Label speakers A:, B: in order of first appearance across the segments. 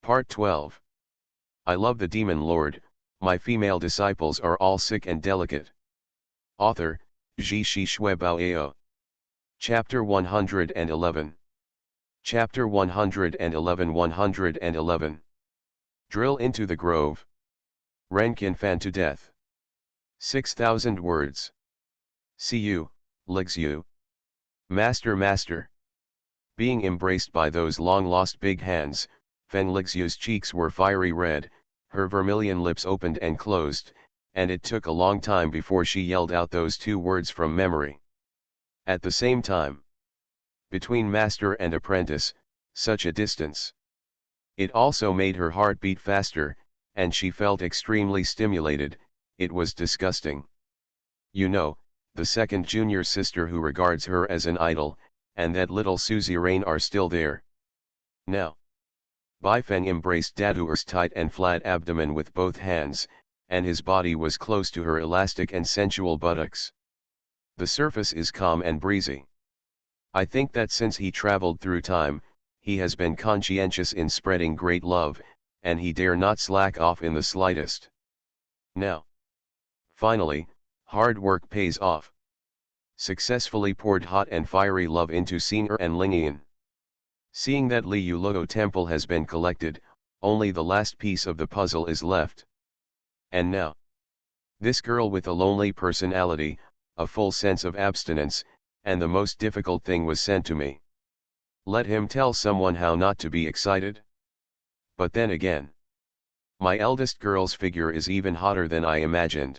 A: Part 12. I love the Demon Lord, my female disciples are all sick and delicate. Author, Ji Shi Shui Bao. Chapter 111. Chapter 111 111. Drill into the grove. Renkin fan to death. 6,000 words. See you, Lixu. Master. Being embraced by those long-lost big hands, Feng Lixu's cheeks were fiery red, her vermilion lips opened and closed, and it took a long time before she yelled out those two words from memory. At the same time, between master and apprentice, such a distance. It also made her heart beat faster, and she felt extremely stimulated. It was disgusting. You know, the second junior sister who regards her as an idol, and that little Susie Rain are still there. Now, Baifeng embraced Daduer's tight and flat abdomen with both hands, and his body was close to her elastic and sensual buttocks. The surface is calm and breezy. I think that since he traveled through time, he has been conscientious in spreading great love, and he dare not slack off in the slightest. Now, finally, hard work pays off. Successfully poured hot and fiery love into Xing'er and Lingyan. Seeing that Li Yuluo temple has been collected, only the last piece of the puzzle is left. And now, this girl with a lonely personality, a full sense of abstinence, and the most difficult thing was sent to me. Let him tell someone how not to be excited? But then again, my eldest girl's figure is even hotter than I imagined.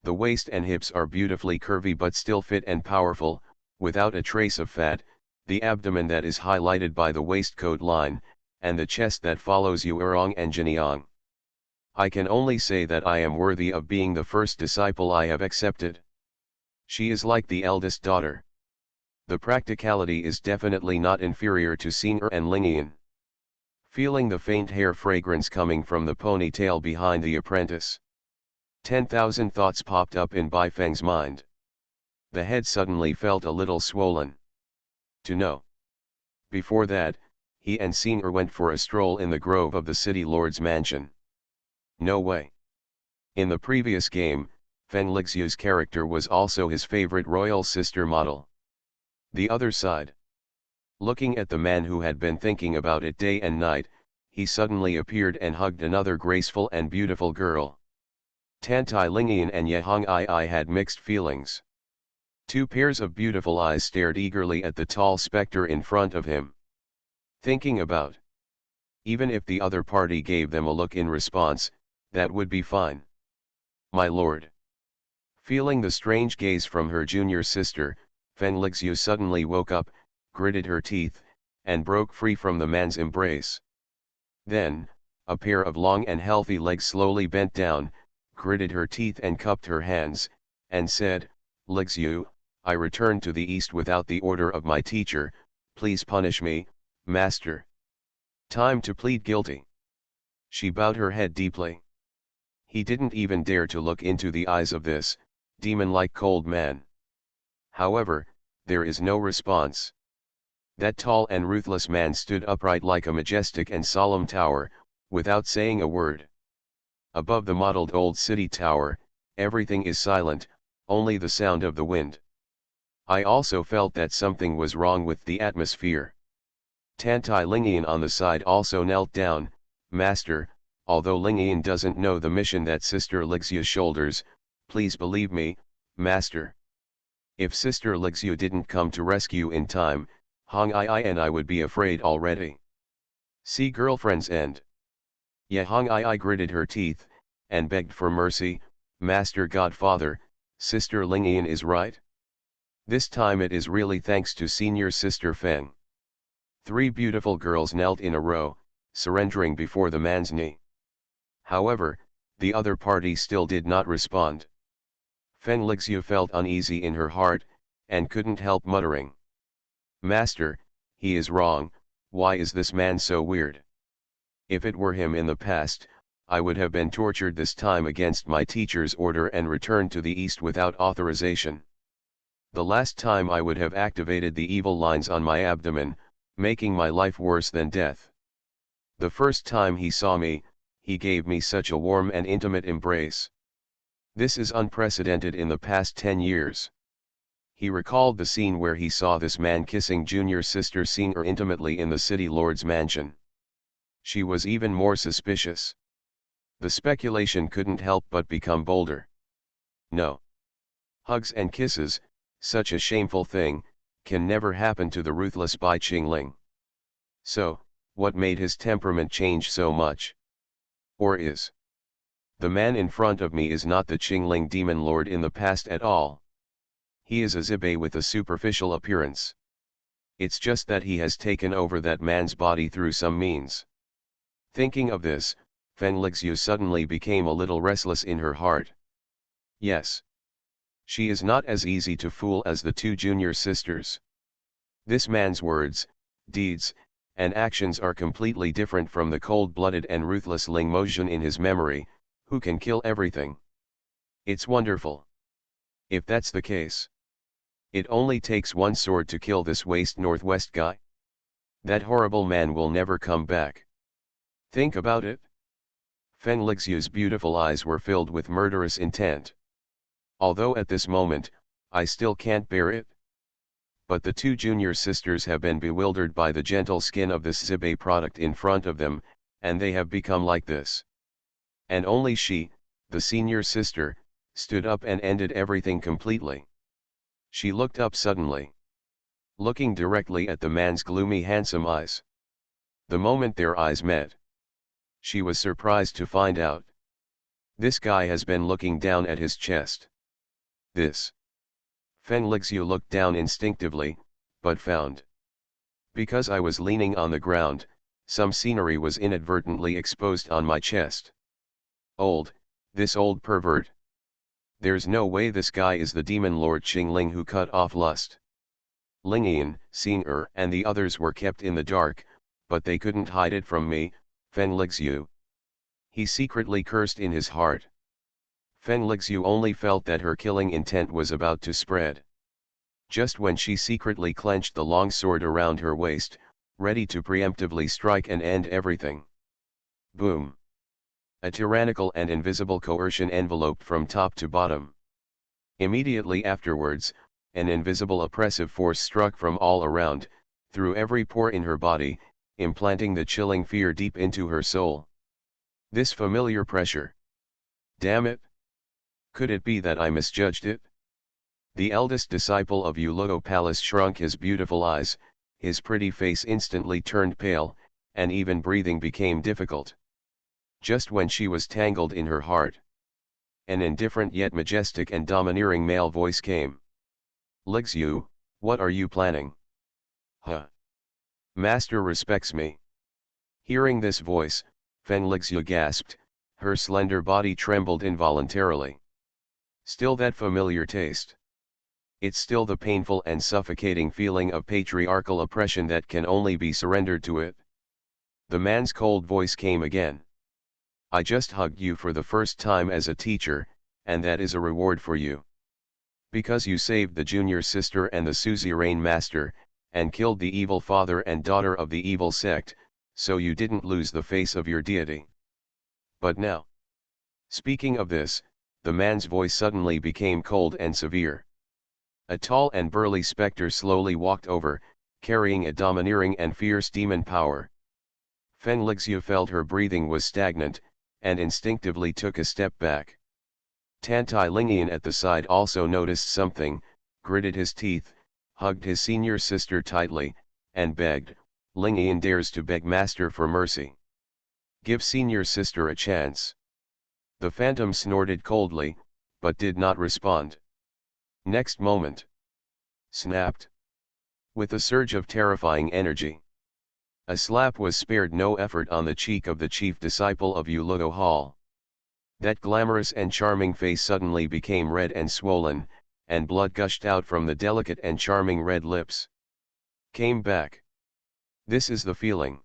A: The waist and hips are beautifully curvy but still fit and powerful, without a trace of fat, the abdomen that is highlighted by the waistcoat line, and the chest that follows Yuerong and Jiniang. I can only say that I am worthy of being the first disciple I have accepted. She is like the eldest daughter. The practicality is definitely not inferior to Xing'er and Lingyan. Feeling the faint hair fragrance coming from the ponytail behind the apprentice, 10,000 thoughts popped up in Baifeng's mind. The head suddenly felt a little swollen. To know. Before that, he and Xing'er went for a stroll in the grove of the city lord's mansion. No way. In the previous game, Feng Lixu's character was also his favorite royal sister model. The other side. Looking at the man who had been thinking about it day and night, he suddenly appeared and hugged another graceful and beautiful girl. Tantai Lingyan and Yehong I had mixed feelings. Two pairs of beautiful eyes stared eagerly at the tall specter in front of him. Thinking about. Even if the other party gave them a look in response, that would be fine. My lord. Feeling the strange gaze from her junior sister, Feng Lixu suddenly woke up, gritted her teeth, and broke free from the man's embrace. Then, a pair of long and healthy legs slowly bent down, gritted her teeth and cupped her hands, and said, Lixu, I returned to the east without the order of my teacher, please punish me, master. Time to plead guilty. She bowed her head deeply. He didn't even dare to look into the eyes of this, demon-like cold man. However, there is no response. That tall and ruthless man stood upright like a majestic and solemn tower, without saying a word. Above the mottled old city tower, everything is silent, only the sound of the wind. I also felt that something was wrong with the atmosphere. Tantai Lingyan on the side also knelt down, Master, although Lingyan doesn't know the mission that Sister Lixu shoulders, please believe me, Master. If Sister Lixu didn't come to rescue in time, Hong I and I would be afraid already. See girlfriend's end. Yehong I gritted her teeth, and begged for mercy, Master Godfather, Sister Lingyan is right. This time it is really thanks to senior sister Feng. 3 beautiful girls knelt in a row, surrendering before the man's knee. However, the other party still did not respond. Feng Lixu felt uneasy in her heart, and couldn't help muttering. Master, he is wrong, why is this man so weird? If it were him in the past, I would have been tortured this time against my teacher's order and returned to the east without authorization. The last time I would have activated the evil lines on my abdomen, making my life worse than death. The first time he saw me, he gave me such a warm and intimate embrace. This is unprecedented in the past 10 years. He recalled the scene where he saw this man kissing junior sister Singer intimately in the city lord's mansion. She was even more suspicious. The speculation couldn't help but become bolder. No. Hugs and kisses, such a shameful thing, can never happen to the ruthless Bai Qingling. So, what made his temperament change so much? Or is the man in front of me is not the Qingling demon lord in the past at all. He is a zibe with a superficial appearance. It's just that he has taken over that man's body through some means. Thinking of this, Feng Lixu suddenly became a little restless in her heart. Yes. She is not as easy to fool as the two junior sisters. This man's words, deeds, and actions are completely different from the cold-blooded and ruthless Ling Mozhen in his memory, who can kill everything. It's wonderful. If that's the case, it only takes one sword to kill this waste Northwest guy. That horrible man will never come back. Think about it. Feng Lixu's beautiful eyes were filled with murderous intent. Although at this moment, I still can't bear it. But the two junior sisters have been bewildered by the gentle skin of this zibe product in front of them, and they have become like this. And only she, the senior sister, stood up and ended everything completely. She looked up suddenly, looking directly at the man's gloomy handsome eyes. The moment their eyes met, she was surprised to find out. This guy has been looking down at his chest. This. Feng Lixu looked down instinctively, but found. Because I was leaning on the ground, some scenery was inadvertently exposed on my chest. This old pervert. There's no way this guy is the demon lord Qingling who cut off lust. Lingyan, Singer and the others were kept in the dark, but they couldn't hide it from me, Feng Lixu. He secretly cursed in his heart. Feng Lixu only felt that her killing intent was about to spread. Just when she secretly clenched the long sword around her waist, ready to preemptively strike and end everything. Boom! A tyrannical and invisible coercion enveloped from top to bottom. Immediately afterwards, an invisible oppressive force struck from all around, through every pore in her body, implanting the chilling fear deep into her soul. This familiar pressure. Damn it! Could it be that I misjudged it? The eldest disciple of Yuluo Palace shrunk his beautiful eyes, his pretty face instantly turned pale, and even breathing became difficult. Just when she was tangled in her heart, an indifferent yet majestic and domineering male voice came. Lixu, what are you planning? Huh? Master respects me. Hearing this voice, Feng Lixu gasped, her slender body trembled involuntarily. Still that familiar taste. It's still the painful and suffocating feeling of patriarchal oppression that can only be surrendered to it. The man's cold voice came again. I just hugged you for the first time as a teacher, and that is a reward for you. Because you saved the junior sister and the suzerain master, and killed the evil father and daughter of the evil sect, so you didn't lose the face of your deity. But now. Speaking of this, the man's voice suddenly became cold and severe. A tall and burly specter slowly walked over, carrying a domineering and fierce demon power. Feng Lixu felt her breathing was stagnant, and instinctively took a step back. Tantai Lingyan at the side also noticed something, gritted his teeth, hugged his senior sister tightly, and begged, Lingyan dares to beg master for mercy. Give senior sister a chance. The phantom snorted coldly, but did not respond. Next moment. Snapped. With a surge of terrifying energy. A slap was spared no effort on the cheek of the chief disciple of Yuluo Hall. That glamorous and charming face suddenly became red and swollen, and blood gushed out from the delicate and charming red lips. Came back. This is the feeling.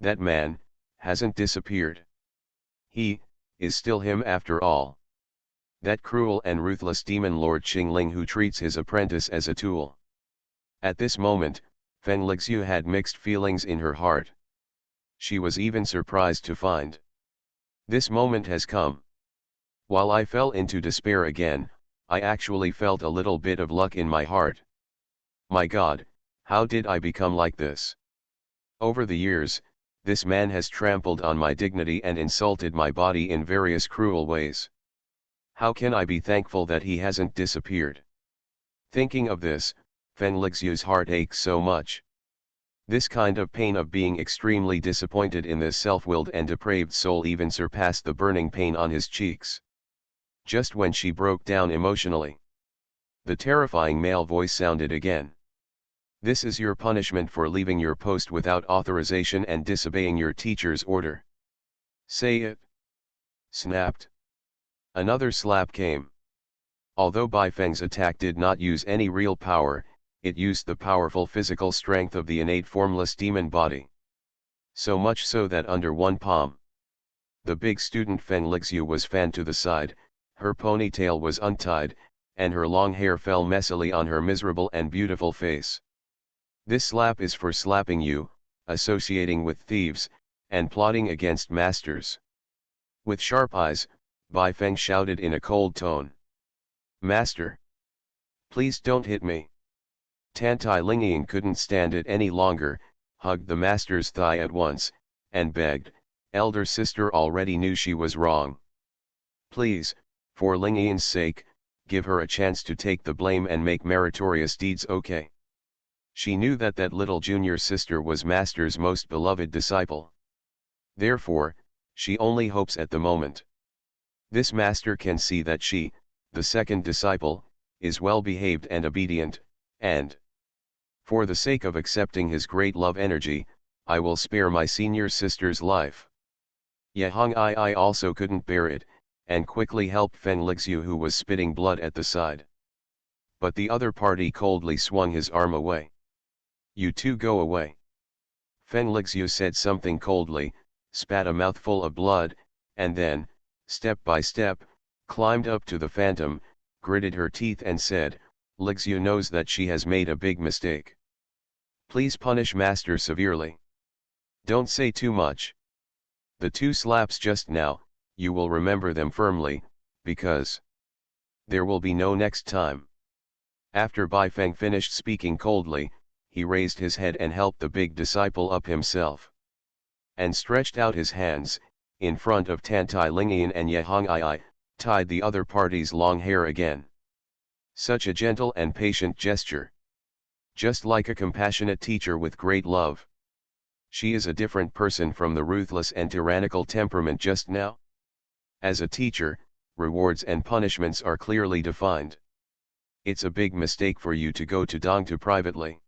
A: That man hasn't disappeared. He is still him after all. That cruel and ruthless demon lord Qingling who treats his apprentice as a tool. At this moment, Feng Lixu had mixed feelings in her heart. She was even surprised to find. This moment has come. While I fell into despair again, I actually felt a little bit of luck in my heart. My God, how did I become like this? Over the years, this man has trampled on my dignity and insulted my body in various cruel ways. How can I be thankful that he hasn't disappeared? Thinking of this, Feng Lixu's heart aches so much. This kind of pain of being extremely disappointed in this self-willed and depraved soul even surpassed the burning pain on his cheeks. Just when she broke down emotionally, the terrifying male voice sounded again. This is your punishment for leaving your post without authorization and disobeying your teacher's order. Say it. Snapped. Another slap came. Although Bai Feng's attack did not use any real power, it used the powerful physical strength of the innate formless demon body. So much so that under one palm, the big student Feng Lixu was fanned to the side, her ponytail was untied, and her long hair fell messily on her miserable and beautiful face. This slap is for slapping you, associating with thieves, and plotting against masters. With sharp eyes, Bai Feng shouted in a cold tone. Master! Please don't hit me. Tantai Lingying couldn't stand it any longer, hugged the master's thigh at once, and begged, elder sister already knew she was wrong. Please, for Lingying's sake, give her a chance to take the blame and make meritorious deeds okay. She knew that that little junior sister was master's most beloved disciple. Therefore, she only hopes at the moment. This master can see that she, the second disciple, is well behaved and obedient, and for the sake of accepting his great love energy, I will spare my senior sister's life. Yehong I also couldn't bear it, and quickly helped Feng Lixu who was spitting blood at the side. But the other party coldly swung his arm away. You two go away. Feng Lixu said something coldly, spat a mouthful of blood, and then, step by step, climbed up to the phantom, gritted her teeth and said, Lixu knows that she has made a big mistake. Please punish master severely. Don't say too much. The two slaps just now, you will remember them firmly, because there will be no next time. After Bai Feng finished speaking coldly, he raised his head and helped the big disciple up himself. And stretched out his hands, in front of Tantai Lingying and Yehong I, tied the other party's long hair again. Such a gentle and patient gesture. Just like a compassionate teacher with great love. She is a different person from the ruthless and tyrannical temperament just now. As a teacher, rewards and punishments are clearly defined. It's a big mistake for you to go to Dongtu privately.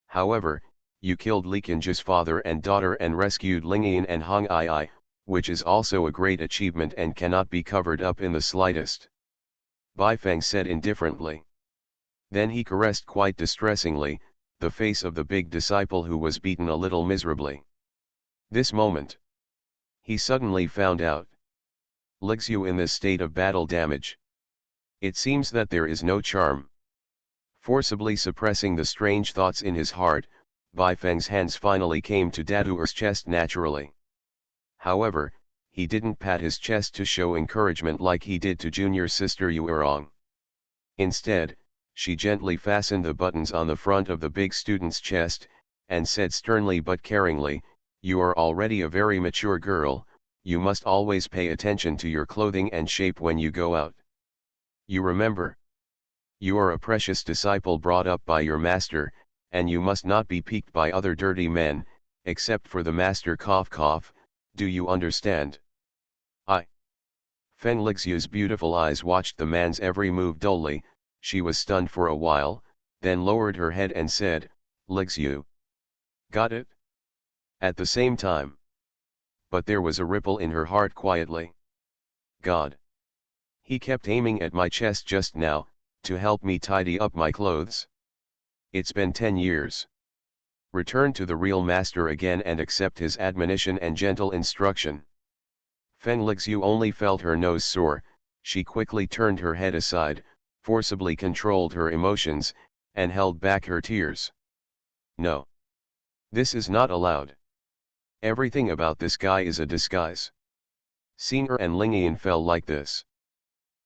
A: However, you killed Li Qinji's father and daughter and rescued Lingying and Hong Ai, which is also a great achievement and cannot be covered up in the slightest. Bai Feng said indifferently. Then he caressed quite distressingly, the face of the big disciple who was beaten a little miserably. This moment, he suddenly found out. Lixu in this state of battle damage. It seems that there is no charm. Forcibly suppressing the strange thoughts in his heart, Bai Feng's hands finally came to Daduer's chest naturally. However, he didn't pat his chest to show encouragement like he did to junior sister Yuerong. Instead, she gently fastened the buttons on the front of the big student's chest, and said sternly but caringly, you are already a very mature girl, you must always pay attention to your clothing and shape when you go out. You remember? You are a precious disciple brought up by your master, and you must not be piqued by other dirty men, except for the master cough cough, do you understand? Feng Lixu's beautiful eyes watched the man's every move dully, she was stunned for a while, then lowered her head and said, Lixu. Got it? At the same time. But there was a ripple in her heart quietly. God. He kept aiming at my chest just now, to help me tidy up my clothes. It's been 10 years. Return to the real master again and accept his admonition and gentle instruction. Feng Lixu only felt her nose sore, she quickly turned her head aside, forcibly controlled her emotions, and held back her tears. No. This is not allowed. Everything about this guy is a disguise. Senior and Lingian fell like this.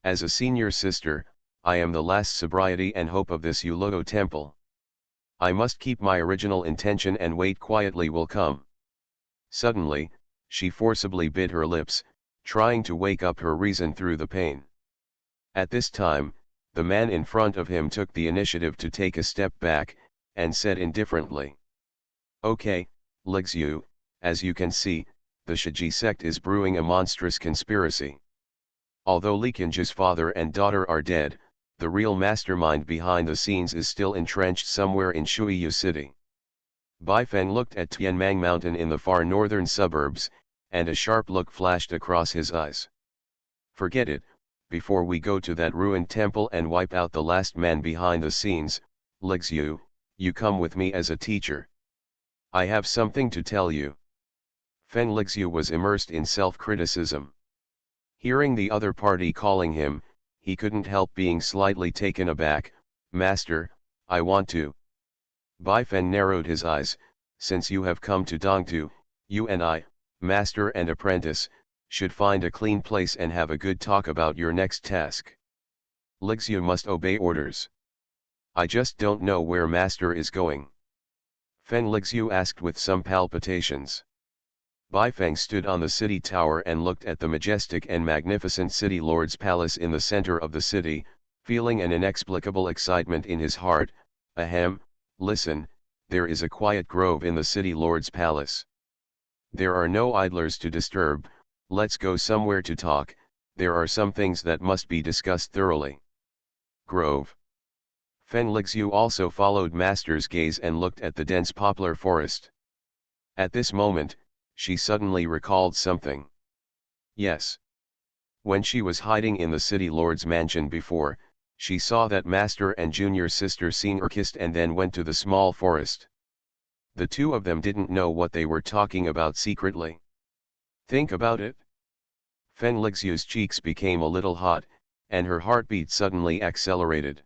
A: As a senior sister, I am the last sobriety and hope of this Ulogo temple. I must keep my original intention and wait quietly will come. Suddenly, she forcibly bit her lips, trying to wake up her reason through the pain. At this time, the man in front of him took the initiative to take a step back, and said indifferently. Okay, Ligzhu, as you can see, the Shiji sect is brewing a monstrous conspiracy. Although Li Qinji's father and daughter are dead, the real mastermind behind the scenes is still entrenched somewhere in Shuiyu City. Bai Feng looked at Tianmang Mountain in the far northern suburbs, and a sharp look flashed across his eyes. Forget it, before we go to that ruined temple and wipe out the last man behind the scenes, Ligzhu, you come with me as a teacher. I have something to tell you. Feng Ligzhu was immersed in self-criticism. Hearing the other party calling him, he couldn't help being slightly taken aback. Master, I want to. Bai Feng narrowed his eyes. Since you have come to Dongtu, you and I, master and apprentice, should find a clean place and have a good talk about your next task. Ligzhu must obey orders. I just don't know where master is going. Feng Ligzhu asked with some palpitations. Bai Feng stood on the city tower and looked at the majestic and magnificent city lord's palace in the center of the city, feeling an inexplicable excitement in his heart. Ahem, listen, there is a quiet grove in the city lord's palace. There are no idlers to disturb. Let's go somewhere to talk. There are some things that must be discussed thoroughly. Grove. Feng Ligzhu also followed master's gaze and looked at the dense poplar forest. At this moment, she suddenly recalled something. Yes. When she was hiding in the city lord's mansion before, she saw that master and junior sister Senior kissed and then went to the small forest. The two of them didn't know what they were talking about secretly. Think about it. Feng Ligzhu's cheeks became a little hot, and her heartbeat suddenly accelerated.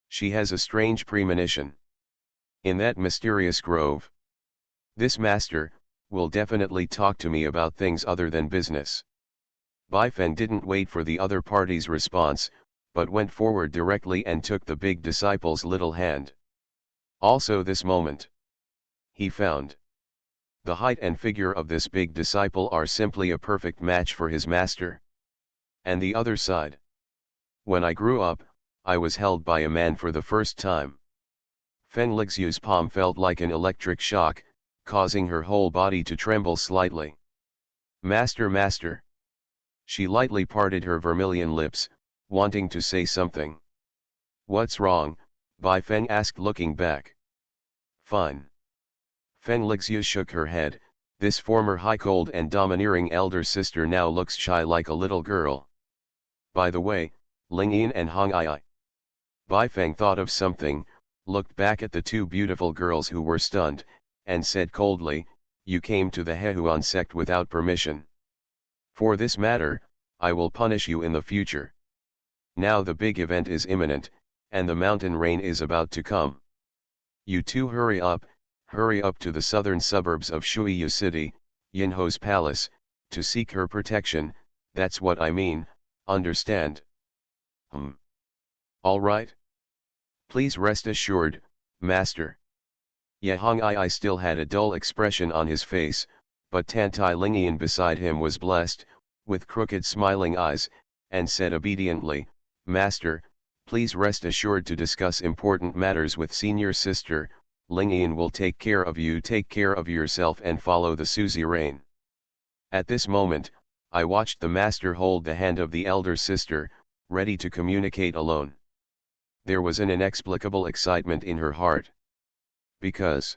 A: She has a strange premonition. In that mysterious grove, this master will definitely talk to me about things other than business. Bai Feng didn't wait for the other party's response, but went forward directly and took the big disciple's little hand. Also this moment, he found. The height and figure of this big disciple are simply a perfect match for his master. And the other side. When I grew up, I was held by a man for the first time. Feng Ligzhu's palm felt like an electric shock, causing her whole body to tremble slightly. Master, master. She lightly parted her vermilion lips, wanting to say something. What's wrong? Bai Feng asked, looking back. Fine. Feng Ligzhu shook her head. This former high-cold and domineering elder sister now looks shy like a little girl. By the way, Lingyin and Hong Ai. Bai Feng thought of something, looked back at the two beautiful girls who were stunned, and said coldly, you came to the Hehuan sect without permission. For this matter, I will punish you in the future. Now the big event is imminent, and the mountain rain is about to come. You two hurry up to the southern suburbs of Shuiyu City, Yinho's palace, to seek her protection. That's what I mean, understand? All right? Please rest assured, master. Yehong Ai still had a dull expression on his face, but Tantai Lingyan beside him was blessed, with crooked smiling eyes, and said obediently, Master, please rest assured to discuss important matters with senior sister. Lingyan will take care of you. Take care of yourself and follow the suzerain. At this moment, I watched the master hold the hand of the elder sister, ready to communicate alone. There was an inexplicable excitement in her heart. Because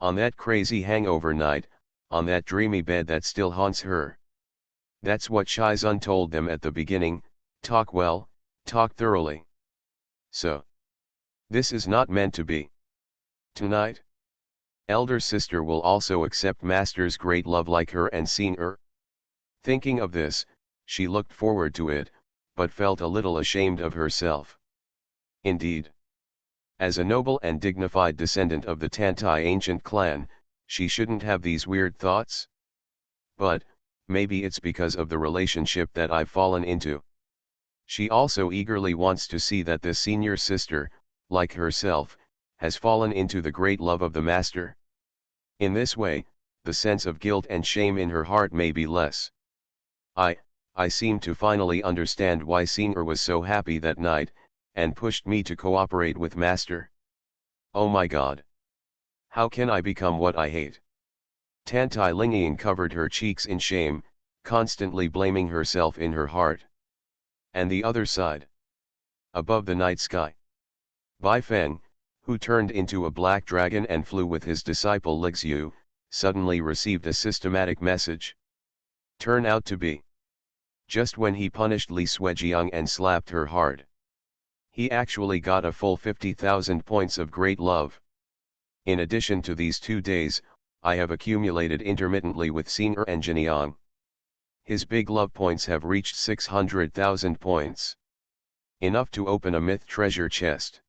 A: on that crazy hangover night, on that dreamy bed that still haunts her. That's what Shizun told them at the beginning, talk well, talk thoroughly. So, this is not meant to be. Tonight, elder sister will also accept master's great love like her and seen her. Thinking of this, she looked forward to it, but felt a little ashamed of herself. Indeed, as a noble and dignified descendant of the Tantai ancient clan, She shouldn't have these weird thoughts? But, maybe it's because of the relationship that I've fallen into. She also eagerly wants to see that this senior sister, like herself, has fallen into the great love of the master. In this way, the sense of guilt and shame in her heart may be less. I seem to finally understand why Senior was so happy that night, and pushed me to cooperate with master. Oh my God! How can I become what I hate? Tantai Lingying covered her cheeks in shame, constantly blaming herself in her heart. And the other side. Above the night sky. Bai Feng, who turned into a black dragon and flew with his disciple Lixu, suddenly received a systematic message. Turn out to be. Just when he punished Li Suejiang and slapped her hard. He actually got a full 50,000 points of great love. In addition to these 2 days, I have accumulated intermittently with Senior and Jiniang. His big love points have reached 600,000 points. Enough to open a myth treasure chest.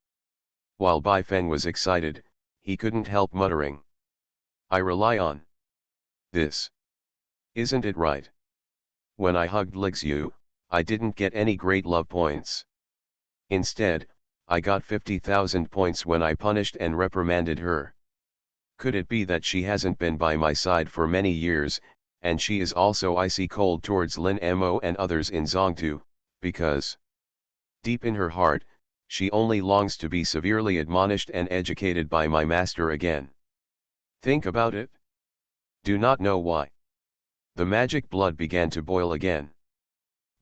A: While Bai Feng was excited, he couldn't help muttering. I rely on this. Isn't it right? When I hugged Lixu, I didn't get any great love points. Instead, I got 50,000 points when I punished and reprimanded her. Could it be that she hasn't been by my side for many years, and she is also icy cold towards Lin Mo and others in Zongtu, because deep in her heart, she only longs to be severely admonished and educated by my master again. Think about it. Do not know why. The magic blood began to boil again.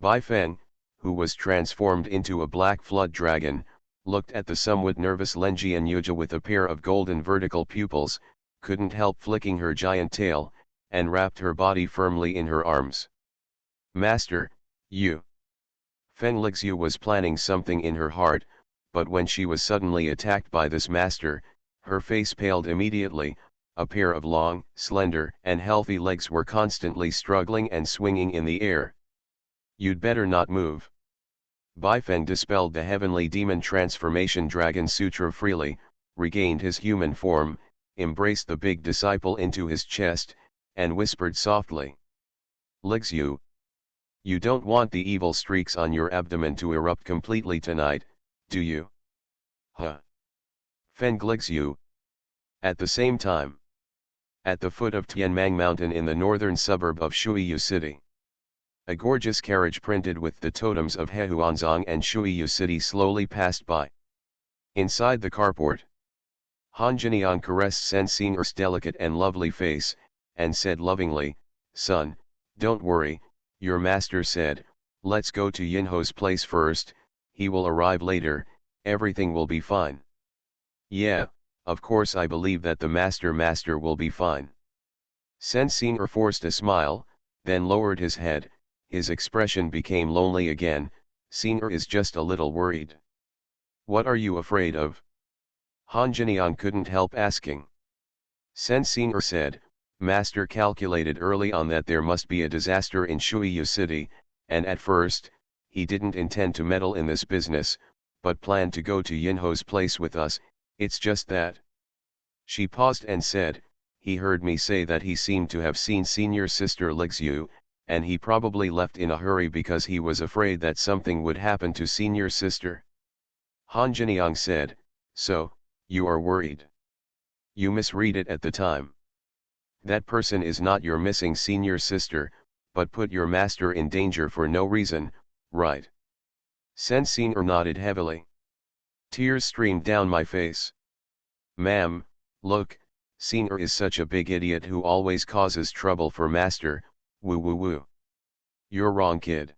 A: Bai Feng, who was transformed into a black flood dragon, looked at the somewhat nervous Lenjian Yuja with a pair of golden vertical pupils, couldn't help flicking her giant tail, and wrapped her body firmly in her arms. Master, you. Feng Lixu was planning something in her heart, but when she was suddenly attacked by this master, her face paled immediately. A pair of long, slender, and healthy legs were constantly struggling and swinging in the air. You'd better not move. Bai Feng dispelled the heavenly demon transformation dragon sutra freely, regained his human form, embraced the big disciple into his chest, and whispered softly. Lixu, you don't want the evil streaks on your abdomen to erupt completely tonight, do you? Huh. Feng Lixu. At the same time. At the foot of Tianmang Mountain in the northern suburb of Shuiyu City. A gorgeous carriage printed with the totems of Hehuanzong and Shuiyu City slowly passed by. Inside the carport, Han Jiniang caressed Sen Singer's delicate and lovely face, and said lovingly, Son, don't worry, your master said, let's go to Yinho's place first, he will arrive later, everything will be fine. Yeah. Of course I believe that the master will be fine. Sen Singer forced a smile, then lowered his head, his expression became lonely again. Singer is just a little worried. What are you afraid of? Han Jiniang couldn't help asking. Sen Singer said, Master calculated early on that there must be a disaster in Shuiyu City, and at first, he didn't intend to meddle in this business, but planned to go to Yinho's place with us. It's just that. She paused and said, he heard me say that he seemed to have seen senior sister Lixu, and he probably left in a hurry because he was afraid that something would happen to senior sister. Han Jiniang said, so, you are worried. You misread it at the time. That person is not your missing senior sister, but put your master in danger for no reason, right? Sen Singer nodded heavily. Tears streamed down my face. Ma'am, look, Singer is such a big idiot who always causes trouble for master, woo woo woo. You're wrong, kid.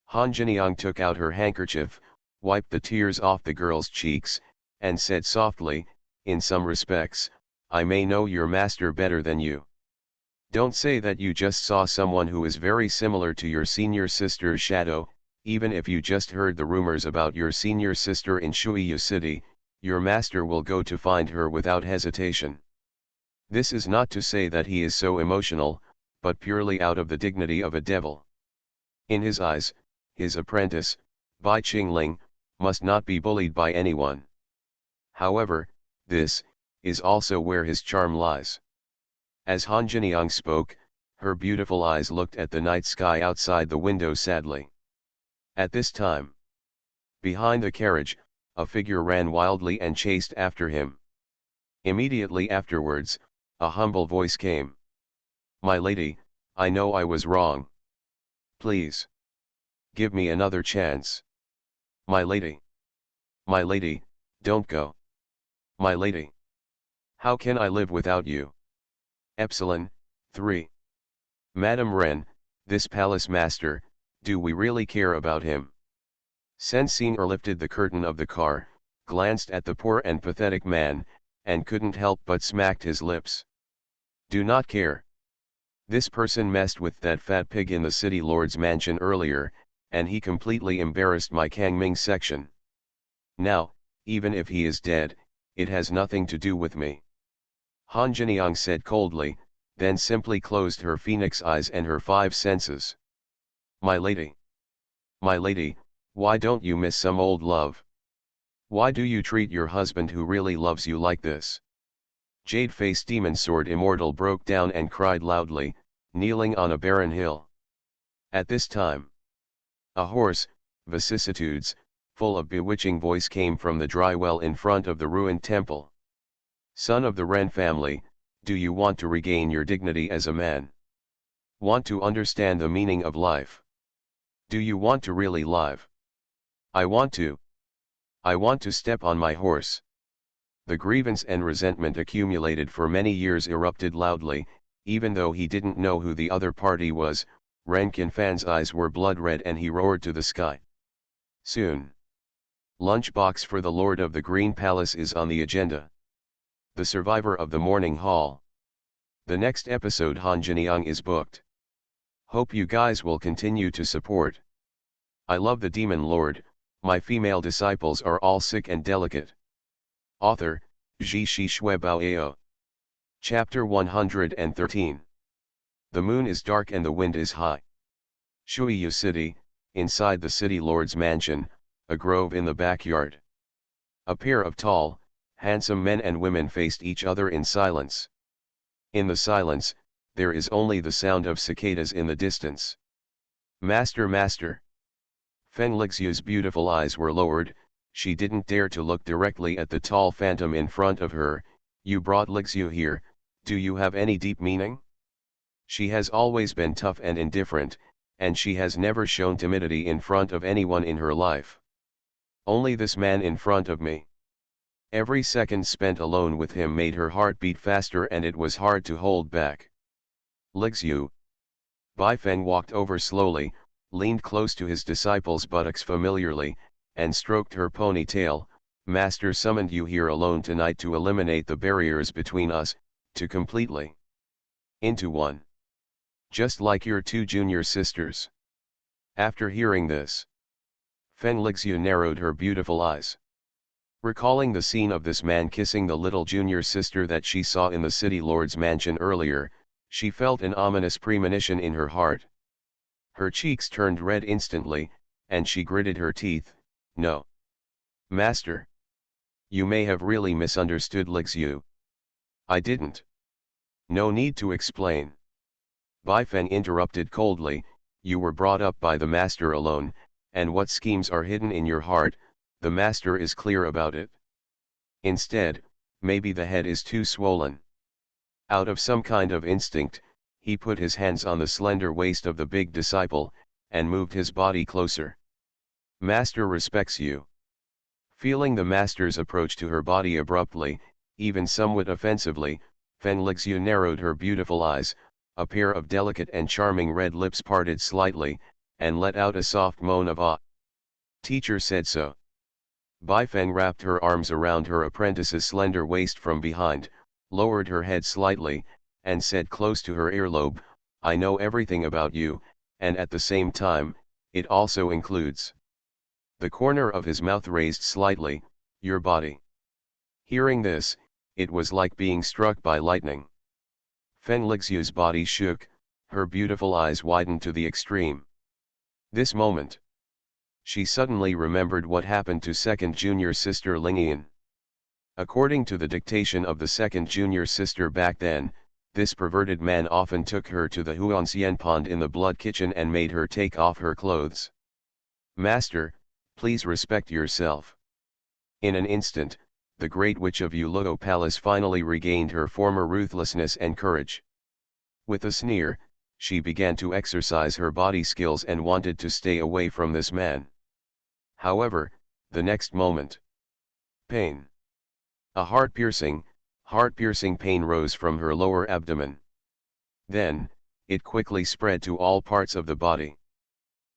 A: Han Jiniang took out her handkerchief, wiped the tears off the girl's cheeks, and said softly, in some respects, I may know your master better than you. Don't say that you just saw someone who is very similar to your senior sister's shadow. Even if you just heard the rumors about your senior sister in Shuiyu City, your master will go to find her without hesitation. This is not to say that he is so emotional, but purely out of the dignity of a devil. In his eyes, his apprentice, Bai Qingling, must not be bullied by anyone. However, this is also where his charm lies. As Han Jinyoung spoke, her beautiful eyes looked at the night sky outside the window sadly. At this time, behind the carriage, a figure ran wildly and chased after him. Immediately afterwards, a humble voice came. "My lady, I know I was wrong. Please, give me another chance. My lady. My lady, don't go. My lady. How can I live without you?" Epsilon, 3. Madam Ren, this palace master, do we really care about him? Sensing lifted the curtain of the car, glanced at the poor and pathetic man, and couldn't help but smacked his lips. Do not care. This person messed with that fat pig in the city lord's mansion earlier, and he completely embarrassed my Kangming section. Now, even if he is dead, it has nothing to do with me. Han Jinyoung said coldly, then simply closed her phoenix eyes and her five senses. My lady. My lady, why don't you miss some old love? Why do you treat your husband who really loves you like this? Jade-faced demon sword immortal broke down and cried loudly, kneeling on a barren hill. At this time, a hoarse, vicissitudes, full of bewitching voice came from the dry well in front of the ruined temple. Son of the Ren family, do you want to regain your dignity as a man? Want to understand the meaning of life? Do you want to really live? I want to. I want to step on my horse. The grievance and resentment accumulated for many years erupted loudly, even though he didn't know who the other party was. Ren Qinfan's eyes were blood red and he roared to the sky. Soon. Lunchbox for the Lord of the Green Palace is on the agenda. The survivor of the morning hall. The next episode Han Jinyoung is booked. Hope you guys will continue to support. I love the Demon Lord, my female disciples are all sick and delicate. Author, Ji Shi Shui Bao. Chapter 113. The moon is dark and the wind is high. Shuiyu City, inside the city lord's mansion, a grove in the backyard. A pair of tall, handsome men and women faced each other in silence. In the silence, there is only the sound of cicadas in the distance. Master, master. Feng Lixu's beautiful eyes were lowered, she didn't dare to look directly at the tall phantom in front of her. You brought Lixu here, do you have any deep meaning? She has always been tough and indifferent, and she has never shown timidity in front of anyone in her life. Only this man in front of me. Every second spent alone with him made her heart beat faster and it was hard to hold back. Lixu. Bai Feng walked over slowly, leaned close to his disciple's buttocks familiarly, and stroked her ponytail. Master summoned you here alone tonight to eliminate the barriers between us, to completely into one. Just like your two junior sisters. After hearing this, Feng Lixu narrowed her beautiful eyes. Recalling the scene of this man kissing the little junior sister that she saw in the city lord's mansion earlier, she felt an ominous premonition in her heart. Her cheeks turned red instantly, and she gritted her teeth. No. Master. You may have really misunderstood Lixu. I didn't. No need to explain. Bai Feng interrupted coldly, you were brought up by the master alone, and what schemes are hidden in your heart, the master is clear about it. Instead, maybe the head is too swollen. Out of some kind of instinct, he put his hands on the slender waist of the big disciple, and moved his body closer. Master respects you. Feeling the master's approach to her body abruptly, even somewhat offensively, Feng Lixu narrowed her beautiful eyes, a pair of delicate and charming red lips parted slightly, and let out a soft moan of awe. Teacher said so. Bai Feng wrapped her arms around her apprentice's slender waist from behind, lowered her head slightly, and said close to her earlobe, I know everything about you, and at the same time, it also includes. The corner of his mouth raised slightly, your body. Hearing this, it was like being struck by lightning. Feng Lixu's body shook, her beautiful eyes widened to the extreme. This moment, she suddenly remembered what happened to second junior sister Lingyan. According to the dictation of the second junior sister back then, this perverted man often took her to the Huansien pond in the blood kitchen and made her take off her clothes. Master, please respect yourself. In an instant, the great witch of Uloto Palace finally regained her former ruthlessness and courage. With a sneer, she began to exercise her body skills and wanted to stay away from this man. However, the next moment, pain. A heart-piercing pain rose from her lower abdomen. Then, it quickly spread to all parts of the body.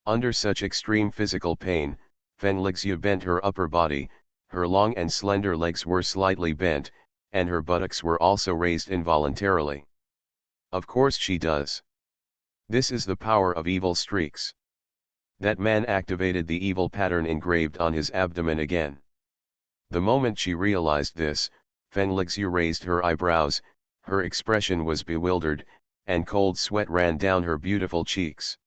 A: Under such extreme physical pain, Feng Lixue bent her upper body, her long and slender legs were slightly bent, and her buttocks were also raised involuntarily. Of course she does. This is the power of evil streaks. That man activated the evil pattern engraved on his abdomen again. The moment she realized this, Feng Lixue raised her eyebrows, her expression was bewildered, and cold sweat ran down her beautiful cheeks.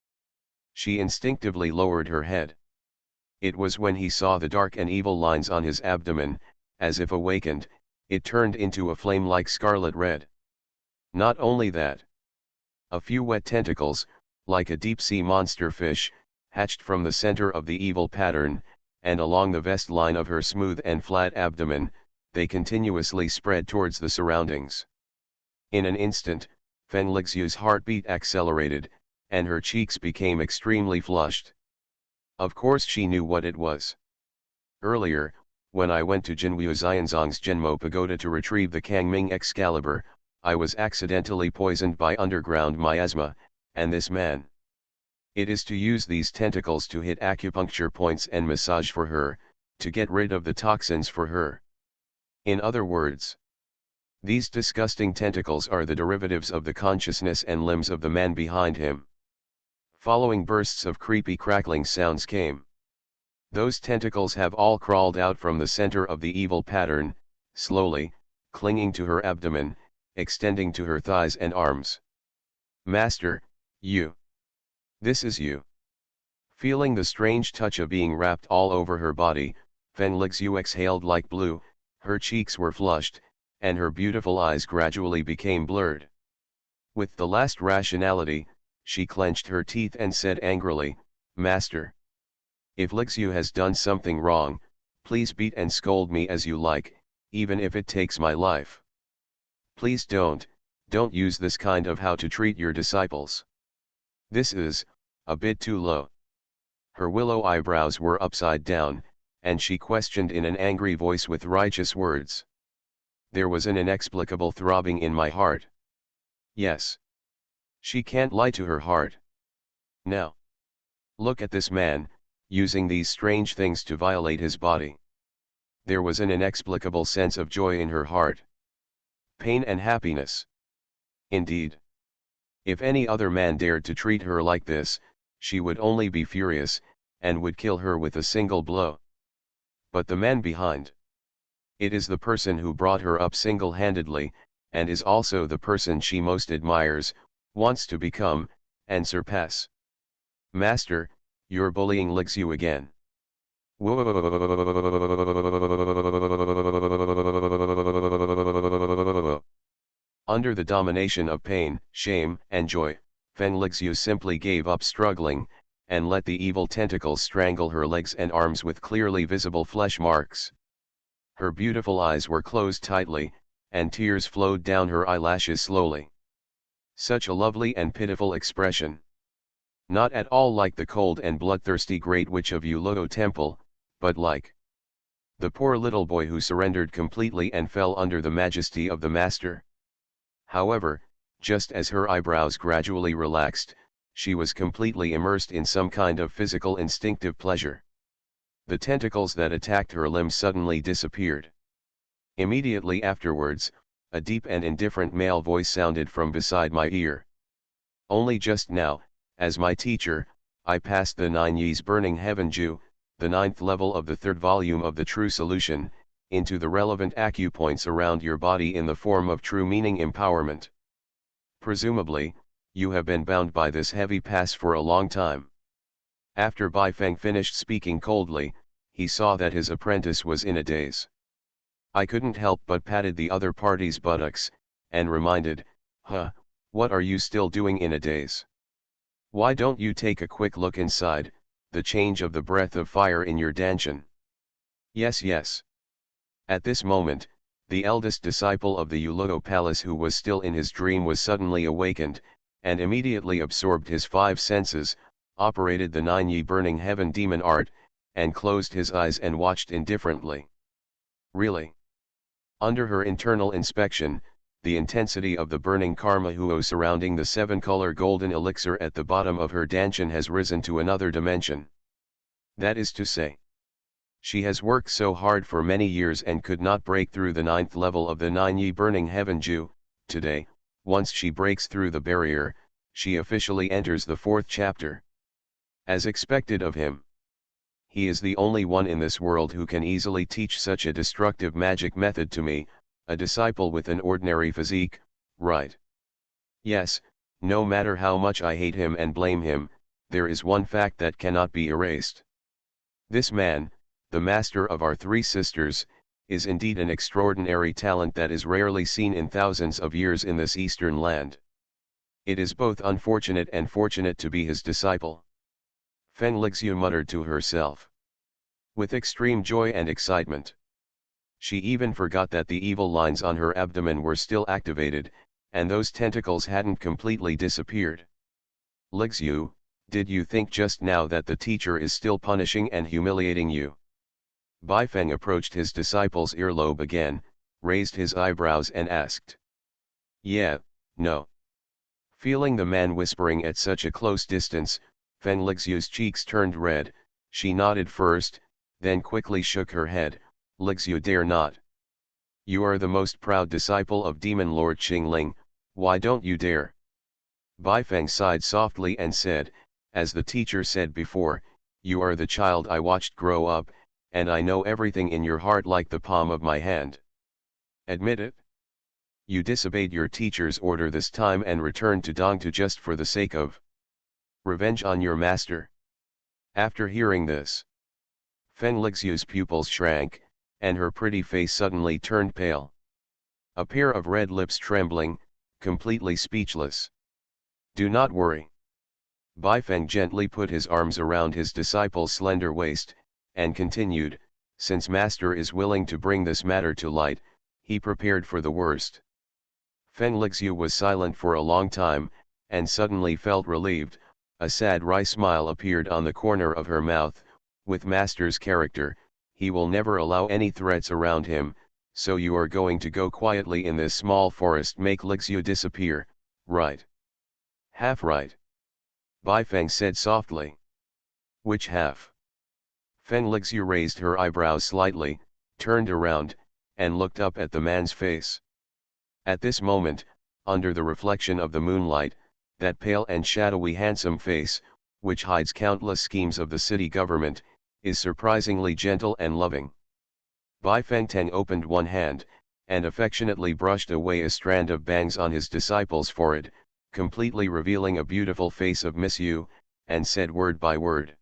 A: She instinctively lowered her head. It was when he saw the dark and evil lines on his abdomen, as if awakened, it turned into a flame like scarlet red. Not only that. A few wet tentacles, like a deep-sea monster fish, hatched from the center of the evil pattern, and along the vest line of her smooth and flat abdomen, they continuously spread towards the surroundings. In an instant, Feng Lixue's heartbeat accelerated, and her cheeks became extremely flushed. Of course she knew what it was. Earlier, when I went to Jinwu Xianzong's Zhenmo Pagoda to retrieve the Kangming Excalibur, I was accidentally poisoned by underground miasma, and this man. It is to use these tentacles to hit acupuncture points and massage for her, to get rid of the toxins for her. In other words, these disgusting tentacles are the derivatives of the consciousness and limbs of the man behind him. Following bursts of creepy crackling sounds came. Those tentacles have all crawled out from the center of the evil pattern, slowly, clinging to her abdomen, extending to her thighs and arms. Master, you. This is you. Feeling the strange touch of being wrapped all over her body, Feng Lixue exhaled like blue, her cheeks were flushed, and her beautiful eyes gradually became blurred. With the last rationality, she clenched her teeth and said angrily, Master. If Lixue has done something wrong, please beat and scold me as you like, even if it takes my life. Please don't use this kind of how to treat your disciples. This is a bit too low. Her willow eyebrows were upside down, and she questioned in an angry voice with righteous words. There was an inexplicable throbbing in my heart. Yes. She can't lie to her heart. Now. Look at this man, using these strange things to violate his body. There was an inexplicable sense of joy in her heart. Pain and happiness. Indeed. If any other man dared to treat her like this, she would only be furious, and would kill her with a single blow. But the man behind. It is the person who brought her up single-handedly, and is also the person she most admires, wants to become, and surpass. Master, you're bullying Lixue again. Under the domination of pain, shame, and joy, Feng Lixue simply gave up struggling, and let the evil tentacles strangle her legs and arms with clearly visible flesh marks. Her beautiful eyes were closed tightly, and tears flowed down her eyelashes slowly. Such a lovely and pitiful expression. Not at all like the cold and bloodthirsty great witch of Uloto Temple, but like the poor little boy who surrendered completely and fell under the majesty of the master. However, just as her eyebrows gradually relaxed, she was completely immersed in some kind of physical instinctive pleasure. The tentacles that attacked her limbs suddenly disappeared. Immediately afterwards, a deep and indifferent male voice sounded from beside my ear. Only just now, as my teacher, I passed the 9 Yi's burning heaven Ju, the 9th level of the 3rd volume of the True Solution, into the relevant acupoints around your body in the form of true meaning empowerment. Presumably, you have been bound by this heavy pass for a long time. After Bai Feng finished speaking coldly, he saw that his apprentice was in a daze. I couldn't help but patted the other party's buttocks, and reminded, Huh, what are you still doing in a daze? Why don't you take a quick look inside, the change of the breath of fire in your dantian? Yes, yes. At this moment, the eldest disciple of the Yuluo palace who was still in his dream was suddenly awakened, and immediately absorbed his five senses, operated the 9 Yi burning heaven demon art, and closed his eyes and watched indifferently. Really? Under her internal inspection, the intensity of the burning karma huo surrounding the 7-color golden elixir at the bottom of her dantian has risen to another dimension. That is to say, she has worked so hard for many years and could not break through the 9th level of the 9 Yi burning heaven Ju. Today, once she breaks through the barrier, she officially enters the 4th chapter. As expected of him, he is the only one in this world who can easily teach such a destructive magic method to me, a disciple with an ordinary physique, right? Yes, no matter how much I hate him and blame him, there is one fact that cannot be erased. This man, the master of our 3 sisters, is indeed an extraordinary talent that is rarely seen in thousands of years in this eastern land. It is both unfortunate and fortunate to be his disciple. Feng Lixu muttered to herself. With extreme joy and excitement. She even forgot that the evil lines on her abdomen were still activated, and those tentacles hadn't completely disappeared. Lixu, did you think just now that the teacher is still punishing and humiliating you? Baifeng approached his disciple's earlobe again, raised his eyebrows and asked. Yeah, no. Feeling the man whispering at such a close distance, Feng Lixu's cheeks turned red. She nodded first, then quickly shook her head. Lixu dare not. You are the most proud disciple of Demon Lord Qingling, why don't you dare? Baifeng sighed softly and said, as the teacher said before, you are the child I watched grow up, and I know everything in your heart like the palm of my hand. Admit it? You disobeyed your teacher's order this time and returned to Dongtu just for the sake of revenge on your master. After hearing this, Feng Lixu's pupils shrank, and her pretty face suddenly turned pale. A pair of red lips trembling, completely speechless. Do not worry. Baifeng gently put his arms around his disciple's slender waist, and continued, since master is willing to bring this matter to light, he prepared for the worst. Feng Lixu was silent for a long time, and suddenly felt relieved. A sad wry smile appeared on the corner of her mouth. With master's character, he will never allow any threats around him, so you are going to go quietly in this small forest, make Lixu disappear, right? Half right. Baifeng said softly. Which half? Feng Lixu raised her eyebrows slightly, turned around, and looked up at the man's face. At this moment, under the reflection of the moonlight, that pale and shadowy handsome face, which hides countless schemes of the city government, is surprisingly gentle and loving. Baifeng Teng opened one hand, and affectionately brushed away a strand of bangs on his disciple's forehead, completely revealing a beautiful face of Miss Yu, and said word by word.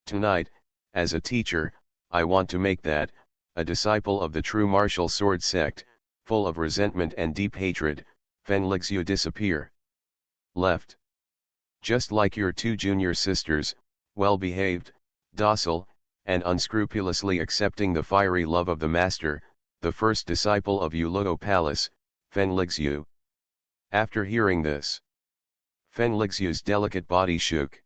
A: Tonight, as a teacher, I want to make that, a disciple of the true martial sword sect, full of resentment and deep hatred, Feng Lixu disappear. Left. Just like your 2 junior sisters, well-behaved, docile, and unscrupulously accepting the fiery love of the master, the first disciple of Yuluo Palace, Feng Lixu. After hearing this, Feng Lixu's delicate body shook.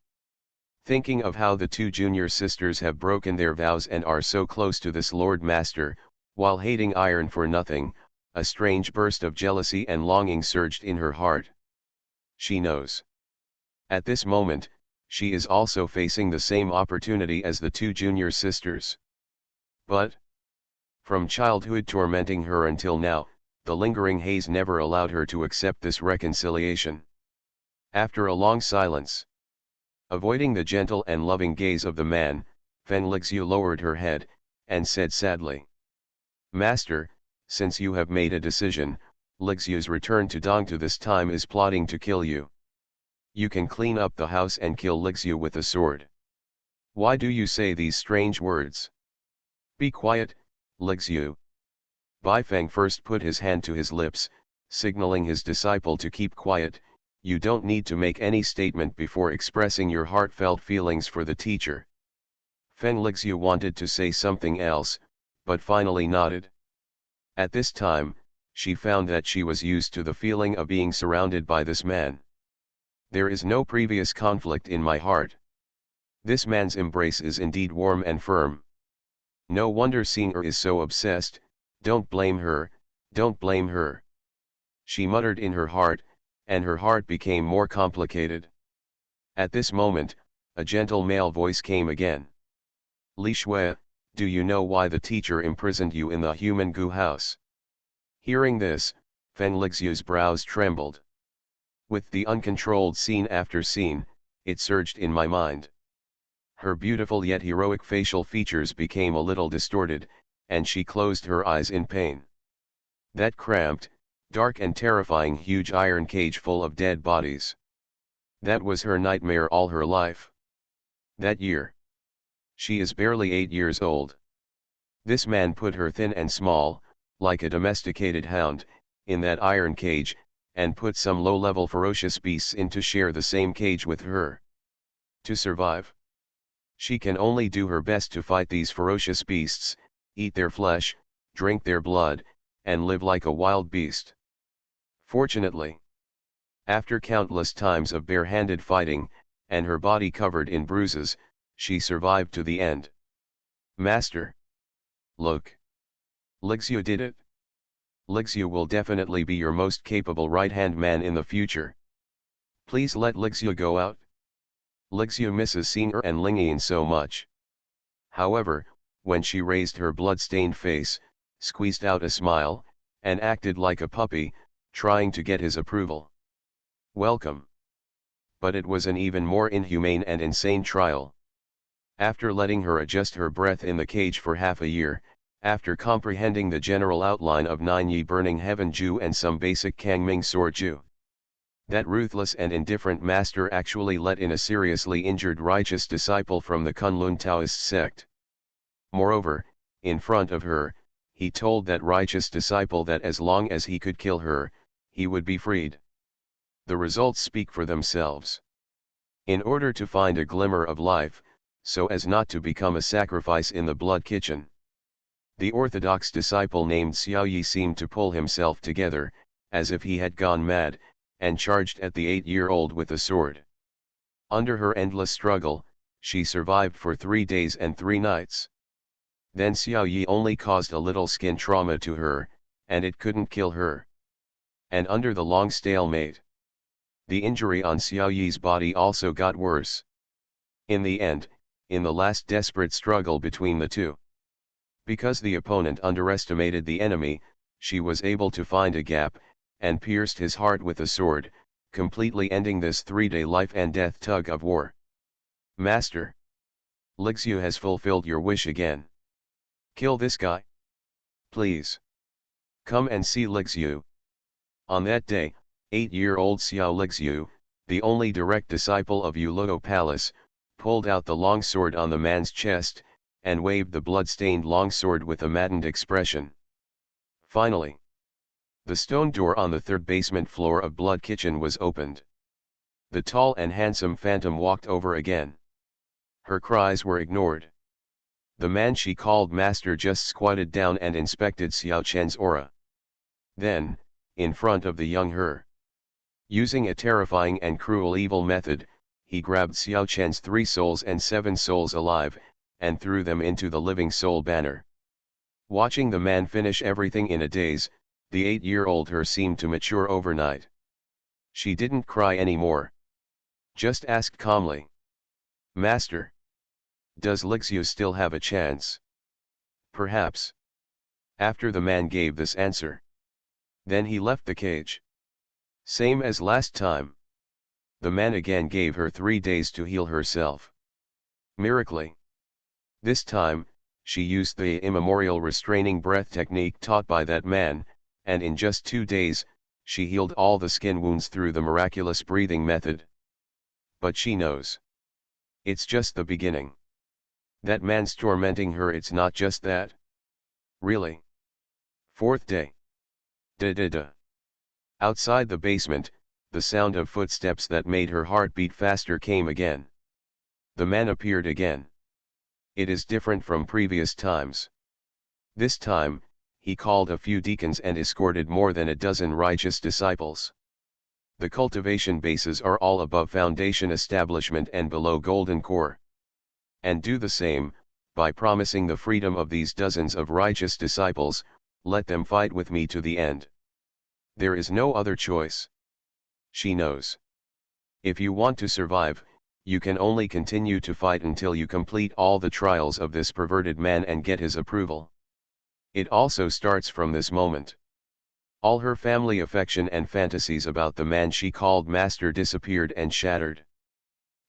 A: Thinking of how the 2 junior sisters have broken their vows and are so close to this Lord Master, while hating iron for nothing, a strange burst of jealousy and longing surged in her heart. She knows. At this moment, she is also facing the same opportunity as the 2 junior sisters. But, from childhood tormenting her until now, the lingering haze never allowed her to accept this reconciliation. After a long silence, avoiding the gentle and loving gaze of the man, Feng Lixu lowered her head, and said sadly. Master, since you have made a decision, Lixu's return to Dongtu this time is plotting to kill you. You can clean up the house and kill Lixu with a sword. Why do you say these strange words? Be quiet, Lixu. Baifeng first put his hand to his lips, signaling his disciple to keep quiet. You don't need to make any statement before expressing your heartfelt feelings for the teacher. Feng Lixue wanted to say something else, but finally nodded. At this time, she found that she was used to the feeling of being surrounded by this man. There is no previous conflict in my heart. This man's embrace is indeed warm and firm. No wonder Singer is so obsessed. Don't blame her, don't blame her. She muttered in her heart, and her heart became more complicated. At this moment, a gentle male voice came again. Li Shui, do you know why the teacher imprisoned you in the human goo house? Hearing this, Feng Lixue's brows trembled. With the uncontrolled scene after scene, it surged in my mind. Her beautiful yet heroic facial features became a little distorted, and she closed her eyes in pain. That cramped, dark and terrifying huge iron cage full of dead bodies. That was her nightmare all her life. That year. She is barely 8 years old. This man put her thin and small, like a domesticated hound, in that iron cage, and put some low-level ferocious beasts in to share the same cage with her. To survive, she can only do her best to fight these ferocious beasts, eat their flesh, drink their blood, and live like a wild beast. Fortunately, after countless times of bare-handed fighting, and her body covered in bruises, she survived to the end. Master. Look. Lixue did it. Lixue will definitely be your most capable right-hand man in the future. Please let Lixue go out. Lixue misses Singer and Lingyin so much. However, when she raised her blood-stained face, squeezed out a smile, and acted like a puppy, trying to get his approval. Welcome. But it was an even more inhumane and insane trial. After letting her adjust her breath in the cage for half a year, after comprehending the general outline of Nine Yi Burning Heaven Ju and some basic Kangming Sword Ju, that ruthless and indifferent master actually let in a seriously injured righteous disciple from the Kunlun Taoist sect. Moreover, in front of her, he told that righteous disciple that as long as he could kill her, he would be freed. The results speak for themselves. In order to find a glimmer of life, so as not to become a sacrifice in the blood kitchen, the orthodox disciple named Xiao Yi seemed to pull himself together, as if he had gone mad, and charged at the 8-year-old with a sword. Under her endless struggle, she survived for 3 days and 3 nights. Then Xiao Yi only caused a little skin trauma to her, and it couldn't kill her. And under the long stalemate, the injury on Xiao Yi's body also got worse. In the end, in the last desperate struggle between the two, because the opponent underestimated the enemy, she was able to find a gap, and pierced his heart with a sword, completely ending this 3-day life and death tug of war. Master. Lixue has fulfilled your wish again. Kill this guy. Please. Come and see Lixue. On that day, 8-year-old Xiao Lixue, the only direct disciple of Yuluo Palace, pulled out the long sword on the man's chest, and waved the blood-stained long sword with a maddened expression. Finally, the stone door on the 3rd basement floor of Blood Kitchen was opened. The tall and handsome phantom walked over again. Her cries were ignored. The man she called master just squatted down and inspected Xiao Chen's aura. Then, in front of the young her, using a terrifying and cruel evil method, he grabbed Xiao Chen's 3 souls and 7 souls alive, and threw them into the living soul banner. Watching the man finish everything in a daze, the 8-year-old her seemed to mature overnight. She didn't cry anymore. Just asked calmly. Master. Does Lixue still have a chance? Perhaps. After the man gave this answer, then he left the cage. Same as last time. The man again gave her 3 days to heal herself. Miraculously. This time, she used the immemorial restraining breath technique taught by that man, and in just 2 days, she healed all the skin wounds through the miraculous breathing method. But she knows. It's just the beginning. That man's tormenting her, it's not just that. Really. 4th day. Da da da. Outside the basement, the sound of footsteps that made her heart beat faster came again. The man appeared again. It is different from previous times. This time, he called a few deacons and escorted more than a dozen righteous disciples. The cultivation bases are all above foundation establishment and below golden core. And do the same, by promising the freedom of these dozens of righteous disciples, let them fight with me to the end. There is no other choice. She knows. If you want to survive, you can only continue to fight until you complete all the trials of this perverted man and get his approval. It also starts from this moment. All her family affection and fantasies about the man she called master disappeared and shattered.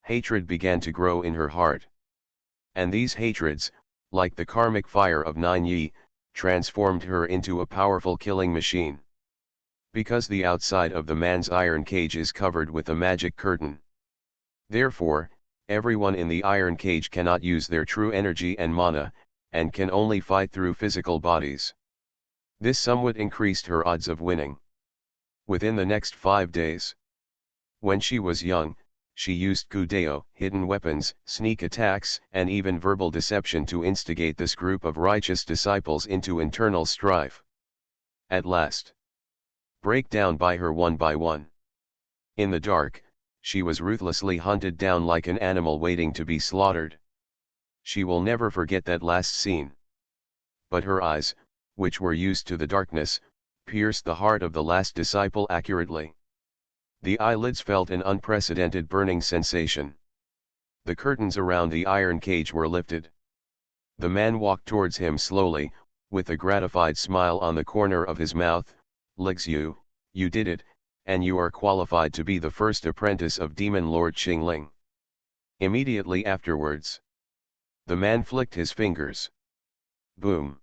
A: Hatred began to grow in her heart. And these hatreds, like the karmic fire of Nine Yi, transformed her into a powerful killing machine. Because the outside of the man's iron cage is covered with a magic curtain. Therefore, everyone in the iron cage cannot use their true energy and mana, and can only fight through physical bodies. This somewhat increased her odds of winning. Within the next 5 days. When she was young, she used kudeo, hidden weapons, sneak attacks, and even verbal deception to instigate this group of righteous disciples into internal strife. At last, break down by her one by one. In the dark, she was ruthlessly hunted down like an animal waiting to be slaughtered. She will never forget that last scene. But her eyes, which were used to the darkness, pierced the heart of the last disciple accurately. The eyelids felt an unprecedented burning sensation. The curtains around the iron cage were lifted. The man walked towards him slowly, with a gratified smile on the corner of his mouth. Lixu, you did it, and you are qualified to be the first apprentice of Demon Lord Qingling. Immediately afterwards, the man flicked his fingers. Boom!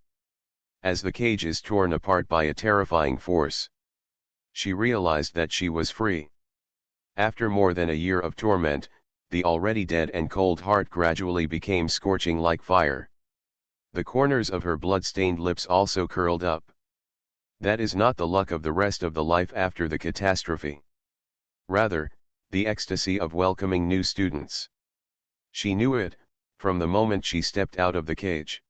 A: As the cage is torn apart by a terrifying force, she realized that she was free. After more than a year of torment, the already dead and cold heart gradually became scorching like fire. The corners of her blood-stained lips also curled up. That is not the luck of the rest of the life after the catastrophe. Rather, the ecstasy of welcoming new students. She knew it, from the moment she stepped out of the cage.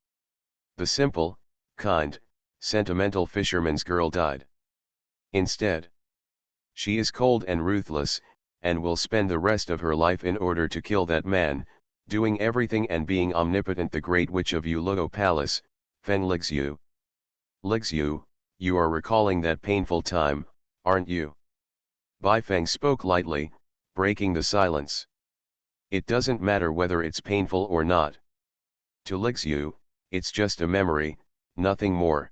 A: The simple, kind, sentimental fisherman's girl died. Instead, she is cold and ruthless, and will spend the rest of her life in order to kill that man, doing everything and being omnipotent. The Great Witch of Yuluo Palace, Fen Lixu. Lixu, you are recalling that painful time, aren't you? Bai Feng spoke lightly, breaking the silence. It doesn't matter whether it's painful or not. To Lixu, it's just a memory, nothing more.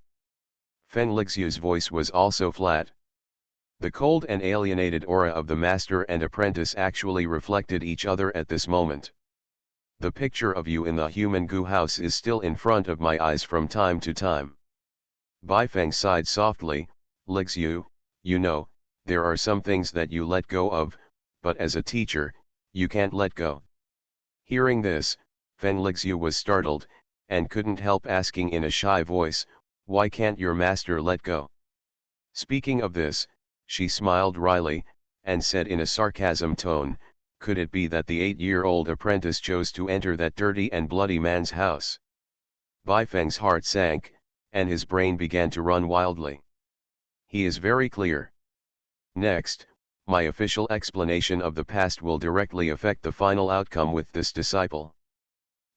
A: Fen Lixu's voice was also flat. The cold and alienated aura of the master and apprentice actually reflected each other at this moment. The picture of you in the human goo house is still in front of my eyes from time to time. Bai Feng sighed softly. Lixu, you know, there are some things that you let go of, but as a teacher, you can't let go. Hearing this, Fen Lixu was startled, and couldn't help asking in a shy voice, why can't your master let go? Speaking of this, she smiled wryly, and said in a sarcasm tone, could it be that the 8-year-old apprentice chose to enter that dirty and bloody man's house? Bai Feng's heart sank, and his brain began to run wildly. He is very clear. Next, my official explanation of the past will directly affect the final outcome with this disciple.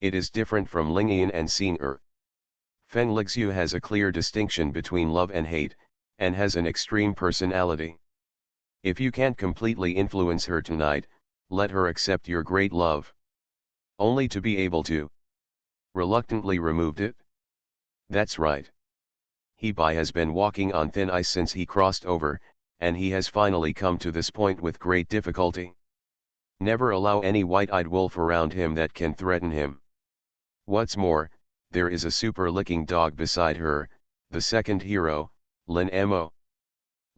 A: It is different from Lingyan and Xing'er. Fen Lixu has a clear distinction between love and hate, and has an extreme personality. If you can't completely influence her tonight, let her accept your great love. Only to be able to reluctantly removed it? That's right. Bai has been walking on thin ice since he crossed over, and he has finally come to this point with great difficulty. Never allow any white-eyed wolf around him that can threaten him. What's more, there is a super-licking dog beside her, the second hero, Lin Mo.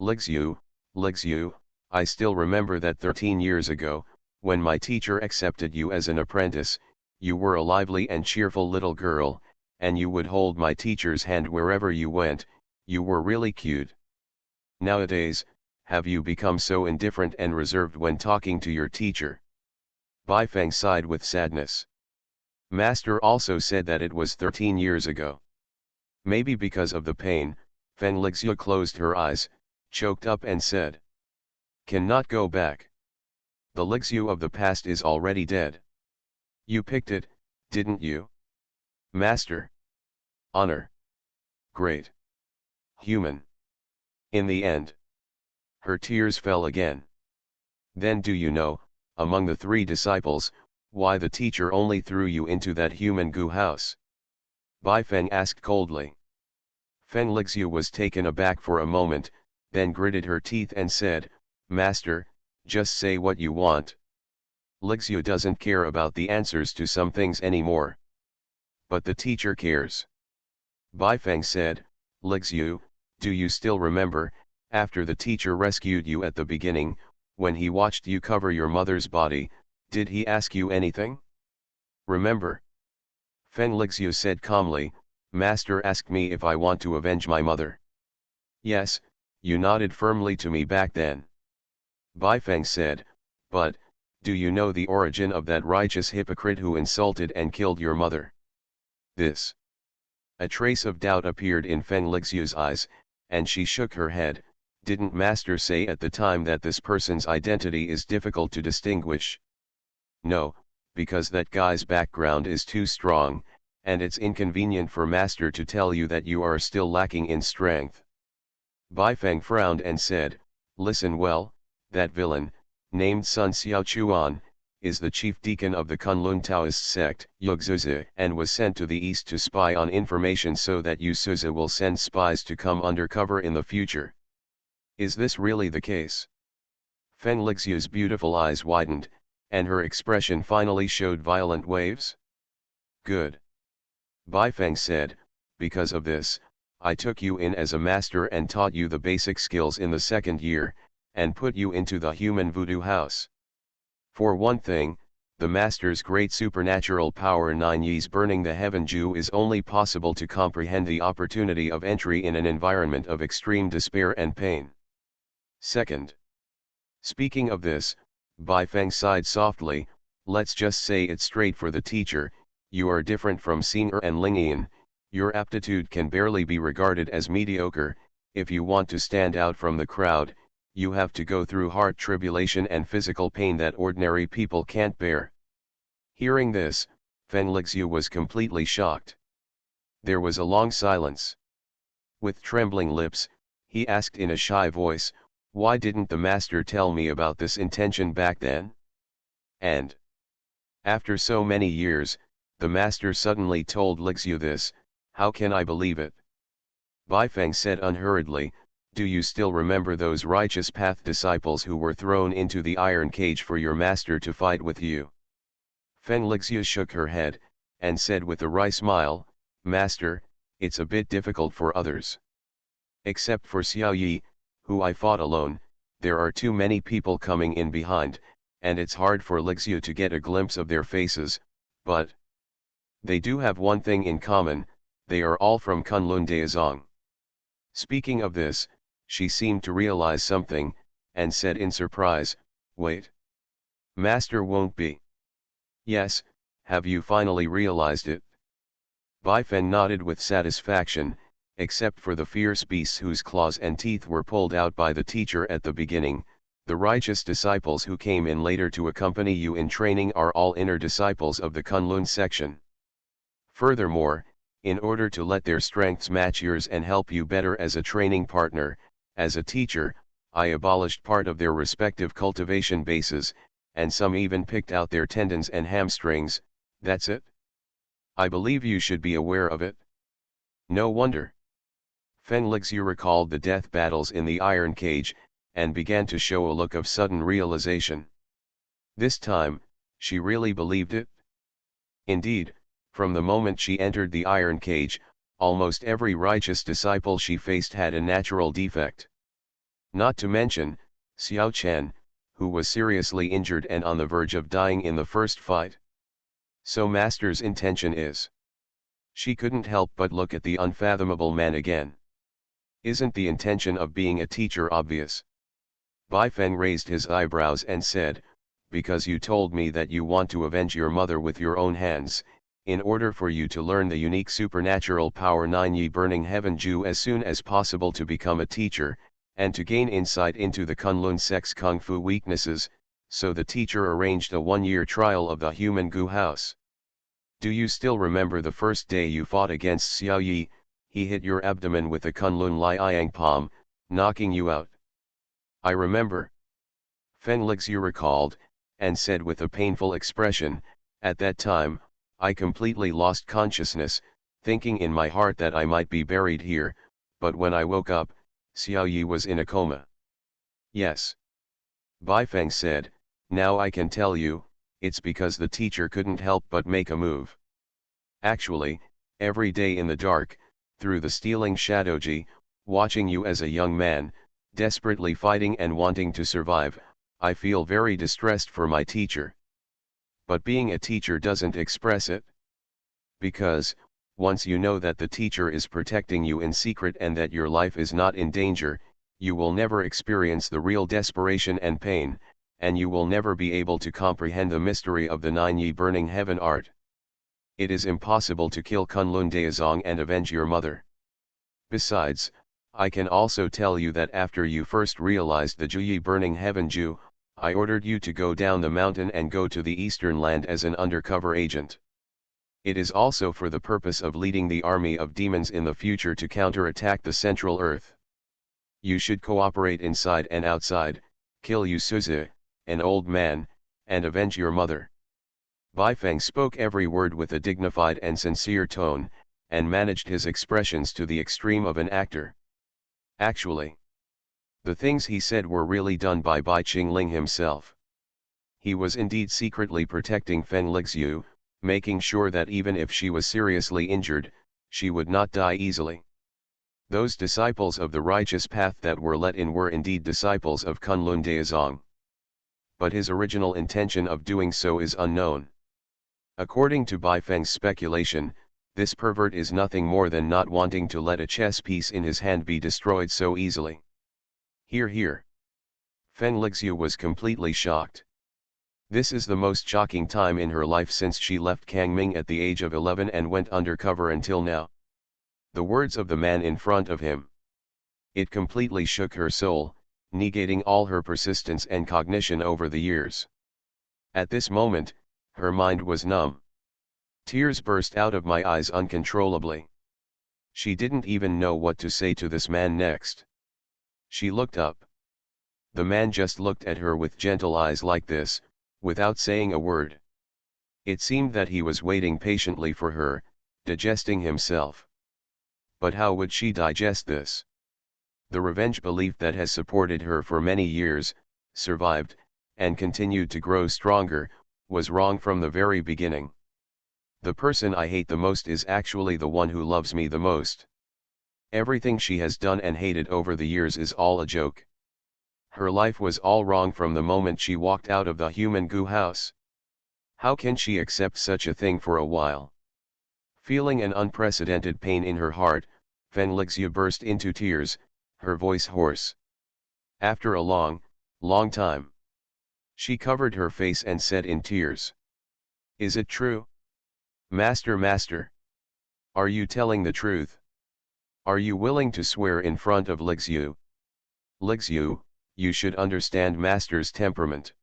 A: Lixu, I still remember that 13 years ago, when my teacher accepted you as an apprentice, you were a lively and cheerful little girl, and you would hold my teacher's hand wherever you went. You were really cute. Nowadays, have you become so indifferent and reserved when talking to your teacher? Baifeng sighed with sadness. Master also said that it was 13 years ago. Maybe because of the pain, Fen Lixia closed her eyes, choked up and said. Cannot go back. The Lixia of the past is already dead. You picked it, didn't you? Master. Honor. Great. Human. In the end. Her tears fell again. Then do you know, among the 3 disciples, why the teacher only threw you into that human goo house? Baifeng asked coldly. Fen Lixia was taken aback for a moment, then gritted her teeth and said, Master, just say what you want. Lixia doesn't care about the answers to some things anymore. But the teacher cares. Baifeng said, Lixia, do you still remember, after the teacher rescued you at the beginning, when he watched you cover your mother's body, did he ask you anything? Remember? Fen Lixia said calmly, Master asked me if I want to avenge my mother. Yes, you nodded firmly to me back then. Baifeng said, but, do you know the origin of that righteous hypocrite who insulted and killed your mother? This. A trace of doubt appeared in Fen Lixia's eyes, and she shook her head. Didn't Master say at the time that this person's identity is difficult to distinguish? No, because that guy's background is too strong, and it's inconvenient for Master to tell you that you are still lacking in strength. Baifeng frowned and said, listen well, that villain, named Sun Xiaochuan, is the chief deacon of the Kunlun Taoist sect, Yugzuzi, and was sent to the east to spy on information so that Yugzuzi will send spies to come undercover in the future. Is this really the case? Fen Lixia's beautiful eyes widened, and her expression finally showed violent waves. Good. Baifeng said, because of this, I took you in as a master and taught you the basic skills in the 2nd year, and put you into the human voodoo house. For one thing, the master's great supernatural power 9 ye's burning the heaven Jew is only possible to comprehend the opportunity of entry in an environment of extreme despair and pain. Second. Speaking of this, Baifeng sighed softly, let's just say it straight for the teacher, you are different from Singer and Lingian, your aptitude can barely be regarded as mediocre, if you want to stand out from the crowd, you have to go through heart tribulation and physical pain that ordinary people can't bear. Hearing this, Fen Lixia was completely shocked. There was a long silence. With trembling lips, he asked in a shy voice, why didn't the master tell me about this intention back then? And after so many years, the master suddenly told Lixia this, how can I believe it? Baifeng said unhurriedly, do you still remember those righteous path disciples who were thrown into the iron cage for your master to fight with you? Fen Lixia shook her head, and said with a wry smile, Master, it's a bit difficult for others. Except for Xiao Yi, who I fought alone, there are too many people coming in behind, and it's hard for Lixia to get a glimpse of their faces, but they do have one thing in common, they are all from Kunlun Daozong. Speaking of this, she seemed to realize something, and said in surprise, wait. Master won't be. Yes, have you finally realized it? Baifeng nodded with satisfaction, except for the fierce beasts whose claws and teeth were pulled out by the teacher at the beginning, the righteous disciples who came in later to accompany you in training are all inner disciples of the Kunlun section. Furthermore, in order to let their strengths match yours and help you better as a training partner, as a teacher, I abolished part of their respective cultivation bases, and some even picked out their tendons and hamstrings, that's it? I believe you should be aware of it. No wonder. Fen Lixia recalled the death battles in the iron cage, and began to show a look of sudden realization. This time, she really believed it. Indeed, from the moment she entered the iron cage, almost every righteous disciple she faced had a natural defect. Not to mention, Xiao Chen, who was seriously injured and on the verge of dying in the first fight. So Master's intention is. She couldn't help but look at the unfathomable man again. Isn't the intention of being a teacher obvious? Bai Feng raised his eyebrows and said, because you told me that you want to avenge your mother with your own hands, in order for you to learn the unique supernatural power Nine Yi Burning Heaven Ju as soon as possible to become a teacher, and to gain insight into the Kunlun sect's kung fu weaknesses, so the teacher arranged a one-year trial of the human goo house. Do you still remember the first day you fought against Xiao Yi? He hit your abdomen with a Kunlun Liang palm, knocking you out. I remember. Feng Lixu recalled, and said with a painful expression, at that time, I completely lost consciousness, thinking in my heart that I might be buried here, but when I woke up, Xiao Yi was in a coma. Yes. Bai Feng said, now I can tell you, it's because the teacher couldn't help but make a move. Actually, every day in the dark, through the stealing Shadoji, watching you as a young man, desperately fighting and wanting to survive, I feel very distressed for my teacher. But being a teacher doesn't express it. Because, once you know that the teacher is protecting you in secret and that your life is not in danger, you will never experience the real desperation and pain, and you will never be able to comprehend the mystery of the Nine Yi Burning Heaven art. It is impossible to kill Kunlun Daozong and avenge your mother. Besides, I can also tell you that after you first realized the Juyi Burning Heaven Ju, I ordered you to go down the mountain and go to the eastern land as an undercover agent. It is also for the purpose of leading the army of demons in the future to counterattack the Central Earth. You should cooperate inside and outside, kill Yu Suze, an old man, and avenge your mother. Bai Feng spoke every word with a dignified and sincere tone, and managed his expressions to the extreme of an actor. Actually, the things he said were really done by Bai Qingling himself. He was indeed secretly protecting Feng Lixu, making sure that even if she was seriously injured, she would not die easily. Those disciples of the righteous path that were let in were indeed disciples of Kunlun Daozong. But his original intention of doing so is unknown. According to Bai Feng's speculation, this pervert is nothing more than not wanting to let a chess piece in his hand be destroyed so easily. Hear. Feng Lixu was completely shocked. This is the most shocking time in her life since she left Kangming at the age of 11 and went undercover until now. The words of the man in front of him. It completely shook her soul, negating all her persistence and cognition over the years. At this moment, her mind was numb. Tears burst out of my eyes uncontrollably. She didn't even know what to say to this man next. She looked up. The man just looked at her with gentle eyes like this, without saying a word. It seemed that he was waiting patiently for her, digesting himself. But how would she digest this? The revenge belief that has supported her for many years, survived, and continued to grow stronger, was wrong from the very beginning. The person I hate the most is actually the one who loves me the most. Everything she has done and hated over the years is all a joke. Her life was all wrong from the moment she walked out of the human goo house. How can she accept such a thing for a while? Feeling an unprecedented pain in her heart, Feng Lixu burst into tears, her voice hoarse. After a long time, she covered her face and said in tears, "Is it true? Master, are you telling the truth? Are you willing to swear in front of Lixu? Lixu, you should understand Master's temperament."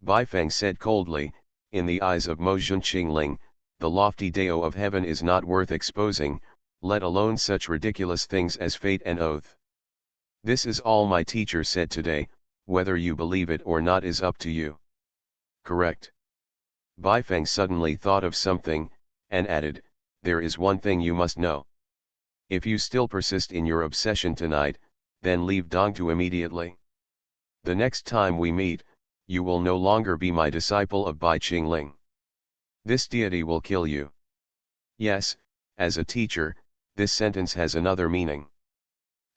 A: Bai Feng said coldly, "In the eyes of Mo Junqingling, the lofty Dao of heaven is not worth exposing, let alone such ridiculous things as fate and oath. This is all my teacher said today, whether you believe it or not is up to you." Correct. Bai Feng suddenly thought of something, and added, "There is one thing you must know. If you still persist in your obsession tonight, then leave Dongtu immediately. The next time we meet, you will no longer be my disciple of Bai Qingling. This deity will kill you." Yes, as a teacher, this sentence has another meaning.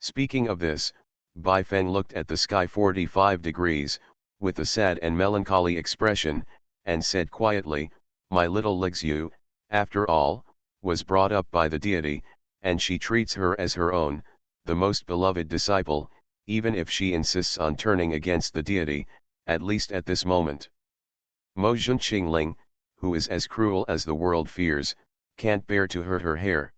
A: Speaking of this, Bai Feng looked at the sky 45 degrees, with a sad and melancholy expression, and said quietly, "My little Lixu, after all, was brought up by the deity, and she treats her as her own, the most beloved disciple, even if she insists on turning against the deity, at least at this moment. Mo Junqingling, who is as cruel as the world fears, can't bear to hurt her hair.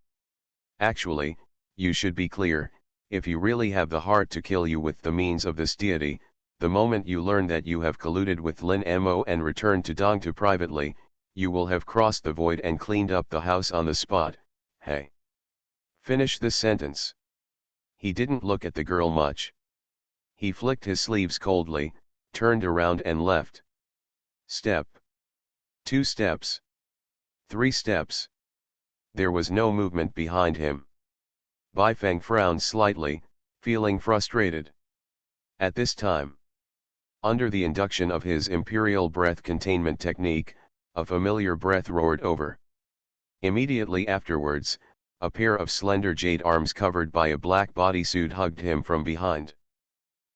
A: Actually, you should be clear, if you really have the heart to kill you with the means of this deity, the moment you learn that you have colluded with Lin Mo and returned to Dongtu privately, you will have crossed the void and cleaned up the house on the spot. Hey. Finish this sentence. He didn't look at the girl much. He flicked his sleeves coldly, turned around and left. Step. 2 steps. 3 steps. There was no movement behind him. Baifeng frowned slightly, feeling frustrated. At this time, under the induction of his imperial breath containment technique, a familiar breath roared over. Immediately afterwards, a pair of slender jade arms covered by a black bodysuit hugged him from behind.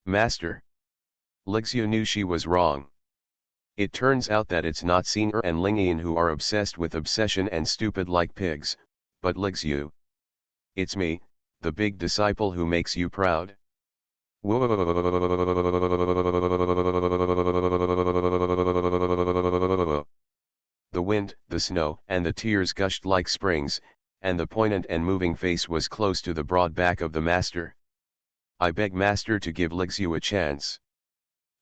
A: Master. Lixu knew she was wrong. It turns out that it's not Xinger and Lingyan who are obsessed with obsession and stupid like pigs, but Lixu. It's me, the big disciple who makes you proud. The wind, the snow, and the tears gushed like springs, and the poignant and moving face was close to the broad back of the master. I beg master to give Lixu a chance.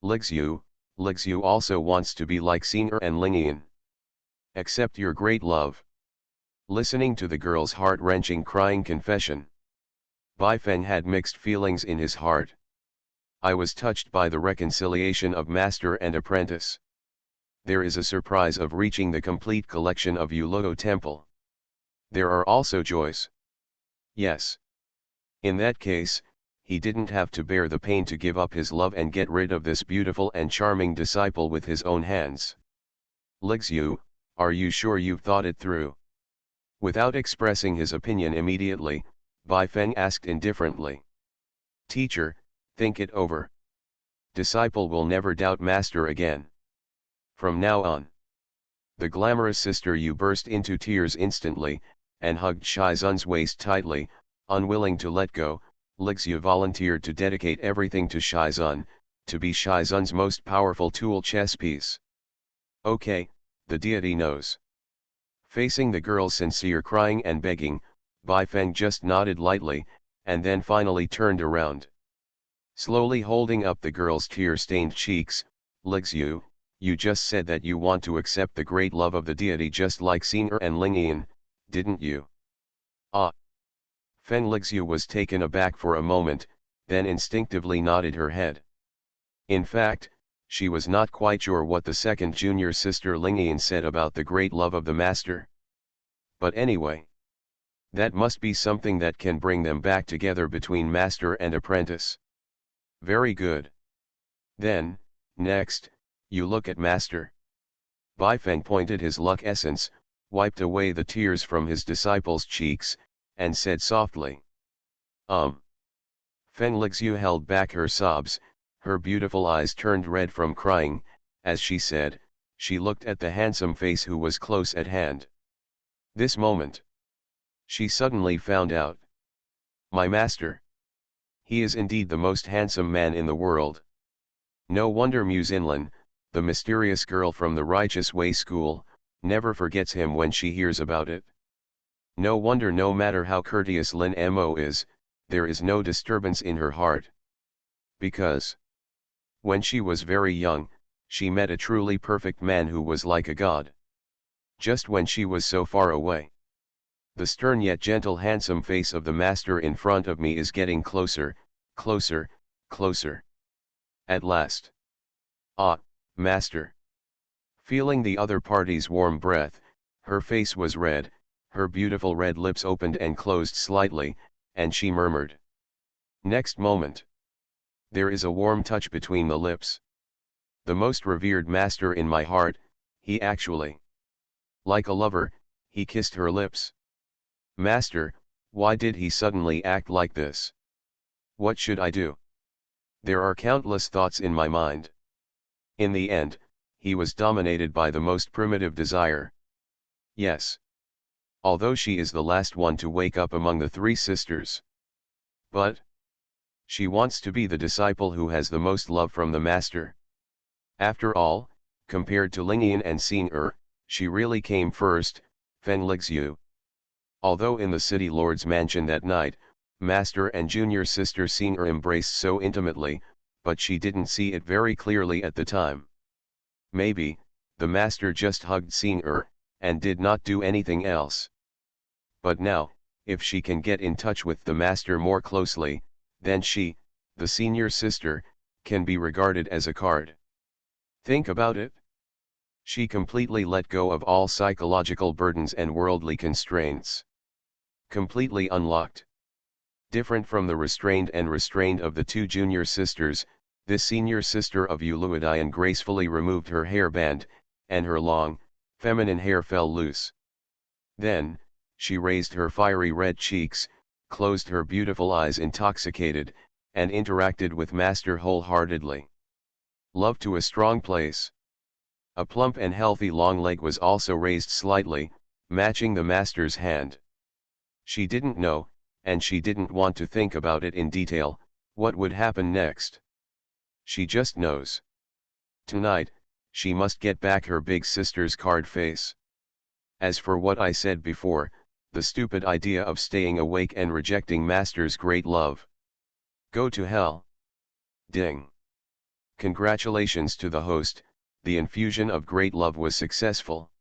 A: Lixu also wants to be like Xinger and Lingyan. Accept your great love. Listening to the girl's heart-wrenching crying confession, Baifeng had mixed feelings in his heart. I was touched by the reconciliation of master and apprentice. There is a surprise of reaching the complete collection of Yuluo Temple. There are also joys. Yes. In that case, he didn't have to bear the pain to give up his love and get rid of this beautiful and charming disciple with his own hands. Lixu, are you sure you've thought it through? Without expressing his opinion immediately, Baifeng asked indifferently. Teacher, think it over. Disciple will never doubt master again. From now on. The glamorous sister Yu burst into tears instantly, and hugged Shizun's waist tightly, unwilling to let go. Lixu volunteered to dedicate everything to Shizun, to be Shizun's most powerful tool chess piece. Okay, the deity knows. Facing the girl's sincere crying and begging, Baifeng just nodded lightly, and then finally turned around. Slowly holding up the girl's tear-stained cheeks, Lixu, you just said that you want to accept the great love of the deity just like Xinger and Lingyan, didn't you? Ah. Fen Lixu was taken aback for a moment, then instinctively nodded her head. In fact, she was not quite sure what the second junior sister Lingyan said about the great love of the master. But anyway, that must be something that can bring them back together between master and apprentice. Very good. Then, next, you look at master. Baifeng pointed his luck essence, wiped away the tears from his disciple's cheeks, and said softly. Fen Lixu held back her sobs, her beautiful eyes turned red from crying, as she said, she looked at the handsome face who was close at hand. This moment, she suddenly found out. My master. He is indeed the most handsome man in the world. No wonder Mu Xinlin, the mysterious girl from the Righteous Way school, never forgets him when she hears about it. No wonder no matter how courteous Lin Mo is, there is no disturbance in her heart. Because, when she was very young, she met a truly perfect man who was like a god. Just when she was so far away. The stern yet gentle handsome face of the master in front of me is getting closer, closer, closer. At last. Ah, master. Feeling the other party's warm breath, her face was red, her beautiful red lips opened and closed slightly, and she murmured. Next moment. There is a warm touch between the lips. The most revered master in my heart, he actually. Like a lover, he kissed her lips. Master, why did he suddenly act like this? What should I do? There are countless thoughts in my mind. In the end, he was dominated by the most primitive desire. Yes. Although she is the last one to wake up among the three sisters. But, She wants to be the disciple who has the most love from the master. After all, compared to Lingyan and Xing she really came first, Feng Lixu. Although in the city lord's mansion that night, master and junior sister Xing embraced so intimately, but she didn't see it very clearly at the time. Maybe, the master just hugged Xing and did not do anything else. But now, if she can get in touch with the master more closely, then she, the senior sister, can be regarded as a card. Think about it. She completely let go of all psychological burdens and worldly constraints. Completely unlocked. Different from the restrained of the two junior sisters, this senior sister of Uluidian gracefully removed her hairband, and her long, feminine hair fell loose. Then, she raised her fiery red cheeks, closed her beautiful eyes intoxicated, and interacted with master wholeheartedly. Love to a strong place. A plump and healthy long leg was also raised slightly, matching the master's hand. She didn't know, and she didn't want to think about it in detail, what would happen next. She just knows. Tonight, she must get back her big sister's card face. As for what I said before, the stupid idea of staying awake and rejecting master's great love. Go to hell. Ding. Congratulations to the host, the infusion of great love was successful.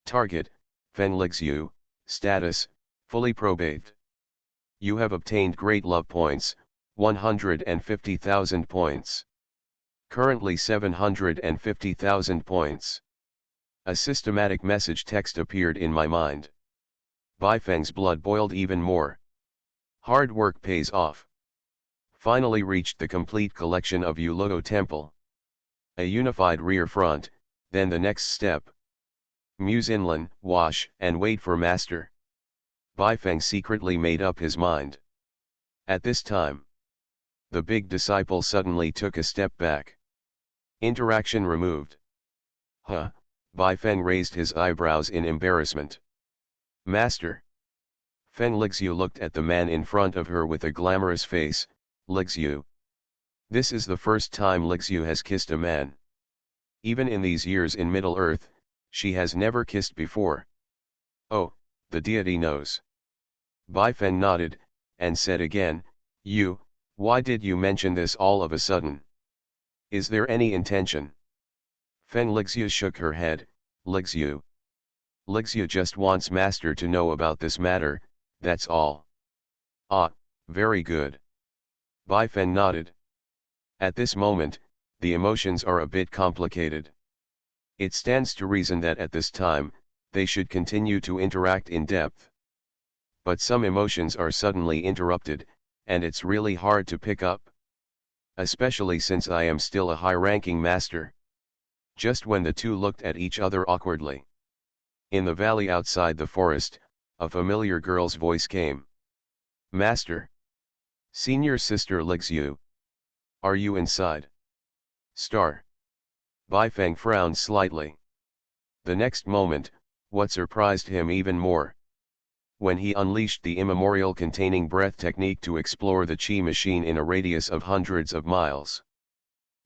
A: Target, Feng Lixu, status, fully probate. You have obtained great love points, 150,000 points. Currently 750,000 points. A systematic message text appeared in my mind. Baifeng's blood boiled even more. Hard work pays off. Finally reached the complete collection of Yuluo Temple. A unified rear front, then the next step. Muse inland, wash, and wait for master. Baifeng secretly made up his mind. At this time, the big disciple suddenly took a step back. Interaction removed. Huh, Baifeng raised his eyebrows in embarrassment. Master. Feng Lixu looked at the man in front of her with a glamorous face. Lixu. This is the first time Lixu has kissed a man. Even in these years in Middle-earth, she has never kissed before. Oh, the deity knows. Baifeng nodded, and said again, why did you mention this all of a sudden? Is there any intention? Feng Lixu shook her head. Lixu. Lixu just wants master to know about this matter, that's all. Ah, very good. Baifeng nodded. At this moment, the emotions are a bit complicated. It stands to reason that at this time, they should continue to interact in depth. But some emotions are suddenly interrupted, and it's really hard to pick up. Especially since I am still a high-ranking master. Just when the two looked at each other awkwardly. In the valley outside the forest, a familiar girl's voice came. Master. Senior sister Lixu. Are you inside? Star. Baifeng frowned slightly. The next moment, what surprised him even more. When he unleashed the immemorial containing breath technique to explore the chi machine in a radius of hundreds of miles.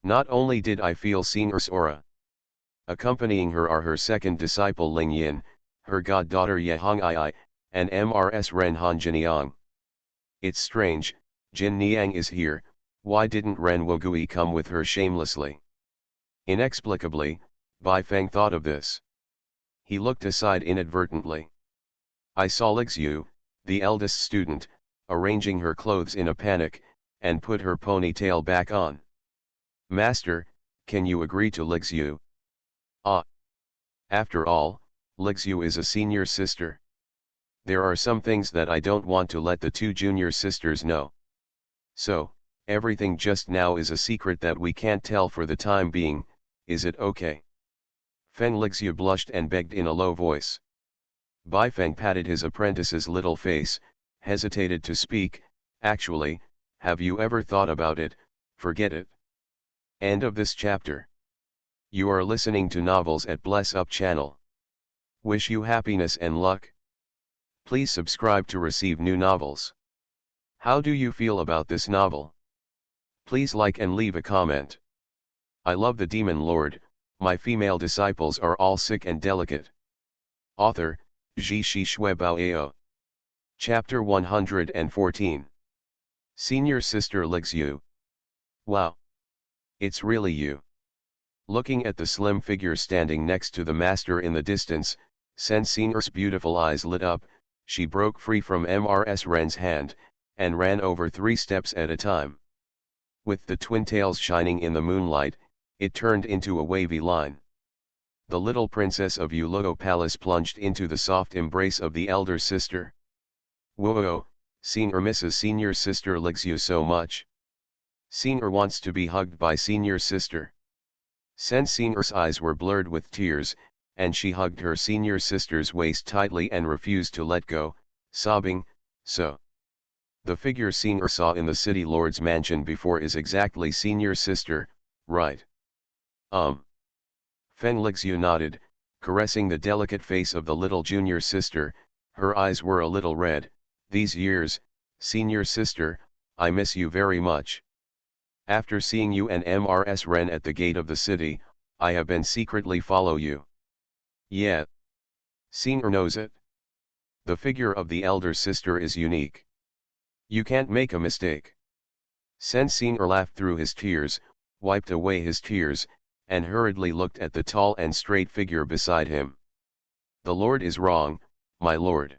A: Not only did I feel Xing'er's aura. Accompanying her are her second disciple Ling Yin, her goddaughter Yehong Ai, and Mrs. Ren Han Jiniang. It's strange, Jin Niang is here, why didn't Ren Wogui come with her shamelessly? Inexplicably, Baifeng thought of this. He looked aside inadvertently. I saw Lixu, the eldest student, arranging her clothes in a panic, and put her ponytail back on. Master, can you agree to Lixu? Ah. After all, Lixu is a senior sister. There are some things that I don't want to let the two junior sisters know. So, everything just now is a secret that we can't tell for the time being, is it okay? Feng Lixu blushed and begged in a low voice. Baifeng patted his apprentice's little face, hesitated to speak. Actually, have you ever thought about it? Forget it. End of this chapter. You are listening to novels at Bless Up channel. Wish you happiness and luck. Please subscribe to receive new novels. How do you feel about this novel? Please like and leave a comment. I love the demon lord, my female disciples are all sick and delicate. Author, Ji Shi Shui Bao Ao. Chapter 114. Senior Sister Licks You. Wow. It's really you. Looking at the slim figure standing next to the master in the distance, Sensinger's beautiful eyes lit up. She broke free from Mrs. Ren's hand, and ran over 3 steps at a time. With the twin tails shining in the moonlight, it turned into a wavy line. The little princess of Yuluo Palace plunged into the soft embrace of the elder sister. Whoa, Senior Mrs. Senior Sister licks you so much. Senior wants to be hugged by Senior Sister. Sensinger's eyes were blurred with tears, and she hugged her senior sister's waist tightly and refused to let go, sobbing, so. The figure Senior saw in the city lord's mansion before is exactly Senior Sister, right? Feng Lixu nodded, caressing the delicate face of the little junior sister. Her eyes were a little red. These years, Senior Sister, I miss you very much. After seeing you and Mrs. Ren at the gate of the city, I have been secretly follow you. Yeah. Senior knows it. The figure of the elder sister is unique. You can't make a mistake. Senior laughed through his tears, wiped away his tears, and hurriedly looked at the tall and straight figure beside him. The Lord is wrong, my lord.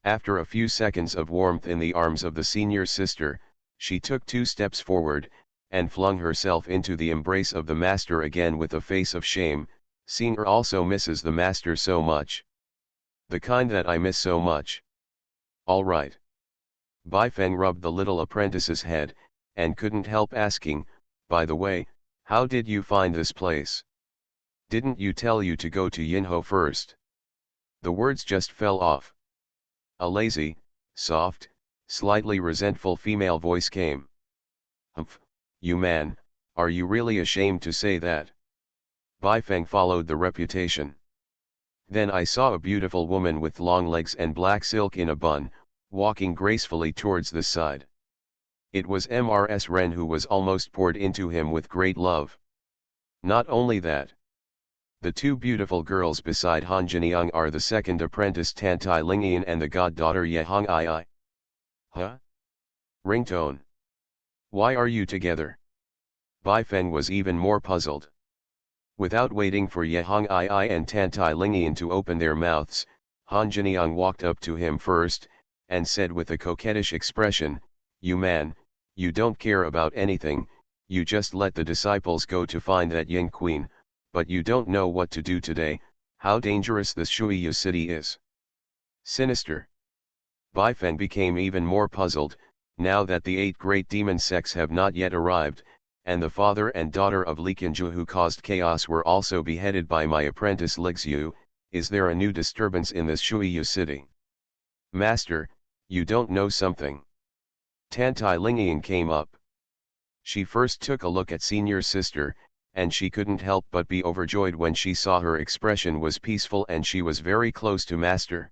A: After a few seconds of warmth in the arms of the senior sister, she took 2 steps forward, and flung herself into the embrace of the master again with a face of shame. Senior also misses the master so much. The kind that I miss so much. All right. Bai Feng rubbed the little apprentice's head, and couldn't help asking, by the way, how did you find this place? Didn't you tell you to go to Yinho first? The words just fell off. A lazy, soft, slightly resentful female voice came. Humph, you man, are you really ashamed to say that? Bai Feng followed the reputation. Then I saw a beautiful woman with long legs and black silk in a bun, walking gracefully towards the side. It was Mrs. Ren who was almost poured into him with great love. Not only that. The 2 beautiful girls beside Han Jiniang are the second apprentice Tantai Lingyan and the goddaughter Ye Hong Ai. Huh? Ringtone. Why are you together? Bai Feng was even more puzzled. Without waiting for Ye Hong Ai and Tantai Lingyan to open their mouths, Han Jiniang walked up to him first, and said with a coquettish expression, you man, you don't care about anything, you just let the disciples go to find that Yin Queen, but you don't know what to do today, how dangerous this Shuiyu city is. Sinister. Bai Feng became even more puzzled, now that the 8 great demon sects have not yet arrived, and the father and daughter of Li Qinzhu who caused chaos were also beheaded by my apprentice Lixu. Is there a new disturbance in this Shuiyu city? Master, you don't know something. Tantai Lingyan came up. She first took a look at senior sister, and she couldn't help but be overjoyed when she saw her expression was peaceful and she was very close to master.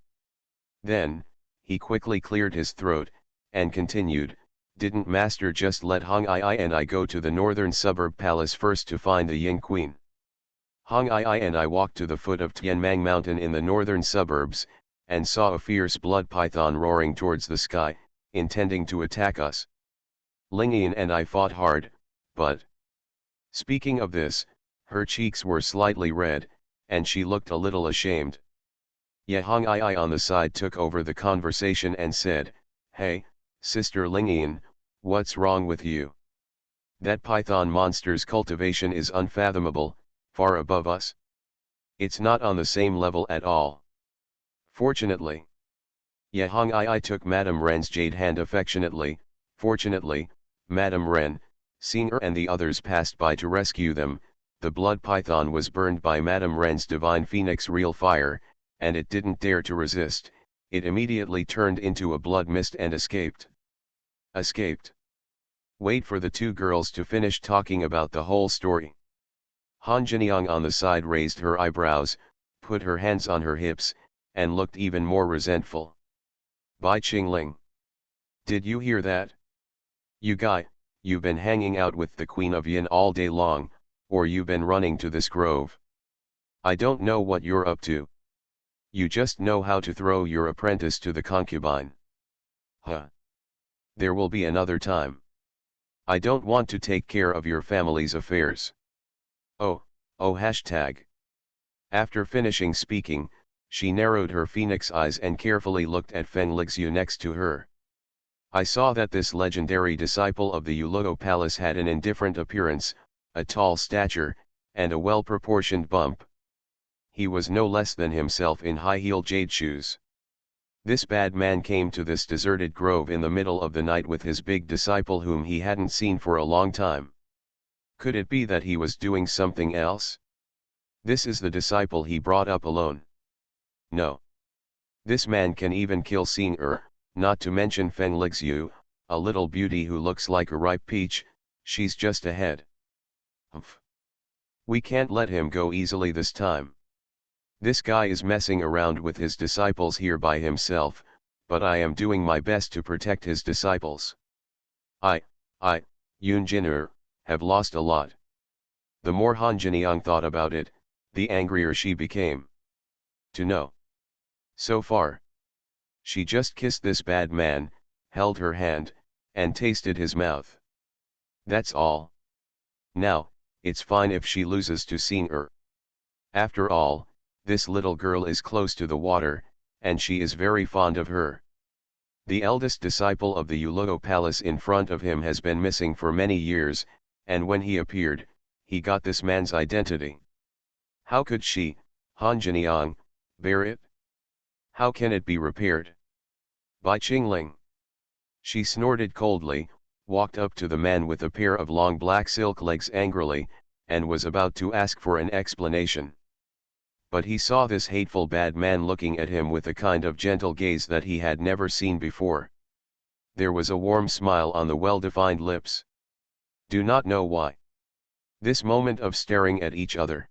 A: Then, he quickly cleared his throat, and continued, didn't master just let Hong Ai and I go to the northern suburb palace first to find the Yin Queen? Hong Ai and I walked to the foot of Tianmang Mountain in the northern suburbs, and saw a fierce blood python roaring towards the sky, intending to attack us. Lingyan and I fought hard, but... Speaking of this, her cheeks were slightly red, and she looked a little ashamed. Ye Hong Ai on the side took over the conversation and said, hey, Sister Lingyan, what's wrong with you? That python monster's cultivation is unfathomable, far above us. It's not on the same level at all. Fortunately. Ye Hong Ai took Madame Ren's jade hand affectionately. Fortunately, Madame Ren, Senior and the others passed by to rescue them. The blood python was burned by Madame Ren's divine phoenix real fire, and it didn't dare to resist. It immediately turned into a blood mist and escaped. Escaped. Wait for the 2 girls to finish talking about the whole story. Han Jiniang on the side raised her eyebrows, put her hands on her hips, and looked even more resentful. Bai Qingling. Did you hear that? You guy, you've been hanging out with the Queen of Yin all day long, or you've been running to this grove. I don't know what you're up to. You just know how to throw your apprentice to the concubine. Huh. There will be another time. I don't want to take care of your family's affairs. Oh, oh hashtag. After finishing speaking, she narrowed her phoenix eyes and carefully looked at Feng Lixu next to her. I saw that this legendary disciple of the Yuluo Palace had an indifferent appearance, a tall stature, and a well-proportioned bump. He was no less than himself in high-heeled jade shoes. This bad man came to this deserted grove in the middle of the night with his big disciple whom he hadn't seen for a long time. Could it be that he was doing something else? This is the disciple he brought up alone. No. This man can even kill Xing, not to mention Feng Lixu, a little beauty who looks like a ripe peach. She's just ahead. Humph. We can't let him go easily this time. This guy is messing around with his disciples here by himself, but I am doing my best to protect his disciples. I, Yun Jin'er, have lost a lot. The more Han Jiniang thought about it, the angrier she became. To know. So far. She just kissed this bad man, held her hand, and tasted his mouth. That's all. Now, it's fine if she loses to Xing. After all, this little girl is close to the water, and she is very fond of her. The eldest disciple of the Yuluo Palace in front of him has been missing for many years, and when he appeared, he got this man's identity. How could she, Han Jiniang, bear it? How can it be repaired? By Qingling. She snorted coldly, walked up to the man with a pair of long black silk legs angrily, and was about to ask for an explanation. But he saw this hateful bad man looking at him with a kind of gentle gaze that he had never seen before. There was a warm smile on the well-defined lips. Do not know why. This moment of staring at each other.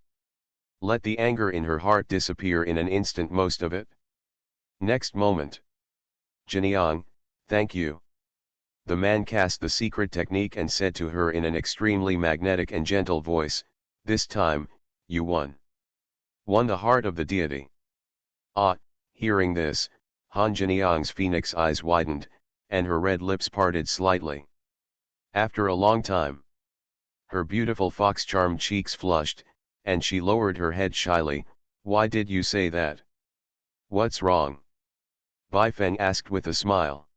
A: Let the anger in her heart disappear in an instant, most of it. Next moment. Jiniang, thank you. The man cast the secret technique and said to her in an extremely magnetic and gentle voice, this time, you won. Won the heart of the deity. Ah, hearing this, Han Jiniang's phoenix eyes widened, and her red lips parted slightly. After a long time. Her beautiful fox-charmed cheeks flushed, and she lowered her head shyly. Why did you say that? What's wrong? Bai Feng asked with a smile.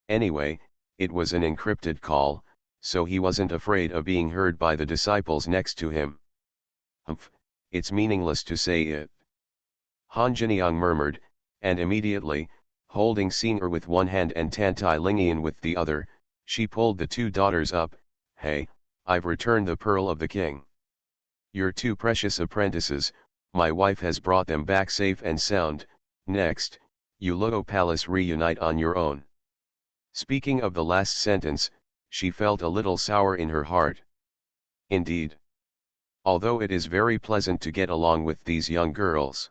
A: Anyway, it was an encrypted call, so he wasn't afraid of being heard by the disciples next to him. Humph, it's meaningless to say it. Han Jiniang murmured, and immediately, holding Xing with one hand and Tantai Lingian with the other, she pulled the two daughters up. Hey, I've returned the pearl of the king. Your two precious apprentices, my wife has brought them back safe and sound. Next, Yuluo Palace reunite on your own. Speaking of the last sentence, she felt a little sour in her heart. Indeed. Although it is very pleasant to get along with these young girls.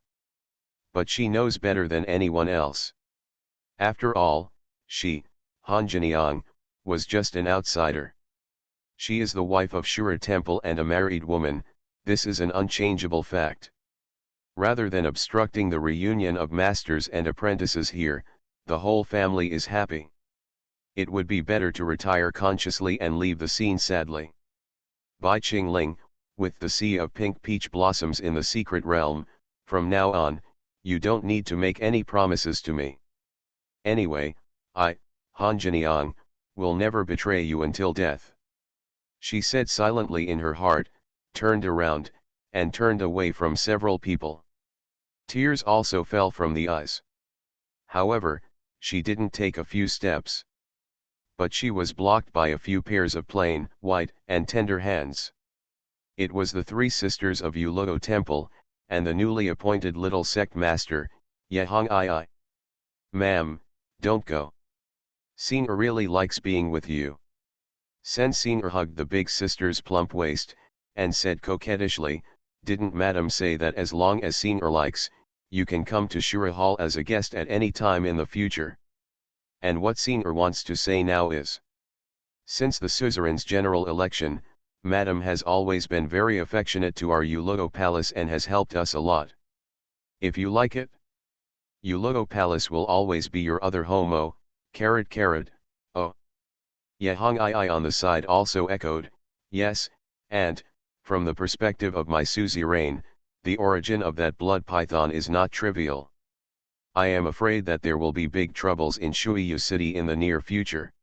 A: But she knows better than anyone else. After all, she, Han Jiniang, was just an outsider. She is the wife of Shura Temple and a married woman. This is an unchangeable fact. Rather than obstructing the reunion of masters and apprentices here, the whole family is happy. It would be better to retire consciously and leave the scene sadly. Bai Qingling, with the sea of pink peach blossoms in the secret realm, from now on, you don't need to make any promises to me. Anyway, I, Han Jiniang, will never betray you until death. She said silently in her heart, turned around, and turned away from several people. Tears also fell from the eyes. However, she didn't take a few steps. But she was blocked by a few pairs of plain, white, and tender hands. It was the three sisters of Yuluo Temple, and the newly appointed little sect master, Yehong Ai. Ma'am, don't go. Xing really likes being with you. Sen Xing hugged the big sister's plump waist, and said coquettishly, didn't madam say that as long as Xing likes, you can come to Shura Hall as a guest at any time in the future? And what Xing wants to say now is, Since the suzerain's general election, Madam has always been very affectionate to our Ulogo Palace and has helped us a lot. If you like it, Ulogo Palace will always be your other home. Oh, carrot carrot, oh. Yehong I on the side also echoed, yes, and, from the perspective of my suzerain, the origin of that blood python is not trivial. I am afraid that there will be big troubles in Shuiyu City in the near future.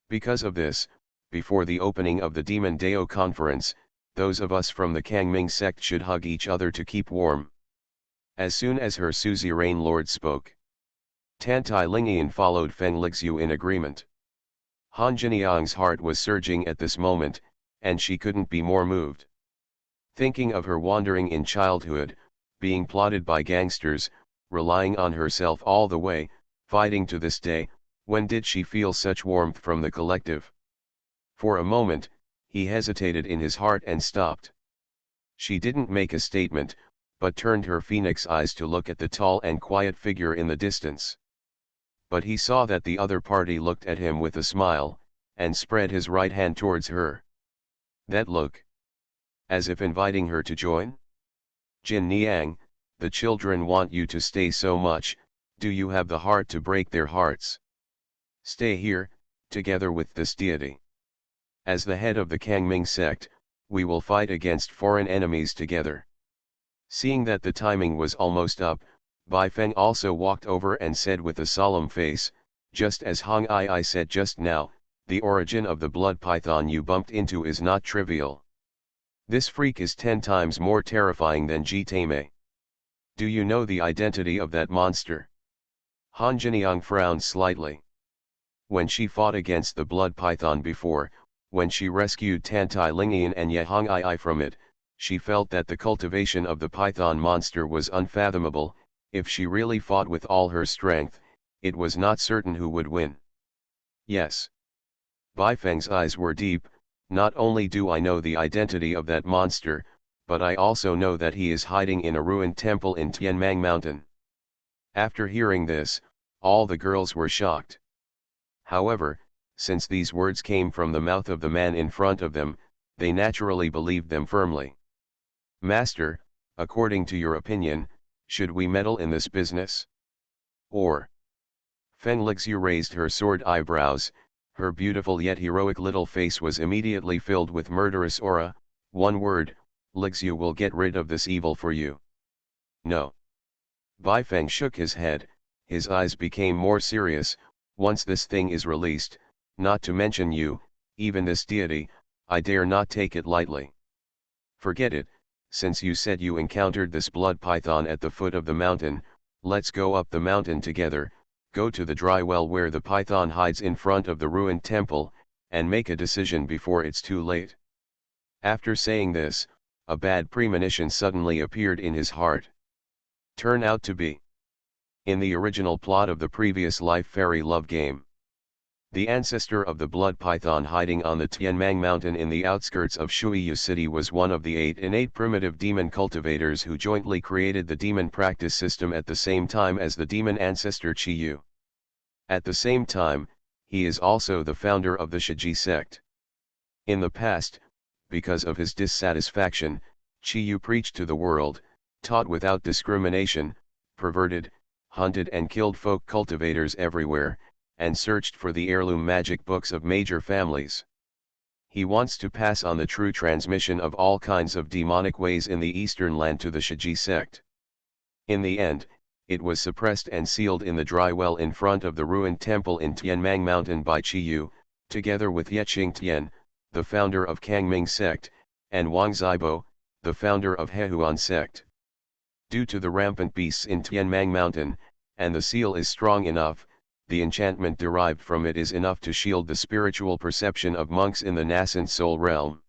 A: Because of this, before the opening of the Demon Dao conference, those of us from the Kangming sect should hug each other to keep warm. As soon as her suzerain lord spoke, Tantai Lingian followed Feng Lixu in agreement. Han Jiniang's heart was surging at this moment, and she couldn't be more moved. Thinking of her wandering in childhood, being plotted by gangsters, relying on herself all the way, fighting to this day, when did she feel such warmth from the collective? For a moment, he hesitated in his heart and stopped. She didn't make a statement, but turned her phoenix eyes to look at the tall and quiet figure in the distance. But he saw that the other party looked at him with a smile, and spread his right hand towards her. That look, as if inviting her to join? Jin Niang, the children want you to stay so much, do you have the heart to break their hearts? Stay here, together with this deity. As the head of the Kangming sect, we will fight against foreign enemies together. Seeing that the timing was almost up, Bai Feng also walked over and said with a solemn face, just as Hong I said just now, the origin of the blood python you bumped into is not trivial. This freak is 10 times more terrifying than Ji Tame. Do you know the identity of that monster? Han Jiniang frowned slightly. When she fought against the blood python before, when she rescued Tantai Lingian and Yehong I from it, she felt that the cultivation of the python monster was unfathomable. If she really fought with all her strength, it was not certain who would win. Yes. Bai Feng's eyes were deep. Not only do I know the identity of that monster, but I also know that he is hiding in a ruined temple in Tianmang Mountain. After hearing this, all the girls were shocked. However, since these words came from the mouth of the man in front of them, they naturally believed them firmly. Master, according to your opinion, should we meddle in this business? Or? Feng Lixu raised her sword eyebrows. Her beautiful yet heroic little face was immediately filled with murderous aura. One word, Lixu will get rid of this evil for you. No. Bai Feng shook his head, his eyes became more serious. Once this thing is released, not to mention you, even this deity, I dare not take it lightly. Forget it, since you said you encountered this blood python at the foot of the mountain, let's go up the mountain together, go to the dry well where the python hides in front of the ruined temple, and make a decision before it's too late. After saying this, a bad premonition suddenly appeared in his heart. Turn out to be in the original plot of the previous life fairy love game. The ancestor of the blood python hiding on the Tianmang Mountain in the outskirts of Shuiyu City was one of the 8 innate primitive demon cultivators who jointly created the demon practice system at the same time as the demon ancestor Qiyu. At the same time, he is also the founder of the Shiji sect. In the past, because of his dissatisfaction, Qiyu preached to the world, taught without discrimination, perverted, hunted and killed folk cultivators everywhere, and searched for the heirloom magic books of major families. He wants to pass on the true transmission of all kinds of demonic ways in the eastern land to the Shiji sect. In the end, it was suppressed and sealed in the dry well in front of the ruined temple in Tianmang Mountain by Qiyu, together with Yeqing Tian, the founder of Kangming sect, and Wang Zibo, the founder of Hehuan sect. Due to the rampant beasts in Tianmang Mountain, and the seal is strong enough, the enchantment derived from it is enough to shield the spiritual perception of monks in the nascent soul realm.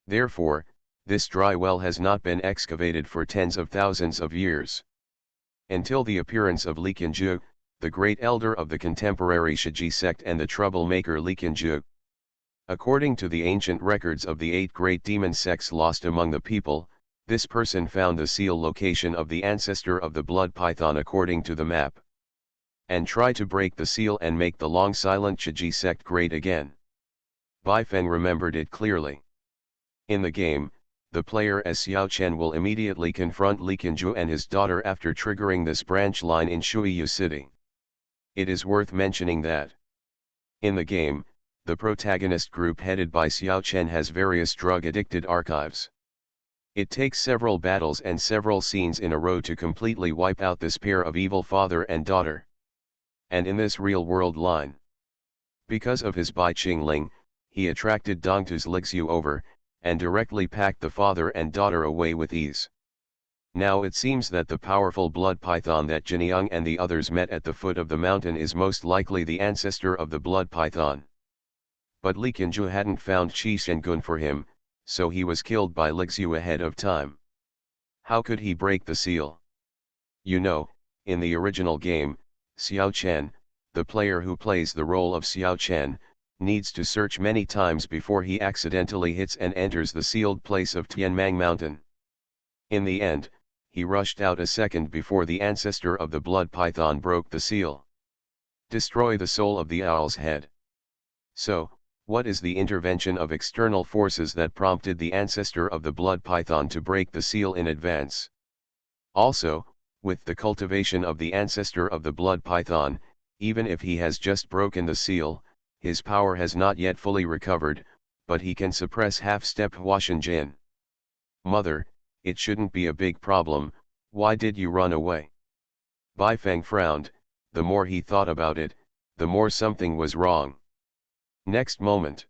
A: Therefore, this dry well has not been excavated for tens of thousands of years. Until the appearance of Li Qianzhu, the great elder of the contemporary Shiji sect and the troublemaker Li Qianzhu. According to the ancient records of the 8 great demon sects lost among the people, this person found the seal location of the ancestor of the blood python according to the map. And try to break the seal and make the long silent Shiji sect great again. Bai Feng remembered it clearly. In the game, the player as Xiao Chen will immediately confront Li Qinzhu and his daughter after triggering this branch line in Shuiyu City. It is worth mentioning that in the game, the protagonist group headed by Xiao Chen has various drug-addicted archives. It takes several battles and several scenes in a row to completely wipe out this pair of evil father and daughter. And in this real-world line, because of his Bai Qingling, he attracted Dongtu's Lixu over, and directly packed the father and daughter away with ease. Now it seems that the powerful blood python that Jinyang and the others met at the foot of the mountain is most likely the ancestor of the blood python. But Li Qinzhu hadn't found Qi Shengun for him, so he was killed by Lixu ahead of time. How could he break the seal? You know, in the original game, Xiao Chen, the player who plays the role of Xiao Chen, needs to search many times before he accidentally hits and enters the sealed place of Tianmang Mountain. In the end, he rushed out a second before the ancestor of the blood python broke the seal. Destroy the soul of the owl's head. So, what is the intervention of external forces that prompted the ancestor of the blood python to break the seal in advance? Also, with the cultivation of the ancestor of the blood python, even if he has just broken the seal, his power has not yet fully recovered, but he can suppress half-step Huashan Jin. Mother, it shouldn't be a big problem, why did you run away? Bai Feng frowned, the more he thought about it, the more something was wrong. Next moment,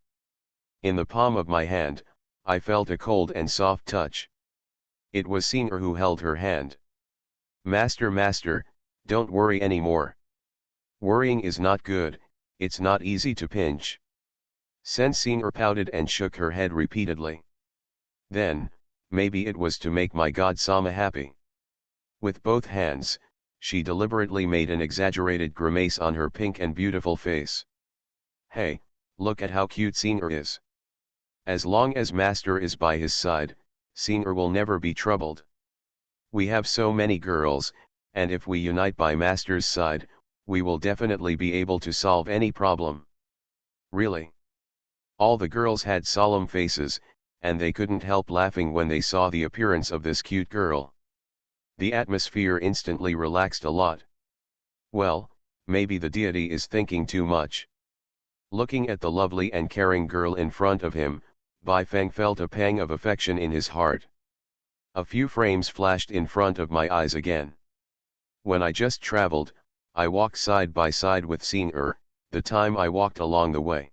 A: in the palm of my hand, I felt a cold and soft touch. It was Xing'er who held her hand. Master, don't worry anymore. Worrying is not good, it's not easy to pinch. Sen Xing'er pouted and shook her head repeatedly. Then, maybe it was to make my god Sama happy. With both hands, she deliberately made an exaggerated grimace on her pink and beautiful face. Hey, look at how cute Xing'er is. As long as Master is by his side, Xing'er will never be troubled. We have so many girls, and if we unite by Master's side, we will definitely be able to solve any problem. Really? All the girls had solemn faces, and they couldn't help laughing when they saw the appearance of this cute girl. The atmosphere instantly relaxed a lot. Well, maybe the deity is thinking too much. Looking at the lovely and caring girl in front of him, Bai Feng felt a pang of affection in his heart. A few frames flashed in front of my eyes again. When I just traveled, I walked side by side with Xing'er, the time I walked along the way.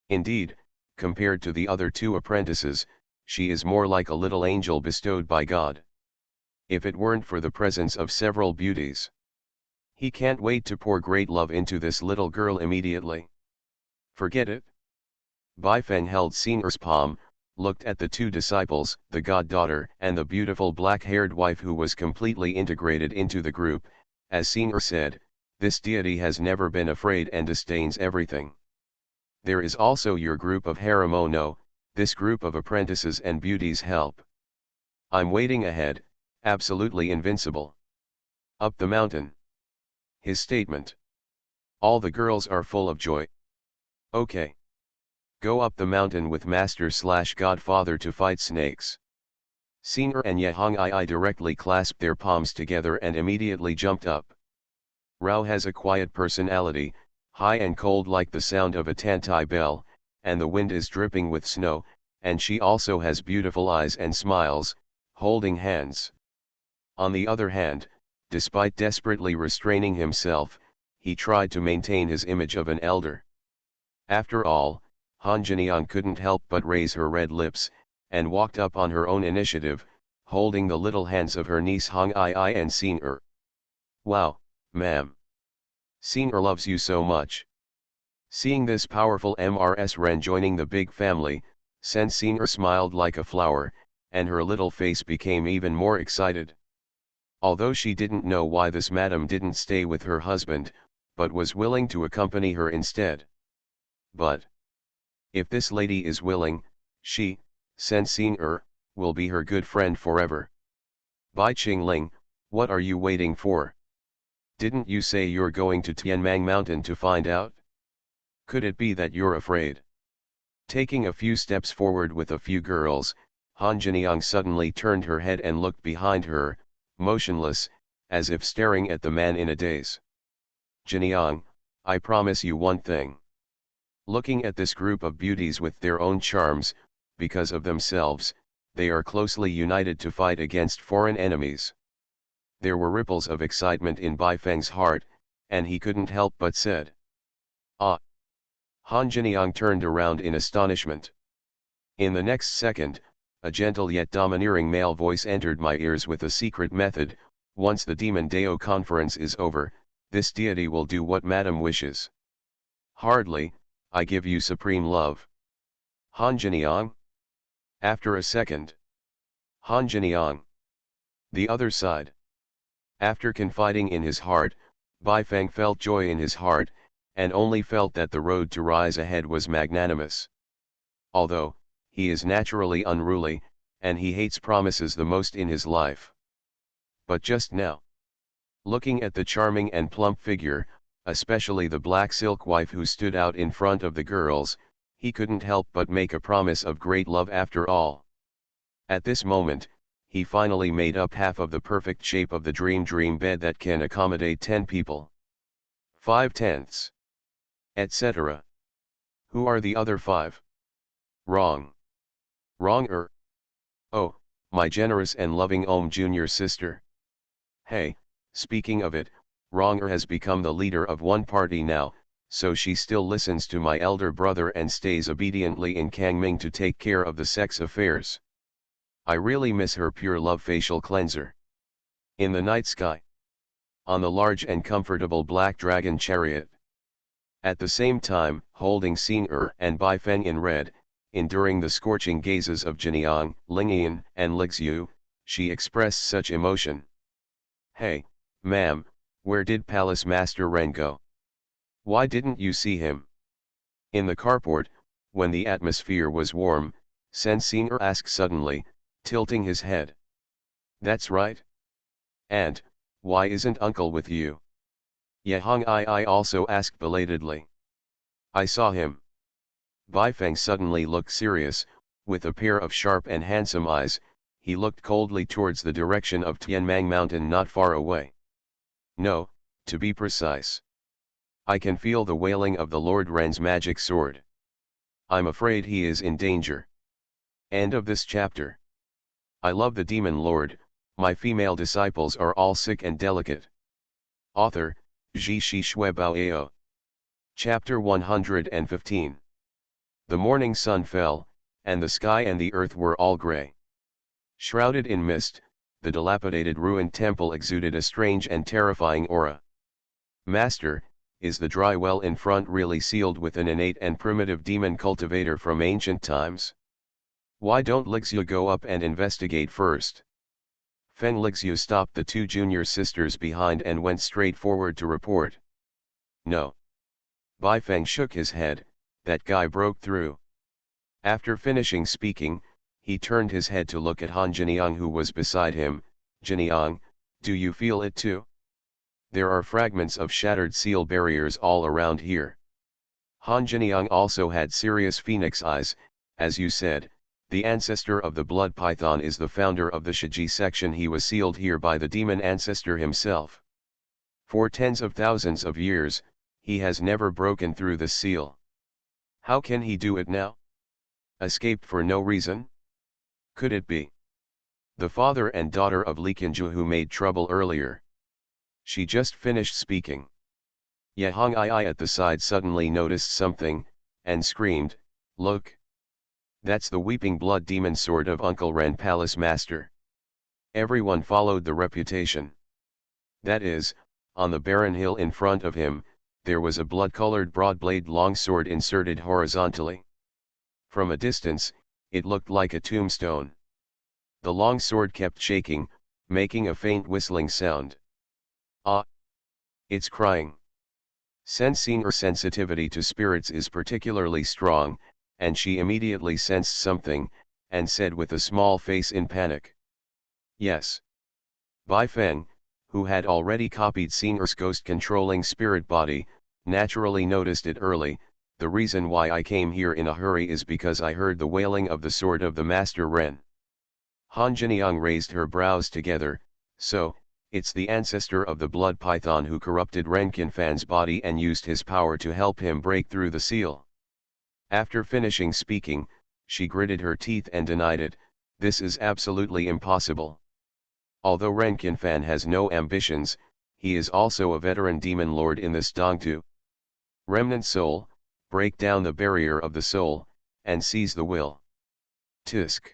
A: Indeed, compared to the other two apprentices, she is more like a little angel bestowed by God. If it weren't for the presence of several beauties. He can't wait to pour great love into this little girl immediately. Forget it. Bai Feng held Xing'er's palm, looked at the two disciples, the goddaughter and the beautiful black-haired wife who was completely integrated into the group. As Xing'er said, this deity has never been afraid and disdains everything. There is also your group of Haramono, this group of apprentices and beauties help. I'm waiting ahead, absolutely invincible. Up the mountain. His statement. All the girls are full of joy. Okay. Go up the mountain with Master/Godfather to fight snakes. Xing'er and Yehong directly clasped their palms together and immediately jumped up. Rao has a quiet personality, high and cold like the sound of a tantai bell, and the wind is dripping with snow, and she also has beautiful eyes and smiles, holding hands. On the other hand, despite desperately restraining himself, he tried to maintain his image of an elder. After all, Han Jiniang couldn't help but raise her red lips, and walked up on her own initiative, holding the little hands of her niece Hong Ai and Xing'er. Wow, ma'am. Xing'er loves you so much. Seeing this powerful MRS Ren joining the big family, Sen Xing'er smiled like a flower, and her little face became even more excited. Although she didn't know why this madam didn't stay with her husband, but was willing to accompany her instead. But if this lady is willing, she, Sen Xing'er, will be her good friend forever. Bai Qingling, what are you waiting for? Didn't you say you're going to Tianmang Mountain to find out? Could it be that you're afraid? Taking a few steps forward with a few girls, Han Jiniang suddenly turned her head and looked behind her, motionless, as if staring at the man in a daze. Jiniang, I promise you one thing. Looking at this group of beauties with their own charms, because of themselves, they are closely united to fight against foreign enemies. There were ripples of excitement in Bai Feng's heart, and he couldn't help but said, "Ah!" Han Jiniang turned around in astonishment. In the next second, a gentle yet domineering male voice entered my ears with a secret method. Once the Demon Dao conference is over, this deity will do what Madam wishes. Hardly, I give you supreme love. Han Jiniang? After a second. Han Jiniang. The other side. After confiding in his heart, Bai Feng felt joy in his heart, and only felt that the road to rise ahead was magnanimous. Although, he is naturally unruly, and he hates promises the most in his life. But just now, looking at the charming and plump figure, especially the black silk wife who stood out in front of the girls, he couldn't help but make a promise of great love after all. At this moment, he finally made up half of the perfect shape of the dream bed that can accommodate 10 people. 5/10, etc. Who are the other 5? Wrong. Wronger. Oh, my generous and loving junior sister. Hey, speaking of it, Wronger has become the leader of one party now, so she still listens to my elder brother and stays obediently in Kangming to take care of the sex affairs. I really miss her pure love facial cleanser. In the night sky. On the large and comfortable black dragon chariot. At the same time, holding Xing and Bai Feng in red, enduring the scorching gazes of Jiniang, Lingyan, and Lixu, she expressed such emotion. Hey, ma'am, where did Palace Master Ren go? Why didn't you see him? In the carport, when the atmosphere was warm, Sen Xing asked suddenly, tilting his head. That's right. And, why isn't Uncle with you? Yehong I also asked belatedly. I saw him. Bai Feng suddenly looked serious, with a pair of sharp and handsome eyes. He looked coldly towards the direction of Tianmang Mountain not far away. No, to be precise. I can feel the wailing of the Lord Ren's magic sword. I'm afraid he is in danger. End of this chapter. I love the Demon Lord, my female disciples are all sick and delicate. Author, Zhi Shi Shui Bao. Chapter 115. The morning sun fell, and the sky and the earth were all grey. Shrouded in mist, the dilapidated ruined temple exuded a strange and terrifying aura. Master, is the dry well in front really sealed with an innate and primitive demon cultivator from ancient times? Why don't Lixu go up and investigate first? Feng Lixu stopped the 2 junior sisters behind and went straight forward to report. No. Bai Feng shook his head, that guy broke through. After finishing speaking, he turned his head to look at Han Jiniang who was beside him. Jiniang, do you feel it too? There are fragments of shattered seal barriers all around here. Han Jiniang also had serious phoenix eyes. As you said, the ancestor of the blood python is the founder of the Shiji section. He was sealed here by the demon ancestor himself. For tens of thousands of years, he has never broken through the seal. How can he do it now? Escaped for no reason? Could it be the father and daughter of Li Qinju who made trouble earlier? She just finished speaking. Yehong I at the side suddenly noticed something, and screamed, look! That's the weeping blood demon sword of Uncle Ren Palace Master. Everyone followed the reputation. That is, on the barren hill in front of him, there was a blood-colored broad-blade longsword inserted horizontally. From a distance, it looked like a tombstone. The longsword kept shaking, making a faint whistling sound. Ah! It's crying. Sensing her sensitivity to spirits is particularly strong, and she immediately sensed something, and said with a small face in panic. Yes. Bai Feng, who had already copied Singer's ghost-controlling spirit body, naturally noticed it early. the reason why I came here in a hurry is because I heard the wailing of the sword of the Master Ren. Han Jiniang raised her brows together. So, it's the ancestor of the blood python who corrupted Ren Qinfan's body and used his power to help him break through the seal. After finishing speaking, she gritted her teeth and denied it. This is absolutely impossible. Although Ren Qinfan has no ambitions, he is also a veteran demon lord in this Dongtu. Remnant soul, break down the barrier of the soul, and seize the will. Tisk.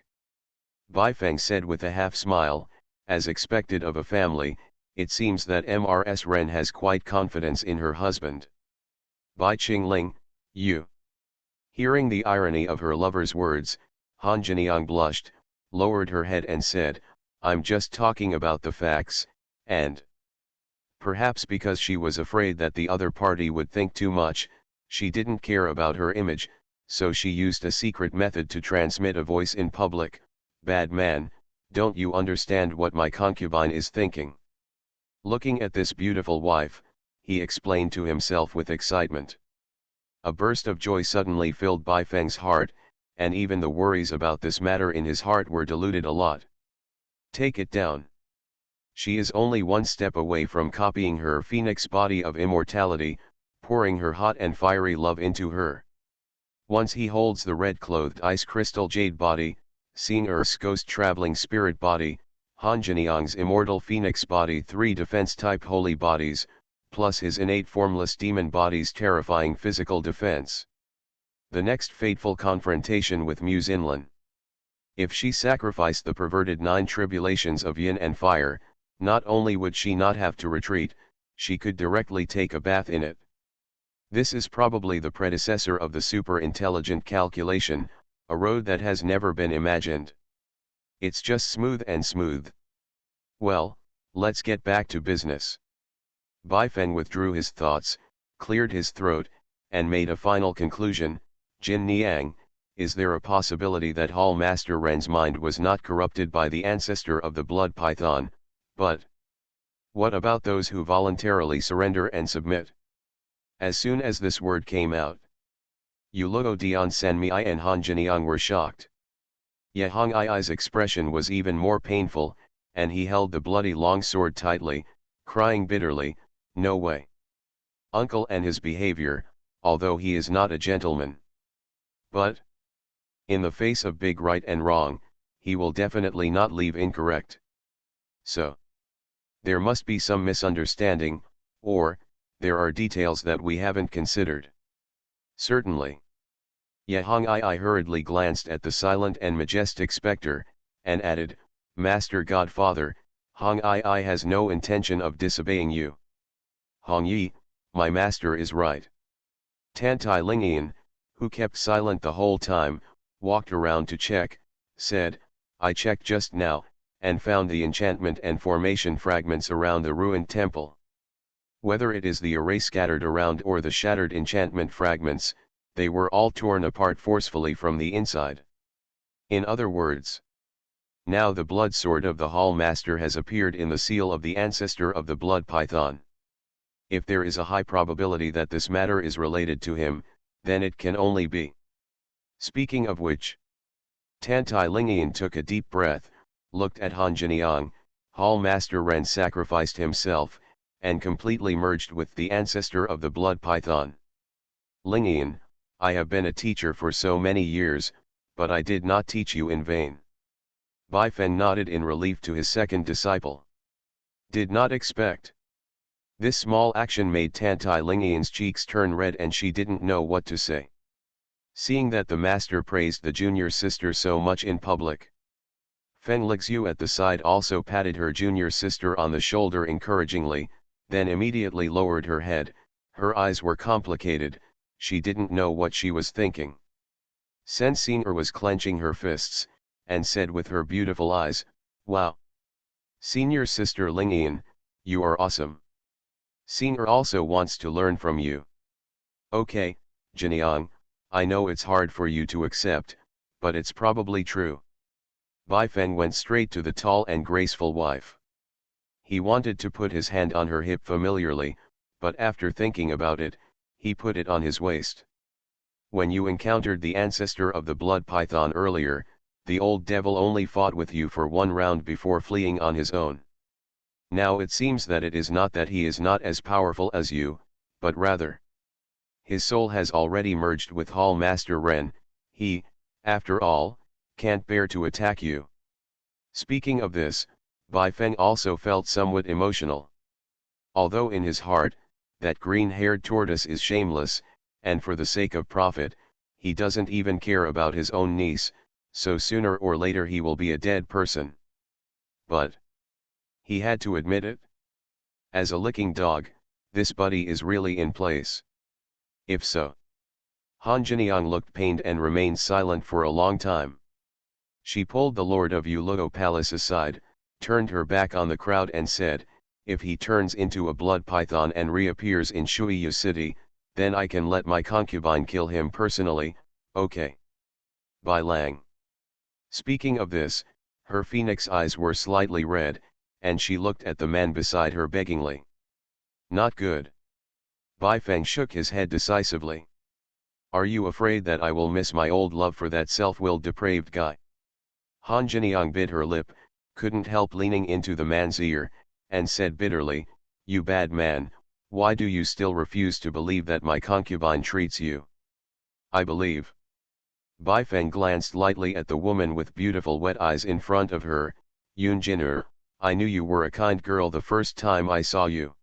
A: Baifeng said with a half-smile, as expected of a family, it seems that Mrs. Ren has quite confidence in her husband. Bai Qingling, you. Hearing the irony of her lover's words, Han Jiniang blushed, lowered her head and said, I'm just talking about the facts, and... Perhaps because she was afraid that the other party would think too much, she didn't care about her image, so she used a secret method to transmit a voice in public. Bad man, don't you understand what my concubine is thinking? Looking at this beautiful wife, he explained to himself with excitement. A burst of joy suddenly filled Baifeng's heart, and even the worries about this matter in his heart were diluted a lot. Take it down. She is only one step away from copying her phoenix body of immortality, pouring her hot and fiery love into her. Once he holds the red-clothed ice crystal jade body, seeing Earth's ghost-traveling spirit body, Han Jiniang's immortal phoenix body, 3 defense-type holy bodies, plus his innate formless demon body's terrifying physical defense. The next fateful confrontation with Muse Inlan. If she sacrificed the perverted 9 tribulations of yin and fire, not only would she not have to retreat, she could directly take a bath in it. This is probably the predecessor of the super-intelligent calculation, a road that has never been imagined. It's just smooth and smooth. Well, let's get back to business. Baifeng withdrew his thoughts, cleared his throat, and made a final conclusion. Jin Niang, is there a possibility that Hall Master Ren's mind was not corrupted by the ancestor of the blood python, but what about those who voluntarily surrender and submit? As soon as this word came out, Yuluo Dian Sanmei and Han Jiniang were shocked. Ye Hongai's expression was even more painful, and he held the bloody long sword tightly, crying bitterly, no way. Uncle and his behavior, although he is not a gentleman. But, in the face of big right and wrong, he will definitely not leave incorrect. So, there must be some misunderstanding, or, there are details that we haven't considered. Certainly. Ye Hongai hurriedly glanced at the silent and majestic spectre, and added, Master Godfather, Hongai has no intention of disobeying you. Hong Yi, my master is right. Tantai Lingian, who kept silent the whole time, walked around to check, said, I checked just now, and found the enchantment and formation fragments around the ruined temple. Whether it is the array scattered around or the shattered enchantment fragments, they were all torn apart forcefully from the inside. In other words, now the blood sword of the Hall Master has appeared in the seal of the ancestor of the blood python. If there is a high probability that this matter is related to him, then it can only be. Speaking of which, Tantai Lingian took a deep breath, looked at Han Jiniang. Hall Master Ren sacrificed himself, and completely merged with the ancestor of the blood python. Lingian, I have been a teacher for so many years, but I did not teach you in vain. Baifeng nodded in relief to his second disciple. Did not expect. This small action made Tantai Lingian's cheeks turn red and she didn't know what to say. Seeing that the master praised the junior sister so much in public. Feng Lixu at the side also patted her junior sister on the shoulder encouragingly, then immediately lowered her head. Her eyes were complicated, she didn't know what she was thinking. Sen Senior was clenching her fists, and said with her beautiful eyes, wow! Senior sister Lingian, you are awesome. Senior also wants to learn from you. Okay, Jiniang, I know it's hard for you to accept, but it's probably true. Baifeng went straight to the tall and graceful wife. He wanted to put his hand on her hip familiarly, but after thinking about it, he put it on his waist. When you encountered the ancestor of the blood python earlier, the old devil only fought with you for one round before fleeing on his own. Now it seems that it is not that he is not as powerful as you, but rather, his soul has already merged with Hall Master Ren. He, after all, can't bear to attack you. Speaking of this, Bai Feng also felt somewhat emotional. Although in his heart, that green-haired tortoise is shameless, and for the sake of profit, he doesn't even care about his own niece, so sooner or later he will be a dead person. But he had to admit it. As a licking dog, this buddy is really in place. If so. Han Jiniang looked pained and remained silent for a long time. She pulled the Lord of Yuluo Palace aside, turned her back on the crowd and said, if he turns into a blood python and reappears in Shuiyu City, then I can let my concubine kill him personally, okay? Bai Lang. Speaking of this, her phoenix eyes were slightly red, and she looked at the man beside her beggingly. Not good. Bai Feng shook his head decisively. Are you afraid that I will miss my old love for that self-willed depraved guy? Han Jiniang bit her lip, couldn't help leaning into the man's ear, and said bitterly, you bad man, why do you still refuse to believe that my concubine treats you? I believe. Bai Feng glanced lightly at the woman with beautiful wet eyes in front of her. Yun Jin'er, I knew you were a kind girl the first time I saw you.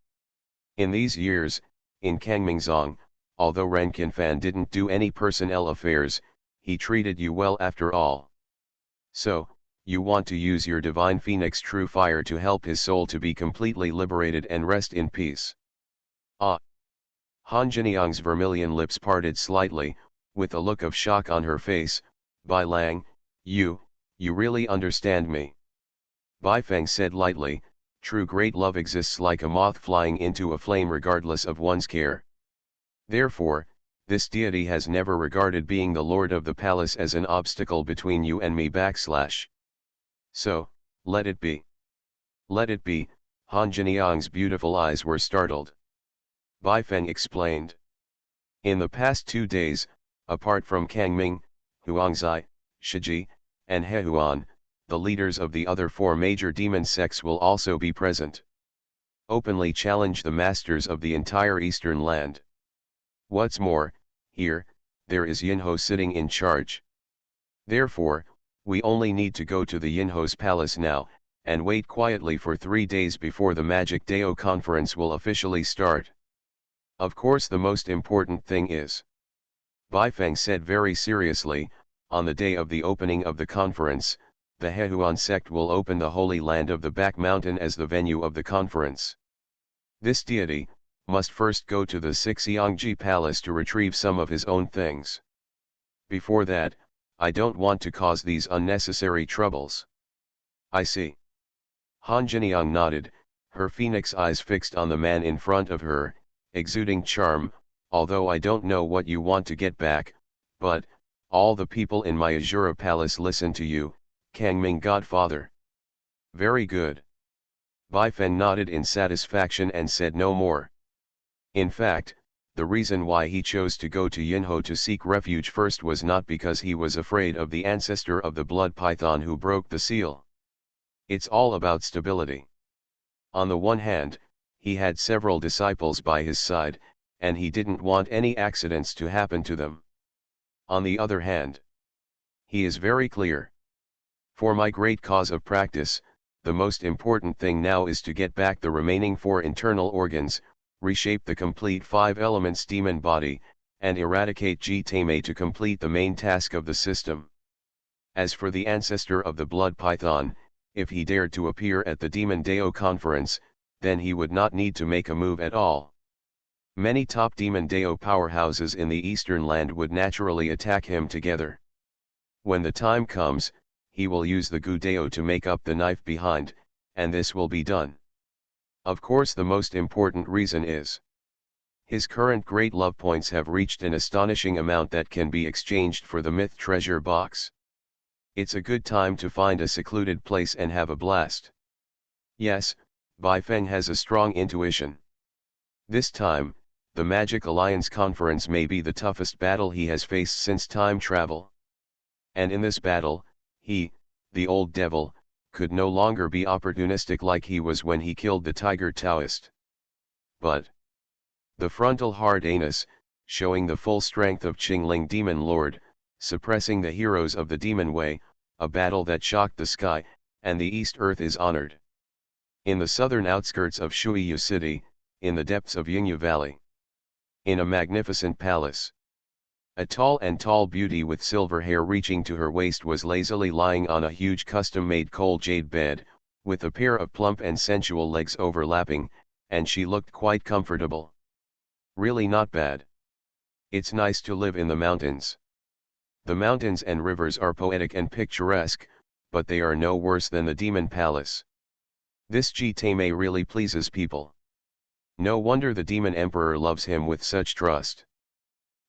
A: In these years, in Kangmingzong, although Ren Qinfan didn't do any personnel affairs, he treated you well after all. So, you want to use your divine phoenix true fire to help his soul to be completely liberated and rest in peace. Ah! Han Jiniang's vermilion lips parted slightly, with a look of shock on her face. Bai Lang, you really understand me. Bai Feng said lightly, true great love exists like a moth flying into a flame regardless of one's care. Therefore, this deity has never regarded being the lord of the palace as an obstacle between you and me /. So, let it be. Let it be. Han Jiniang's beautiful eyes were startled. Bai Feng explained. In the past 2 days, apart from Kangming, Huangzai, Shiji, and Hehuan, the leaders of the other 4 major demon sects will also be present. Openly challenge the masters of the entire eastern land. What's more, here, there is Yinho sitting in charge. Therefore, we only need to go to the Yinho's palace now, and wait quietly for 3 days before the Magic Dao conference will officially start. Of course the most important thing is, Bai Feng said very seriously, on the day of the opening of the conference, the Hehuan sect will open the Holy Land of the Back Mountain as the venue of the conference. This deity must first go to the Xiangji Palace to retrieve some of his own things. Before that, I don't want to cause these unnecessary troubles. I see. Han Jiniang nodded, her phoenix eyes fixed on the man in front of her, exuding charm. Although I don't know what you want to get back, but, all the people in my Azura Palace listen to you, Kangming Godfather. Very good. Bai Feng nodded in satisfaction and said no more. In fact, the reason why he chose to go to Yinho to seek refuge first was not because he was afraid of the ancestor of the blood python who broke the seal. It's all about stability. On the one hand, he had several disciples by his side, and he didn't want any accidents to happen to them. On the other hand, he is very clear. For my great cause of practice, the most important thing now is to get back the remaining 4 internal organs, reshape the complete 5 elements demon body, and eradicate G-Tame to complete the main task of the system. As for the ancestor of the blood python, if he dared to appear at the Demon Dao conference, then he would not need to make a move at all. Many top Demon Dao powerhouses in the Eastern Land would naturally attack him together. When the time comes, he will use the Gu Dao to make up the knife behind, and this will be done. Of course the most important reason is, his current great love points have reached an astonishing amount that can be exchanged for the myth treasure box. It's a good time to find a secluded place and have a blast. Yes, Bai Feng has a strong intuition. This time, the Magic Alliance Conference may be the toughest battle he has faced since time travel. And in this battle, he, the old devil, could no longer be opportunistic like he was when he killed the Tiger Taoist. But the frontal hard anus, showing the full strength of Qingling Demon Lord, suppressing the heroes of the Demon Way, a battle that shocked the sky, and the East Earth is honored. In the southern outskirts of Shuiyu City, in the depths of Yingyu Valley. In a magnificent palace. A tall beauty with silver hair reaching to her waist was lazily lying on a huge custom-made coal jade bed, with a pair of plump and sensual legs overlapping, and she looked quite comfortable. Really not bad. It's nice to live in the mountains. The mountains and rivers are poetic and picturesque, but they are no worse than the Demon Palace. This Jitame really pleases people. No wonder the Demon Emperor loves him with such trust.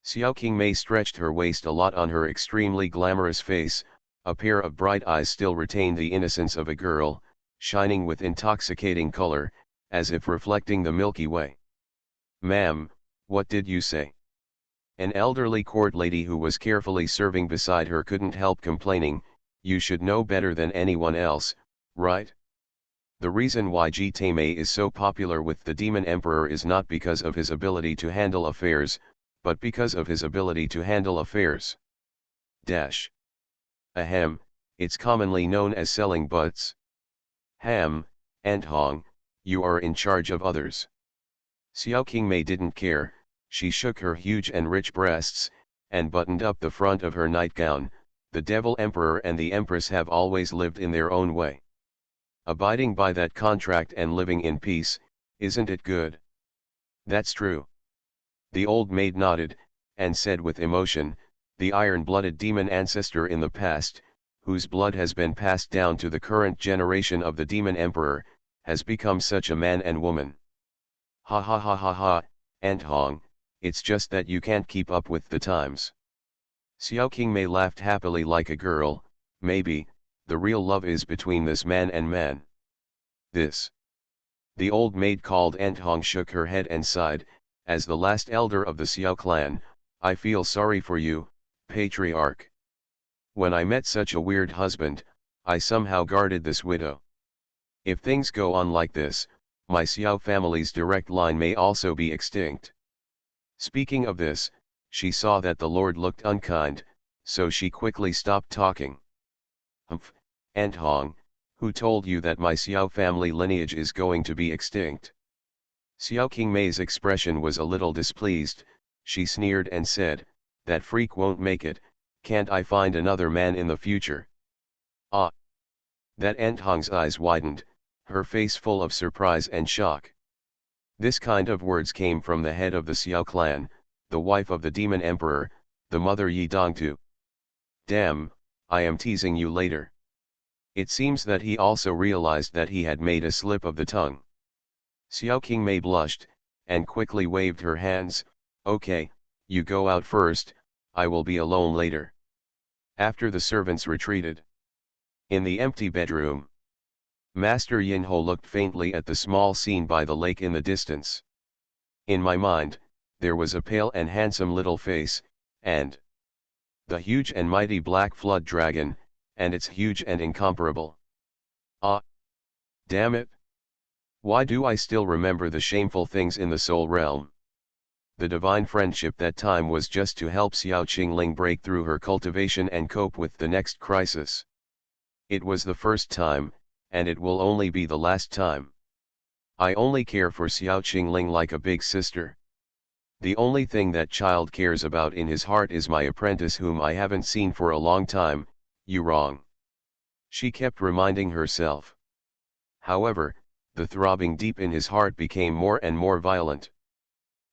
A: Xiao Qingmei stretched her waist a lot on her extremely glamorous face, a pair of bright eyes still retained the innocence of a girl, shining with intoxicating color, as if reflecting the Milky Way. "Ma'am, what did you say?" An elderly court lady who was carefully serving beside her couldn't help complaining, "You should know better than anyone else, right? The reason why Jitame is so popular with the Demon Emperor is not because of his ability to handle affairs, but because of his ability to handle affairs. Dash. Ahem, it's commonly known as selling butts. Ham, and Hong, you are in charge of others." Xiao Qingmei didn't care, she shook her huge and rich breasts, and buttoned up the front of her nightgown. The Devil Emperor and the Empress have always lived in their own way. Abiding by that contract and living in peace, isn't it good? That's true. The old maid nodded, and said with emotion, "The iron-blooded demon ancestor in the past, whose blood has been passed down to the current generation of the Demon Emperor, has become such a man and woman. Ha ha ha ha ha, Aunt Hong, it's just that you can't keep up with the times." Xiao Qingmei laughed happily like a girl. "Maybe, the real love is between this man and man." This. The old maid called Aunt Hong shook her head and sighed, "As the last elder of the Xiao clan, I feel sorry for you, patriarch. When I met such a weird husband, I somehow guarded this widow. If things go on like this, my Xiao family's direct line may also be extinct." Speaking of this, she saw that the lord looked unkind, so she quickly stopped talking. "Humph, Aunt Hong, who told you that my Xiao family lineage is going to be extinct?" Xiao Qingmei's expression was a little displeased. She sneered and said, "That freak won't make it, can't I find another man in the future?" "Ah!" That Aunt Hong's eyes widened, her face full of surprise and shock. This kind of words came from the head of the Xiao clan, the wife of the Demon Emperor, the mother Yi Dongtu. "Damn, I am teasing you later." It seems that he also realized that he had made a slip of the tongue. Xiao Qingmei blushed, and quickly waved her hands. "Okay, you go out first, I will be alone later." After the servants retreated. In the empty bedroom, Master Yinho looked faintly at the small scene by the lake in the distance. "In my mind, there was a pale and handsome little face, and the huge and mighty black flood dragon, and it's huge and incomparable. Ah! Damn it! Why do I still remember the shameful things in the soul realm?" The divine friendship that time was just to help Xiao Qingling break through her cultivation and cope with the next crisis. It was the first time, and it will only be the last time. I only care for Xiao Qingling like a big sister. The only thing that child cares about in his heart is my apprentice whom I haven't seen for a long time. You wrong," she kept reminding herself. However, the throbbing deep in his heart became more and more violent.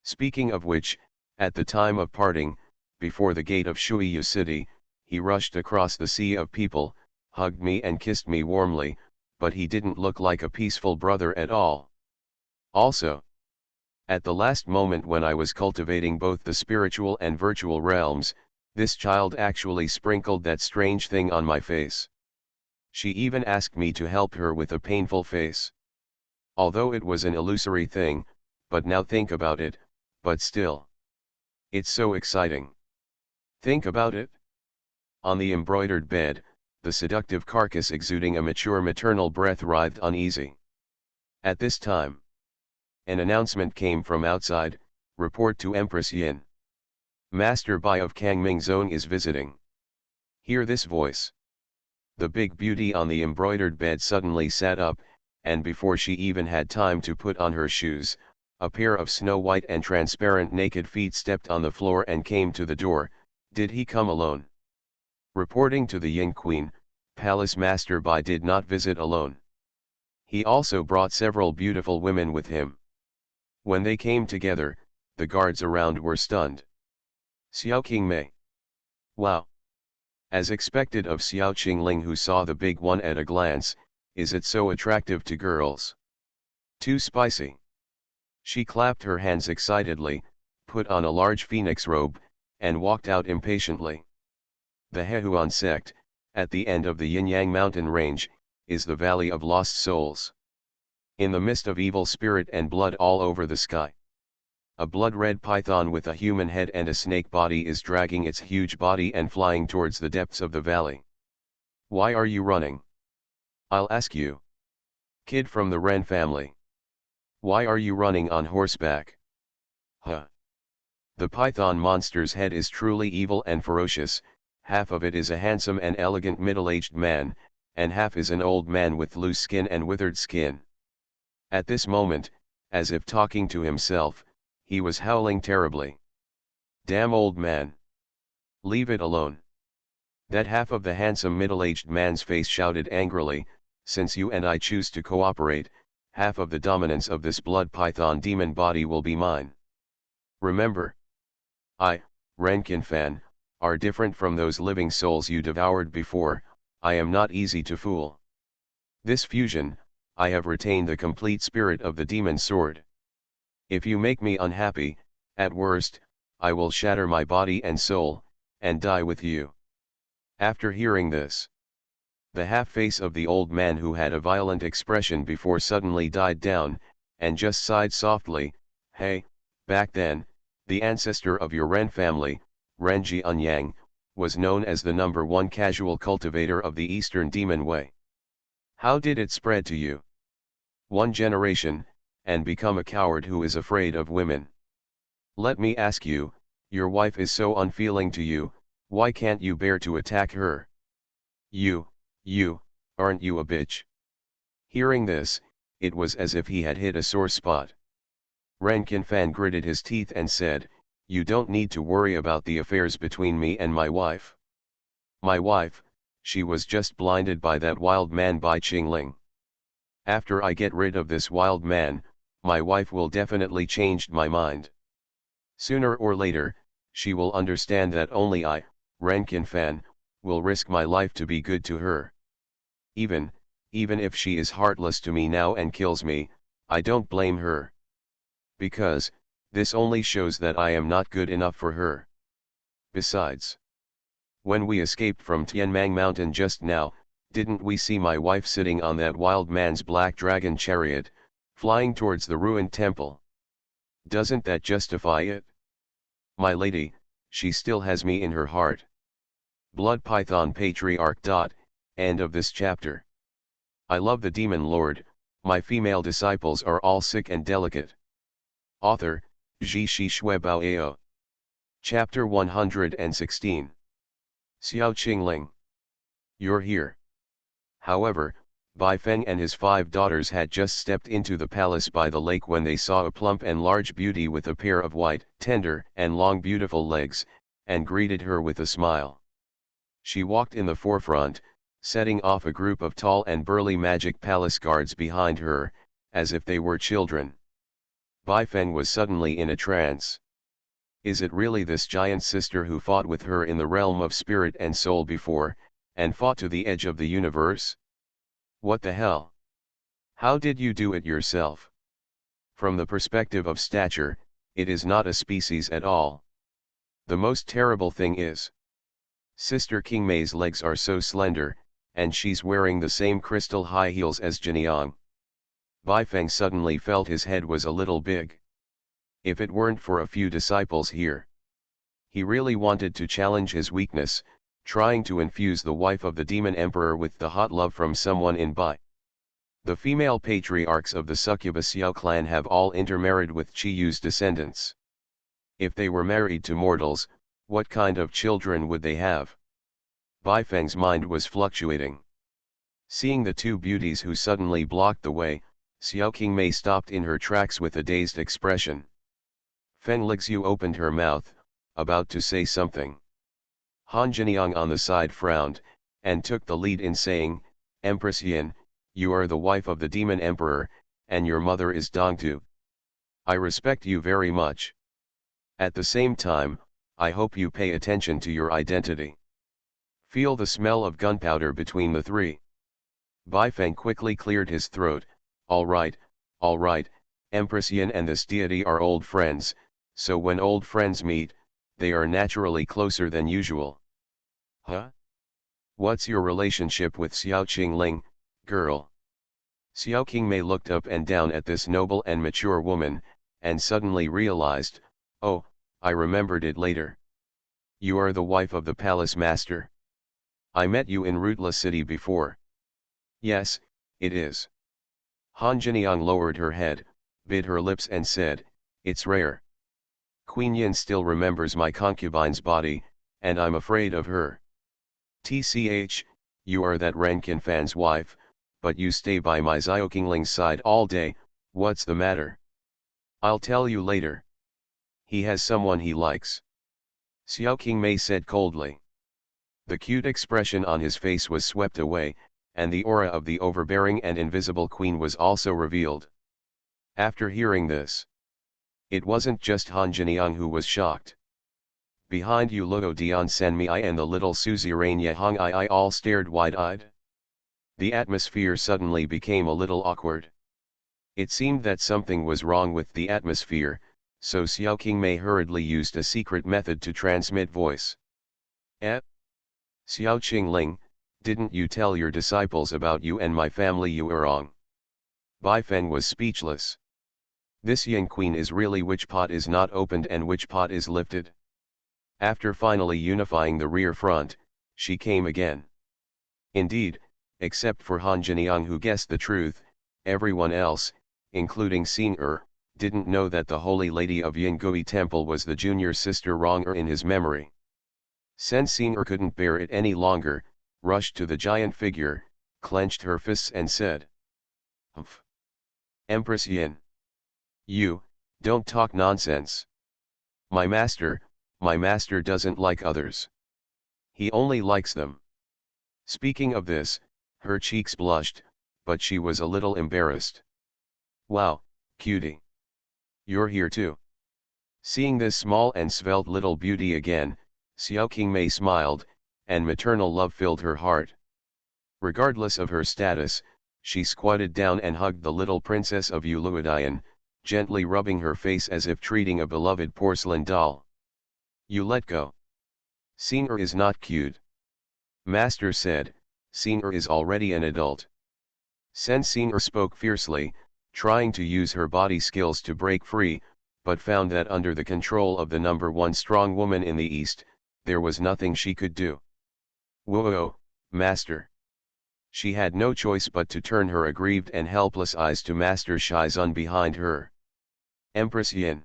A: Speaking of which, at the time of parting, before the gate of Shuiyu City, he rushed across the sea of people, hugged me and kissed me warmly, but he didn't look like a peaceful brother at all. Also, at the last moment when I was cultivating both the spiritual and virtual realms, this child actually sprinkled that strange thing on my face. She even asked me to help her with a painful face. Although it was an illusory thing, but now think about it, but still. It's so exciting. Think about it. On the embroidered bed, the seductive carcass exuding a mature maternal breath writhed uneasy. At this time, an announcement came from outside, report to Empress Yin. Master Bai of Kangming Zone is visiting. Hear this voice. The big beauty on the embroidered bed suddenly sat up, and before she even had time to put on her shoes, a pair of snow-white and transparent naked feet stepped on the floor and came to the door. Did he come alone? Reporting to the Yin Queen, Palace Master Bai did not visit alone. He also brought several beautiful women with him. When they came together, the guards around were stunned. Xiao Qingmei. Wow! As expected of Xiao Qingling, who saw the big one at a glance, is it so attractive to girls? Too spicy. She clapped her hands excitedly, put on a large phoenix robe, and walked out impatiently. The Hehuan sect, at the end of the Yin-Yang mountain range, is the Valley of Lost Souls. In the midst of evil spirit and blood all over the sky, a blood-red python with a human head and a snake body is dragging its huge body and flying towards the depths of the valley. Why are you running? I'll ask you. Kid from the Ren family. Why are you running on horseback? Huh. The python monster's head is truly evil and ferocious. Half of it is a handsome and elegant middle-aged man, and half is an old man with loose skin and withered skin. At this moment, as if talking to himself, he was howling terribly. Damn old man! Leave it alone. That half of the handsome middle-aged man's face shouted angrily, since you and I choose to cooperate, half of the dominance of this blood python demon body will be mine. Remember, I, Renkin Fan, are different from those living souls you devoured before. I am not easy to fool. This fusion, I have retained the complete spirit of the demon sword. If you make me unhappy, at worst, I will shatter my body and soul, and die with you. After hearing this, the half-face of the old man, who had a violent expression before, suddenly died down, and just sighed softly. Hey, back then, the ancestor of your Ren family, Renji Unyang, was known as the #1 casual cultivator of the Eastern Demon Way. How did it spread to you? 1 generation, and become a coward who is afraid of women. Let me ask you, your wife is so unfeeling to you, why can't you bear to attack her? You, aren't you a bitch? Hearing this, it was as if he had hit a sore spot. Renkin Fan gritted his teeth and said, you don't need to worry about the affairs between me and my wife. My wife, she was just blinded by that wild man Bai Qingling. After I get rid of this wild man, my wife will definitely change my mind. Sooner or later, she will understand that only I, Renkin Fan, will risk my life to be good to her. Even if she is heartless to me now and kills me, I don't blame her. Because, this only shows that I am not good enough for her. Besides, when we escaped from Tianmang Mountain just now, didn't we see my wife sitting on that wild man's black dragon chariot, flying towards the ruined temple? Doesn't that justify it? My lady, she still has me in her heart. Blood Python Patriarch. End of this chapter. I love the Demon Lord, my female disciples are all sick and delicate. Author, Zhi Shui Bao. Chapter 116. Xiao Qingling. You're here. However, Bai Feng and his 5 daughters had just stepped into the palace by the lake when they saw a plump and large beauty with a pair of white, tender, and long beautiful legs, and greeted her with a smile. She walked in the forefront, setting off a group of tall and burly magic palace guards behind her, as if they were children. Bai Feng was suddenly in a trance. Is it really this giant sister who fought with her in the realm of spirit and soul before, and fought to the edge of the universe? What the hell? How did you do it yourself? From the perspective of stature, it is not a species at all. The most terrible thing is, Sister Qingmei's legs are so slender, and she's wearing the same crystal high heels as Jinyang. Bai Feng suddenly felt his head was a little big. if it weren't for a few disciples here. He really wanted to challenge his weakness, trying to infuse the wife of the demon emperor with the hot love from someone in Bai. The female patriarchs of the succubus Xiao clan have all intermarried with Chiyu's descendants. If they were married to mortals, what kind of children would they have? Bai Feng's mind was fluctuating. Seeing the two beauties who suddenly blocked the way, Xiao Qingmei stopped in her tracks with a dazed expression. Feng Lixu opened her mouth, about to say something. Han Jiniang on the side frowned, and took the lead in saying, Empress Yin, you are the wife of the demon emperor, and your mother is Dongtu. I respect you very much. At the same time, I hope you pay attention to your identity. Feel the smell of gunpowder between the three. Bai Feng quickly cleared his throat. All right, Empress Yin and this deity are old friends, so when old friends meet, they are naturally closer than usual. Huh? What's your relationship with Xiao Qingling, girl? Xiao Qingmei looked up and down at this noble and mature woman, and suddenly realized, oh, I remembered it later. You are the wife of the palace master. I met you in Rutla City before. Yes, it is. Han Jiniang lowered her head, bit her lips and said, it's rare. Queen Yin still remembers my concubine's body, and I'm afraid of her. TCH, you are that Renkin fan's wife, but you stay by my Xiao Qingling's side all day, what's the matter? I'll tell you later. He has someone he likes. Xiao Qingmei said coldly. The cute expression on his face was swept away, and the aura of the overbearing and invisible queen was also revealed. After hearing this, it wasn't just Han Jiniang who was shocked. Behind you Luo Dian Sanmei and the little suzerain Yehong I all stared wide-eyed. The atmosphere suddenly became a little awkward. It seemed that something was wrong with the atmosphere, so Xiao Qingmei hurriedly used a secret method to transmit voice. Xiao Qingling, didn't you tell your disciples about you and my family Yuerong? Bai Feng was speechless. This Yin queen is really which pot is not opened and which pot is lifted. After finally unifying the rear front, she came again. Indeed, except for Han Jiniang who guessed the truth, everyone else, including Xing didn't know that the Holy Lady of Yingui Temple was the junior sister Rong in his memory. Sen Xing couldn't bear it any longer, rushed to the giant figure, clenched her fists and said, Humph! Empress Yin! You, don't talk nonsense. My master doesn't like others. He only likes them. Speaking of this, her cheeks blushed, but she was a little embarrassed. Wow, cutie. You're here too. Seeing this small and svelte little beauty again, Xiao Qingmei smiled, and maternal love filled her heart. Regardless of her status, she squatted down and hugged the little princess of Uluadian, gently rubbing her face as if treating a beloved porcelain doll. You let go. Xing is not cute. Master said, Xing is already an adult. Sen Xing spoke fiercely, trying to use her body skills to break free, but found that under the control of the #1 strong woman in the East, there was nothing she could do. Whoa, Master! She had no choice but to turn her aggrieved and helpless eyes to Master Shizun behind her. Empress Yin!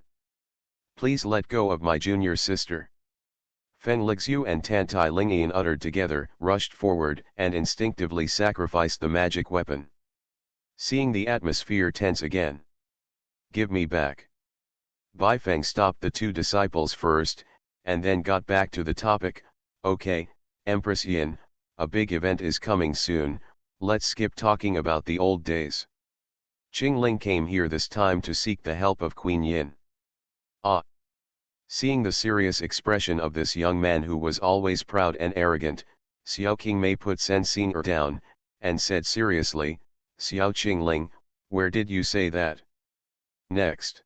A: Please let go of my junior sister. Feng Lixu and Tantai Lingyan uttered together, rushed forward and instinctively sacrificed the magic weapon. Seeing the atmosphere tense again. Give me back. Bai Feng stopped the two disciples first, and then got back to the topic. Okay, Empress Yin, a big event is coming soon, let's skip talking about the old days. Qingling came here this time to seek the help of Queen Yin. Ah! Seeing the serious expression of this young man who was always proud and arrogant, Xiao Qingmei put Sen Xing down, and said seriously, Xiao Qingling, where did you say that? Next.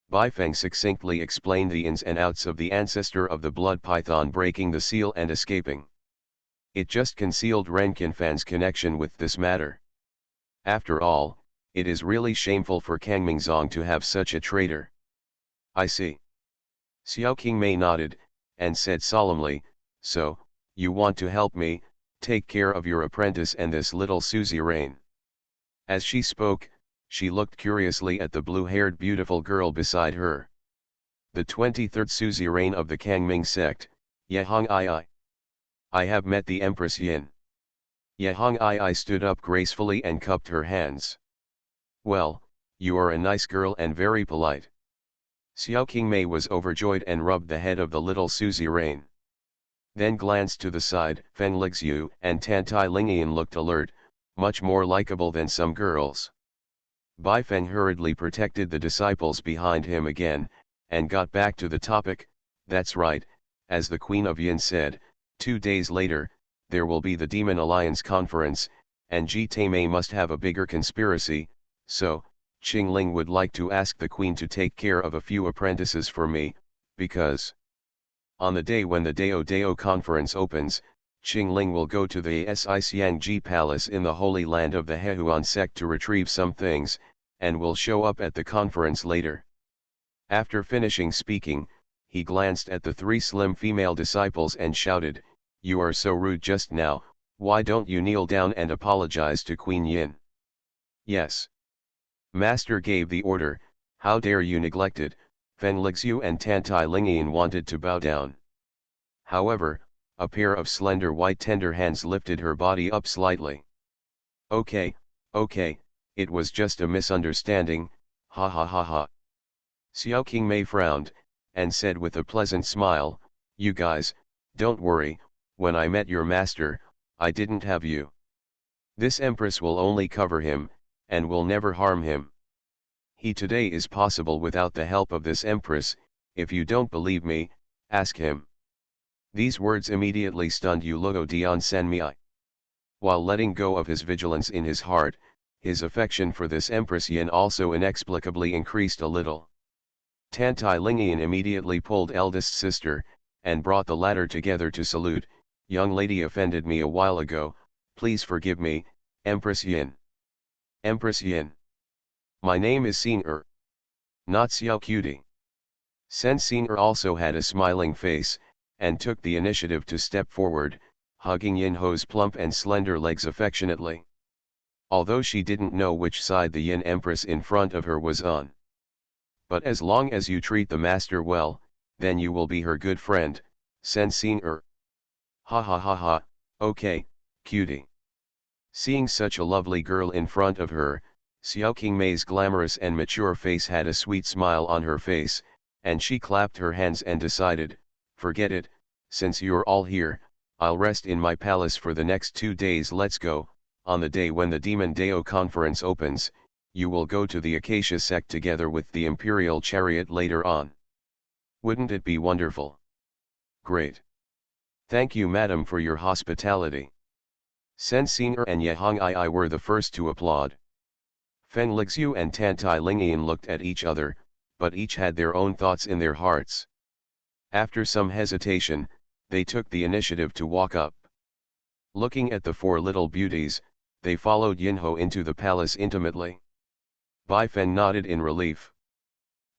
A: Bai Feng succinctly explained the ins and outs of the ancestor of the blood python breaking the seal and escaping. It just concealed Renkin Fan's connection with this matter. After all, it is really shameful for Kang Mingzong to have such a traitor. I see. Xiao Qingmei nodded, and said solemnly, so, you want to help me, take care of your apprentice and this little suzerain. As she spoke, she looked curiously at the blue-haired beautiful girl beside her. The 23rd suzerain of the Kangming sect, Yehong Ai. I have met the Empress Yin. Yehong Ai stood up gracefully and cupped her hands. Well, you are a nice girl and very polite. Xiao Qingmei was overjoyed and rubbed the head of the little suzerain. Then glanced to the side. Feng Lixiu and Tantai Lingian looked alert, much more likable than some girls. Bai Feng hurriedly protected the disciples behind him again, and got back to the topic. That's right, as the Queen of Yin said, 2 days later, there will be the Demon Alliance conference, and Ji Taimei must have a bigger conspiracy, so, Qingling would like to ask the Queen to take care of a few apprentices for me, because on the day when the Dao conference opens, Qingling will go to the Sixiangji Palace in the Holy Land of the Hehuan sect to retrieve some things, and will show up at the conference later. After finishing speaking, he glanced at the 3 slim female disciples and shouted, "You are so rude just now, why don't you kneel down and apologize to Queen Yin?" "Yes. Master gave the order, how dare you neglect it?" Feng Lixiu and Tantai Lingian wanted to bow down. However, a pair of slender white tender hands lifted her body up slightly. Okay, it was just a misunderstanding, ha ha ha ha. Xiao Qingmei frowned, and said with a pleasant smile, "You guys, don't worry, when I met your master, I didn't have you. This Empress will only cover him, and will never harm him. He today is possible without the help of this Empress. If you don't believe me, ask him." These words immediately stunned Luo Dian Sanmei. While letting go of his vigilance in his heart, his affection for this Empress Yin also inexplicably increased a little. Tantai Lingian immediately pulled eldest sister, and brought the latter together to salute. "Young lady offended me a while ago, please forgive me, Empress Yin." "Empress Yin. My name is Xin not Xiao Cutie." Sen Xin also had a smiling face, and took the initiative to step forward, hugging Yin Ho's plump and slender legs affectionately. Although she didn't know which side the Yin Empress in front of her was on. "But as long as you treat the master well, then you will be her good friend, Sen Xin Ha ha ha ha, okay, cutie." Seeing such a lovely girl in front of her, Xiao Qingmei's glamorous and mature face had a sweet smile on her face, and she clapped her hands and decided, "Forget it, since you're all here, I'll rest in my palace for the next 2 days. Let's go. On the day when the Demon Dao conference opens, you will go to the Acacia sect together with the Imperial chariot later on. Wouldn't it be wonderful?" "Great. Thank you madam for your hospitality." Sen Xin and Yehong Ai were the first to applaud. Feng Lixiu and Tantai Lingian looked at each other, but each had their own thoughts in their hearts. After some hesitation, they took the initiative to walk up. Looking at the 4 little beauties, they followed Yinho into the palace intimately. Bai Feng nodded in relief.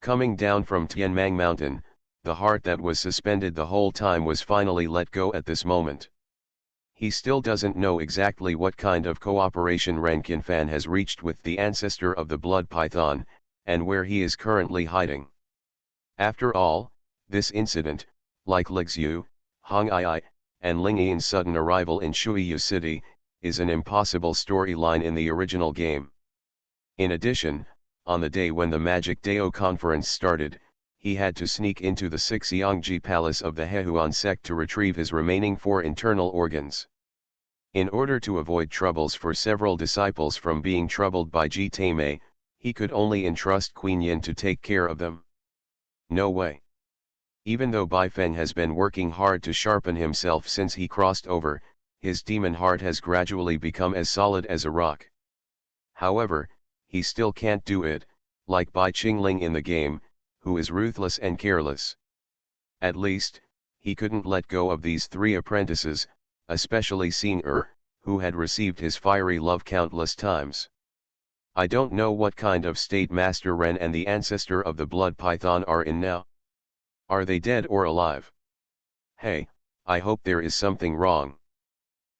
A: Coming down from Tianmang Mountain, the heart that was suspended the whole time was finally let go at this moment. He still doesn't know exactly what kind of cooperation Ren Qinfan has reached with the ancestor of the blood python, and where he is currently hiding. After all, this incident, like Lixiu, Hong Ai, and Ling Yin's sudden arrival in Shuiyu City, is an impossible storyline in the original game. In addition, on the day when the Magic Dao conference started, he had to sneak into the Sixiangji Palace of the Hehuan sect to retrieve his remaining 4 internal organs. In order to avoid troubles for several disciples from being troubled by Ji Taimei, he could only entrust Queen Yin to take care of them. No way. Even though Bai Feng has been working hard to sharpen himself since he crossed over, his demon heart has gradually become as solid as a rock. However, he still can't do it, like Bai Qingling in the game, who is ruthless and careless. At least, he couldn't let go of these 3 apprentices, especially Xin who had received his fiery love countless times. I don't know what kind of state Master Ren and the ancestor of the blood python are in now. Are they dead or alive? Hey, I hope there is something wrong.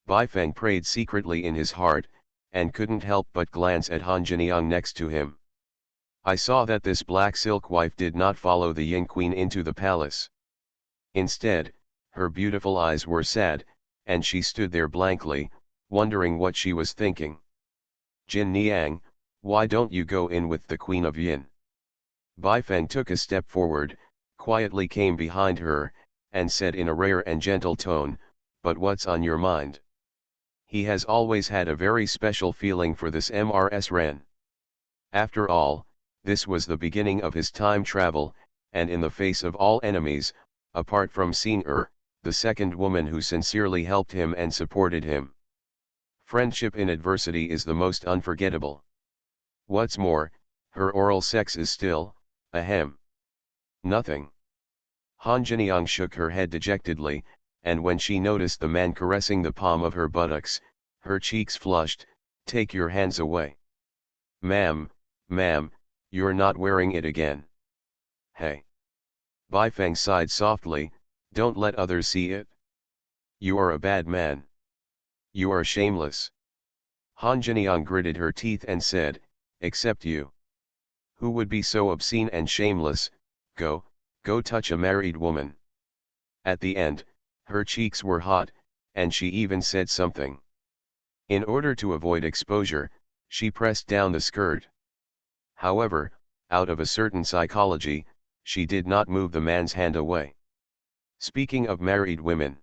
A: Baifeng prayed secretly in his heart, and couldn't help but glance at Han Jiniang next to him. I saw that this black silk wife did not follow the Ying Queen into the palace. Instead, her beautiful eyes were sad, and she stood there blankly, wondering what she was thinking. Jin Niang, why don't you go in with the Queen of Yin? Baifeng took a step forward, quietly came behind her, and said in a rare and gentle tone, but what's on your mind? He has always had a very special feeling for this Mrs. Ren. After all, this was the beginning of his time travel, and in the face of all enemies, apart from Xing the second woman who sincerely helped him and supported him. Friendship in adversity is the most unforgettable. What's more, her oral sex is still, ahem. Nothing. Han Jiniang shook her head dejectedly, and when she noticed the man caressing the palm of her buttocks, her cheeks flushed. Take your hands away. Ma'am, you're not wearing it again. Hey. Baifeng sighed softly, don't let others see it. You are a bad man. You are shameless. Han Jiniang gritted her teeth and said, except you. Who would be so obscene and shameless? Go touch a married woman. At the end, her cheeks were hot, and she even said something. In order to avoid exposure, she pressed down the skirt. However, out of a certain psychology, she did not move the man's hand away. Speaking of married women,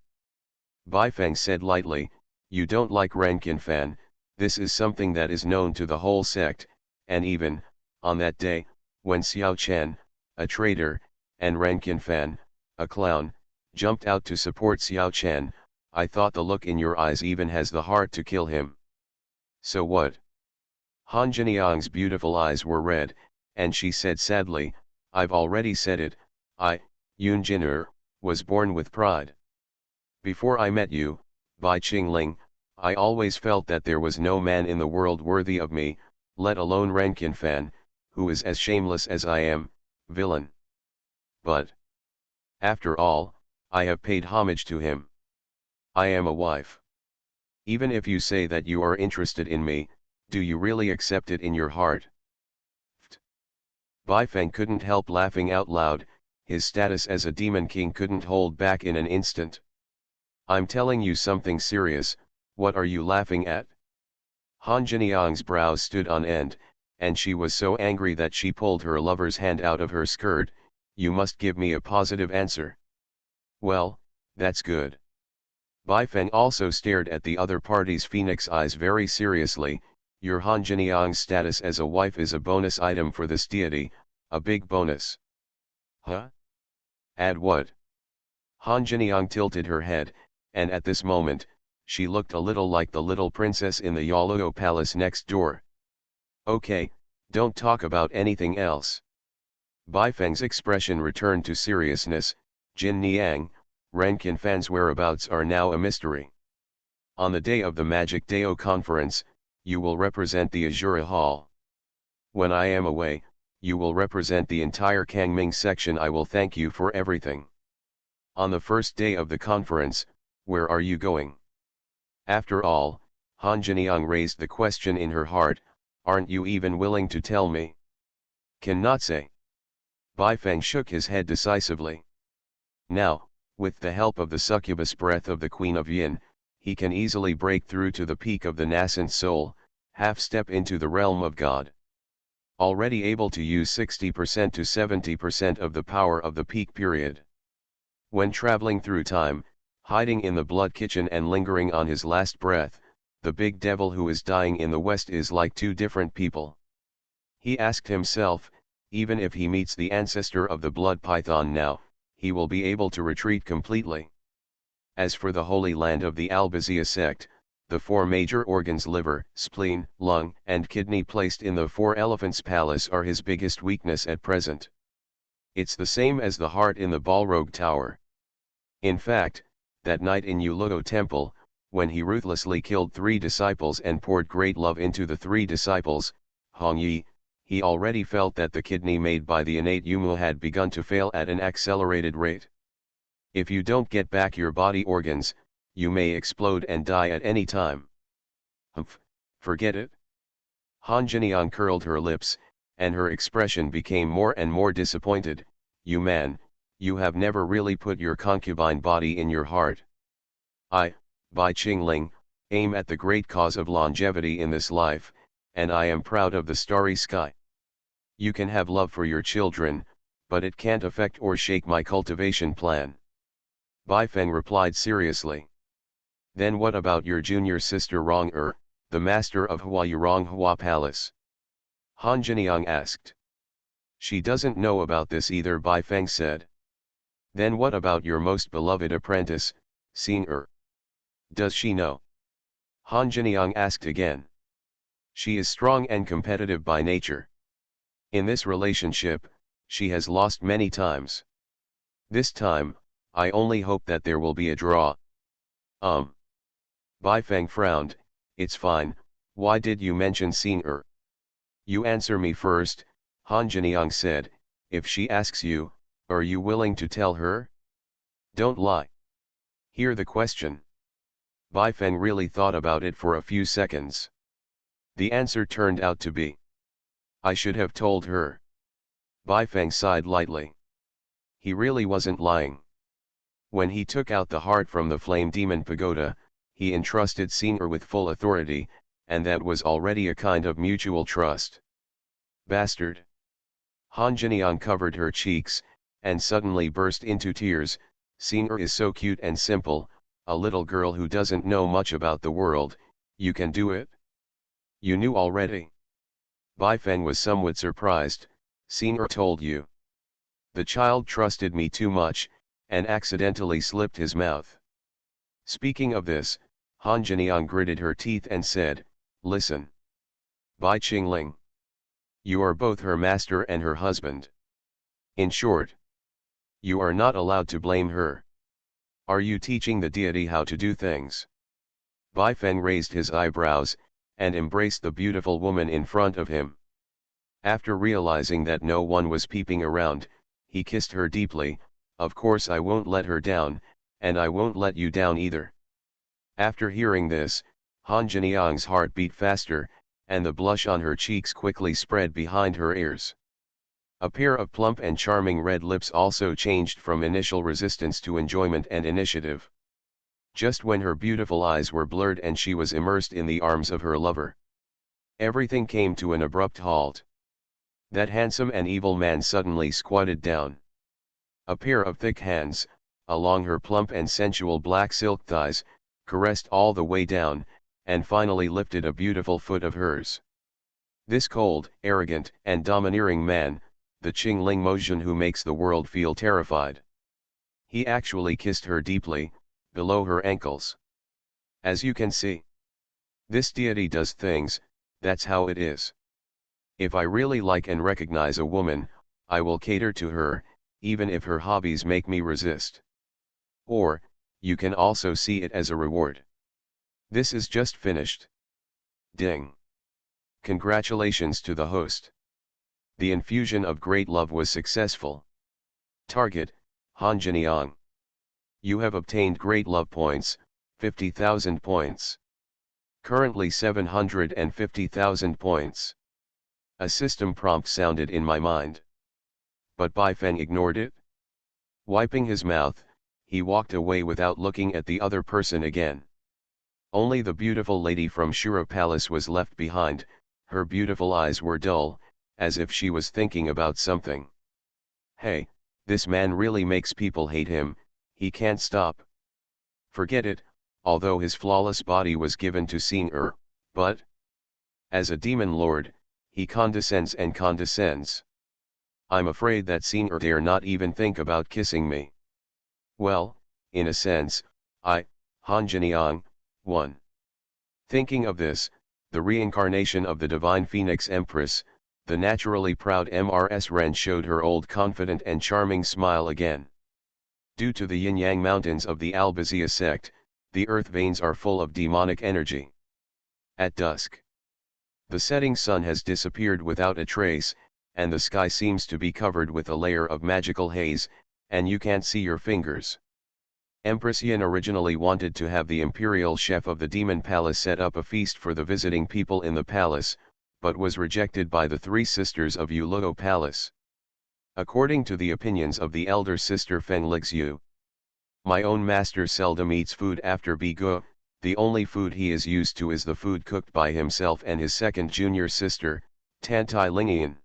A: Baifeng said lightly, you don't like Rankin Fan, this is something that is known to the whole sect, and even, on that day, when Xiao Chen, a traitor, and Rankin Fan, a clown, jumped out to support Xiao Chen, I thought the look in your eyes even has the heart to kill him. So what? Han Jiniang's beautiful eyes were red, and she said sadly, I've already said it, I, Yun Jin'er, was born with pride. Before I met you, Bai Qingling, I always felt that there was no man in the world worthy of me, let alone Rankin Fan, who is as shameless as I am, villain. But, after all, I have paid homage to him. I am a wife. Even if you say that you are interested in me, do you really accept it in your heart? Baifeng couldn't help laughing out loud, his status as a demon king couldn't hold back in an instant. I'm telling you something serious, what are you laughing at? Han Jiniang's brows stood on end, and she was so angry that she pulled her lover's hand out of her skirt. You must give me a positive answer. Well, that's good. Baifeng also stared at the other party's phoenix eyes very seriously. Your Han Jiniang's status as a wife is a bonus item for this deity, a big bonus. Huh? Add what? Han Jiniang tilted her head, and at this moment, she looked a little like the little princess in the Yaluo palace next door. Okay, don't talk about anything else. Baifeng's expression returned to seriousness. Jin Niang, Rankin Fan's whereabouts are now a mystery. On the day of the Magic Dao conference, you will represent the Azura Hall. When I am away, you will represent the entire Kangming section. I will thank you for everything. On the first day of the conference, where are you going? After all, Han Jiniang raised the question in her heart, aren't you even willing to tell me? Cannot say. Baifeng shook his head decisively. Now, with the help of the succubus breath of the Queen of Yin, he can easily break through to the peak of the nascent soul, half-step into the realm of God. Already able to use 60% to 70% of the power of the peak period. When traveling through time, hiding in the blood kitchen and lingering on his last breath, the big devil who is dying in the west is like two different people. He asked himself, even if he meets the ancestor of the blood python now, he will be able to retreat completely. As for the holy land of the Albizia sect, the four major organs liver, spleen, lung, and kidney placed in the Four Elephants Palace are his biggest weakness at present. It's the same as the heart in the Balrog Tower. In fact, that night in Yuluo Temple, when he ruthlessly killed 3 disciples and poured great love into the 3 disciples, Hong Yi, he already felt that the kidney made by the innate Yumu had begun to fail at an accelerated rate. If you don't get back your body organs, you may explode and die at any time. Humph, forget it. Han Jiniang curled her lips, and her expression became more and more disappointed. You man, you have never really put your concubine body in your heart. I, Bai Qingling, aim at the great cause of longevity in this life, and I am proud of the starry sky. You can have love for your children, but it can't affect or shake my cultivation plan. Bai Feng replied seriously. Then what about your junior sister Rong the master of Huayuronghua Palace? Han Jiniang asked. She doesn't know about this either, Bai Feng said. Then what about your most beloved apprentice, Xing? Does she know? Han Jiniang asked again. She is strong and competitive by nature. In this relationship, she has lost many times. This time, I only hope that there will be a draw. Bai Feng frowned. It's fine, why did you mention Xing? You answer me first, Han Jiniang said. If she asks you, are you willing to tell her? Don't lie. Hear the question. Bai Feng really thought about it for a few seconds. The answer turned out to be, I should have told her. Bai Feng sighed lightly. He really wasn't lying. When he took out the heart from the flame demon pagoda, he entrusted Xing with full authority, and that was already a kind of mutual trust. Bastard! Han Jiniang covered her cheeks, and suddenly burst into tears. Xing is so cute and simple, a little girl who doesn't know much about the world. You can do it? You knew already? Bai Feng was somewhat surprised. Xing told you. The child trusted me too much, and accidentally slipped his mouth. Speaking of this, Han Jiniang gritted her teeth and said, listen. Bai Qingling. You are both her master and her husband. In short, you are not allowed to blame her. Are you teaching the deity how to do things? Bai Feng raised his eyebrows, and embraced the beautiful woman in front of him. After realizing that no one was peeping around, he kissed her deeply. Of course I won't let her down, and I won't let you down either. After hearing this, Han Jiniang's heart beat faster, and the blush on her cheeks quickly spread behind her ears. A pair of plump and charming red lips also changed from initial resistance to enjoyment and initiative. Just when her beautiful eyes were blurred and she was immersed in the arms of her lover, everything came to an abrupt halt. That handsome and evil man suddenly squatted down. A pair of thick hands, along her plump and sensual black silk thighs, caressed all the way down, and finally lifted a beautiful foot of hers. This cold, arrogant, and domineering man, the Qingling Mozhen who makes the world feel terrified. He actually kissed her deeply, below her ankles. As you can see, this deity does things, that's how it is. If I really like and recognize a woman, I will cater to her, even if her hobbies make me resist. Or, you can also see it as a reward. This is just finished. Ding. Congratulations to the host. The infusion of great love was successful. Target, Han Jiniang. You have obtained great love points, 50,000 points. Currently 750,000 points. A system prompt sounded in my mind. But Bai Feng ignored it. Wiping his mouth, he walked away without looking at the other person again. Only the beautiful lady from Shura Palace was left behind. Her beautiful eyes were dull, as if she was thinking about something. Hey, this man really makes people hate him, he can't stop. Forget it, although his flawless body was given to Xing, but as a demon lord, he condescends and condescends. I'm afraid that Xing dare not even think about kissing me. Well, in a sense, I, Han Jiniang, won. Thinking of this, the reincarnation of the divine Phoenix Empress, the naturally proud Mrs. Ren showed her old confident and charming smile again. Due to the yin-yang mountains of the Albizia sect, the earth veins are full of demonic energy. At dusk, The setting sun has disappeared without a trace, and the sky seems to be covered with a layer of magical haze, and you can't see your fingers. Empress Yin originally wanted to have the imperial chef of the demon palace set up a feast for the visiting people in the palace, but was rejected by the three sisters of Yuluo Palace. According to the opinions of the elder sister Feng Lixu, my own master seldom eats food after Bigu, the only food he is used to is the food cooked by himself and his second junior sister, Tantai Lingian.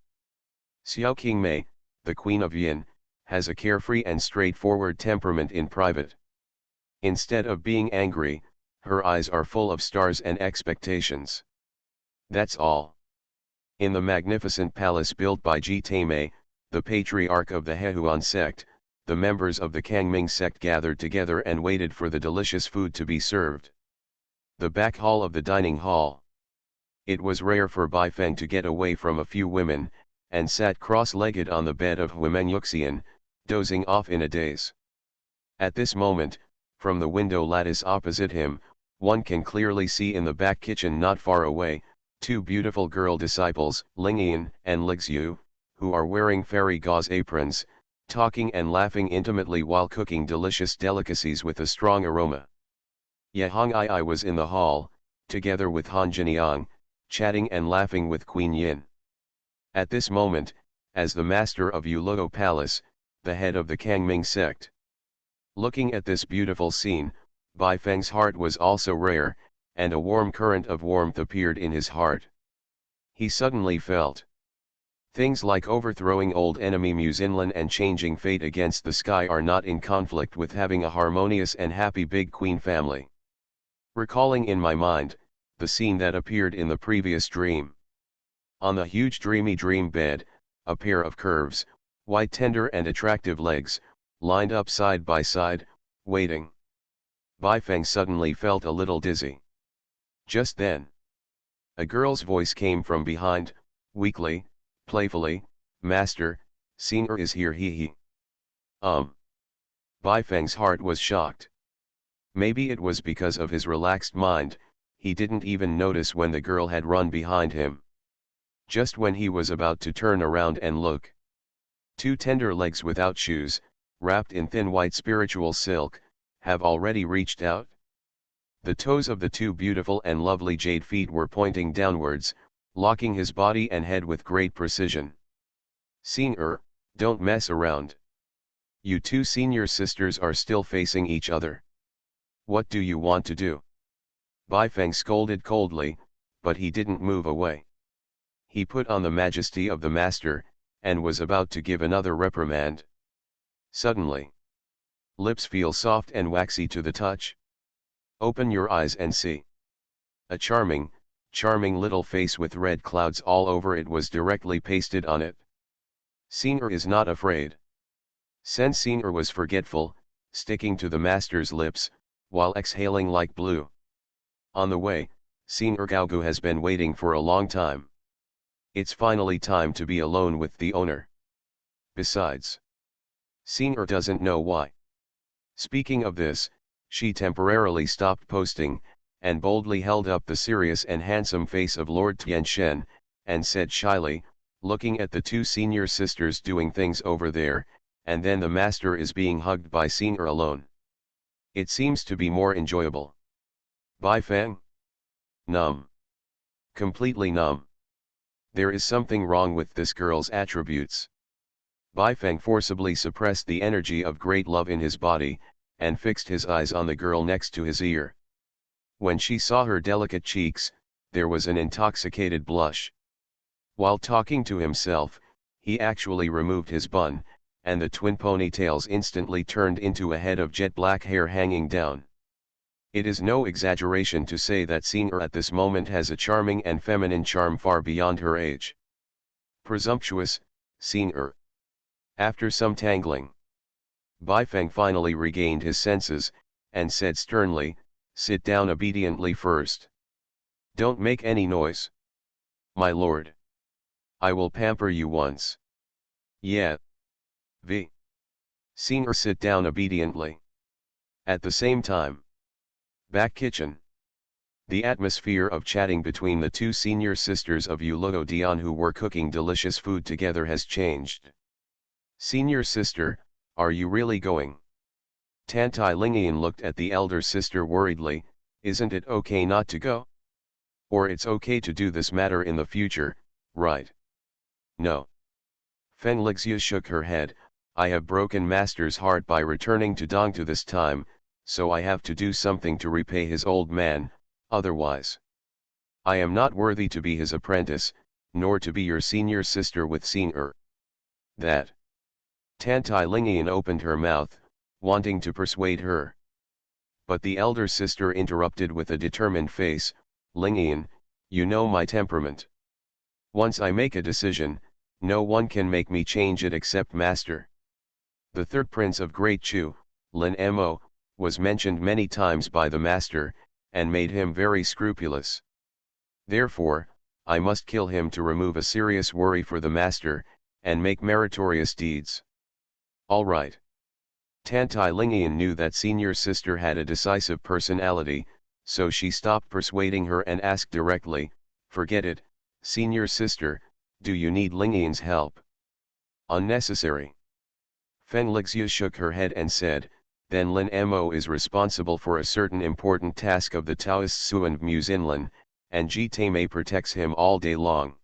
A: Xiao Qingmei, the queen of Yin, has a carefree and straightforward temperament in private. Instead of being angry, her eyes are full of stars and expectations. That's all. In the magnificent palace built by Ji Taimei, the patriarch of the Hehuan sect, the members of the Kangming sect gathered together and waited for the delicious food to be served. The back hall of the dining hall. It was rare for Bai Feng to get away from a few women, and sat cross-legged on the bed of Huimeng Yuxian, dozing off in a daze. At this moment, from the window lattice opposite him, one can clearly see in the back kitchen not far away, two beautiful girl disciples, Lingyan and Lixu, who are wearing fairy gauze aprons, talking and laughing intimately while cooking delicious delicacies with a strong aroma. Ye Hong'ai was in the hall, together with Han Jiniang, chatting and laughing with Queen Yin. At this moment, as the master of Yuluo Palace, the head of the Kangming sect. Looking at this beautiful scene, Bai Feng's heart was also rare, and a warm current of warmth appeared in his heart. He suddenly felt things like overthrowing old enemy Muzinlan and changing fate against the sky are not in conflict with having a harmonious and happy big queen family. Recalling in my mind the scene that appeared in the previous dream. On the huge dreamy dream bed, a pair of curves, white tender and attractive legs, lined up side by side, waiting. Bai Feng suddenly felt a little dizzy. Just then, a girl's voice came from behind, weakly, playfully, "Master, Xing'er is here he." Bai Feng's heart was shocked. Maybe it was because of his relaxed mind, he didn't even notice when the girl had run behind him. Just when he was about to turn around and look, two tender legs without shoes, wrapped in thin white spiritual silk, have already reached out. The toes of the two beautiful and lovely jade feet were pointing downwards, locking his body and head with great precision. "Xing'er, don't mess around. You two senior sisters are still facing each other. What do you want to do?" Bai Feng scolded coldly, but he didn't move away. He put on the majesty of the master, and was about to give another reprimand. Suddenly, lips feel soft and waxy to the touch. Open your eyes and see. A charming, charming little face with red clouds all over it was directly pasted on it. Xing'er is not afraid. Since Xing'er was forgetful, sticking to the master's lips, while exhaling like blue. On the way, Xing'er Gaogu has been waiting for a long time. It's finally time to be alone with the owner. Besides, Xing'er doesn't know why. Speaking of this, she temporarily stopped posting, and boldly held up the serious and handsome face of Lord Tianchen, and said shyly, looking at the two senior sisters doing things over there, and then the master is being hugged by Xing'er alone. It seems to be more enjoyable. Bai Feng? Numb. Completely numb. There is something wrong with this girl's attributes. Bai Feng forcibly suppressed the energy of great love in his body, and fixed his eyes on the girl next to his ear. When she saw her delicate cheeks, there was an intoxicated blush. While talking to himself, he actually removed his bun, and the twin ponytails instantly turned into a head of jet black hair hanging down. It is no exaggeration to say that Xing'er at this moment has a charming and feminine charm far beyond her age. Presumptuous, Xing'er. After some tangling, Bai Feng finally regained his senses, and said sternly, "Sit down obediently first. Don't make any noise. My lord. I will pamper you once." "Yeah. V. Xing'er sit down obediently." At the same time, back kitchen. The atmosphere of chatting between the two senior sisters of Uluo Dian who were cooking delicious food together has changed. Senior sister, are you really going? Tantai Lingian looked at the elder sister worriedly, isn't it okay not to go? Or it's okay to do this matter in the future, right? No. Fen Lixia shook her head, I have broken Master's heart by returning to Dongtu this time, so I have to do something to repay his old man, otherwise. I am not worthy to be his apprentice, nor to be your senior sister with Senior. That. Tantai Lingian opened her mouth, wanting to persuade her. But the elder sister interrupted with a determined face, Lingian, you know my temperament. Once I make a decision, no one can make me change it except Master. The third prince of Great Chu, Lin Mo, was mentioned many times by the Master, and made him very scrupulous. Therefore, I must kill him to remove a serious worry for the Master, and make meritorious deeds. All right. Tantai Lingian knew that senior sister had a decisive personality, so she stopped persuading her and asked directly, forget it, senior sister, do you need Lingian's help? Unnecessary. Fen Lixia shook her head and said, then Lin Mo is responsible for a certain important task of the Taoist Suan Muzinlin, and Ji Tame protects him all day long.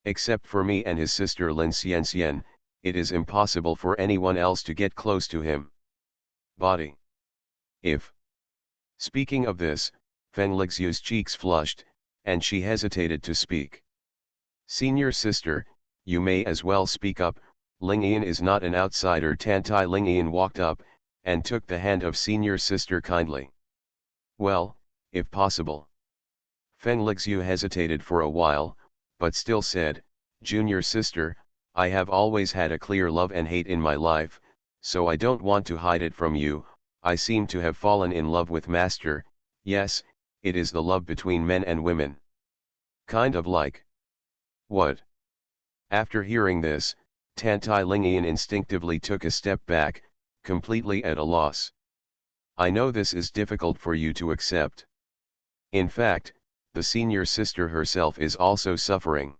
A: Except for me and his sister Lin Xian, it is impossible for anyone else to get close to him. Body. If. Speaking of this, Fen Lixia's cheeks flushed, and she hesitated to speak. Senior sister, you may as well speak up, Lingian is not an outsider. Tantai Lingian walked up, and took the hand of senior sister kindly. Well, if possible. Fen Lixia hesitated for a while, but still said, junior sister, I have always had a clear love and hate in my life, so I don't want to hide it from you. I seem to have fallen in love with Master. Yes, it is the love between men and women. Kind of like. What? After hearing this, Tantai Lingian instinctively took a step back, completely at a loss. I know this is difficult for you to accept. In fact, the senior sister herself is also suffering.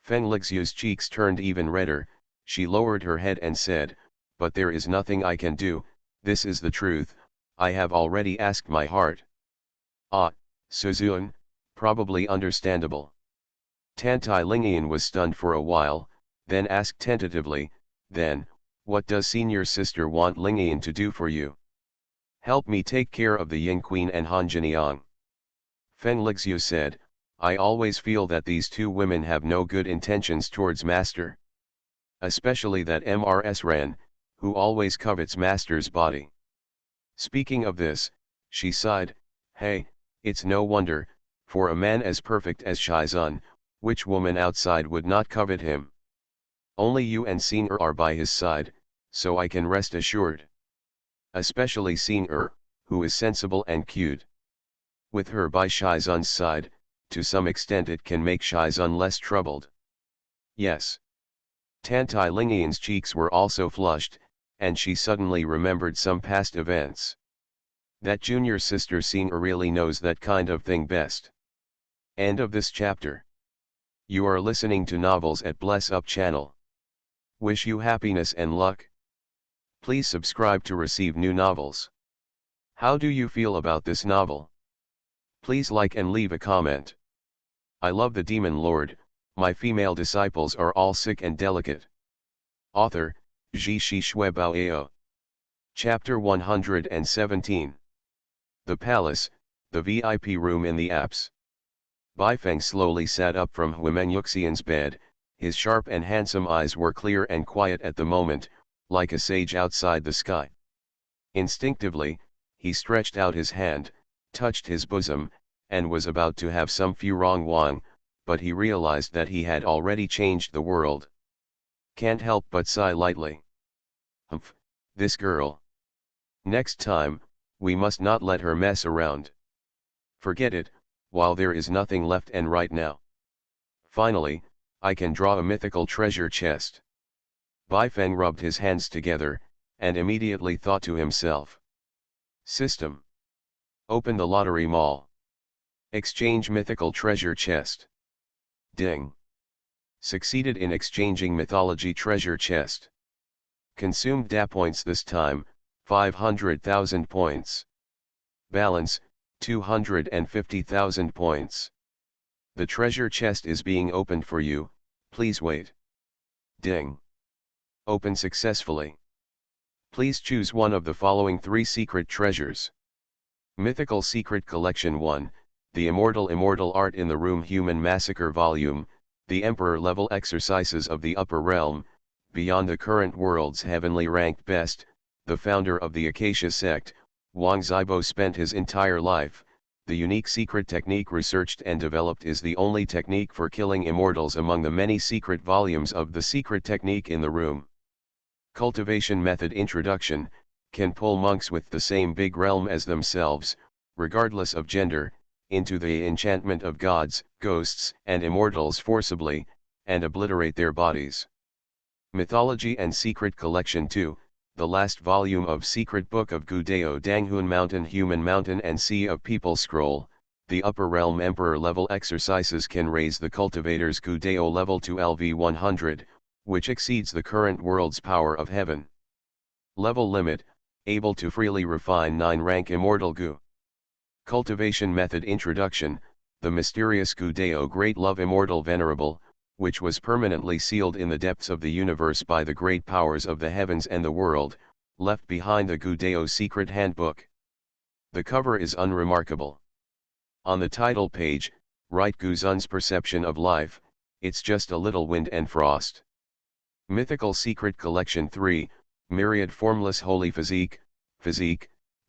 A: Fen Lixia's cheeks turned even redder, she lowered her head and said, but there is nothing I can do, this is the truth, I have already asked my heart. Ah, Suzun, probably understandable. Tantai Lingian was stunned for a while, then asked tentatively, then, what does senior sister want Lingian to do for you? Help me take care of the Ying Queen and Han Jiniang. Fen Lixia said, I always feel that these two women have no good intentions towards Master. Especially that Mrs. Ran, who always covets Master's body. Speaking of this, she sighed, hey, it's no wonder, for a man as perfect as Shizun, which woman outside would not covet him? Only you and Senior are by his side, so I can rest assured. Especially Senior, who is sensible and cute. With her by Shizun's side, to some extent it can make Shizun less troubled. Yes. Tantai Lingian's cheeks were also flushed, and she suddenly remembered some past events. That junior sister Senior really knows that kind of thing best. End of this chapter. You are listening to Novels at Bless Up channel. Wish you happiness and luck. Please subscribe to receive new novels. How do you feel about this novel? Please like and leave a comment. I love the Demon Lord, my female disciples are all sick and delicate. Author, Ji Shi Shui Bao. Chapter 117. The Palace, the VIP room in the apse. Baifeng slowly sat up from Huimen Yuxian's bed, his sharp and handsome eyes were clear and quiet at the moment, like a sage outside the sky. Instinctively, he stretched out his hand, touched his bosom, and was about to have some Furong Wang, but he realized that he had already changed the world. Can't help but sigh lightly. Humph, this girl. Next time, we must not let her mess around. Forget it, while there is nothing left and right now. Finally, I can draw a mythical treasure chest. Baifeng rubbed his hands together, and immediately thought to himself. System. Open the lottery mall. Exchange mythical treasure chest. Ding. Succeeded in exchanging mythology treasure chest. Consumed DA points this time, 500,000 points. Balance, 250,000 points. The treasure chest is being opened for you, please wait. Ding. Open successfully. Please choose one of the following 3 secret treasures. Mythical Secret Collection 1, The Immortal Art in the Room Human Massacre Volume, The Emperor Level Exercises of the Upper Realm, Beyond the Current World's Heavenly Ranked Best. The founder of the Acacia sect, Wang Zibo, spent his entire life. The unique secret technique researched and developed is the only technique for killing immortals among the many secret volumes of the secret technique in the room. Cultivation Method Introduction, can pull monks with the same big realm as themselves, regardless of gender, into the enchantment of gods, ghosts, and immortals forcibly, and obliterate their bodies. Mythology and Secret Collection 2, the last volume of Secret Book of Gudeo Danghun Mountain Human Mountain and Sea of People Scroll. The Upper Realm Emperor level exercises can raise the cultivator's Gudeo level to LV 100, which exceeds the current world's power of heaven. Level limit, able to freely refine 9 rank immortal Gu. Cultivation Method Introduction, the mysterious Gudeo Great Love Immortal Venerable, which was permanently sealed in the depths of the universe by the great powers of the heavens and the world, left behind the Gudeo Secret Handbook. The cover is unremarkable. On the title page, write Guzun's perception of life, it's just a little wind and frost. Mythical Secret Collection 3, Myriad Formless Holy Physique,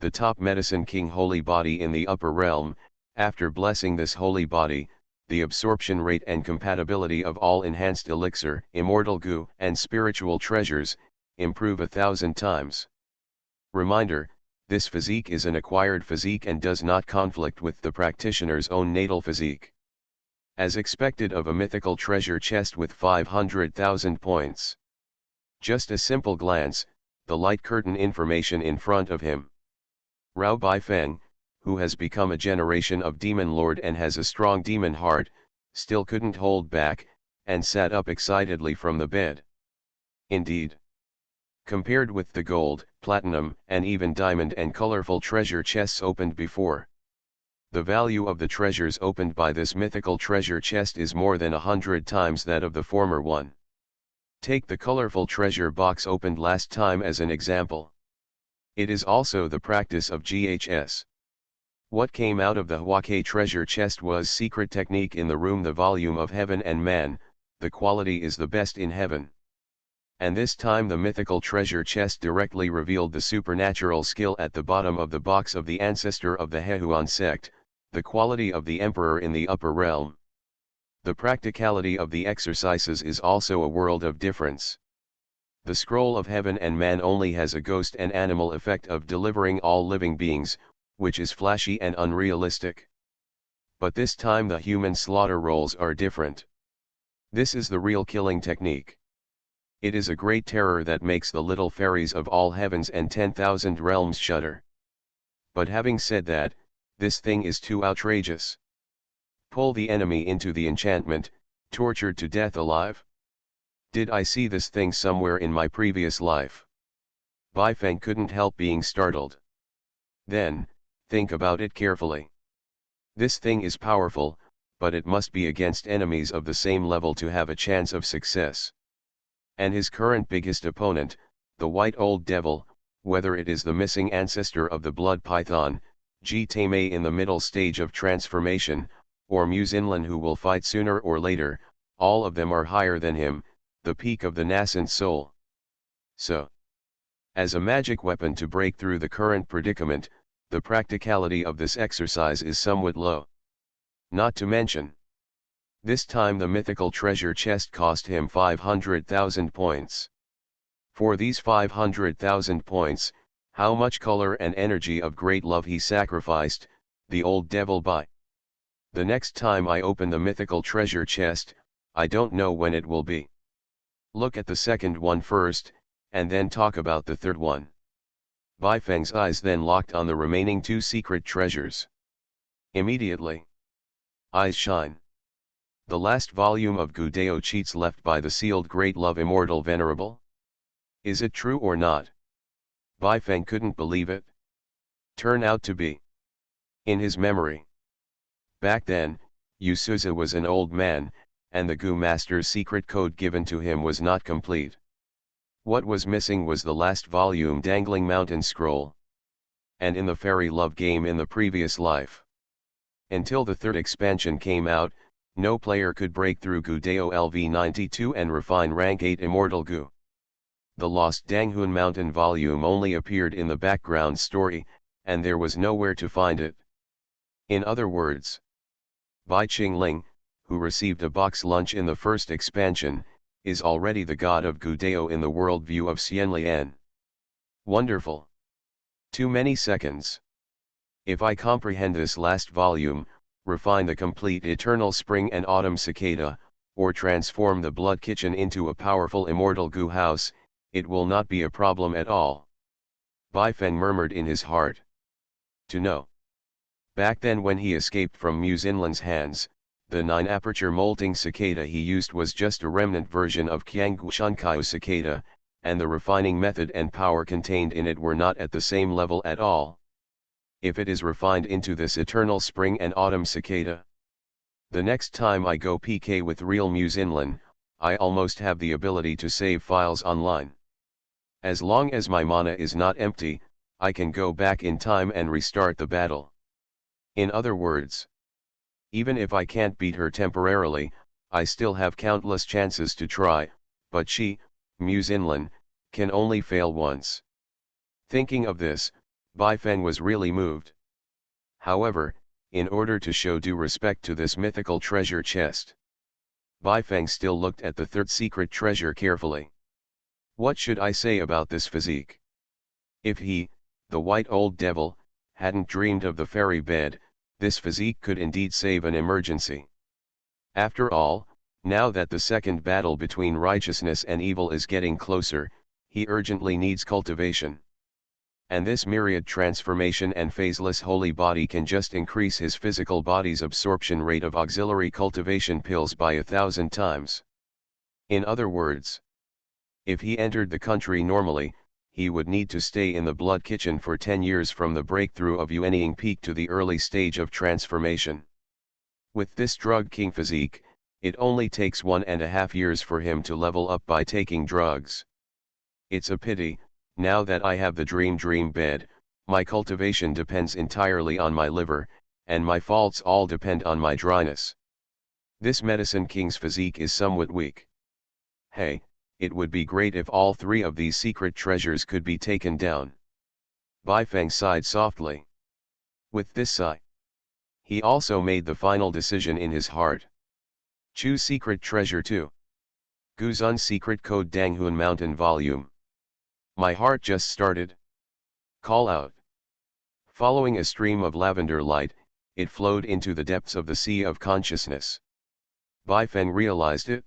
A: the top medicine king holy body in the upper realm. After blessing this holy body, the absorption rate and compatibility of all enhanced elixir, immortal goo, and spiritual treasures, improve 1,000 times. Reminder, this physique is an acquired physique and does not conflict with the practitioner's own natal physique. As expected of a mythical treasure chest with 500,000 points. Just a simple glance, the light curtain information in front of him. Rao Baifeng, who has become a generation of demon lord and has a strong demon heart, still couldn't hold back, and sat up excitedly from the bed. Indeed. Compared with the gold, platinum, and even diamond and colorful treasure chests opened before, the value of the treasures opened by this mythical treasure chest is more than 100 times that of the former one. Take the colorful treasure box opened last time as an example. It is also the practice of GHS. What came out of the Huake treasure chest was secret technique in the room, the volume of heaven and man, the quality is the best in heaven. And this time the mythical treasure chest directly revealed the supernatural skill at the bottom of the box of the ancestor of the Hehuan sect, the quality of the emperor in the upper realm. The practicality of the exercises is also a world of difference. The scroll of heaven and man only has a ghost and animal effect of delivering all living beings, which is flashy and unrealistic. But this time the human slaughter rolls are different. This is the real killing technique. It is a great terror that makes the little fairies of all heavens and 10,000 realms shudder. But having said that, this thing is too outrageous. Pull the enemy into the enchantment, tortured to death alive. Did I see this thing somewhere in my previous life? Baifeng couldn't help being startled. Then, think about it carefully. This thing is powerful, but it must be against enemies of the same level to have a chance of success. And his current biggest opponent, the White Old Devil, whether it is the missing ancestor of the blood python, Ji Taimei in the middle stage of transformation, or Muzinlan who will fight sooner or later, all of them are higher than him, the peak of the nascent soul. So, as a magic weapon to break through the current predicament, the practicality of this exercise is somewhat low. Not to mention, this time the mythical treasure chest cost him 500,000 points. For these 500,000 points, how much color and energy of great love he sacrificed, the old devil by. The next time I open the mythical treasure chest, I don't know when it will be. Look at the second one first, and then talk about the third one. Baifeng's eyes then locked on the remaining 2 secret treasures. Immediately, Eyes shine. The last volume of Gudeo Cheats left by the sealed Great Love Immortal Venerable? Is it true or not? Baifeng couldn't believe it. Turn out to be. In his memory. Back then, Yusuza was an old man, and the Gu Master's secret code given to him was not complete. What was missing was the last volume Dangling Mountain Scroll. And in the Fairy Love game in the previous life. Until the third expansion came out, no player could break through Gudeo LV92 and refine rank 8 Immortal Gu. The lost Danghun Mountain volume only appeared in the background story, and there was nowhere to find it. In other words, Bai Qingling, who received a box lunch in the first expansion, is already the god of Gudeo in the worldview of Xianlian. Wonderful. Too many seconds. If I comprehend this last volume, refine the complete Eternal Spring and Autumn Cicada, or transform the Blood Kitchen into a powerful immortal Gu house, it will not be a problem at all. Baifeng murmured in his heart. To know. Back then when he escaped from Mu Zinlan's hands, the 9-aperture molting cicada he used was just a remnant version of Qianggu Shunkaiu cicada, and the refining method and power contained in it were not at the same level at all. If it is refined into this eternal spring and autumn cicada. The next time I go PK with real Mu Zinlan, I almost have the ability to save files online. As long as my mana is not empty, I can go back in time and restart the battle. In other words, even if I can't beat her temporarily, I still have countless chances to try, but she, Mu Zinlan, can only fail once. Thinking of this, Baifeng was really moved. However, in order to show due respect to this mythical treasure chest, Baifeng still looked at the third secret treasure carefully. What should I say about this physique? If he, the white old devil, hadn't dreamed of the fairy bed, this physique could indeed save an emergency. After all, now that the second battle between righteousness and evil is getting closer, he urgently needs cultivation. And this myriad transformation and phaseless holy body can just increase his physical body's absorption rate of auxiliary cultivation pills by 1,000 times. In other words, if he entered the country normally, he would need to stay in the Blood Kitchen for 10 years from the breakthrough of Yuanying Peak to the early stage of transformation. With this drug king physique, it only takes 1.5 years for him to level up by taking drugs. It's a pity, now that I have the dream bed, my cultivation depends entirely on my liver, and my faults all depend on my dryness. This medicine king's physique is somewhat weak. Hey, it would be great if all 3 of these secret treasures could be taken down. Baifeng sighed softly. With this sigh, he also made the final decision in his heart. Choose secret treasure 2. Guzun secret code Danghun Mountain volume. My heart just started. Call out. Following a stream of lavender light, it flowed into the depths of the sea of consciousness. Baifeng realized it.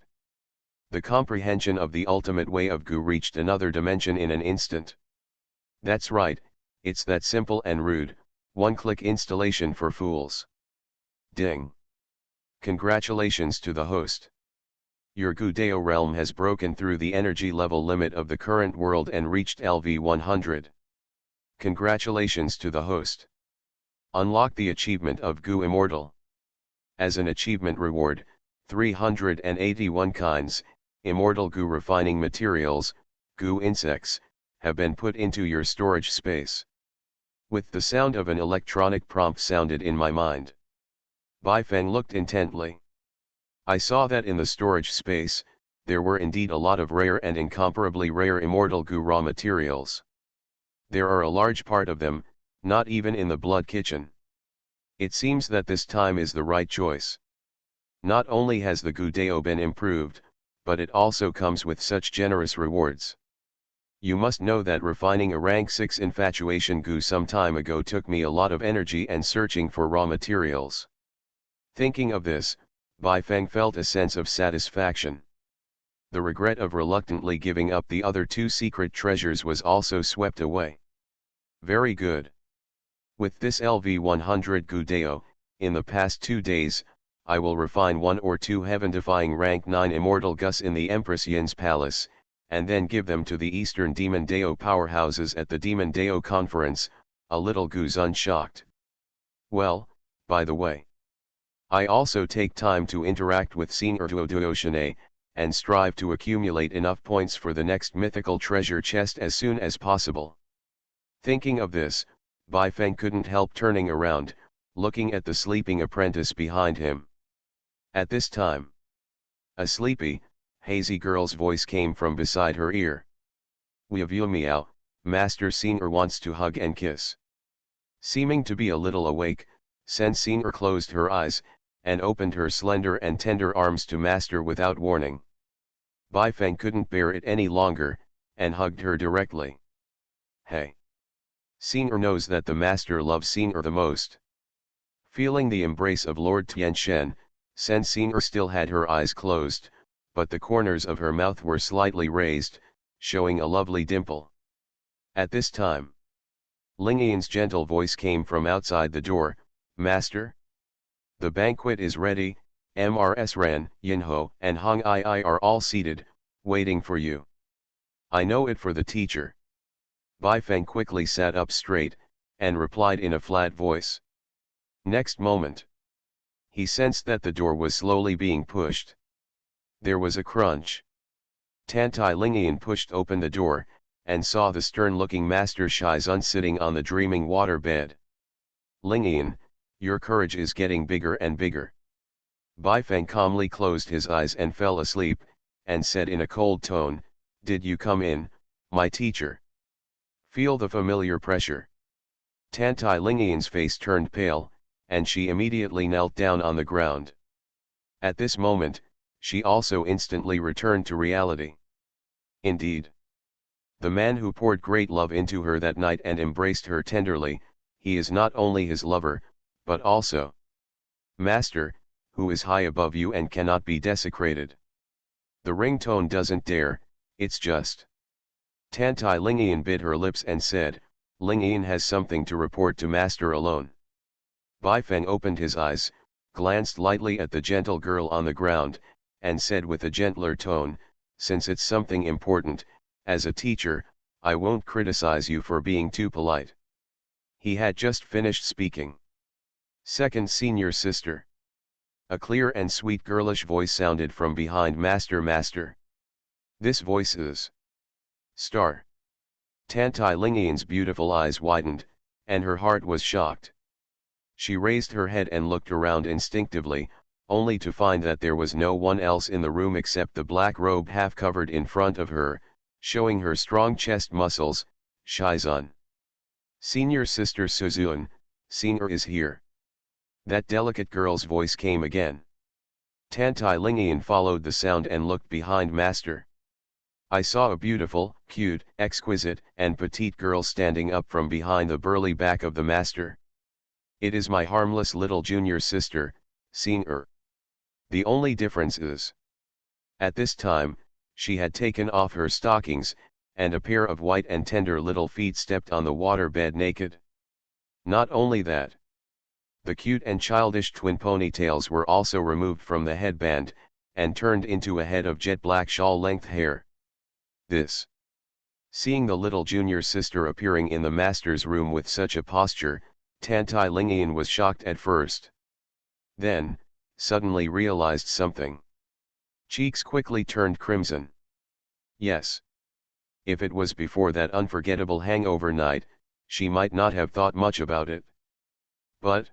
A: The comprehension of the ultimate way of Gu reached another dimension in an instant. That's right, it's that simple and rude, one-click installation for fools. Ding. Congratulations to the host. Your Gudeo realm has broken through the energy level limit of the current world and reached LV 100. Congratulations to the host. Unlock the achievement of Gu Immortal. As an achievement reward, 381 kinds, Immortal Gu refining materials, Gu insects, have been put into your storage space. With the sound of an electronic prompt sounded in my mind. Baifeng looked intently. I saw that in the storage space, there were indeed a lot of rare and incomparably rare Immortal Gu raw materials. There are a large part of them, not even in the Blood Kitchen. It seems that this time is the right choice. Not only has the Gudeo been improved, but it also comes with such generous rewards. You must know that refining a rank 6 infatuation Gu some time ago took me a lot of energy and searching for raw materials. Thinking of this, Baifeng felt a sense of satisfaction. The regret of reluctantly giving up the other 2 secret treasures was also swept away. Very good. With this LV 100 Gudeo, in the past 2 days, I will refine 1 or 2 heaven-defying rank 9 immortal Gus in the Empress Yin's palace, and then give them to the Eastern Demon Deo powerhouses at the Demon Deo conference, a little Guzun shocked. Well, by the way, I also take time to interact with Senior Duodoshine, and strive to accumulate enough points for the next mythical treasure chest as soon as possible. Thinking of this, Bai Feng couldn't help turning around, looking at the sleeping apprentice behind him. At this time, a sleepy, hazy girl's voice came from beside her ear. "We've meow, Master Senior wants to hug and kiss." Seeming to be a little awake, Sen Senior closed her eyes, and opened her slender and tender arms to Master without warning. Bai Feng couldn't bear it any longer, and hugged her directly. Hey! Senior knows that the Master loves Senior the most. Feeling the embrace of Lord Tianshen, Sen Senior still had her eyes closed, but the corners of her mouth were slightly raised, showing a lovely dimple. At this time, Ling Yin's gentle voice came from outside the door, "Master? The banquet is ready, Mrs. Ran, Yinho and Hong Ai are all seated, waiting for you." "I know it for the teacher." Bai Feng quickly sat up straight, and replied in a flat voice. Next moment, he sensed that the door was slowly being pushed. There was a crunch. Tantai Lingyan pushed open the door, and saw the stern-looking Master Shizun sitting on the dreaming water bed. "Lingyan, your courage is getting bigger and bigger." Bai Feng calmly closed his eyes and fell asleep, and said in a cold tone, "Did you come in, my teacher? Feel the familiar pressure." Tantai Lingyan's face turned pale, and she immediately knelt down on the ground. At this moment, she also instantly returned to reality. Indeed, the man who poured great love into her that night and embraced her tenderly, he is not only his lover, but also Master, who is high above you and cannot be desecrated. The ringtone doesn't dare, it's just. Tantai Lingyan bit her lips and said, "Lingyan has something to report to Master alone." Bai Feng opened his eyes, glanced lightly at the gentle girl on the ground, and said with a gentler tone, "Since it's something important, as a teacher, I won't criticize you for being too polite." He had just finished speaking. "Second senior sister." A clear and sweet girlish voice sounded from behind Master. This voice is Star. Tantai Lingyan's beautiful eyes widened, and her heart was shocked. She raised her head and looked around instinctively, only to find that there was no one else in the room except the black robe half covered in front of her, showing her strong chest muscles, Shizun. "Senior sister Suzun, Senior is here." That delicate girl's voice came again. Tantai Lingyan followed the sound and looked behind Master. I saw a beautiful, cute, exquisite, and petite girl standing up from behind the burly back of the Master. "It is my harmless little junior sister, Senior. The only difference is..." At this time, she had taken off her stockings, and a pair of white and tender little feet stepped on the water bed naked. Not only that, the cute and childish twin ponytails were also removed from the headband, and turned into a head of jet black shawl-length hair. This. Seeing the little junior sister appearing in the Master's room with such a posture, Tantai Lingyan was shocked at first. Then, suddenly realized something. Cheeks quickly turned crimson. Yes. If it was before that unforgettable hangover night, she might not have thought much about it. But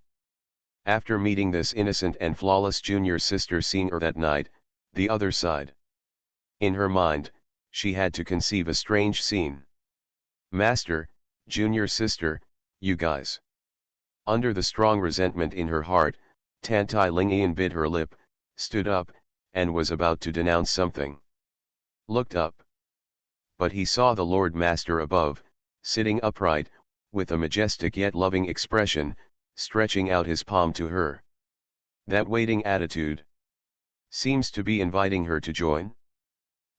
A: after meeting this innocent and flawless junior sister Senior that night, the other side. In her mind, she had to conceive a strange scene. Master, junior sister, you guys. Under the strong resentment in her heart, Tantai Lingyan bit her lip, stood up, and was about to denounce something. Looked up. But he saw the Lord Master above, sitting upright, with a majestic yet loving expression, stretching out his palm to her. That waiting attitude seems to be inviting her to join.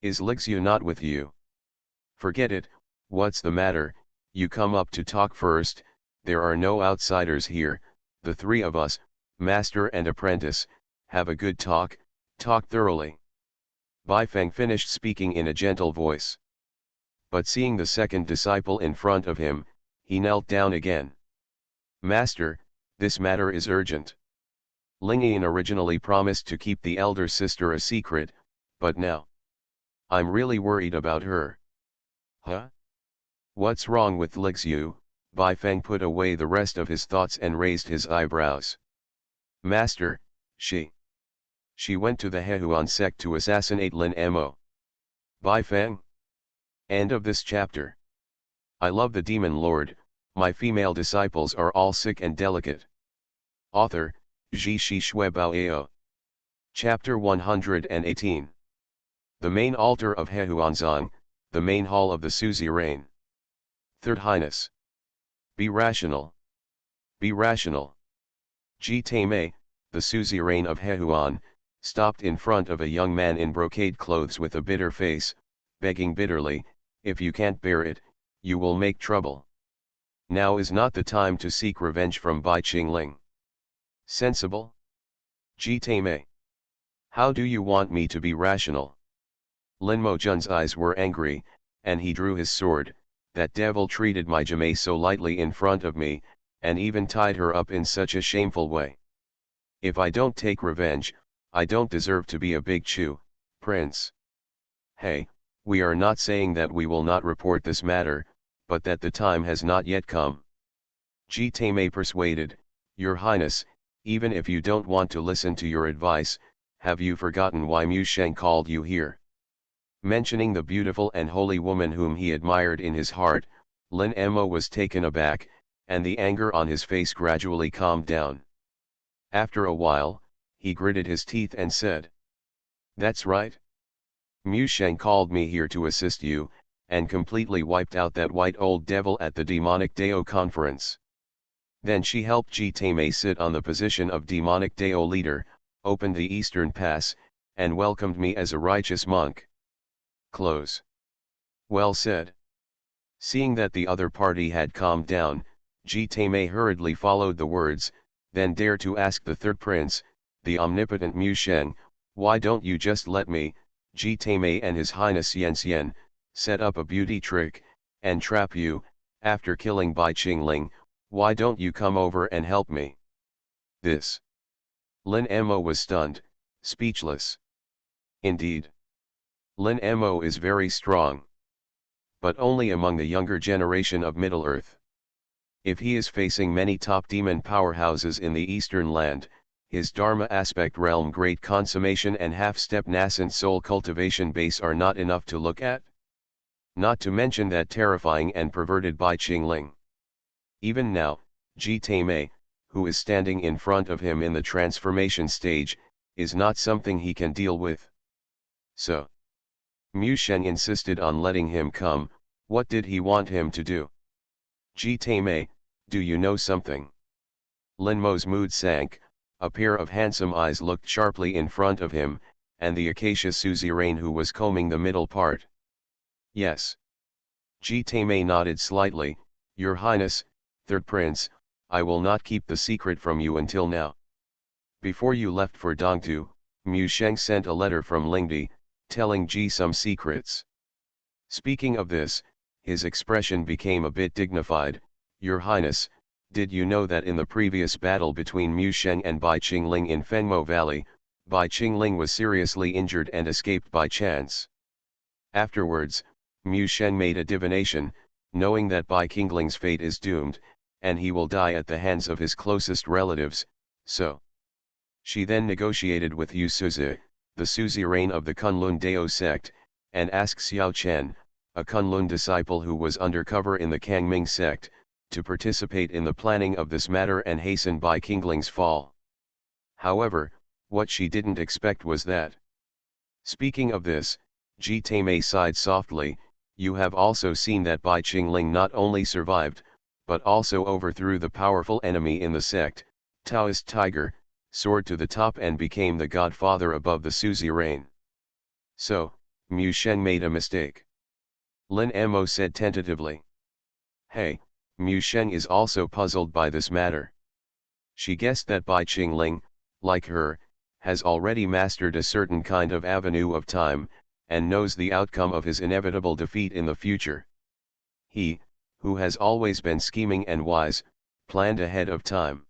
A: Is Lixu not with you? Forget it, what's the matter, you come up to talk first, there are no outsiders here, the three of us, Master and apprentice, have a good talk, talk thoroughly. Bai Feng finished speaking in a gentle voice. But seeing the second disciple in front of him, he knelt down again. Master, this matter is urgent. Lingyan originally promised to keep the elder sister a secret, but now, I'm really worried about her. Huh? What's wrong with Lixu? Bai Feng put away the rest of his thoughts and raised his eyebrows. Master, she went to the Hehuan sect to assassinate Lin Mo. Bai Feng. End of this chapter. I love the Demon Lord, my female disciples are all sick and delicate. Author, Ji Shi Shui Bao. Chapter 118. The main altar of Hehuanzang, the main hall of the suzerain. Third Highness. Be rational. Be rational. Ji Taimei, the suzerain of Hehuan, stopped in front of a young man in brocade clothes with a bitter face, begging bitterly, if you can't bear it, you will make trouble. Now is not the time to seek revenge from Bai Qingling. Sensible? Ji Taimei. How do you want me to be rational? Lin Mojun's eyes were angry, and he drew his sword. That devil treated my Jimei so lightly in front of me, and even tied her up in such a shameful way. If I don't take revenge, I don't deserve to be a big Chu, Prince. Hey, we are not saying that we will not report this matter, but that the time has not yet come. Ji Taimei persuaded, Your Highness, even if you don't want to listen to your advice, have you forgotten why Mu Sheng called you here? Mentioning the beautiful and holy woman whom he admired in his heart, Lin Mo was taken aback, and the anger on his face gradually calmed down. After a while, he gritted his teeth and said, That's right. Mu Sheng called me here to assist you, and completely wiped out that white old devil at the demonic Dao conference. Then she helped Ji Taimei sit on the position of demonic Dao leader, opened the eastern pass, and welcomed me as a righteous monk. Close. Well said. Seeing that the other party had calmed down, Ji Taimei hurriedly followed the words, then dared to ask the third prince, the omnipotent Mu Sheng, why don't you just let me, Ji Taimei and His Highness Yan Xian, set up a beauty trick, and trap you, after killing Bai Qingling, why don't you come over and help me? This. Lin Mo was stunned, speechless. Indeed. Lin Mo is very strong. But only among the younger generation of Middle-earth. If he is facing many top demon powerhouses in the eastern land, his Dharma aspect realm great consummation and half-step nascent soul cultivation base are not enough to look at. Not to mention that terrifying and perverted Bai Qingling. Even now, Ji Taimei, who is standing in front of him in the transformation stage, is not something he can deal with. So, Mu Sheng insisted on letting him come. What did he want him to do? Ji Taimei, do you know something? Lin Mo's mood sank, a pair of handsome eyes looked sharply in front of him, and the acacia suzerain who was combing the middle part. Yes. Ji Taimei nodded slightly, Your Highness, Third Prince, I will not keep the secret from you until now. Before you left for Dongtu, Mu Sheng sent a letter from Lingdi, telling Ji some secrets. Speaking of this, his expression became a bit dignified, Your Highness, did you know that in the previous battle between Mu Sheng and Bai Qingling in Fengmo Valley, Bai Qingling was seriously injured and escaped by chance? Afterwards, Mu Sheng made a divination, knowing that Bai Qingling's fate is doomed, and he will die at the hands of his closest relatives, so. She then negotiated with Yu Suzi, the suzerain of the Kunlun Dao sect, and asked Xiao Chen, a Kunlun disciple who was undercover in the Kangming sect, to participate in the planning of this matter and hasten Bai Qingling's fall. However, what she didn't expect was that. Speaking of this, Ji Taimei sighed softly, you have also seen that Bai Qingling not only survived, but also overthrew the powerful enemy in the sect, Taoist Tiger, soared to the top and became the godfather above the suzerain. So, Mu Sheng made a mistake. Lin Mo said tentatively. Hey, Mu Sheng is also puzzled by this matter. She guessed that Bai Qingling, like her, has already mastered a certain kind of avenue of time, and knows the outcome of his inevitable defeat in the future. He, who has always been scheming and wise, planned ahead of time.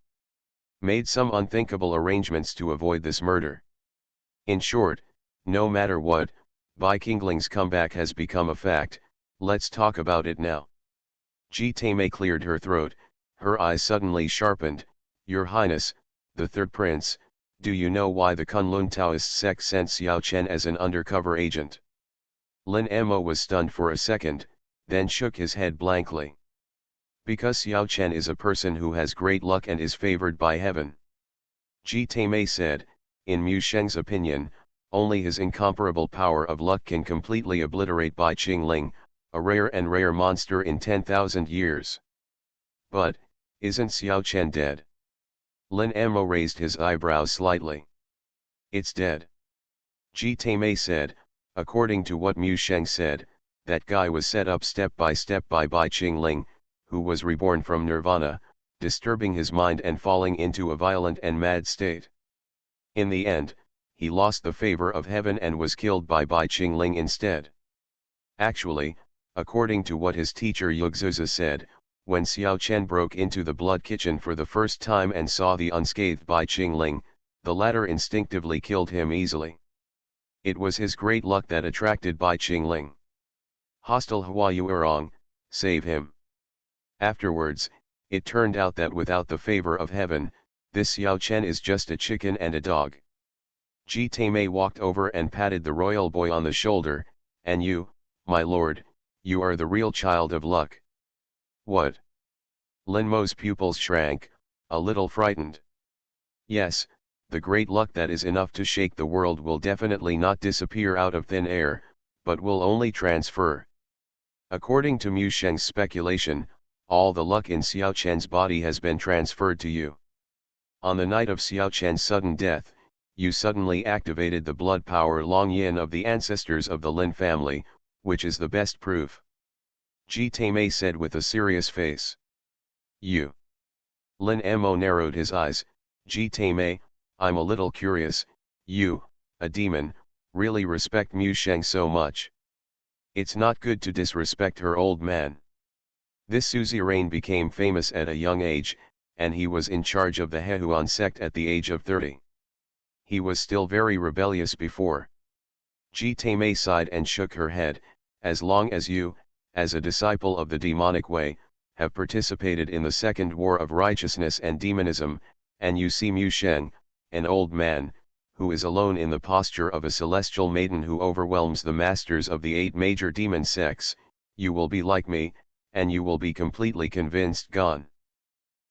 A: Made some unthinkable arrangements to avoid this murder. In short, no matter what, Bai Qingling's comeback has become a fact. Let's talk about it now. Ji Taimei cleared her throat, her eyes suddenly sharpened. Your Highness, the third prince, do you know why the Kunlun Taoist sect sent Xiao Chen as an undercover agent? Lin Mo was stunned for a second, then shook his head blankly. Because Xiao Chen is a person who has great luck and is favored by heaven. Ji Taimei said, in Mu Sheng's opinion, only his incomparable power of luck can completely obliterate Bai Qingling, a rare and rare monster in 10,000 years. But, isn't Xiao Chen dead? Lin Mo raised his eyebrows slightly. It's dead. Ji Taimei said, according to what Mu Sheng said, that guy was set up step by Bai Qingling, who was reborn from nirvana, disturbing his mind and falling into a violent and mad state. In the end, he lost the favor of heaven and was killed by Bai Qingling instead. Actually, according to what his teacher Yugzuzi said, when Xiao Chen broke into the blood kitchen for the first time and saw the unscathed Bai Qingling, the latter instinctively killed him easily. It was his great luck that attracted Bai Qingling. Hostile Huayuerong, save him. Afterwards, it turned out that without the favor of heaven, this Xiao Chen is just a chicken and a dog. Ji Taimei walked over and patted the royal boy on the shoulder, and you, my lord, you are the real child of luck. What? Lin Mo's pupils shrank, a little frightened. Yes, the great luck that is enough to shake the world will definitely not disappear out of thin air, but will only transfer. According to Mu Sheng's speculation, all the luck in Xiao Chen's body has been transferred to you. On the night of Xiao Chen's sudden death, you suddenly activated the blood power Long Yin of the ancestors of the Lin family, which is the best proof. Ji Taimei said with a serious face. You. Lin Mo narrowed his eyes. Ji Taimei, I'm a little curious, you, a demon, really respect Mu Sheng so much. It's not good to disrespect her old man. This suzerain became famous at a young age, and he was in charge of the Hehuan sect at the age of 30. He was still very rebellious before. Ji Taimei sighed and shook her head. As long as you, as a disciple of the demonic way, have participated in the second war of righteousness and demonism, and you see Mu Sheng, an old man, who is alone in the posture of a celestial maiden who overwhelms the masters of the 8 major demon sects, you will be like me, and you will be completely convinced gone.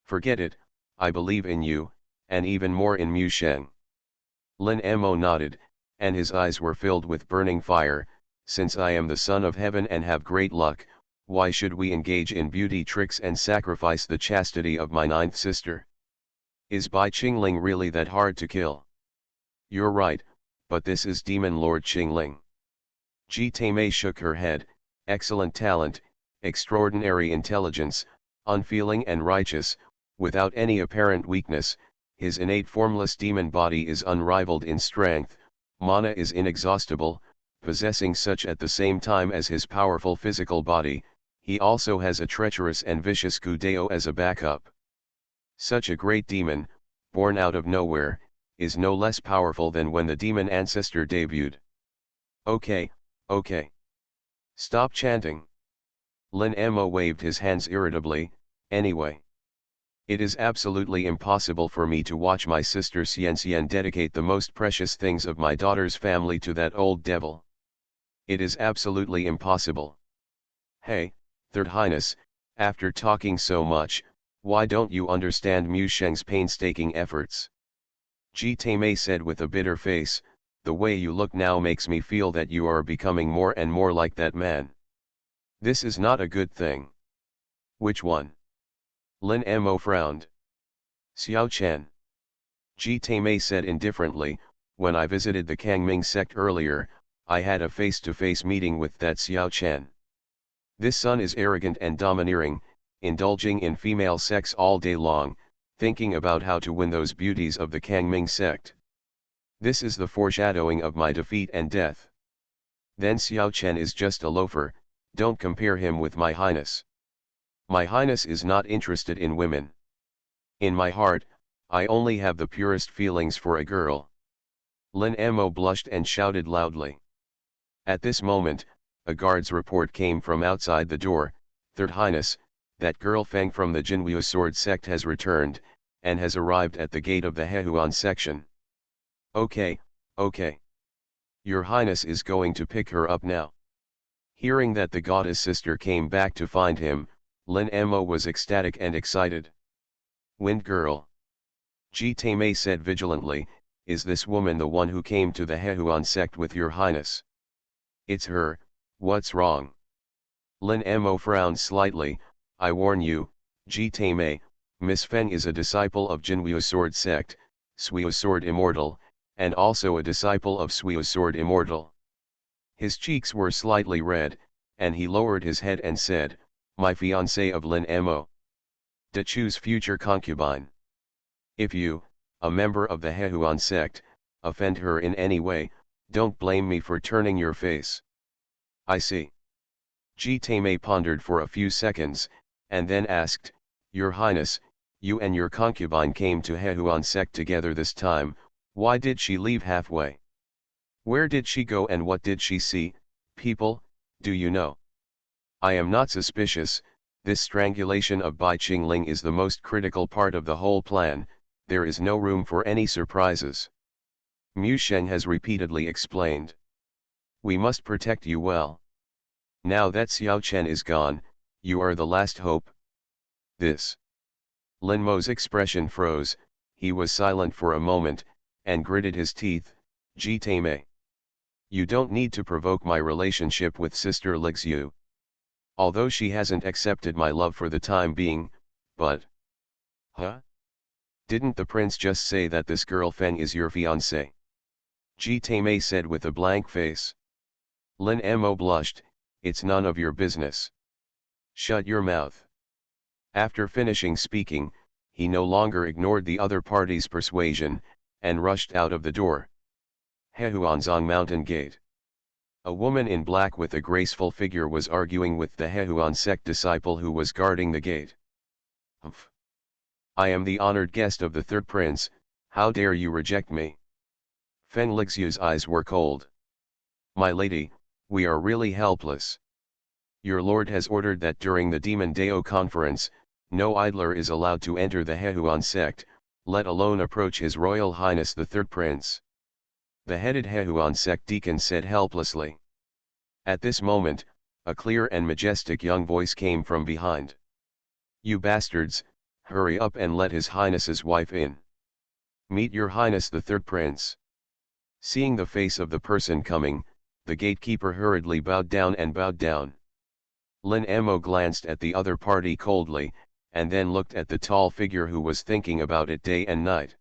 A: Forget it, I believe in you, and even more in Mu Sheng. Lin Mo nodded, and his eyes were filled with burning fire. Since I am the son of heaven and have great luck, why should we engage in beauty tricks and sacrifice the chastity of my 9th sister? Is Bai Qingling really that hard to kill? You're right, but this is Demon Lord Qingling. Ji Taimei shook her head. Excellent talent, extraordinary intelligence, unfeeling and righteous, without any apparent weakness. His innate formless demon body is unrivaled in strength, mana is inexhaustible, possessing such at the same time as his powerful physical body. He also has a treacherous and vicious Kudeo as a backup. Such a great demon, born out of nowhere, is no less powerful than when the demon ancestor debuted. Okay, okay. Stop chanting. Lin Mo waved his hands irritably. Anyway. It is absolutely impossible for me to watch my sister Xian dedicate the most precious things of my daughter's family to that old devil. It is absolutely impossible. Hey, Third Highness, after talking so much, why don't you understand Mu Sheng's painstaking efforts? Ji Taimei said with a bitter face, the way you look now makes me feel that you are becoming more and more like that man. This is not a good thing. Which one? Lin Mo frowned. Xiao Chen. Ji Taimei said indifferently, when I visited the Kangming sect earlier, I had a face-to-face meeting with that Xiao Chen. This son is arrogant and domineering, indulging in female sex all day long, thinking about how to win those beauties of the Kangming sect. This is the foreshadowing of my defeat and death. Then Xiao Chen is just a loafer, don't compare him with my highness. My highness is not interested in women. In my heart, I only have the purest feelings for a girl. Lin Mo blushed and shouted loudly. At this moment, a guard's report came from outside the door, Third Highness, that girl Feng from the Jinwu sword sect has returned, and has arrived at the gate of the Hehuan section. Okay, okay. Your Highness is going to pick her up now. Hearing that the goddess sister came back to find him, Lin Mo was ecstatic and excited. Wind girl. Ji Taimei said vigilantly, is this woman the one who came to the Hehuan sect with your Highness? It's her, what's wrong? Lin Mo frowned slightly, I warn you, Ji Taimei, Miss Feng is a disciple of Jinwu sword sect, Sui's sword immortal, and also a disciple of Sui's sword immortal. His cheeks were slightly red, and he lowered his head and said, my fiancée of Lin Mo. To choose future concubine. If you, a member of the Hehuan sect, offend her in any way, don't blame me for turning your face. I see. Ji Taimei pondered for a few seconds, and then asked, Your Highness, you and your concubine came to Hehuan sect together this time, why did she leave halfway? Where did she go and what did she see, people, do you know? I am not suspicious, this strangulation of Bai Qingling is the most critical part of the whole plan, there is no room for any surprises. Mu Sheng has repeatedly explained. We must protect you well. Now that Xiao Chen is gone, you are the last hope. This. Lin Mo's expression froze, he was silent for a moment, and gritted his teeth, Ji Taimei. You don't need to provoke my relationship with Sister Lixiu. Although she hasn't accepted my love for the time being, but... Huh? Didn't the prince just say that this girl Feng is your fiancée? Ji Taimei said with a blank face. Lin Mo blushed, it's none of your business. Shut your mouth. After finishing speaking, he no longer ignored the other party's persuasion, and rushed out of the door. Hehuanzong Mountain Gate. A woman in black with a graceful figure was arguing with the Hehuan sect disciple who was guarding the gate. Humph. I am the honored guest of the third prince, how dare you reject me? Feng Lixiu's eyes were cold. My lady, we are really helpless. Your lord has ordered that during the Demon Dao conference, no idler is allowed to enter the Hehuan sect, let alone approach His Royal Highness the Third Prince. The headed Hehuan sect deacon said helplessly. At this moment, a clear and majestic young voice came from behind. You bastards, hurry up and let His Highness's wife in. Meet your Highness the Third Prince. Seeing the face of the person coming, the gatekeeper hurriedly bowed down and bowed down. Lin Mo glanced at the other party coldly, and then looked at the tall figure who was thinking about it day and night.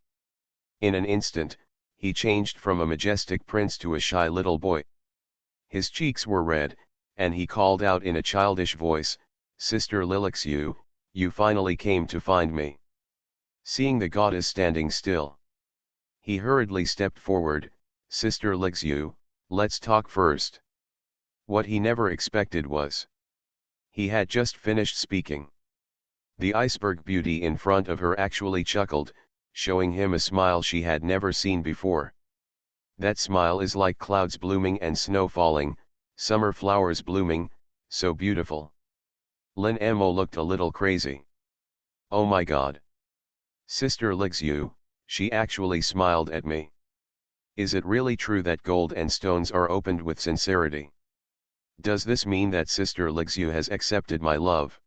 A: In an instant, he changed from a majestic prince to a shy little boy. His cheeks were red, and he called out in a childish voice, Sister Lixiu, you finally came to find me. Seeing the goddess standing still, he hurriedly stepped forward, Sister Lixiu, let's talk first. What he never expected was, he had just finished speaking. The iceberg beauty in front of her actually chuckled, showing him a smile she had never seen before. That smile is like clouds blooming and snow falling, summer flowers blooming, so beautiful. Lin Mo looked a little crazy. Oh my god. Sister Lixiu, she actually smiled at me. Is it really true that gold and stones are opened with sincerity? Does this mean that Sister Lixiu has accepted my love?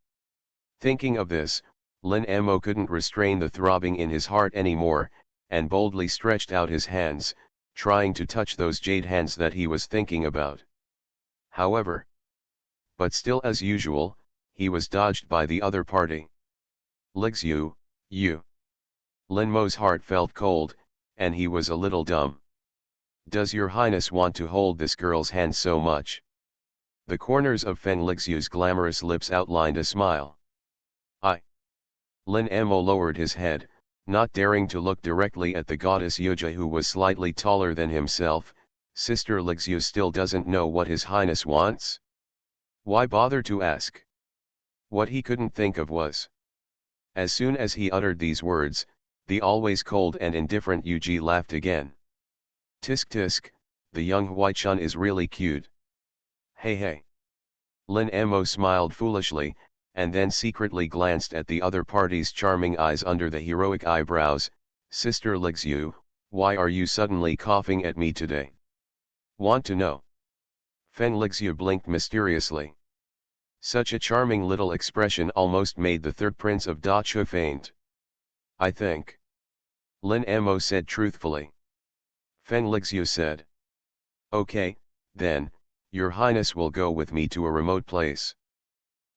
A: Thinking of this, Lin Mo couldn't restrain the throbbing in his heart anymore, and boldly stretched out his hands, trying to touch those jade hands that he was thinking about. However, but still as usual, he was dodged by the other party. Lixiu, you. Lin Mo's heart felt cold, and he was a little dumb. Does your highness want to hold this girl's hand so much? The corners of Feng Lixiu's glamorous lips outlined a smile. Lin Mo lowered his head, Not daring to look directly at the goddess Yuja, who was slightly taller than himself, Sister Lixu still doesn't know what His Highness wants? Why bother to ask? What he couldn't think of was, as soon as he uttered these words, the always cold and indifferent Yuji laughed again. Tisk tisk, the young Huaichun is really cute. Hey hey. Lin Mo smiled foolishly, and then secretly glanced at the other party's charming eyes under the heroic eyebrows. Sister Lixu, why are you suddenly coughing at me today? Want to know? Fen Lixu blinked mysteriously. Such a charming little expression almost made the third prince of Da Chu faint. I think. Lin Mo said truthfully. Fen Lixu said. Okay, then, Your Highness will go with me to a remote place.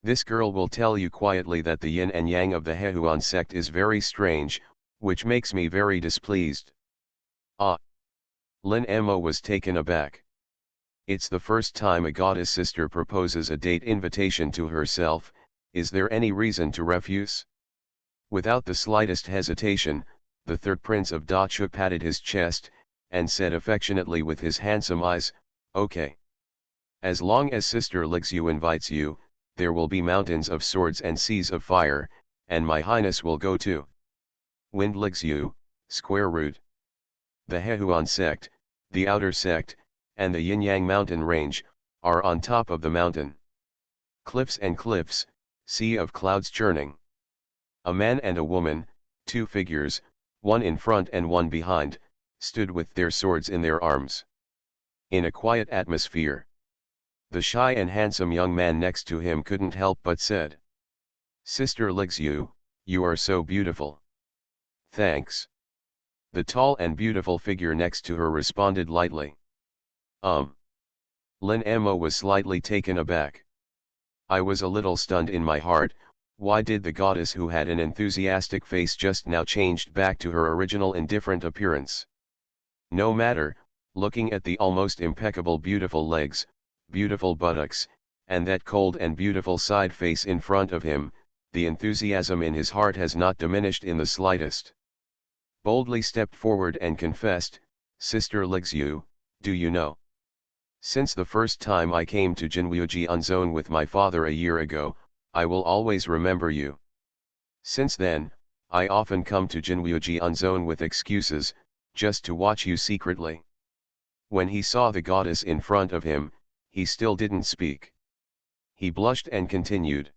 A: This girl will tell you quietly that the yin and yang of the Hehuan sect is very strange, which makes me very displeased. Ah! Lin Mo was taken aback. It's the first time a goddess sister proposes a date invitation to herself. Is there any reason to refuse? Without the slightest hesitation, the third prince of Da Chu patted his chest, and said affectionately with his handsome eyes, okay. As long as Sister Lixu invites you, there will be mountains of swords and seas of fire, and my highness will go too. Wind Lixu, square root. The Hehuan sect, the outer sect, and the Yin-Yang mountain range, are on top of the mountain. Cliffs and cliffs, sea of clouds churning. A man and a woman, two figures, one in front and one behind, stood with their swords in their arms. In a quiet atmosphere. The shy and handsome young man next to him couldn't help but said. Sister Lixu, you are so beautiful. Thanks. The tall and beautiful figure next to her responded lightly. Lin Mo was slightly taken aback. I was a little stunned in my heart. Why did the goddess who had an enthusiastic face just now changed back to her original indifferent appearance? No matter, looking at the almost impeccable beautiful legs, beautiful buttocks, and that cold and beautiful side face in front of him, the enthusiasm in his heart has not diminished in the slightest. Boldly stepped forward and confessed, Sister Lixu, do you know? Since the first time I came to Jinwuji Zone with my father a year ago, I will always remember you. Since then, I often come to Jinwuji Zone with excuses, just to watch you secretly. When he saw the goddess in front of him, he still didn't speak. He blushed and continued.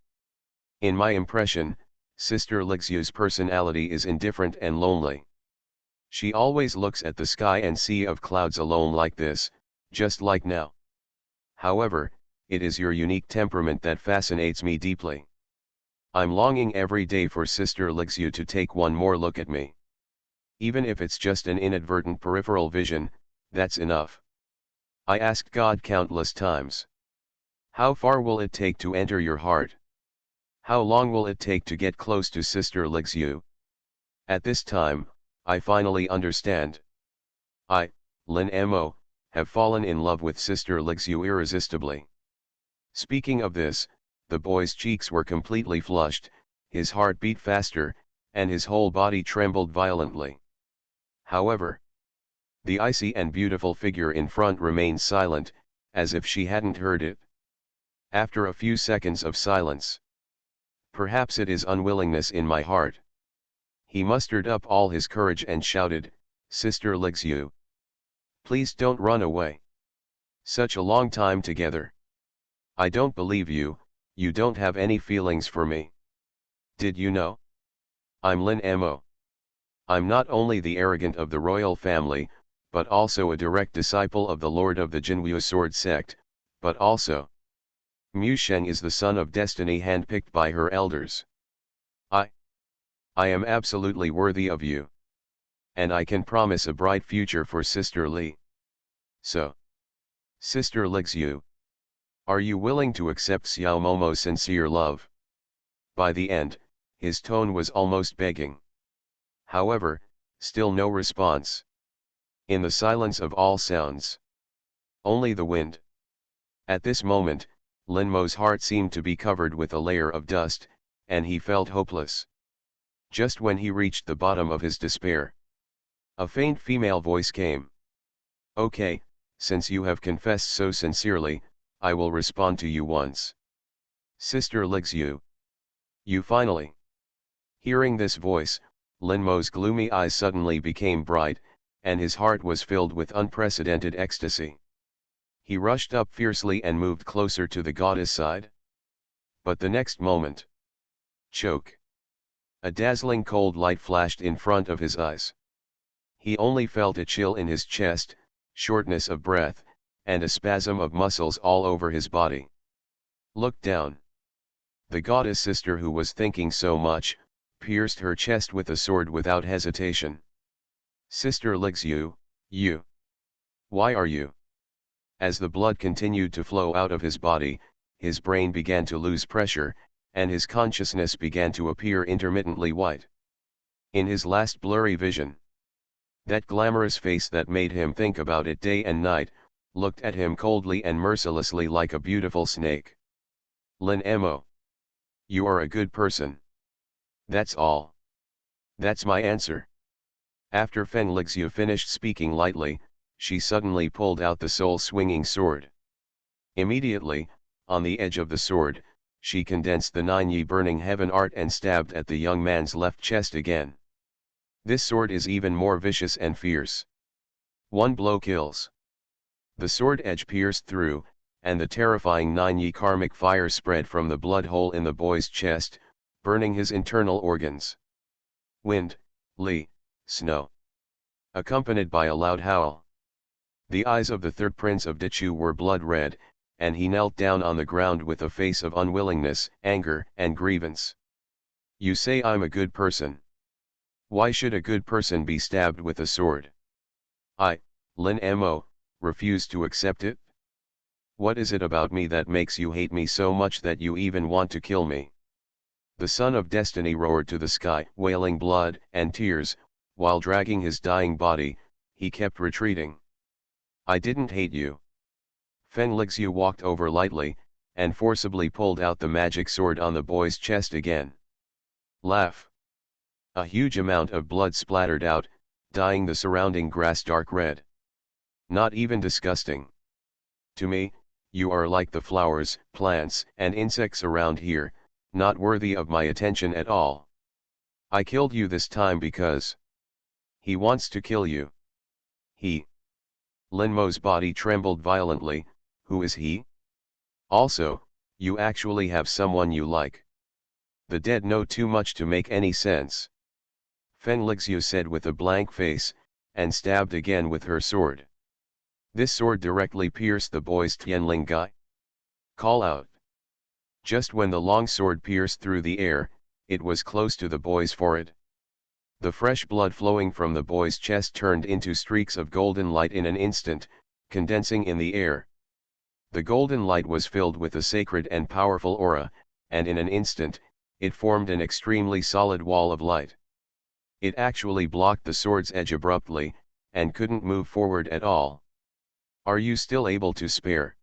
A: In my impression, Sister Lixu's personality is indifferent and lonely. She always looks at the sky and sea of clouds alone like this, just like now. However, it is your unique temperament that fascinates me deeply. I'm longing every day for Sister Lixu to take one more look at me. Even if it's just an inadvertent peripheral vision, that's enough. I asked God countless times. How far will it take to enter your heart? How long will it take to get close to Sister Lixu? At this time, I finally understand. I, Lin Mo, have fallen in love with Sister Lixu irresistibly. Speaking of this, the boy's cheeks were completely flushed, his heart beat faster, and his whole body trembled violently. However, the icy and beautiful figure in front remained silent, as if she hadn't heard it. After a few seconds of silence. Perhaps it is unwillingness in my heart. He mustered up all his courage and shouted, Sister Lixu. Please don't run away. Such a long time together. I don't believe you, you don't have any feelings for me. Did you know? I'm Lin Mo. I'm not only the arrogant of the royal family, but also a direct disciple of the Lord of the Jinwu Sword sect, but also, Mu Sheng is the son of destiny handpicked by her elders. I am absolutely worthy of you. And I can promise a bright future for Sister Li. So, Sister Lixu, are you willing to accept Xiao Momo's sincere love? By the end, his tone was almost begging. However, still no response. In the silence of all sounds. Only the wind. At this moment, Lin Mo's heart seemed to be covered with a layer of dust, and he felt hopeless. Just when he reached the bottom of his despair, a faint female voice came. Okay, since you have confessed so sincerely, I will respond to you once. Sister Lixu. You finally. Hearing this voice, Lin Mo's gloomy eyes suddenly became bright, and his heart was filled with unprecedented ecstasy. He rushed up fiercely and moved closer to the goddess' side. But the next moment, choke. A dazzling cold light flashed in front of his eyes. He only felt a chill in his chest, shortness of breath, and a spasm of muscles all over his body. Look down. The goddess sister, who was thinking so much, pierced her chest with a sword without hesitation. Sister Lixu, you. Why are you? As the blood continued to flow out of his body, his brain began to lose pressure, and his consciousness began to appear intermittently white. In his last blurry vision, that glamorous face that made him think about it day and night, looked at him coldly and mercilessly like a beautiful snake. Lin Mo. You are a good person. That's all. That's my answer. After Feng Lixu finished speaking lightly, she suddenly pulled out the soul-swinging sword. Immediately, on the edge of the sword, she condensed the 9 burning heaven art and stabbed at the young man's left chest again. This sword is even more vicious and fierce. One blow kills. The sword edge pierced through, and the terrifying 9 karmic fire spread from the blood hole in the boy's chest, burning his internal organs. Wind, Li, snow. Accompanied by a loud howl. The eyes of the third prince of Dichu were blood red, and he knelt down on the ground with a face of unwillingness, anger, and grievance. You say I'm a good person. Why should a good person be stabbed with a sword? I, Lin Mo, refuse to accept it. What is it about me that makes you hate me so much that you even want to kill me? The son of destiny roared to the sky, wailing blood and tears, while dragging his dying body, he kept retreating. I didn't hate you. Feng Lixu walked over lightly, and forcibly pulled out the magic sword on the boy's chest again. Laugh. A huge amount of blood splattered out, dyeing the surrounding grass dark red. Not even disgusting. To me, you are like the flowers, plants, and insects around here, not worthy of my attention at all. I killed you this time because he wants to kill you. He. Lin Mo's body trembled violently. Who is he? Also, you actually have someone you like. The dead know too much to make any sense. Feng Lixu said with a blank face, and stabbed again with her sword. This sword directly pierced the boy's Tianling Gai. Call out. Just when the long sword pierced through the air, it was close to the boy's forehead. The fresh blood flowing from the boy's chest turned into streaks of golden light in an instant, condensing in the air. The golden light was filled with a sacred and powerful aura, and in an instant, it formed an extremely solid wall of light. It actually blocked the sword's edge abruptly, and couldn't move forward at all. Are you still able to spare?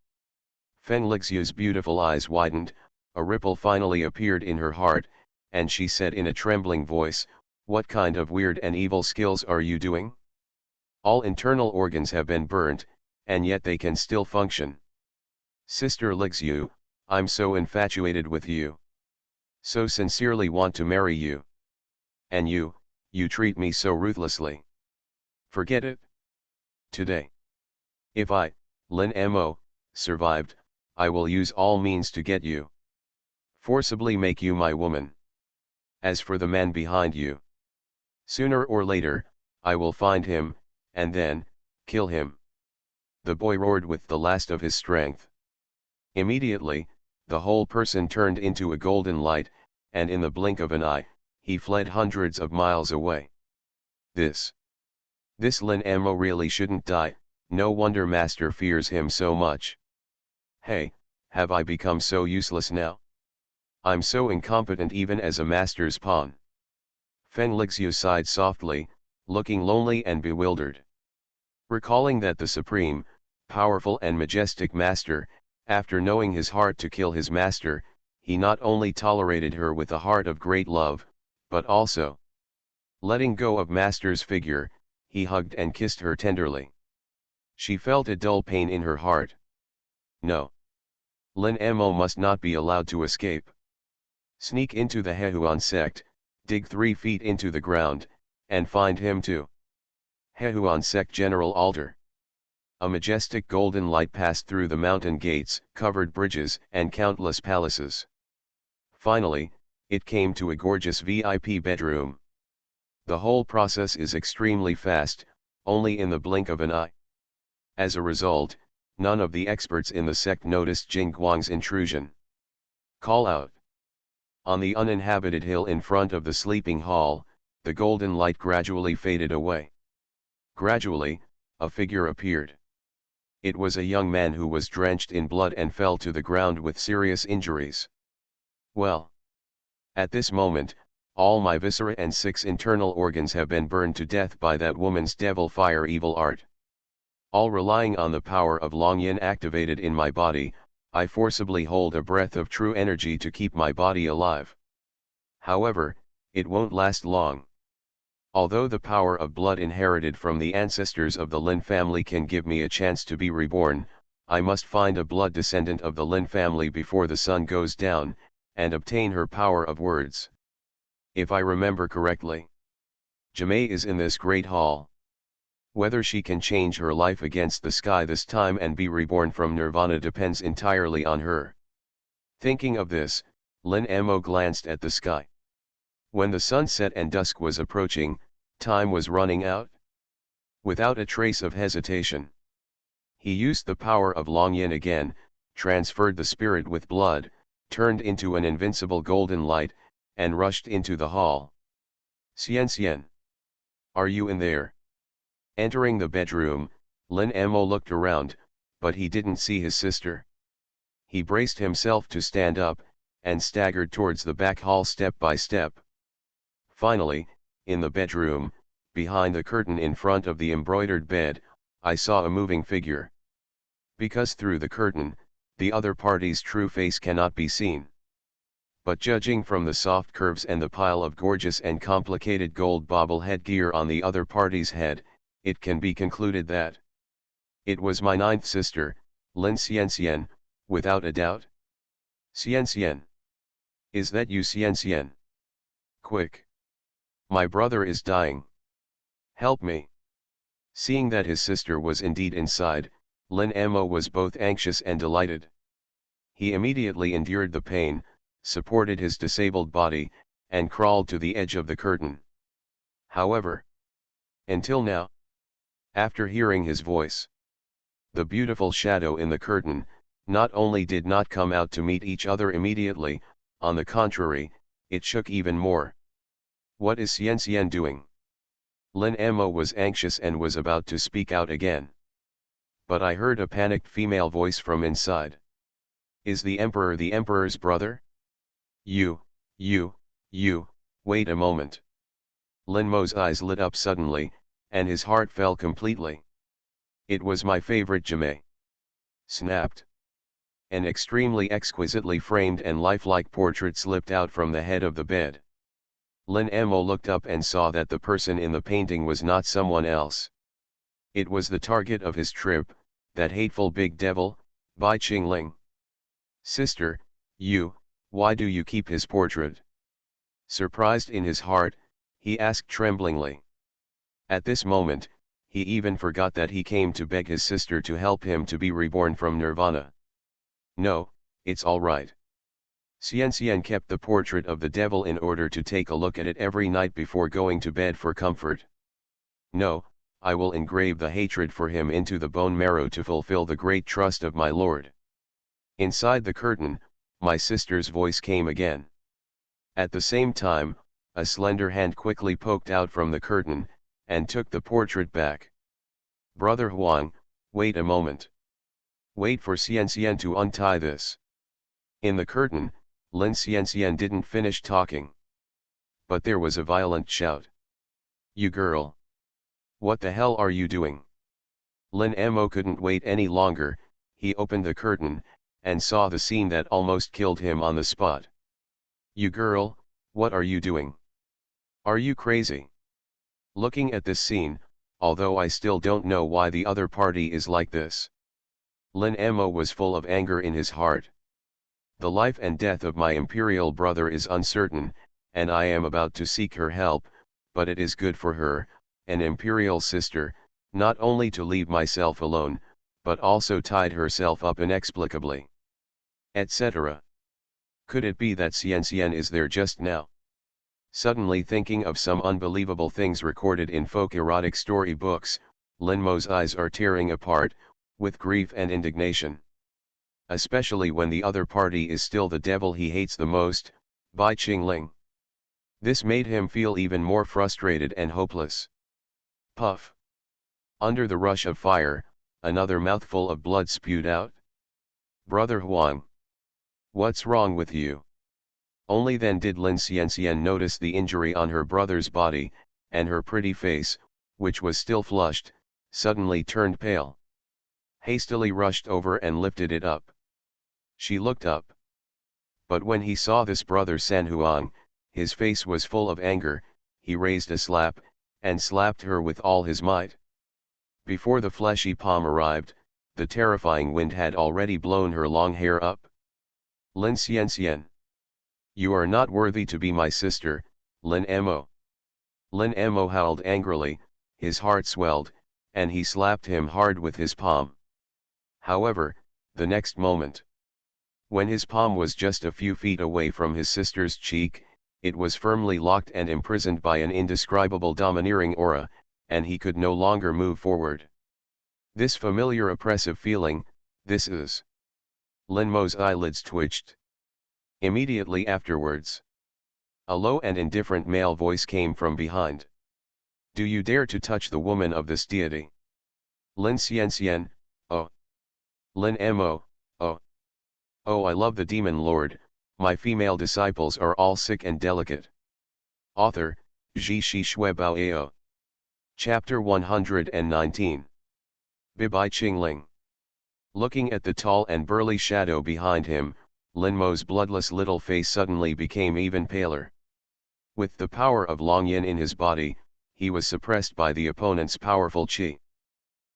A: Feng Lixu's beautiful eyes widened, a ripple finally appeared in her heart, and she said in a trembling voice, what kind of weird and evil skills are you doing? All internal organs have been burnt, and yet they can still function. Sister Lixu, I'm so infatuated with you. So sincerely want to marry you. And you treat me so ruthlessly. Forget it. Today. If I, Lin Mo, survived, I will use all means to get you. Forcibly make you my woman. As for the man behind you, sooner or later, I will find him, and then, kill him. The boy roared with the last of his strength. Immediately, the whole person turned into a golden light, and in the blink of an eye, he fled hundreds of miles away. This Lin Mo really shouldn't die, no wonder Master fears him so much. Hey, have I become so useless now? I'm so incompetent even as a master's pawn. Feng Lixu sighed softly, looking lonely and bewildered. Recalling that the supreme, powerful and majestic master, after knowing his heart to kill his master, he not only tolerated her with a heart of great love, but also, letting go of Master's figure, he hugged and kissed her tenderly. She felt a dull pain in her heart. No. Lin Mo must not be allowed to escape. Sneak into the Hehuan sect, dig 3 feet into the ground, and find him too. Hehuan sect General Altar. A majestic golden light passed through the mountain gates, covered bridges, and countless palaces. Finally, it came to a gorgeous VIP bedroom. The whole process is extremely fast, only in the blink of an eye. As a result, none of the experts in the sect noticed Jing Guang's intrusion. Call out. On the uninhabited hill in front of the sleeping hall, the golden light gradually faded away. Gradually, a figure appeared. It was a young man who was drenched in blood and fell to the ground with serious injuries. Well. At this moment, all my viscera and 6 internal organs have been burned to death by that woman's devil fire evil art. All relying on the power of Long Yin activated in my body, I forcibly hold a breath of true energy to keep my body alive. However, it won't last long. Although the power of blood inherited from the ancestors of the Lin family can give me a chance to be reborn, I must find a blood descendant of the Lin family before the sun goes down, and obtain her power of words. If I remember correctly, Jimei is in this great hall. Whether she can change her life against the sky this time and be reborn from nirvana depends entirely on her. Thinking of this, Lin Mo glanced at the sky. When the sunset and dusk was approaching, time was running out. Without a trace of hesitation, he used the power of Long Yin again, transferred the spirit with blood, turned into an invincible golden light, and rushed into the hall. Xian. Are you in there? Entering the bedroom, Lin Mo looked around, but he didn't see his sister. He braced himself to stand up, and staggered towards the back hall step by step. Finally, in the bedroom, behind the curtain in front of the embroidered bed, I saw a moving figure. Because through the curtain, the other party's true face cannot be seen. But judging from the soft curves and the pile of gorgeous and complicated gold bauble headgear on the other party's head, it can be concluded that it was my 9th sister, Lin Xian, without a doubt. Xian. Is that you, Xian? Quick! My brother is dying. Help me! Seeing that his sister was indeed inside, Lin Mo was both anxious and delighted. He immediately endured the pain, supported his disabled body, and crawled to the edge of the curtain. However, until now, after hearing his voice, the beautiful shadow in the curtain, not only did not come out to meet each other immediately, on the contrary, it shook even more. What is Xian doing? Lin Mo was anxious and was about to speak out again. But I heard a panicked female voice from inside. Is the Emperor the Emperor's brother? You, wait a moment. Lin Mo's eyes lit up suddenly, and his heart fell completely. It was my favorite Jimei. Snapped. An extremely exquisitely framed and lifelike portrait slipped out from the head of the bed. Lin Mo looked up and saw that the person in the painting was not someone else. It was the target of his trip, that hateful big devil, Bai Qingling. Sister, why do you keep his portrait? Surprised in his heart, he asked tremblingly. At this moment, he even forgot that he came to beg his sister to help him to be reborn from nirvana. No, it's all right. Xian kept the portrait of the devil in order to take a look at it every night before going to bed for comfort. No, I will engrave the hatred for him into the bone marrow to fulfill the great trust of my lord. Inside the curtain, my sister's voice came again. At the same time, a slender hand quickly poked out from the curtain, and took the portrait back. Brother Huang, wait a moment. Wait for Xian to untie this. In the curtain, Lin Xian didn't finish talking. But there was a violent shout. You girl! What the hell are you doing? Lin Mo couldn't wait any longer, he opened the curtain, and saw the scene that almost killed him on the spot. You girl, what are you doing? Are you crazy? Looking at this scene, although I still don't know why the other party is like this. Lin Mo was full of anger in his heart. The life and death of my imperial brother is uncertain, and I am about to seek her help, but it is good for her, an imperial sister, not only to leave myself alone, but also tied herself up inexplicably. Etc. Could it be that Xian is there just now? Suddenly thinking of some unbelievable things recorded in folk erotic story books, Lin Mo's eyes are tearing apart, with grief and indignation. Especially when the other party is still the devil he hates the most, Bai Qingling. This made him feel even more frustrated and hopeless. Puff. Under the rush of fire, another mouthful of blood spewed out. Brother Huang. What's wrong with you? Only then did Lin Xian notice the injury on her brother's body, and her pretty face, which was still flushed, suddenly turned pale. Hastily rushed over and lifted it up. She looked up. But when he saw this brother San Huang, his face was full of anger, he raised a slap, and slapped her with all his might. Before the fleshy palm arrived, the terrifying wind had already blown her long hair up. Lin Xian. You are not worthy to be my sister, Lin Mo. Lin Mo howled angrily, his heart swelled, and he slapped him hard with his palm. However, the next moment, when his palm was just a few feet away from his sister's cheek, it was firmly locked and imprisoned by an indescribable domineering aura, and he could no longer move forward. This familiar oppressive feeling, this is. Lin Mo's eyelids twitched. Immediately afterwards, a low and indifferent male voice came from behind. Do you dare to touch the woman of this deity? Lin Xian, oh. Lin Mo, oh. Oh, I love the demon lord, my female disciples are all sick and delicate. Author, Zhi Shi Shui Bao Ao. Chapter 119. Bai Qingling. Looking at the tall and burly shadow behind him, Lin Mo's bloodless little face suddenly became even paler. With the power of Long Yin in his body, he was suppressed by the opponent's powerful qi.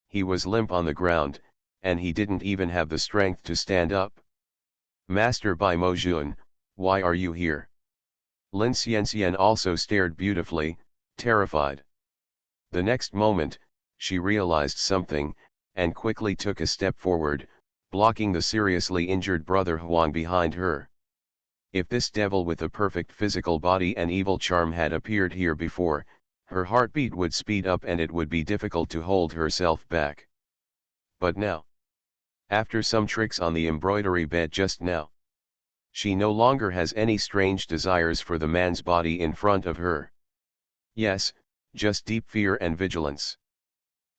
A: He was limp on the ground, and he didn't even have the strength to stand up. Master Bai Mojun, why are you here? Lin Xian also stared beautifully, terrified. The next moment, she realized something, and quickly took a step forward, blocking the seriously injured brother Huang behind her. If this devil with a perfect physical body and evil charm had appeared here before, her heartbeat would speed up and it would be difficult to hold herself back. But now, after some tricks on the embroidery bed just now, she no longer has any strange desires for the man's body in front of her. Yes, just deep fear and vigilance.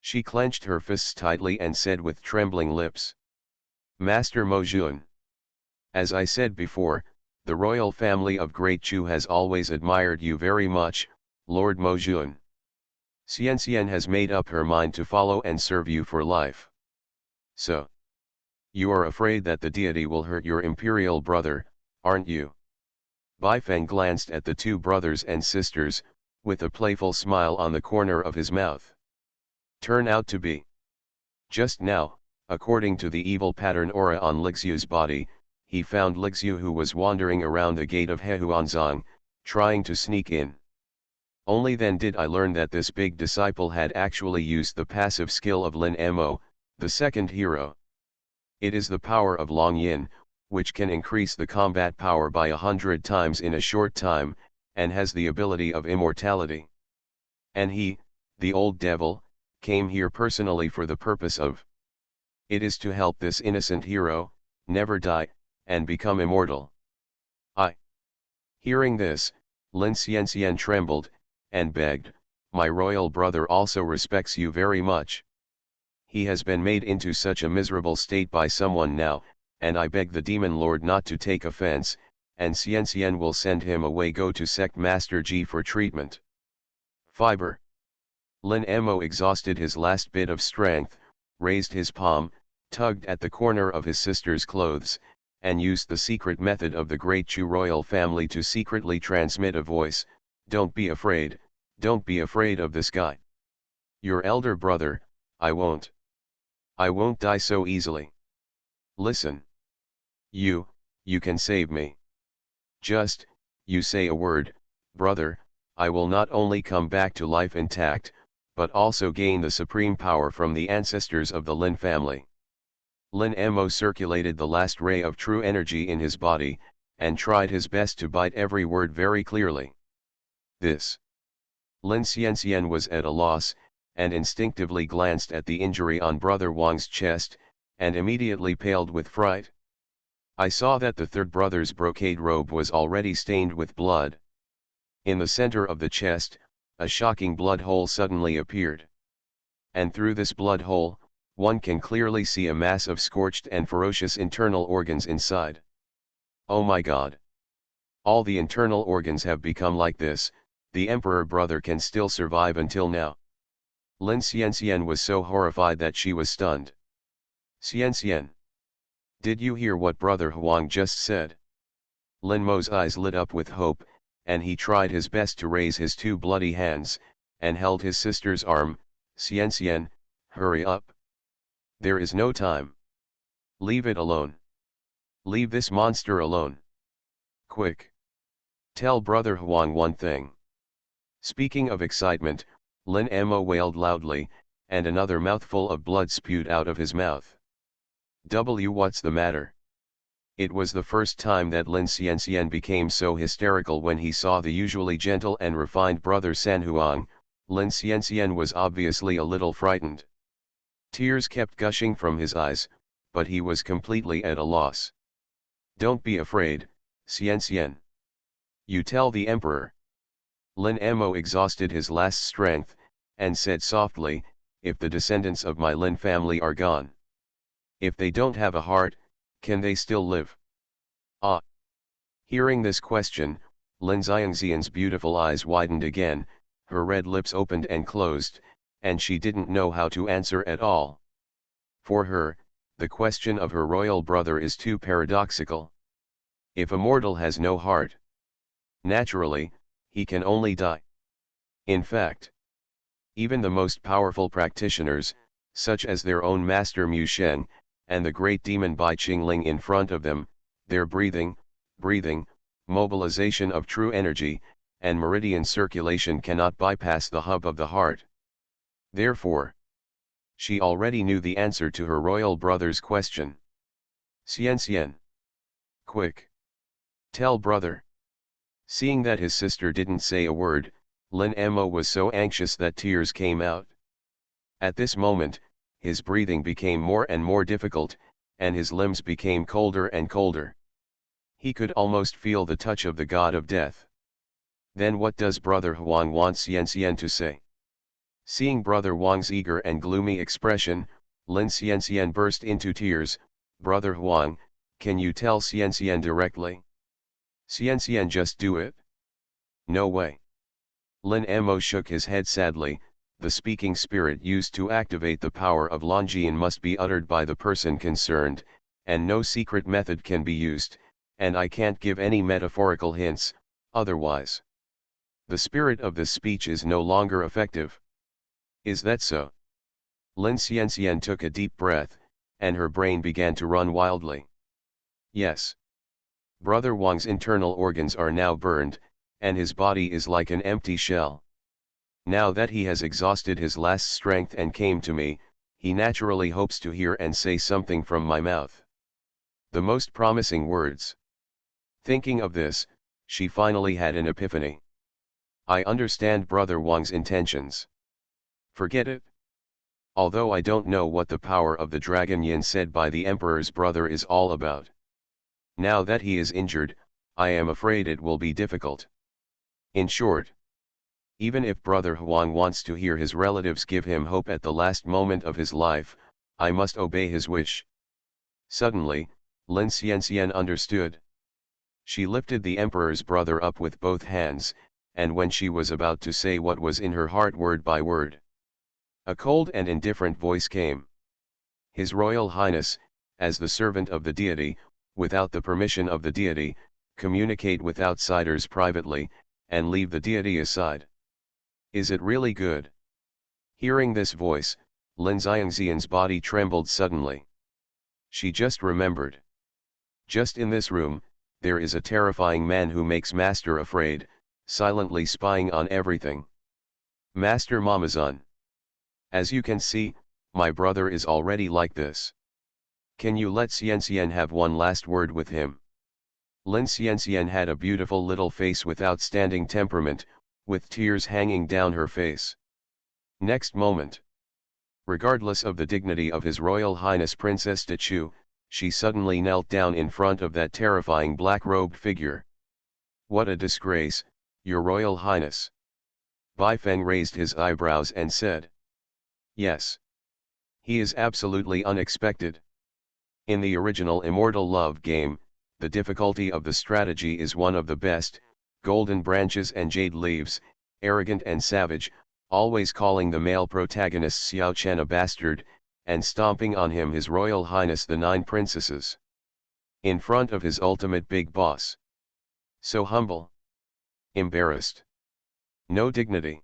A: She clenched her fists tightly and said with trembling lips, Master Mojun. As I said before, the royal family of Great Chu has always admired you very much, Lord Mojun. Xian has made up her mind to follow and serve you for life. So, you are afraid that the deity will hurt your imperial brother, aren't you? Bai Feng glanced at the two brothers and sisters, with a playful smile on the corner of his mouth. Turn out to be. Just now, according to the evil pattern aura on Lixu's body, he found Lixu who was wandering around the gate of Hehuanzong, trying to sneak in. Only then did I learn that this big disciple had actually used the passive skill of Lin Mo, the second hero. It is the power of Long Yin, which can increase the combat power by 100 times in a short time, and has the ability of immortality. And he, the old devil, came here personally for the purpose of. It is to help this innocent hero, never die, and become immortal. Hearing this, Lin Xian trembled, and begged, my royal brother also respects you very much. He has been made into such a miserable state by someone now, and I beg the demon lord not to take offense, and Xian will send him away go to Sect Master Ji for treatment. Fiber. Lin Mo exhausted his last bit of strength, raised his palm, tugged at the corner of his sister's clothes, and used the secret method of the Great Chu royal family to secretly transmit a voice, don't be afraid of this guy. Your elder brother, I won't die so easily. Listen. You can save me. Just, you say a word, brother, I will not only come back to life intact, but also gain the supreme power from the ancestors of the Lin family. Lin Mo circulated the last ray of true energy in his body, and tried his best to bite every word very clearly. This. Lin Xianxian was at a loss, and instinctively glanced at the injury on Brother Wang's chest, and immediately paled with fright. I saw that the third brother's brocade robe was already stained with blood. In the center of the chest, a shocking blood hole suddenly appeared. And through this blood hole, one can clearly see a mass of scorched and ferocious internal organs inside. Oh my God! All the internal organs have become like this. The emperor brother can still survive until now. Lin Xianxian was so horrified that she was stunned. Xianxian. Did you hear what Brother Huang just said? Lin Mo's eyes lit up with hope, and he tried his best to raise his two bloody hands, and held his sister's arm. Xianxian, hurry up. There is no time. Leave it alone. Leave this monster alone. Quick. Tell Brother Huang one thing. Speaking of excitement, Lin Mo wailed loudly, and another mouthful of blood spewed out of his mouth. What's the matter? It was the first time that Lin Xianxian became so hysterical when he saw the usually gentle and refined brother San Huang. Lin Xianxian was obviously a little frightened. Tears kept gushing from his eyes, but he was completely at a loss. Don't be afraid, Xianxian. You tell the emperor. Lin Mo exhausted his last strength, and said softly, if the descendants of my Lin family are gone. If they don't have a heart, can they still live? Ah! Hearing this question, Lin Xiangxian's beautiful eyes widened again, her red lips opened and closed, and she didn't know how to answer at all. For her, the question of her royal brother is too paradoxical. If a mortal has no heart, naturally, he can only die. In fact, even the most powerful practitioners, such as their own master Mu Shen, and the great demon Bai Qingling in front of them, their breathing, mobilization of true energy, and meridian circulation cannot bypass the hub of the heart. Therefore, she already knew the answer to her royal brother's question. Xianxian. Quick. Tell brother. Seeing that his sister didn't say a word, Lin Mo was so anxious that tears came out. At this moment, his breathing became more and more difficult, and his limbs became colder and colder. He could almost feel the touch of the god of death. Then what does Brother Huang want Xianxian to say? Seeing Brother Wang's eager and gloomy expression, Lin Xianxian burst into tears. Brother Huang, can you tell Xianxian directly? Xianxian, just do it. No way. Lin Mo shook his head sadly. The speaking spirit used to activate the power of Longian must be uttered by the person concerned, and no secret method can be used, and I can't give any metaphorical hints, otherwise the spirit of this speech is no longer effective. Is that so? Lin Xianxian took a deep breath, and her brain began to run wildly. Yes. Brother Wang's internal organs are now burned, and his body is like an empty shell. Now that he has exhausted his last strength and came to me, he naturally hopes to hear and say something from my mouth. The most promising words. Thinking of this, she finally had an epiphany. I understand Brother Wang's intentions. Forget it. Although I don't know what the power of the dragon yin said by the emperor's brother is all about. Now that he is injured, I am afraid it will be difficult. In short, even if Brother Huang wants to hear his relatives give him hope at the last moment of his life, I must obey his wish. Suddenly, Lin Xianxian understood. She lifted the emperor's brother up with both hands, and when she was about to say what was in her heart word by word, a cold and indifferent voice came. His Royal Highness, as the servant of the deity, without the permission of the deity, communicate with outsiders privately, and leave the deity aside. Is it really good? Hearing this voice, Lin Xiangxian's body trembled suddenly. She just remembered. Just in this room, there is a terrifying man who makes Master afraid, silently spying on everything. Master Mamazan. As you can see, my brother is already like this. Can you let Xianxian have one last word with him? Lin Xianxian had a beautiful little face with outstanding temperament, with tears hanging down her face. Next moment, regardless of the dignity of His Royal Highness Princess Dechu, she suddenly knelt down in front of that terrifying black-robed figure. What a disgrace, Your Royal Highness! Bai Feng raised his eyebrows and said. Yes. He is absolutely unexpected. In the original Immortal Love game, the difficulty of the strategy is one of the best: golden branches and jade leaves, arrogant and savage, always calling the male protagonist Xiao Chen a bastard, and stomping on him His Royal Highness the Nine Princesses. In front of his ultimate big boss. So humble. Embarrassed. No dignity.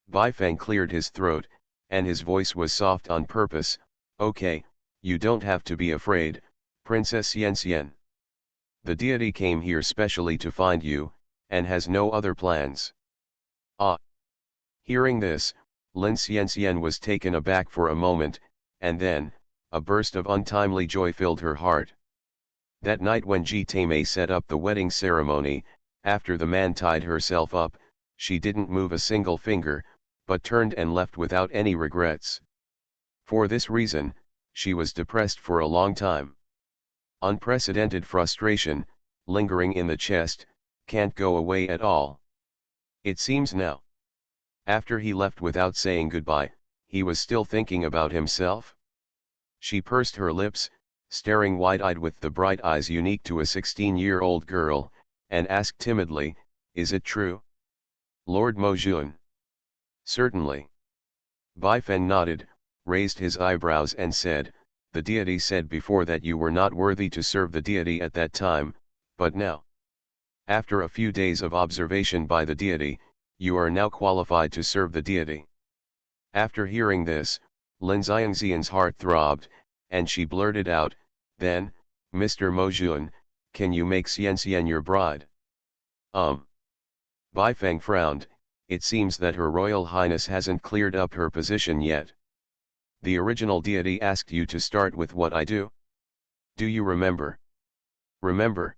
A: Bai Feng cleared his throat, and his voice was soft on purpose. Okay, you don't have to be afraid, Princess Xianxian. The deity came here specially to find you, and has no other plans. Ah! Hearing this, Lin Xianxian was taken aback for a moment, and then, a burst of untimely joy filled her heart. That night when Ji Taimei set up the wedding ceremony, after the man tied herself up, she didn't move a single finger, but turned and left without any regrets. For this reason, she was depressed for a long time. Unprecedented frustration, lingering in the chest, can't go away at all. It seems now. After he left without saying goodbye, he was still thinking about himself. She pursed her lips, staring wide-eyed with the bright eyes unique to a 16-year-old girl, and asked timidly, "Is it true? Lord Mojun?" "Certainly." Bai Feng nodded, raised his eyebrows and said, "The deity said before that you were not worthy to serve the deity at that time, but now, after a few days of observation by the deity, you are now qualified to serve the deity." After hearing this, Lin Xiangxian's heart throbbed, and she blurted out, "Then, Mr. Mojun, can you make Xianxian your bride?" Bai Feng frowned. It seems that Her Royal Highness hasn't cleared up her position yet. The original deity asked you to start with what I do? Do you remember? Remember?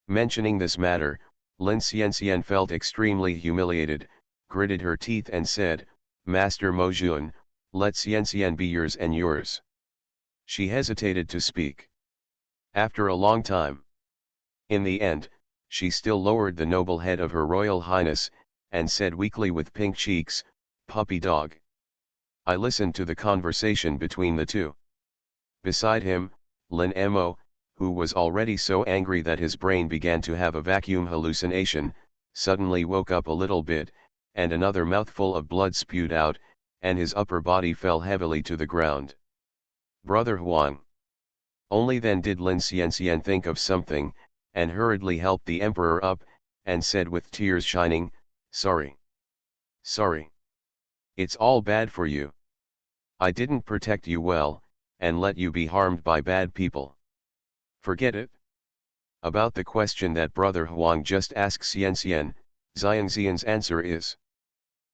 A: Mentioning this matter, Lin Xianxian felt extremely humiliated, gritted her teeth and said, "Master Mojun, let Xianxian be yours and yours." She hesitated to speak. After a long time. In the end, she still lowered the noble head of Her Royal Highness, and said weakly with pink cheeks, "Puppy dog." I listened to the conversation between the two. Beside him, Lin Mo, who was already so angry that his brain began to have a vacuum hallucination, suddenly woke up a little bit, and another mouthful of blood spewed out, and his upper body fell heavily to the ground. "Brother Huang." Only then did Lin Xianxian think of something, and hurriedly helped the emperor up, and said with tears shining, "Sorry. Sorry. It's all bad for you. I didn't protect you well, and let you be harmed by bad people. Forget it." About the question that Brother Huang just asked Xianxian, Xiangxian's answer is.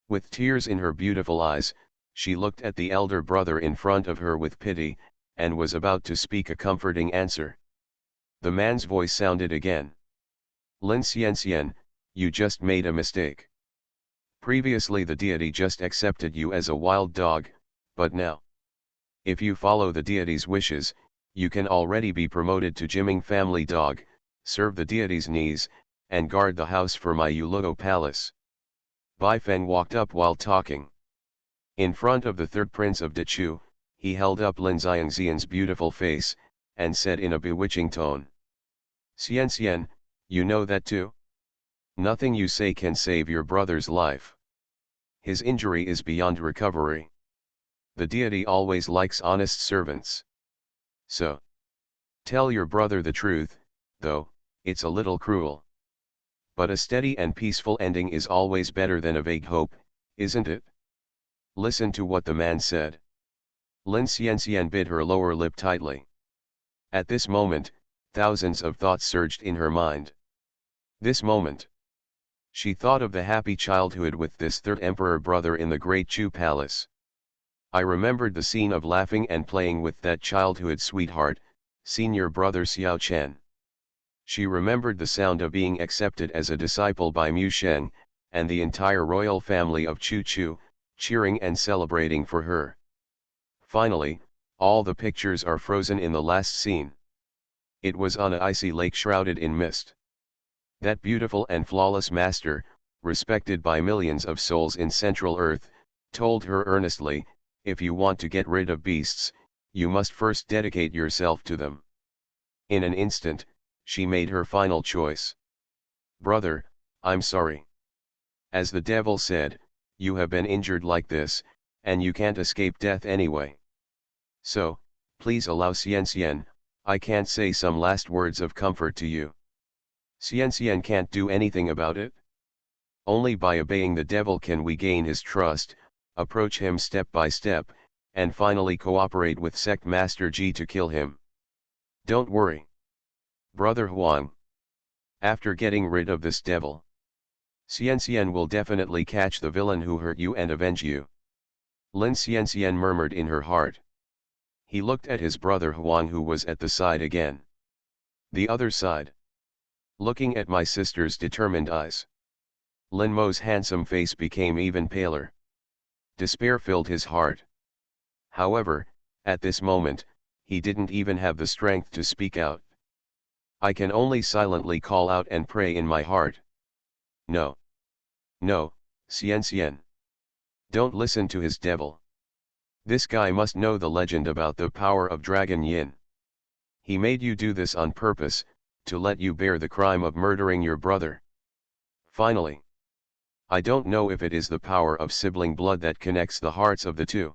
A: With tears in her beautiful eyes, she looked at the elder brother in front of her with pity, and was about to speak a comforting answer. The man's voice sounded again. "Lin Xianxian, you just made a mistake. Previously the deity just accepted you as a wild dog, but now, if you follow the deity's wishes, you can already be promoted to Jiming family dog, serve the deity's needs, and guard the house for my Yuluo palace." Bai Feng walked up while talking. In front of the third prince of Dechu, he held up Lin Xiangxian's beautiful face, and said in a bewitching tone, "Xianxian, you know that too? Nothing you say can save your brother's life. His injury is beyond recovery. The deity always likes honest servants. So, tell your brother the truth, though, it's a little cruel. But a steady and peaceful ending is always better than a vague hope, isn't it? Listen to what the man said. Lin Xianxian bit her lower lip tightly. At this moment, thousands of thoughts surged in her mind. This moment. She thought of the happy childhood with this third emperor brother in the great Chu palace. I remembered the scene of laughing and playing with that childhood sweetheart, senior brother Xiao Chen. She remembered the sound of being accepted as a disciple by Mu Sheng, and the entire royal family of Chu Chu, cheering and celebrating for her. Finally, all the pictures are frozen in the last scene. It was on an icy lake shrouded in mist. That beautiful and flawless master, respected by millions of souls in Central Earth, told her earnestly, if you want to get rid of beasts, you must first dedicate yourself to them. In an instant, she made her final choice. Brother, I'm sorry. As the devil said, you have been injured like this, and you can't escape death anyway. So, please allow Xianxian, I can't say some last words of comfort to you. Xianxian can't do anything about it. Only by obeying the devil can we gain his trust, approach him step by step, and finally cooperate with Sect Master Ji to kill him. Don't worry. Brother Huang. After getting rid of this devil, Xianxian will definitely catch the villain who hurt you and avenge you. Lin Xianxian murmured in her heart. He looked at his brother Huang, who was at the side again. The other side. Looking at my sister's determined eyes. Lin Mo's handsome face became even paler. Despair filled his heart. However, at this moment, he didn't even have the strength to speak out. I can only silently call out and pray in my heart. No. No, Xianxian. Don't listen to his devil. This guy must know the legend about the power of Dragon Yin. He made you do this on purpose, to let you bear the crime of murdering your brother. Finally. I don't know if it is the power of sibling blood that connects the hearts of the two.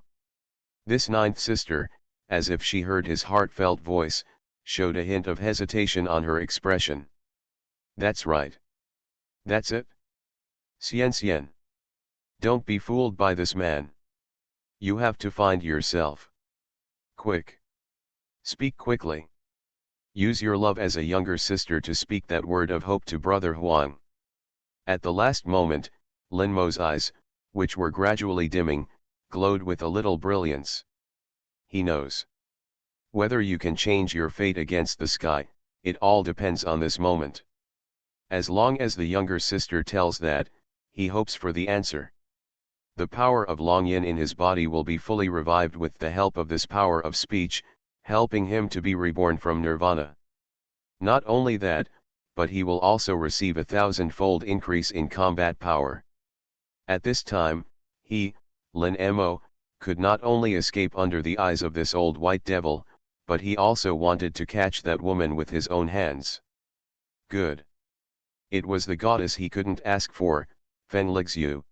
A: This ninth sister, as if she heard his heartfelt voice, showed a hint of hesitation on her expression. That's right. That's it. Xianxian. Don't be fooled by this man. You have to find yourself. Quick. Speak quickly. Use your love as a younger sister to speak that word of hope to Brother Huang. At the last moment, Lin Mo's eyes, which were gradually dimming, glowed with a little brilliance. He knows. Whether you can change your fate against the sky, it all depends on this moment. As long as the younger sister tells that, he hopes for the answer. The power of Long Yin in his body will be fully revived with the help of this power of speech, helping him to be reborn from nirvana. Not only that, but he will also receive 1,000-fold increase in combat power. At this time, he, Lin Mo, could not only escape under the eyes of this old white devil, but he also wanted to catch that woman with his own hands. Good. It was the goddess he couldn't ask for, Fen Lixu.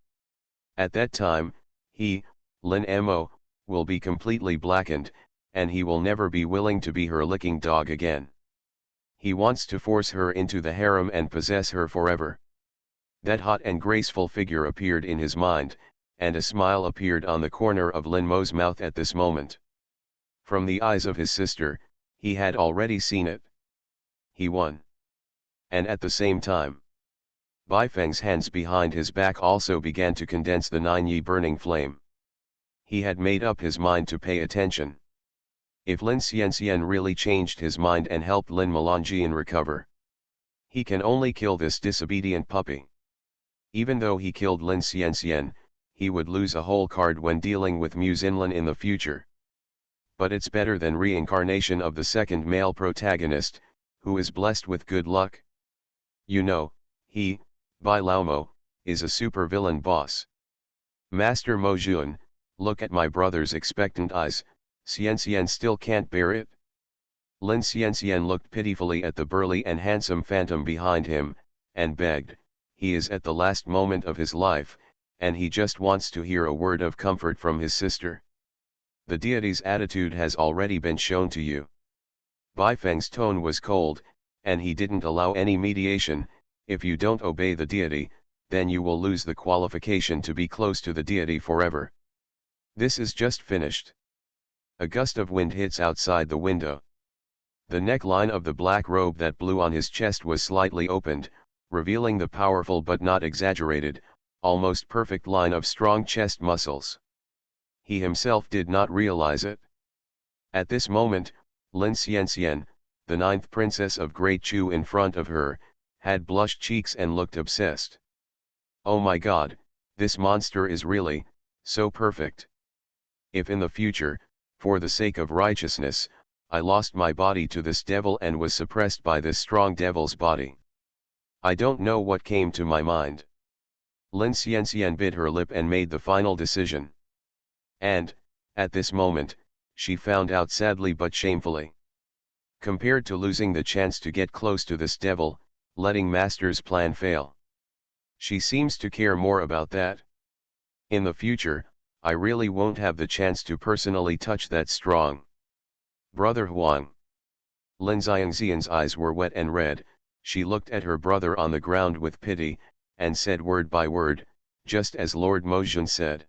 A: At that time, he, Lin Mo, will be completely blackened, and he will never be willing to be her licking dog again. He wants to force her into the harem and possess her forever. That hot and graceful figure appeared in his mind, and a smile appeared on the corner of Lin Mo's mouth at this moment. From the eyes of his sister, he had already seen it. He won. And at the same time, Baifeng's hands behind his back also began to condense the 9-yi burning flame. He had made up his mind to pay attention. If Lin Xianxian really changed his mind and helped Lin Melanjian recover, he can only kill this disobedient puppy. Even though he killed Lin Xianxian, he would lose a whole card when dealing with Mu Xinlin in the future. But it's better than reincarnation of the second male protagonist, who is blessed with good luck. You know, he, Bai Laomo, is a supervillain boss. Master Mo Jun, look at my brother's expectant eyes, Xianxian still can't bear it. Lin Xianxian looked pitifully at the burly and handsome phantom behind him, and begged, he is at the last moment of his life, and he just wants to hear a word of comfort from his sister. The deity's attitude has already been shown to you. Baifeng's tone was cold, and he didn't allow any mediation, If you don't obey the deity, then you will lose the qualification to be close to the deity forever. This is just finished. A gust of wind hits outside the window. The neckline of the black robe that blew on his chest was slightly opened, revealing the powerful but not exaggerated, almost perfect line of strong chest muscles. He himself did not realize it. At this moment, Lin Xianxian, the ninth princess of Great Chu in front of her, had blushed cheeks and looked obsessed. Oh my god, this monster is really, so perfect. If in the future, for the sake of righteousness, I lost my body to this devil and was suppressed by this strong devil's body. I don't know what came to my mind. Lin Xianxian bit her lip and made the final decision. And, at this moment, she found out sadly but shamefully. Compared to losing the chance to get close to this devil, letting Master's plan fail. She seems to care more about that. In the future, I really won't have the chance to personally touch that strong brother Huang. Lin Xiangxian's eyes were wet and red. She looked at her brother on the ground with pity, and said word by word, just as Lord Mozhen said.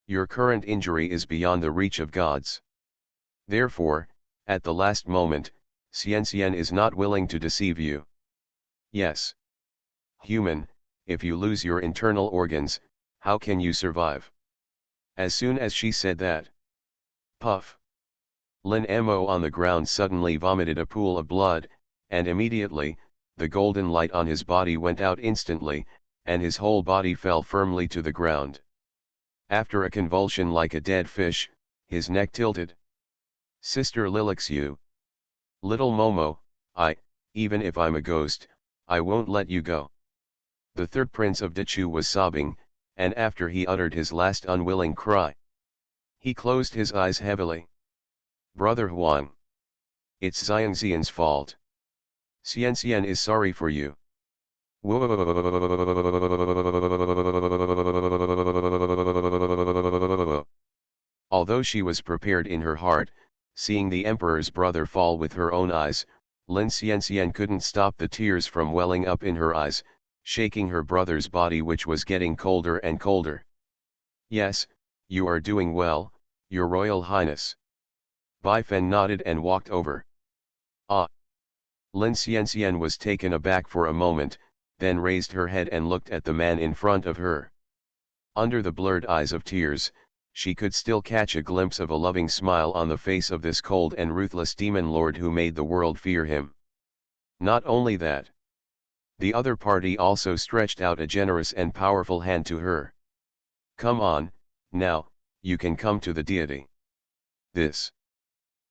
A: Your current injury is beyond the reach of gods. Therefore, at the last moment, Xianxian is not willing to deceive you. Yes. Human, if you lose your internal organs, how can you survive? As soon as she said that, puff. Lin Mo on the ground suddenly vomited a pool of blood, and immediately, the golden light on his body went out instantly, and his whole body fell firmly to the ground. After a convulsion like a dead fish, his neck tilted. Sister Lilixiu. Little Momo, even if I'm a ghost, I won't let you go. The third prince of Dechu was sobbing, and after he uttered his last unwilling cry, he closed his eyes heavily. Brother Huang. It's Xiangxian's fault. Xianxian is sorry for you. Although she was prepared in her heart, seeing the emperor's brother fall with her own eyes, Lin Xianxian couldn't stop the tears from welling up in her eyes, shaking her brother's body which was getting colder and colder. Yes, you are doing well, your royal highness. Bai Fen nodded and walked over. Ah! Lin Xianxian was taken aback for a moment, then raised her head and looked at the man in front of her. Under the blurred eyes of tears, she could still catch a glimpse of a loving smile on the face of this cold and ruthless demon lord who made the world fear him. Not only that. The other party also stretched out a generous and powerful hand to her. Come on, now, you can come to the deity. This.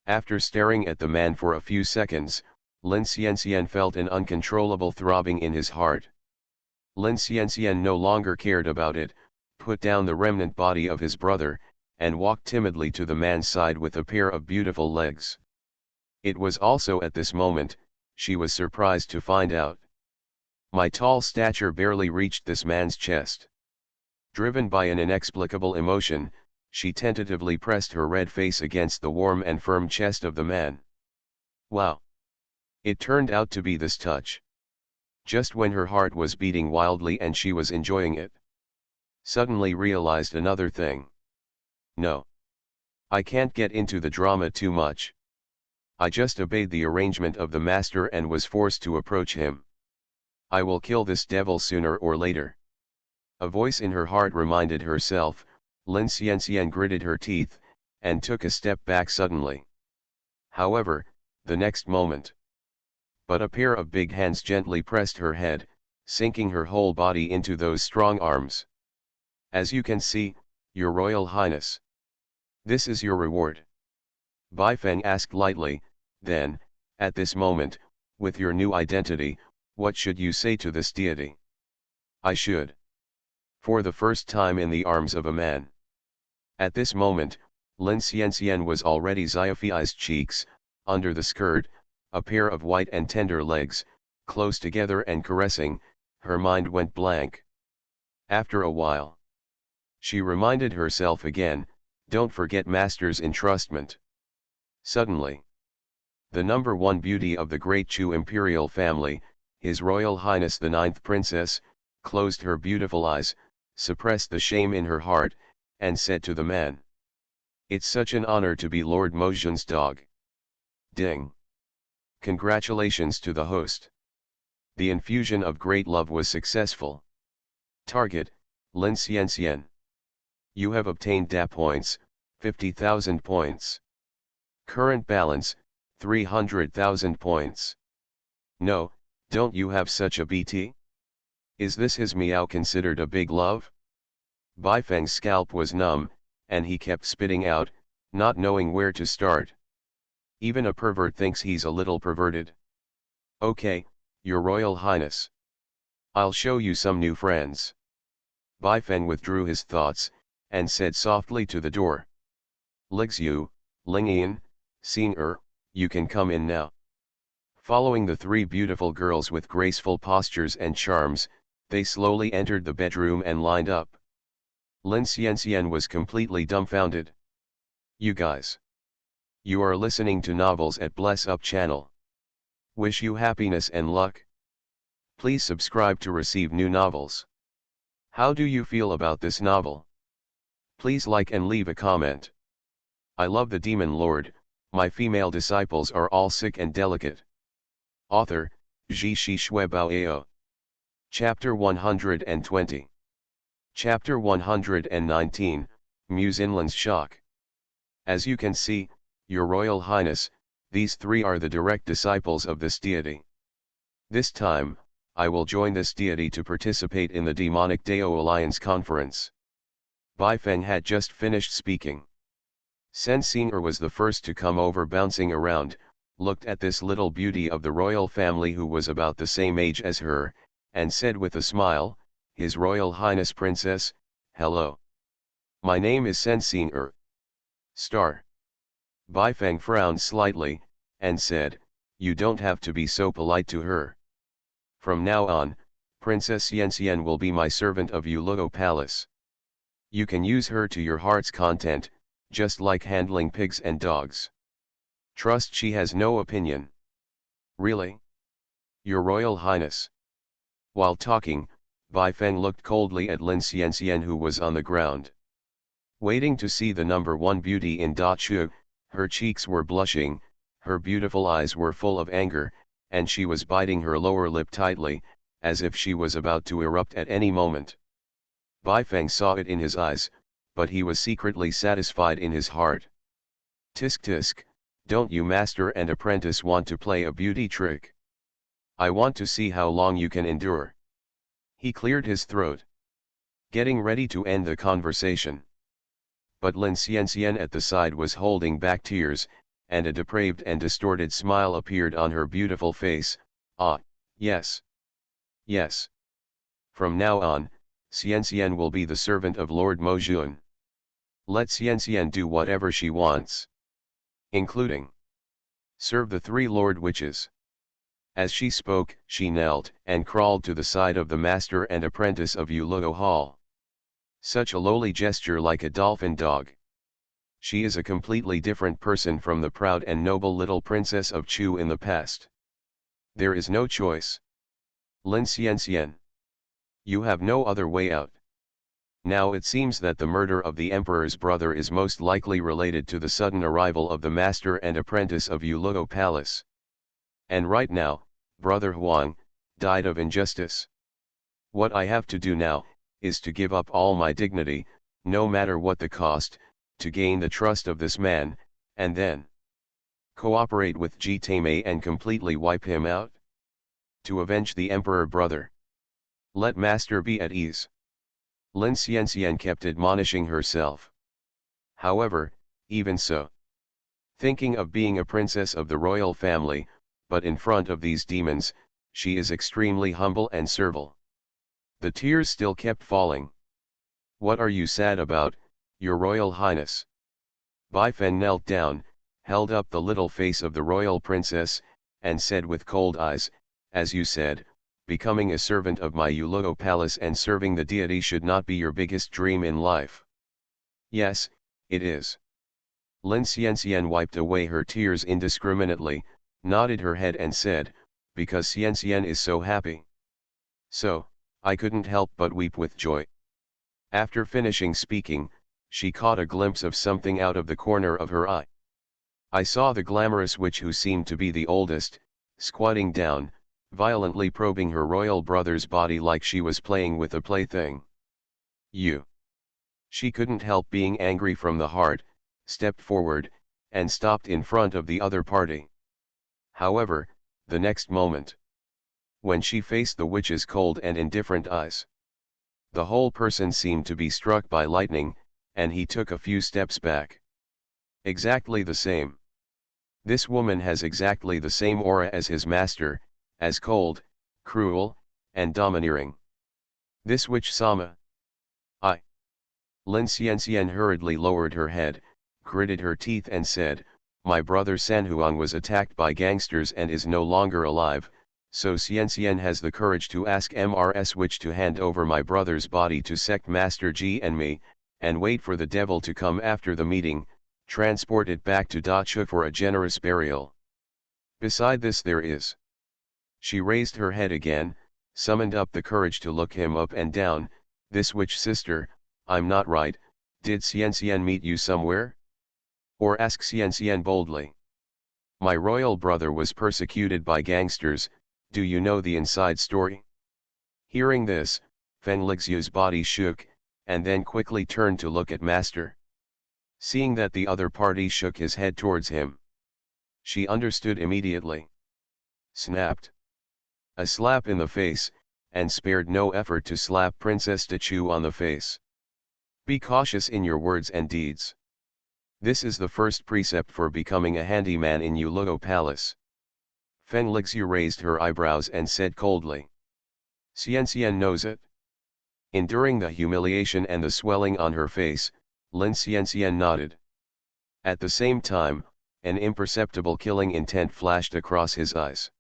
A: After staring at the man for a few seconds, Lin Xianxian felt an uncontrollable throbbing in his heart. Lin Xianxian no longer cared about it, put down the remnant body of his brother, and walked timidly to the man's side with a pair of beautiful legs. It was also at this moment, she was surprised to find out. My tall stature barely reached this man's chest. Driven by an inexplicable emotion, she tentatively pressed her red face against the warm and firm chest of the man. Wow! It turned out to be this touch. Just when her heart was beating wildly and she was enjoying it. Suddenly realized another thing. No. I can't get into the drama too much. I just obeyed the arrangement of the master and was forced to approach him. I will kill this devil sooner or later. A voice in her heart reminded herself. Lin Xianxian gritted her teeth, and took a step back suddenly. However, the next moment. But a pair of big hands gently pressed her head, sinking her whole body into those strong arms. As you can see, your royal highness. This is your reward. Bai Feng asked lightly, then, at this moment, with your new identity, what should you say to this deity? I should. For the first time in the arms of a man. At this moment, Lin Xianxian was already Xiaofi's cheeks, under the skirt, a pair of white and tender legs, close together and caressing, her mind went blank. After a while, she reminded herself again, don't forget master's entrustment. Suddenly, the number one beauty of the great Chu imperial family, His Royal Highness the Ninth Princess, closed her beautiful eyes, suppressed the shame in her heart, and said to the man, "It's such an honor to be Lord Mojun's dog." Ding! Congratulations to the host. The infusion of great love was successful. Target, Lin Xian. You have obtained DA points, 50,000 points. Current balance, 300,000 points. No, don't you have such a BT? Is this his meow considered a big love? Baifeng's scalp was numb, and he kept spitting out, not knowing where to start. Even a pervert thinks he's a little perverted. Okay, Your Royal Highness. I'll show you some new friends. Baifeng withdrew his thoughts, and said softly to the door. Lixu, Lingyan, Xin you can come in now. Following the three beautiful girls with graceful postures and charms, they slowly entered the bedroom and lined up. Lin Xian was completely dumbfounded. You guys. You are listening to novels at Bless Up channel. Wish you happiness and luck. Please subscribe to receive new novels. How do you feel about this novel? Please like and leave a comment. I love the Demon Lord, my female disciples are all sick and delicate. Author, Ji Shi Shui Bao Ao. Chapter 120. Chapter 119, Muse Inland's Shock. As you can see, Your Royal Highness, these three are the direct disciples of this deity. This time, I will join this deity to participate in the Demonic Dao Alliance conference. Baifeng had just finished speaking. Sen Xinger was the first to come over, bouncing around, looked at this little beauty of the royal family who was about the same age as her, and said with a smile, His Royal Highness Princess, hello. My name is Sen Xinger. Star. Baifeng frowned slightly, and said, You don't have to be so polite to her. From now on, Princess Xian will be my servant of Yuluo Palace. You can use her to your heart's content, just like handling pigs and dogs. Trust she has no opinion. Really? Your Royal Highness. While talking, Baifeng looked coldly at Lin Xian who was on the ground. Waiting to see the number one beauty in Da Chu, her cheeks were blushing, her beautiful eyes were full of anger, and she was biting her lower lip tightly, as if she was about to erupt at any moment. Baifeng saw it in his eyes, but he was secretly satisfied in his heart. Tisk tisk, don't you master and apprentice want to play a beauty trick? I want to see how long you can endure. He cleared his throat, getting ready to end the conversation. But Lin Xian at the side was holding back tears, and a depraved and distorted smile appeared on her beautiful face. Ah, yes. Yes. From now on, Xian will be the servant of Lord Mojun. Let Xian do whatever she wants. Including serve the three Lord Witches. As she spoke, she knelt and crawled to the side of the master and apprentice of Yuluo Hall. Such a lowly gesture, like a dolphin dog. She is a completely different person from the proud and noble little princess of Chu in the past. There is no choice. Lin Xian. You have no other way out. Now it seems that the murder of the emperor's brother is most likely related to the sudden arrival of the master and apprentice of Yuluo Palace. And right now, Brother Huang died of injustice. What I have to do now is to give up all my dignity, no matter what the cost, to gain the trust of this man, and then cooperate with Ji Taimei and completely wipe him out. To avenge the emperor brother. Let master be at ease. Lin Xian kept admonishing herself. However, even so, thinking of being a princess of the royal family, but in front of these demons, she is extremely humble and servile. The tears still kept falling. What are you sad about, Your Royal Highness? Baifeng knelt down, held up the little face of the royal princess, and said with cold eyes, As you said, becoming a servant of my Yuluo Palace and serving the deity should not be your biggest dream in life. Yes, it is. Lin Xian wiped away her tears indiscriminately, nodded her head and said, because Xian is so happy. So, I couldn't help but weep with joy. After finishing speaking, she caught a glimpse of something out of the corner of her eye. I saw the glamorous witch, who seemed to be the oldest, squatting down, violently probing her royal brother's body like she was playing with a plaything. You. She couldn't help being angry from the heart, stepped forward, and stopped in front of the other party. However, the next moment, when she faced the witch's cold and indifferent eyes, the whole person seemed to be struck by lightning, and he took a few steps back. Exactly the same. This woman has exactly the same aura as his master, as cold, cruel, and domineering. This witch Sama. Lin Xianxian hurriedly lowered her head, gritted her teeth and said, "My brother Sanhuang was attacked by gangsters and is no longer alive, so Xianxian has the courage to ask MRS Witch to hand over my brother's body to Sect Master Ji and me, and wait for the devil to come after the meeting, transport it back to Dacha for a generous burial. Beside this there is." She raised her head again, summoned up the courage to look him up and down. "This witch sister, I'm not right, did Xianxian meet you somewhere? Or ask Xianxian boldly. My royal brother was persecuted by gangsters, do you know the inside story?" Hearing this, Feng Lixu's body shook, and then quickly turned to look at Master. Seeing that the other party shook his head towards him, she understood immediately. Snapped. A slap in the face, and spared no effort to slap Princess Dachu on the face. Be cautious in your words and deeds. This is the first precept for becoming a handyman in Yuluo Palace. Feng Lixu raised her eyebrows and said coldly. Xianxian knows it. Enduring the humiliation and the swelling on her face, Lin Xianxian nodded. At the same time, an imperceptible killing intent flashed across his eyes.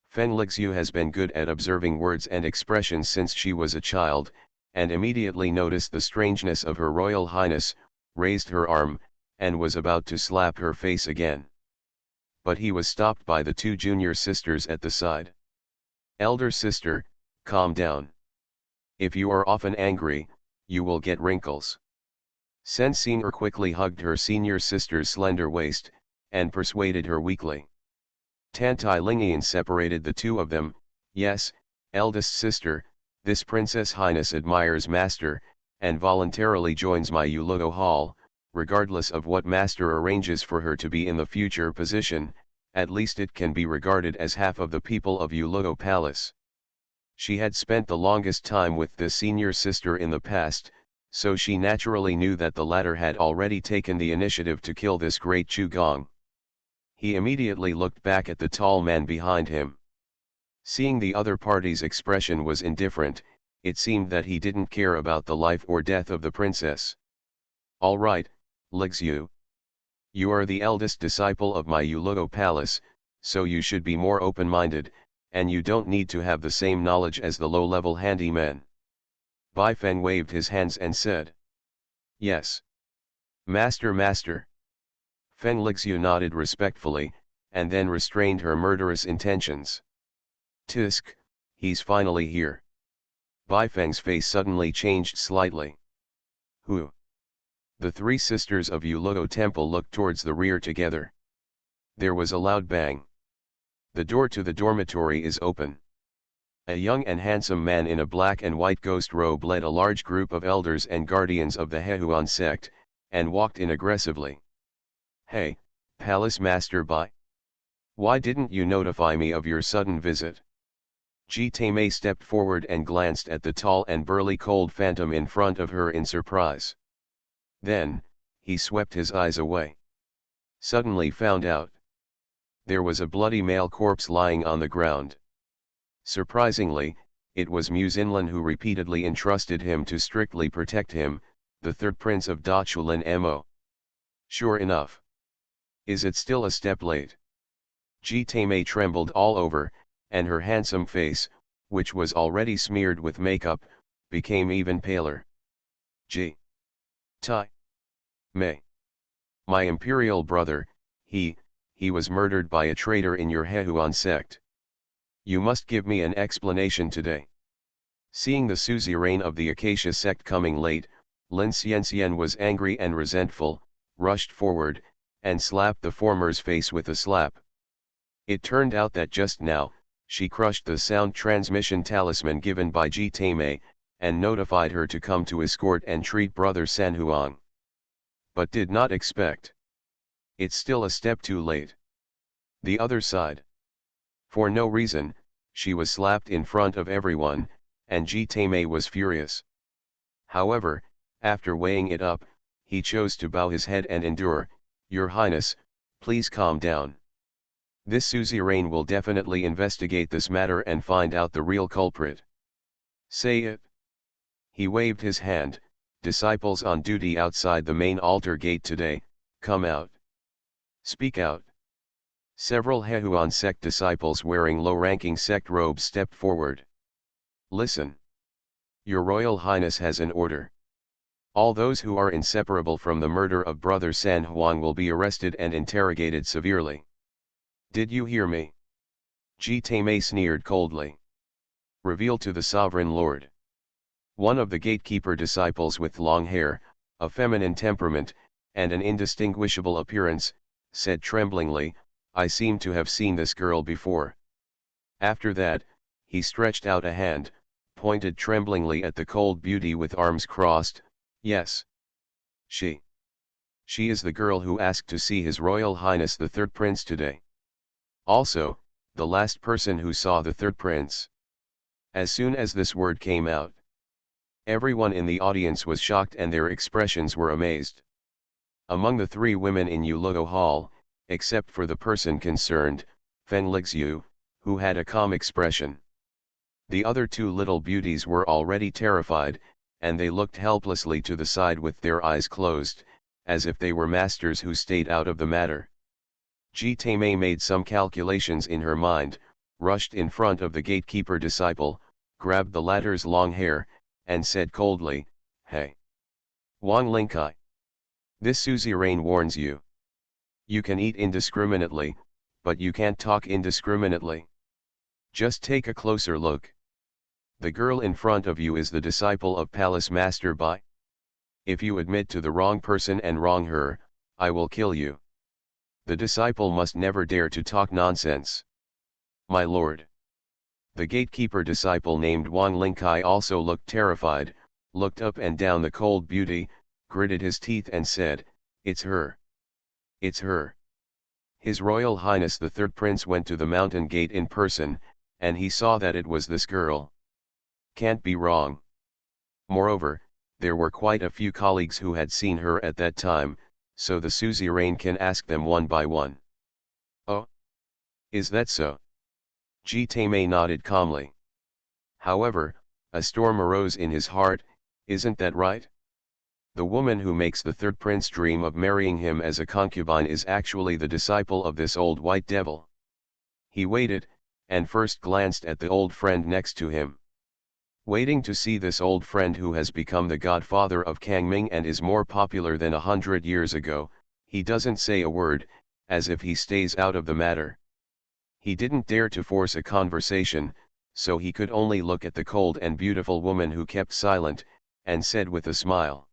A: Feng Lixu has been good at observing words and expressions since she was a child, and immediately noticed the strangeness of her royal highness, raised her arm, and was about to slap her face again. But he was stopped by the two junior sisters at the side. "Elder sister, calm down. If you are often angry, you will get wrinkles." Sen Senior quickly hugged her senior sister's slender waist, and persuaded her weakly. Tantai Lingian separated the two of them. "Yes, eldest sister, this Princess Highness admires Master, and voluntarily joins my Yuluo Hall, regardless of what Master arranges for her to be in the future position, at least it can be regarded as half of the people of Yuluo Palace." She had spent the longest time with the senior sister in the past, so she naturally knew that the latter had already taken the initiative to kill this great Chu Gong. He immediately looked back at the tall man behind him. Seeing the other party's expression was indifferent, it seemed that he didn't care about the life or death of the princess. "All right, Lixu. You are the eldest disciple of my Yuluo Palace, so you should be more open-minded, and you don't need to have the same knowledge as the low-level handymen." Bai Feng waved his hands and said, "Yes. Master." Feng Lixu nodded respectfully, and then restrained her murderous intentions. "Tisk, he's finally here." Bai Feng's face suddenly changed slightly. "Who?" The three sisters of Yuluo Temple looked towards the rear together. There was a loud bang. The door to the dormitory is open. A young and handsome man in a black and white ghost robe led a large group of elders and guardians of the Hehuan sect, and walked in aggressively. "Hey, Palace Master Bai. Why didn't you notify me of your sudden visit?" Ji Taimei stepped forward and glanced at the tall and burly cold phantom in front of her in surprise. Then, he swept his eyes away. Suddenly found out. There was a bloody male corpse lying on the ground. Surprisingly, it was Mu Xinlin who repeatedly entrusted him to strictly protect him, the third prince of Dachulin Mo. Sure enough. Is it still a step late? Ji Taimei trembled all over, and her handsome face, which was already smeared with makeup, became even paler. Ji Taimei. My imperial brother, he was murdered by a traitor in your Hehuan sect. You must give me an explanation today. Seeing the suzerain of the Acacia sect coming late, Lin Xianxian was angry and resentful, rushed forward, and slapped the former's face with a slap. It turned out that just now, she crushed the sound transmission talisman given by Ji Taimei, and notified her to come to escort and treat brother San Huang. But did not expect. It's still a step too late. The other side. For no reason, she was slapped in front of everyone, and Ji Taimei was furious. However, after weighing it up, he chose to bow his head and endure. Your Highness, please calm down. This suzerain will definitely investigate this matter and find out the real culprit. Say it. He waved his hand. Disciples on duty outside the main altar gate today, come out. Speak out. Several Hehuan sect disciples wearing low-ranking sect robes stepped forward. Listen. Your Royal Highness has an order. All those who are inseparable from the murder of brother San Huang will be arrested and interrogated severely. Did you hear me? Ji Taimei sneered coldly. Reveal to the Sovereign Lord. One of the gatekeeper disciples with long hair, a feminine temperament, and an indistinguishable appearance, said tremblingly, I seem to have seen this girl before. After that, he stretched out a hand, pointed tremblingly at the cold beauty with arms crossed. Yes. She is the girl who asked to see His Royal Highness the Third Prince today. Also, the last person who saw the Third Prince. As soon as this word came out, everyone in the audience was shocked and their expressions were amazed. Among the three women in Yuluo Hall, except for the person concerned, Feng Lixiu, who had a calm expression. The other two little beauties were already terrified, and they looked helplessly to the side with their eyes closed, as if they were masters who stayed out of the matter. Ji Taimei made some calculations in her mind, rushed in front of the gatekeeper disciple, grabbed the latter's long hair, and said coldly, Hey! Wang Lingkai! This suzerain warns you. You can eat indiscriminately, but you can't talk indiscriminately. Just take a closer look. The girl in front of you is the disciple of Palace Master Bai. If you admit to the wrong person and wrong her, I will kill you. The disciple must never dare to talk nonsense. My lord. The gatekeeper disciple named Wang Lingkai also looked terrified, looked up and down the cold beauty, gritted his teeth and said, It's her. It's her. His Royal Highness the Third Prince went to the mountain gate in person, and he saw that it was this girl. Can't be wrong. Moreover, there were quite a few colleagues who had seen her at that time, so the suzerain can ask them one by one. Oh? Is that so? Ji Taimei nodded calmly. However, a storm arose in his heart, isn't that right? The woman who makes the Third Prince dream of marrying him as a concubine is actually the disciple of this old white devil. He waited, and first glanced at the old friend next to him. Waiting to see this old friend who has become the godfather of Kangming and is more popular than 100 years ago, he doesn't say a word, as if he stays out of the matter. He didn't dare to force a conversation, so he could only look at the cold and beautiful woman who kept silent, and said with a smile.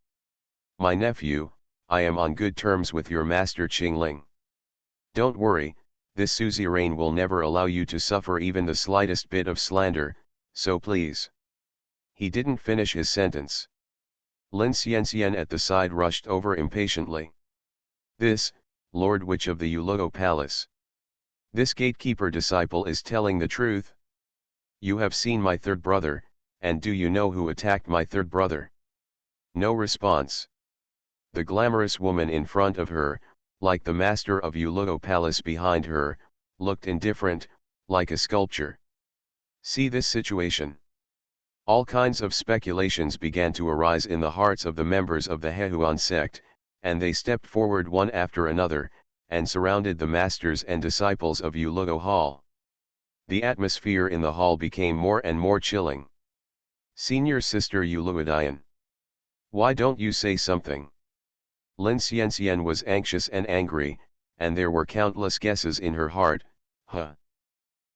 A: My nephew, I am on good terms with your master Qingling. Don't worry, this suzerain will never allow you to suffer even the slightest bit of slander, so please. He didn't finish his sentence. Lin Xianxian at the side rushed over impatiently. This, Lord Witch of the Yuluo Palace. This gatekeeper disciple is telling the truth. You have seen my third brother, and do you know who attacked my third brother? No response. The glamorous woman in front of her, like the master of Yuluo Palace behind her, looked indifferent, like a sculpture. See this situation. All kinds of speculations began to arise in the hearts of the members of the Hehuan sect, and they stepped forward one after another, and surrounded the masters and disciples of Yuluo Hall. The atmosphere in the hall became more and more chilling. Senior Sister Yuluodian. Why don't you say something? Lin Xianxian was anxious and angry, and there were countless guesses in her heart.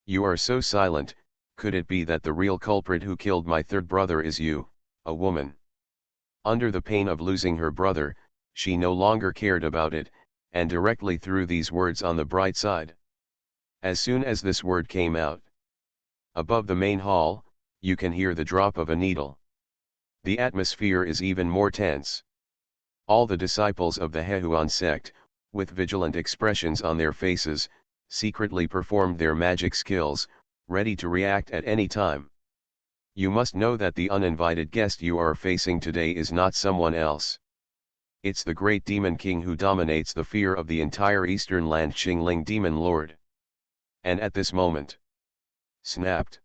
A: You are so silent, could it be that the real culprit who killed my third brother is you, a woman? Under the pain of losing her brother, she no longer cared about it, and directly threw these words on the bright side. As soon as this word came out, above the main hall, you can hear the drop of a needle. The atmosphere is even more tense. All the disciples of the Hehuan sect, with vigilant expressions on their faces, secretly performed their magic skills, ready to react at any time. You must know that the uninvited guest you are facing today is not someone else. It's the great demon king who dominates the fear of the entire eastern land, Qingling Demon Lord. And at this moment, snapped.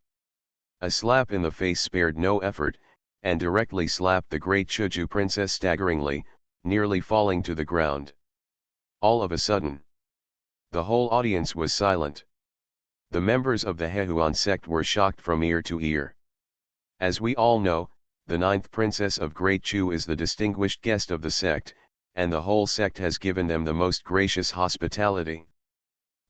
A: A slap in the face spared no effort, and directly slapped the great Chuju princess staggeringly, nearly falling to the ground. All of a sudden, the whole audience was silent. The members of the Hehuan sect were shocked from ear to ear. As we all know, the 9th princess of Great Chu is the distinguished guest of the sect, and the whole sect has given them the most gracious hospitality.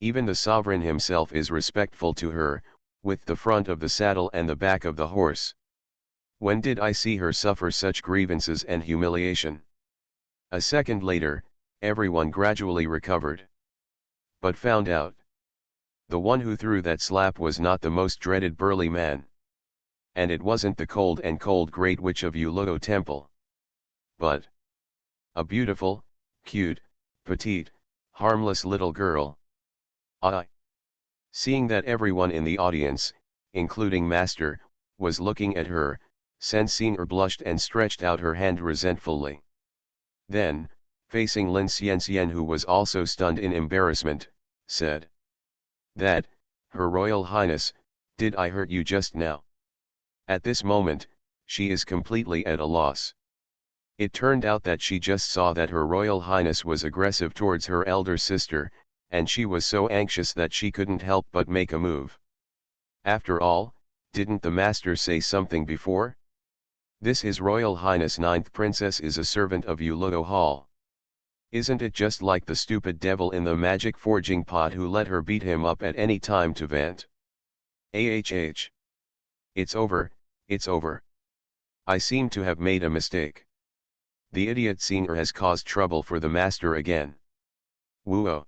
A: Even the sovereign himself is respectful to her, with the front of the saddle and the back of the horse. When did I see her suffer such grievances and humiliation? A second later, everyone gradually recovered. But found out. The one who threw that slap was not the most dreaded burly man. And it wasn't the cold great witch of Yuluo Temple. But a beautiful, cute, petite, harmless little girl. Seeing that everyone in the audience, including Master, was looking at her, Sensing blushed and stretched out her hand resentfully. Then, facing Lin Xianxian, who was also stunned in embarrassment, said, "That, Her Royal Highness, did I hurt you just now?" At this moment, she is completely at a loss. It turned out that she just saw that Her Royal Highness was aggressive towards her elder sister, and she was so anxious that she couldn't help but make a move. After all, didn't the master say something before? This His Royal Highness 9th Princess is a servant of Yuluo Hall. Isn't it just like the stupid devil in the magic forging pot who let her beat him up at any time to vent? It's over, it's over. I seem to have made a mistake. The idiot singer has caused trouble for the master again. Woo-oh.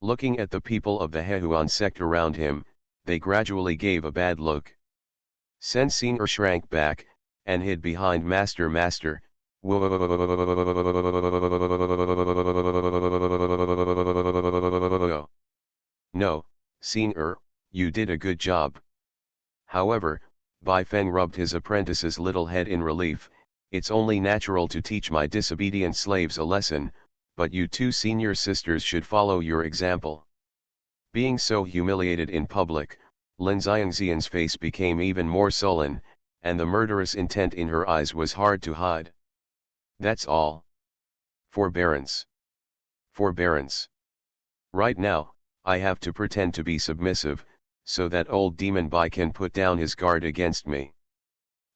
A: Looking at the people of the Hehuan sect around him, they gradually gave a bad look. Sen Singer shrank back, and hid behind Master. No, Singer, you did a good job. However, Bai Feng rubbed his apprentice's little head in relief. It's only natural to teach my disobedient slaves a lesson, but you two senior sisters should follow your example. Being so humiliated in public, Lin Xiangxian's face became even more sullen, and the murderous intent in her eyes was hard to hide. That's all. Forbearance. Forbearance. Right now, I have to pretend to be submissive, so that old demon Bai can put down his guard against me.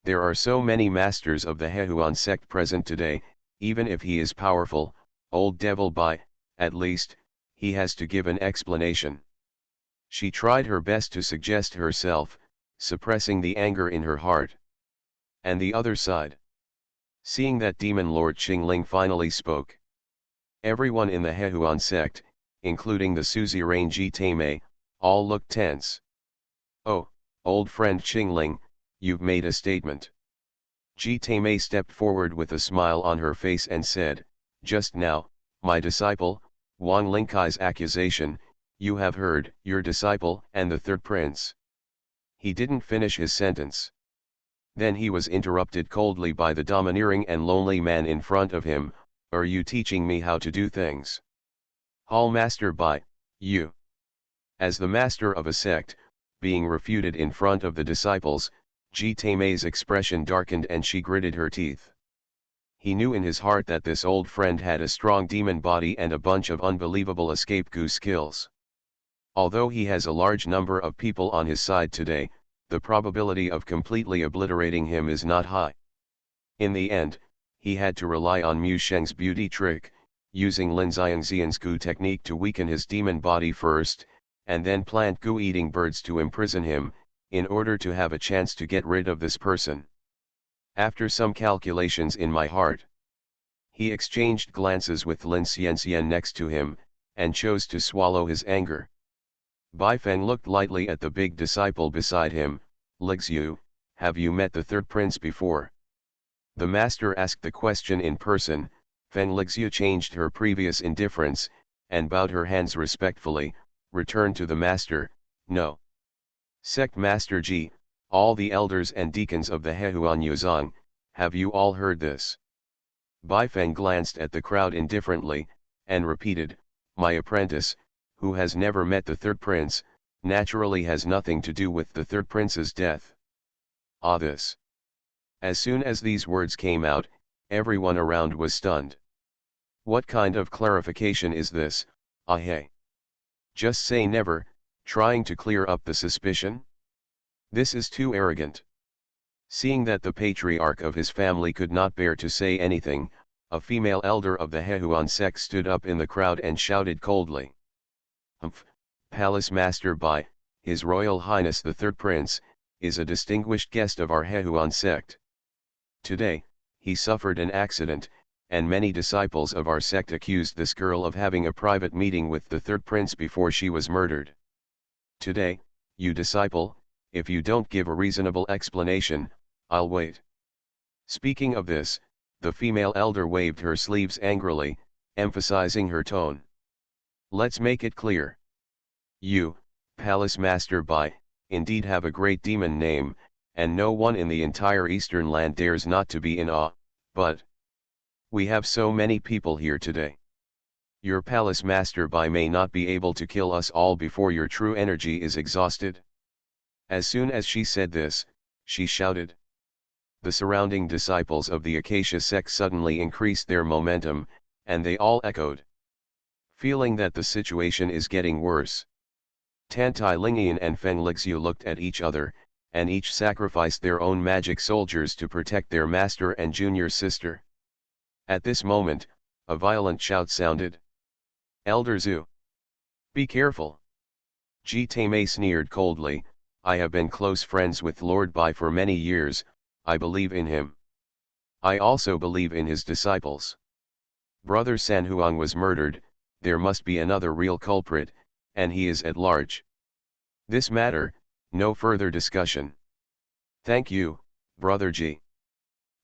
A: There are so many masters of the Hehuan sect present today, even if he is powerful, old devil Bai, at least, he has to give an explanation. She tried her best to suggest herself, suppressing the anger in her heart. And the other side. Seeing that Demon Lord Qingling finally spoke. Everyone in the Hehuan sect, including the suzerain Ji Taimei, all looked tense. "Oh, old friend Qingling, you've made a statement." Ji Taimei stepped forward with a smile on her face and said, "Just now, my disciple, Wang Lingkai's accusation, you have heard, your disciple and the third prince." He didn't finish his sentence. Then he was interrupted coldly by the domineering and lonely man in front of him. "Are you teaching me how to do things?" Hall Master Bai, you. As the master of a sect, being refuted in front of the disciples, Ji Taimei's expression darkened and she gritted her teeth. He knew in his heart that this old friend had a strong demon body and a bunch of unbelievable escape goo skills. Although he has a large number of people on his side today, the probability of completely obliterating him is not high. In the end, he had to rely on Mu Sheng's beauty trick, using Lin Xiangxian's goo technique to weaken his demon body first, and then plant goo-eating birds to imprison him, in order to have a chance to get rid of this person. After some calculations in my heart, he exchanged glances with Lin Xianxian next to him, and chose to swallow his anger. Bai Feng looked lightly at the big disciple beside him. Lixiu, have you met the third prince before? The master asked the question in person. Feng Lixiu changed her previous indifference, and bowed her hands respectfully, returned to the master. No. Sect Master Ji, all the elders and deacons of the Hehuan Yuzong, have you all heard this? Bai Feng glanced at the crowd indifferently, and repeated, my apprentice, who has never met the third prince, naturally has nothing to do with the third prince's death. Ah, this. As soon as these words came out, everyone around was stunned. What kind of clarification is this, ah hey? Just say never, trying to clear up the suspicion? This is too arrogant. Seeing that the patriarch of his family could not bear to say anything, a female elder of the Hehuan sect stood up in the crowd and shouted coldly. Humph, Palace Master Bai, His Royal Highness the Third Prince, is a distinguished guest of our Hehuan sect. Today, he suffered an accident, and many disciples of our sect accused this girl of having a private meeting with the Third Prince before she was murdered. Today, you disciple, if you don't give a reasonable explanation, I'll wait. Speaking of this, the female elder waved her sleeves angrily, emphasizing her tone. Let's make it clear. You, Palace Master Bai, indeed have a great demon name, and no one in the entire eastern land dares not to be in awe, but we have so many people here today. Your Palace Master Bai may not be able to kill us all before your true energy is exhausted. As soon as she said this, she shouted. The surrounding disciples of the Acacia sect suddenly increased their momentum, and they all echoed. Feeling that the situation is getting worse, Tantai Lingian and Feng Lixiu looked at each other, and each sacrificed their own magic soldiers to protect their master and junior sister. At this moment, a violent shout sounded. Elder Zhu! Be careful! Ji Taimei sneered coldly, I have been close friends with Lord Bai for many years, I believe in him. I also believe in his disciples. Brother San Huang was murdered, there must be another real culprit, and he is at large. This matter, no further discussion. Thank you, Brother Ji.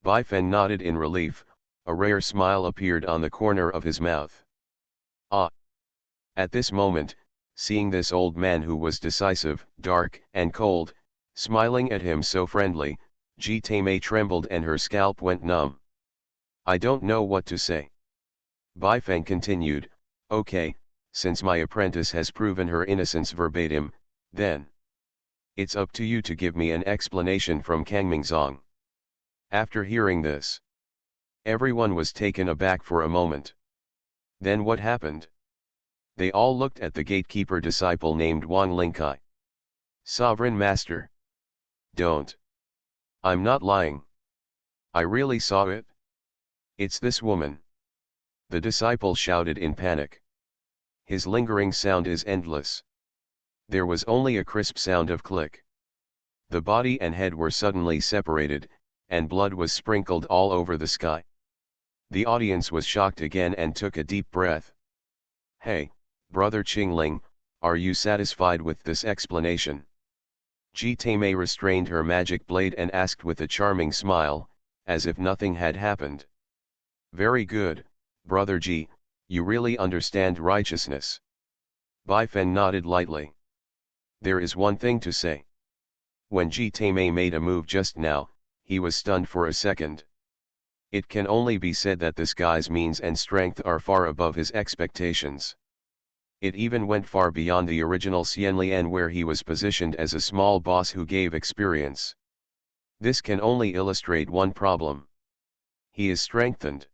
A: Bai Feng nodded in relief, a rare smile appeared on the corner of his mouth. Ah! At this moment, seeing this old man who was decisive, dark, and cold, smiling at him so friendly, Ji Taimei trembled and her scalp went numb. I don't know what to say. Bai Feng continued, okay, since my apprentice has proven her innocence verbatim, then it's up to you to give me an explanation from Kangmingzong. After hearing this, everyone was taken aback for a moment. Then what happened? They all looked at the gatekeeper disciple named Wang Lingkai. Sovereign Master. Don't. I'm not lying. I really saw it. It's this woman. The disciple shouted in panic. His lingering sound is endless. There was only a crisp sound of click. The body and head were suddenly separated, and blood was sprinkled all over the sky. The audience was shocked again and took a deep breath. Hey, Brother Qingling, are you satisfied with this explanation? Ji Taimei restrained her magic blade and asked with a charming smile, as if nothing had happened. Very good, Brother Ji, you really understand righteousness. Bai Feng nodded lightly. There is one thing to say. When Ji Taimei made a move just now, he was stunned for a second. It can only be said that this guy's means and strength are far above his expectations. It even went far beyond the original Xianlian, where he was positioned as a small boss who gave experience. This can only illustrate one problem. He is strengthened.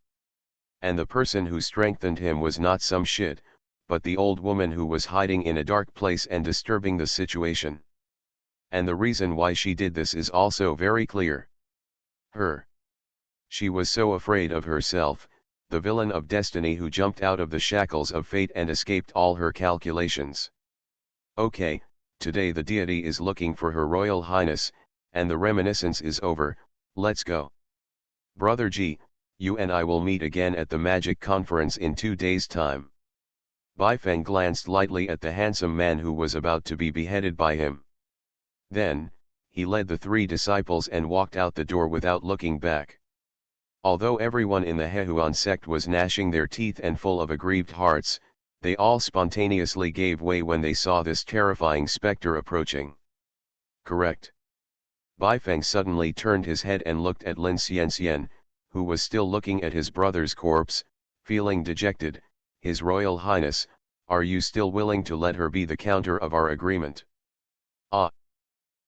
A: And the person who strengthened him was not some shit, but the old woman who was hiding in a dark place and disturbing the situation. And the reason why she did this is also very clear. She was so afraid of herself, the villain of destiny who jumped out of the shackles of fate and escaped all her calculations. Okay, today the deity is looking for Her Royal Highness, and the reminiscence is over, let's go. Brother G, you and I will meet again at the magic conference in 2 days' time. Bai Feng glanced lightly at the handsome man who was about to be beheaded by him. Then, he led the 3 disciples and walked out the door without looking back. Although everyone in the Hehuan sect was gnashing their teeth and full of aggrieved hearts, they all spontaneously gave way when they saw this terrifying specter approaching. Correct. Bai Feng suddenly turned his head and looked at Lin Xianxian, who was still looking at his brother's corpse, feeling dejected. His Royal Highness, are you still willing to let her be the counter of our agreement? Ah!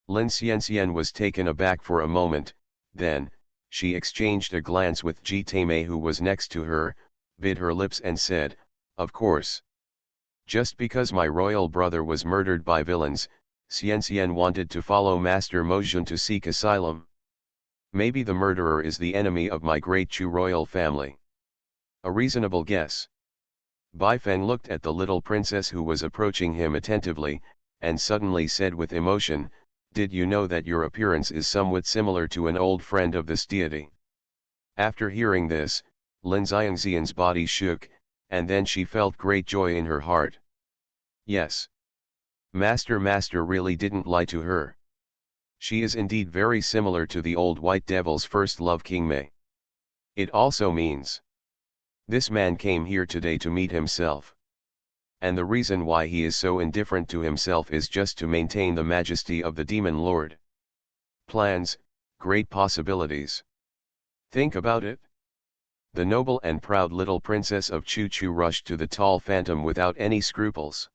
A: Lin Xianxian was taken aback for a moment, then, she exchanged a glance with Ji Taimei who was next to her, bit her lips and said, of course. Just because my royal brother was murdered by villains, Xianxian wanted to follow Master Mojun to seek asylum. Maybe the murderer is the enemy of my great Chu royal family. A reasonable guess. Bai Feng looked at the little princess who was approaching him attentively, and suddenly said with emotion, did you know that your appearance is somewhat similar to an old friend of this deity? After hearing this, Lin Xiangxian's body shook, and then she felt great joy in her heart. Yes. Master really didn't lie to her. She is indeed very similar to the old white devil's first love King Mei. It also means this man came here today to meet himself. And the reason why he is so indifferent to himself is just to maintain the majesty of the Demon Lord. Plans, great possibilities. Think about it. The noble and proud little princess of Chu Chu rushed to the tall phantom without any scruples.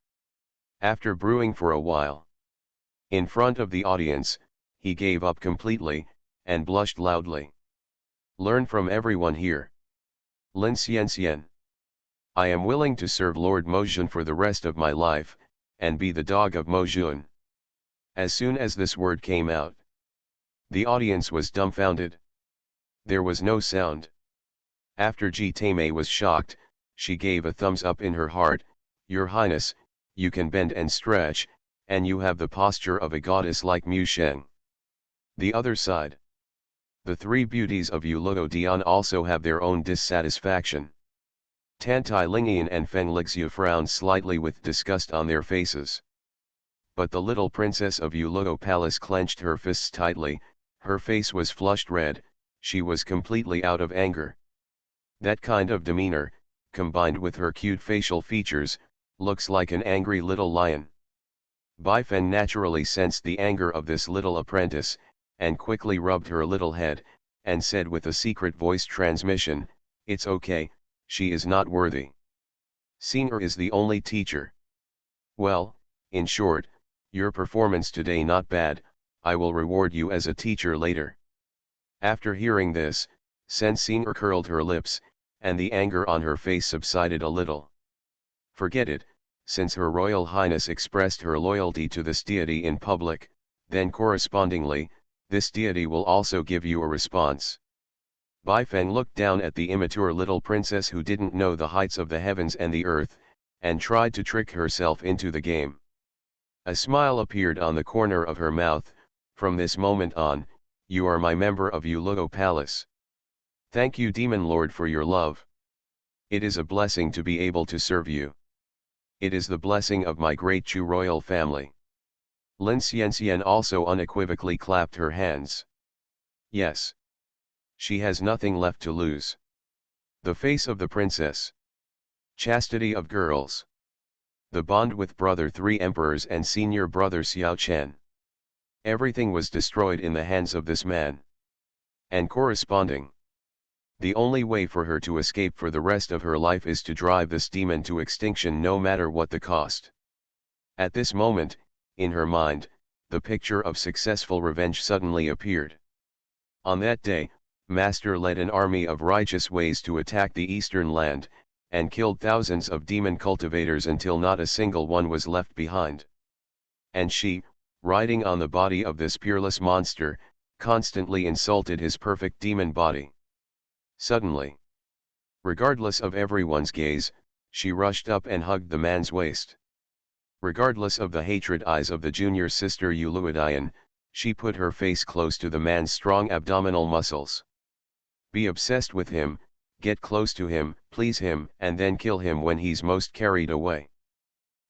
A: After brewing for a while, in front of the audience, he gave up completely, and blushed loudly. Learn from everyone here. Lin Xianxian. I am willing to serve Lord Mojun for the rest of my life, and be the dog of Mojun. As soon as this word came out, the audience was dumbfounded. There was no sound. After Ji Taimei was shocked, she gave a thumbs up in her heart, Your Highness, you can bend and stretch, and you have the posture of a goddess like Mu Sheng. The other side. The 3 beauties of Yuluo Dian also have their own dissatisfaction. Tantai Lingian and Feng Lixia frowned slightly with disgust on their faces. But the little princess of Yuluo Palace clenched her fists tightly, her face was flushed red, she was completely out of anger. That kind of demeanor, combined with her cute facial features, looks like an angry little lion. Bai Feng naturally sensed the anger of this little apprentice, and quickly rubbed her little head, and said with a secret voice transmission, it's okay, she is not worthy. Senior is the only teacher. Well, in short, your performance today not bad, I will reward you as a teacher later. After hearing this, Senior curled her lips, and the anger on her face subsided a little. Forget it, since Her Royal Highness expressed her loyalty to this deity in public, then correspondingly, this deity will also give you a response. Bai Feng looked down at the immature little princess who didn't know the heights of the heavens and the earth, and tried to trick herself into the game. A smile appeared on the corner of her mouth, from this moment on, you are my member of Yuluo Palace. Thank you Demon Lord for your love. It is a blessing to be able to serve you. It is the blessing of my great Chu royal family. Lin Xianxian also unequivocally clapped her hands. Yes. She has nothing left to lose. The face of the princess. Chastity of girls. The bond with brother 3 emperors and senior brother Xiao Chen. Everything was destroyed in the hands of this man. And corresponding. The only way for her to escape for the rest of her life is to drive this demon to extinction no matter what the cost. At this moment, in her mind, the picture of successful revenge suddenly appeared. On that day, Master led an army of righteous ways to attack the eastern land, and killed thousands of demon cultivators until not a single one was left behind. And she, riding on the body of this peerless monster, constantly insulted his perfect demon body. Suddenly, regardless of everyone's gaze, she rushed up and hugged the man's waist. Regardless of the hatred eyes of the junior sister Uluidian, she put her face close to the man's strong abdominal muscles. Be obsessed with him, get close to him, please him, and then kill him when he's most carried away.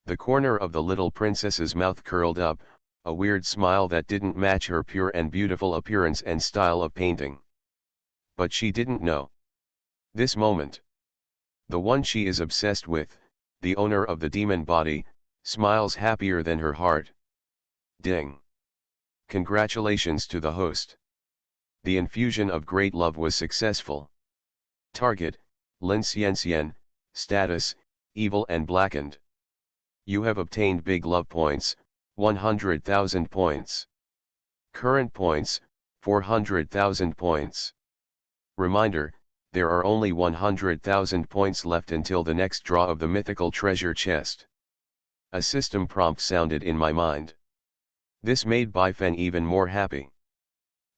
A: The corner of the little princess's mouth curled up, a weird smile that didn't match her pure and beautiful appearance and style of painting. But she didn't know. This moment, the one she is obsessed with, the owner of the demon body, smiles happier than her heart. Ding! Congratulations to the host. The infusion of great love was successful. Target, Lin Xian, status, evil and blackened. You have obtained big love points, 100,000 points. Current points, 400,000 points. Reminder, there are only 100,000 points left until the next draw of the mythical treasure chest. A system prompt sounded in my mind. This made Baifen even more happy.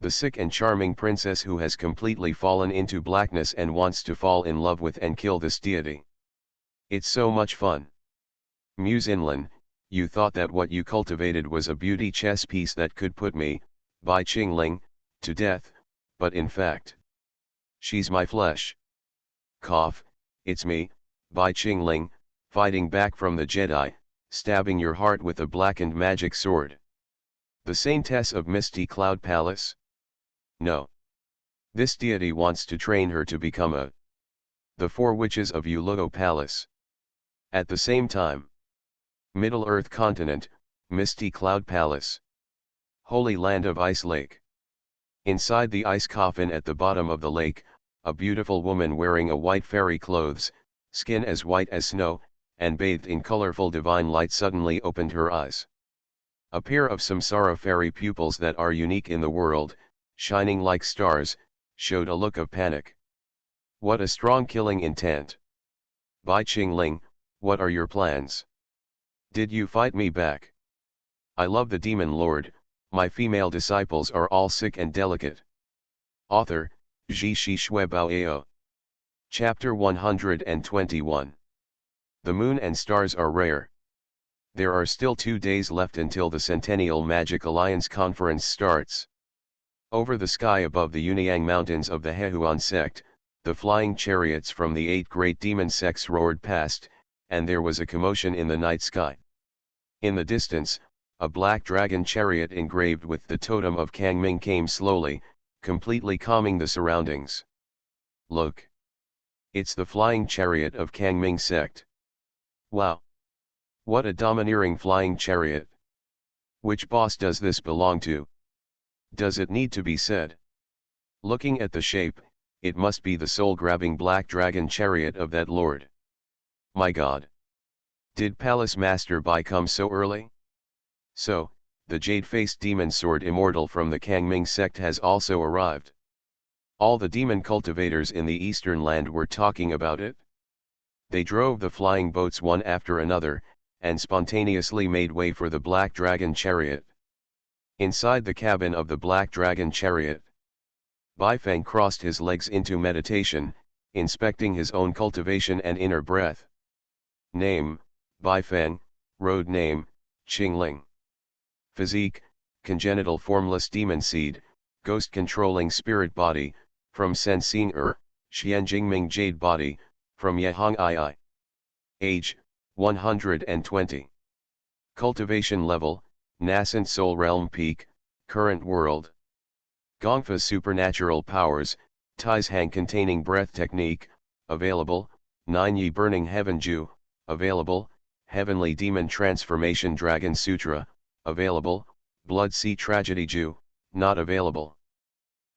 A: The sick and charming princess who has completely fallen into blackness and wants to fall in love with and kill this deity. It's so much fun. Muse Inlin, you thought that what you cultivated was a beauty chess piece that could put me, Bai Qingling, to death, but in fact, she's my flesh. Cough, it's me, Bai Qingling, fighting back from the Jedi, stabbing your heart with a blackened magic sword. The saintess of Misty Cloud Palace? No. This deity wants to train her to become the four witches of Uluo Palace. At the same time, Middle-earth continent, Misty Cloud Palace. Holy land of Ice Lake. Inside the ice coffin at the bottom of the lake, a beautiful woman wearing a white fairy clothes, skin as white as snow, and bathed in colorful divine light suddenly opened her eyes. A pair of samsara fairy pupils that are unique in the world, shining like stars, showed a look of panic. What a strong killing intent. Bai Qingling, what are your plans? Did you fight me back? I love the demon lord, my female disciples are all sick and delicate. Author, Zhi Shi Shui Bao. Chapter 121. The moon and stars are rare. There are still 2 days left until the Centennial Magic Alliance Conference starts. Over the sky above the Yunyang Mountains of the Hehuan sect, the flying chariots from the 8 great demon sects roared past, and there was a commotion in the night sky. In the distance, a black dragon chariot engraved with the totem of Kangming came slowly, completely calming the surroundings. Look! It's the flying chariot of Kangming sect. Wow! What a domineering flying chariot! Which boss does this belong to? Does it need to be said? Looking at the shape, it must be the soul-grabbing black dragon chariot of that lord. My god! Did Palace Master Bai come so early? So, the jade-faced demon sword immortal from the Kangming sect has also arrived. All the demon cultivators in the eastern land were talking about it. They drove the flying boats one after another, and spontaneously made way for the black dragon chariot. Inside the cabin of the black dragon chariot, Baifeng crossed his legs into meditation, inspecting his own cultivation and inner breath. Name, Baifeng, road name, Qingling. Physique, congenital formless demon seed, ghost-controlling spirit body, from Sensing Xianjingming jade body, from Yehong II. Age, 120. Cultivation level, nascent soul realm peak, current world. Gongfa's supernatural powers, Taizhang containing breath technique, available, 9 Yi burning heaven Ju, available, heavenly demon transformation dragon sutra, available, blood sea tragedy Ju, not available.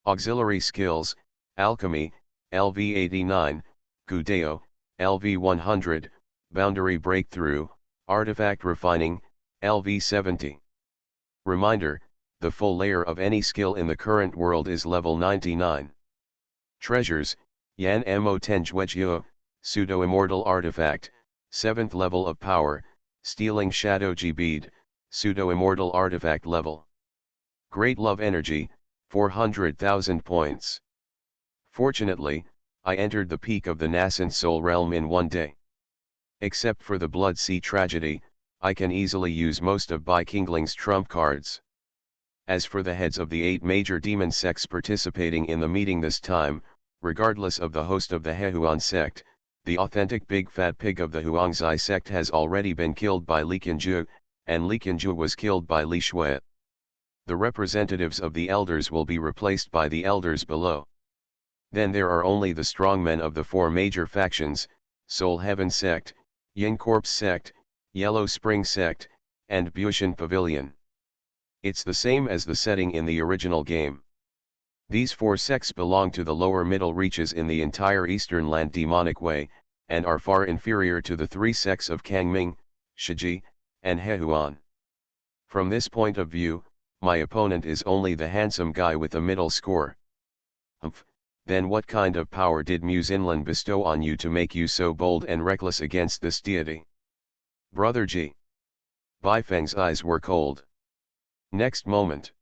A: Auxiliary skills, alchemy, LV89, Gudeo, LV100, boundary breakthrough, artifact refining, LV70. Reminder, the full layer of any skill in the current world is level 99. Treasures, Yan Mo Tenjwejyo, pseudo-immortal artifact, 7th level of power, stealing shadow G bead, pseudo-immortal artifact level. Great love energy, 400,000 points. Fortunately, I entered the peak of the nascent soul realm in one day. Except for the blood sea tragedy, I can easily use most of Bai Qingling's trump cards. As for the heads of the 8 major demon sects participating in the meeting this time, regardless of the host of the Hehuan sect, the authentic big fat pig of the Huangzai sect has already been killed by Li Qianzhu, and Li Qianzhu was killed by Li Shui. The representatives of the elders will be replaced by the elders below. Then there are only the strongmen of the 4 major factions, Soul Heaven sect, Yin Corpse sect, Yellow Spring sect, and Bushan Pavilion. It's the same as the setting in the original game. These 4 sects belong to the lower middle reaches in the entire Eastern Land demonic way, and are far inferior to the 3 sects of Kangming, Shiji, and Hehuan. From this point of view, my opponent is only the handsome guy with a middle score. Humph, then what kind of power did Muzinlan bestow on you to make you so bold and reckless against this deity? Brother G. Baifeng's eyes were cold. Next moment,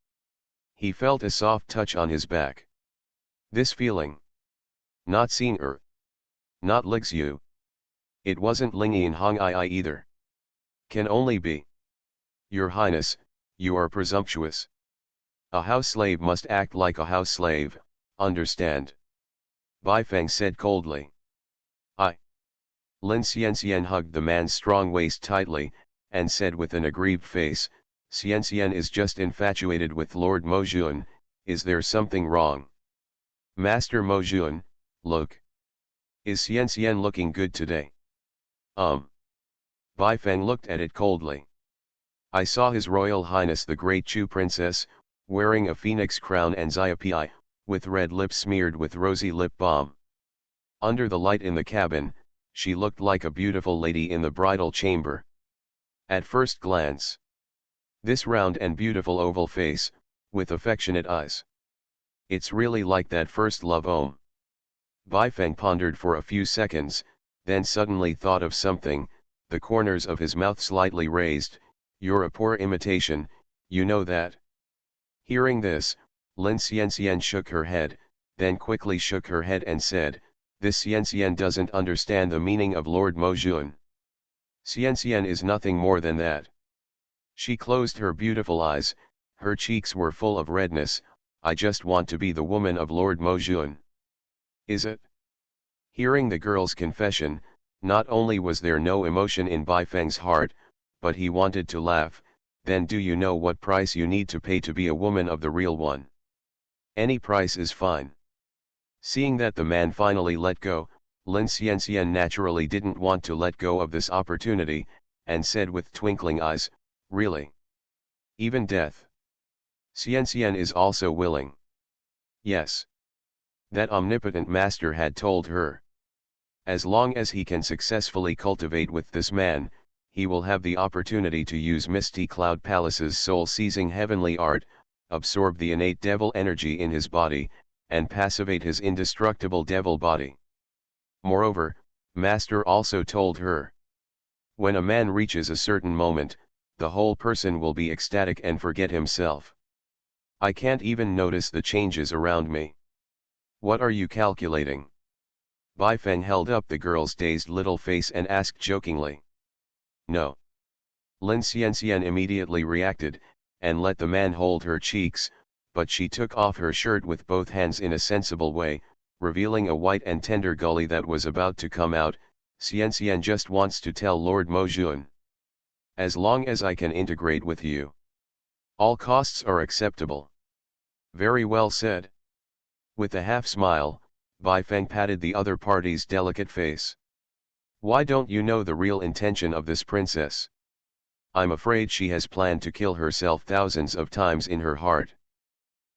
A: he felt a soft touch on his back. This feeling. Not Xing not Lixu. It wasn't Lingyin Hong I either. Can only be. Your Highness, you are presumptuous. A house slave must act like a house slave, understand? Baifeng said coldly. Lin Xianxian hugged the man's strong waist tightly, and said with an aggrieved face, Xianxian is just infatuated with Lord Mozhuan, is there something wrong? Master Mozhuan, look. Is Xianxian looking good today? Baifeng looked at it coldly. I saw His Royal Highness the Great Chu Princess, wearing a phoenix crown and Xiaopi, with red lips smeared with rosy lip balm. Under the light in the cabin, she looked like a beautiful lady in the bridal chamber. At first glance, this round and beautiful oval face, with affectionate eyes. It's really like that first love Om. Baifeng pondered for a few seconds, then suddenly thought of something, the corners of his mouth slightly raised, you're a poor imitation, you know that. Hearing this, Lin Xianxian shook her head, then quickly shook her head and said, this Xianxian doesn't understand the meaning of Lord Mozhuan. Xianxian is nothing more than that. She closed her beautiful eyes, her cheeks were full of redness, I just want to be the woman of Lord Mozhuan. Is it? Hearing the girl's confession, not only was there no emotion in Baifeng's heart, but he wanted to laugh, then do you know what price you need to pay to be a woman of the real one? Any price is fine. Seeing that the man finally let go, Lin Xianxian naturally didn't want to let go of this opportunity, and said with twinkling eyes, really? Even death? Xianxian is also willing. Yes. That omnipotent master had told her. As long as he can successfully cultivate with this man, he will have the opportunity to use Misty Cloud Palace's soul-seizing heavenly art, absorb the innate devil energy in his body, and passivate his indestructible devil body. Moreover, Master also told her, when a man reaches a certain moment, the whole person will be ecstatic and forget himself. I can't even notice the changes around me. What are you calculating? Baifeng held up the girl's dazed little face and asked jokingly. No. Lin Xianxian immediately reacted, and let the man hold her cheeks, but she took off her shirt with both hands in a sensible way, revealing a white and tender gully that was about to come out. Xianxian just wants to tell Lord Mozhuan. As long as I can integrate with you. All costs are acceptable. Very well said. With a half smile, Baifeng patted the other party's delicate face. Why don't you know the real intention of this princess? I'm afraid she has planned to kill herself thousands of times in her heart.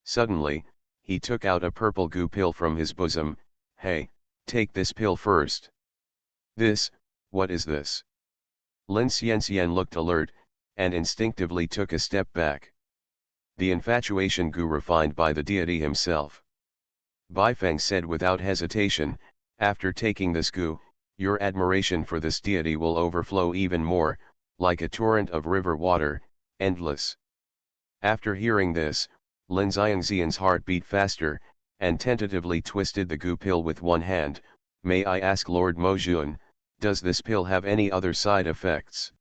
A: Suddenly, he took out a purple goo pill from his bosom. Hey, take this pill first. This, what is this? Lin Xianxian looked alert, and instinctively took a step back. The infatuation goo refined by the deity himself. Baifeng said without hesitation, after taking this goo, your admiration for this deity will overflow even more, like a torrent of river water, endless. After hearing this, Lin Xianxian's heart beat faster, and tentatively twisted the goo pill with one hand. May I ask Lord Mozhuan, does this pill have any other side effects?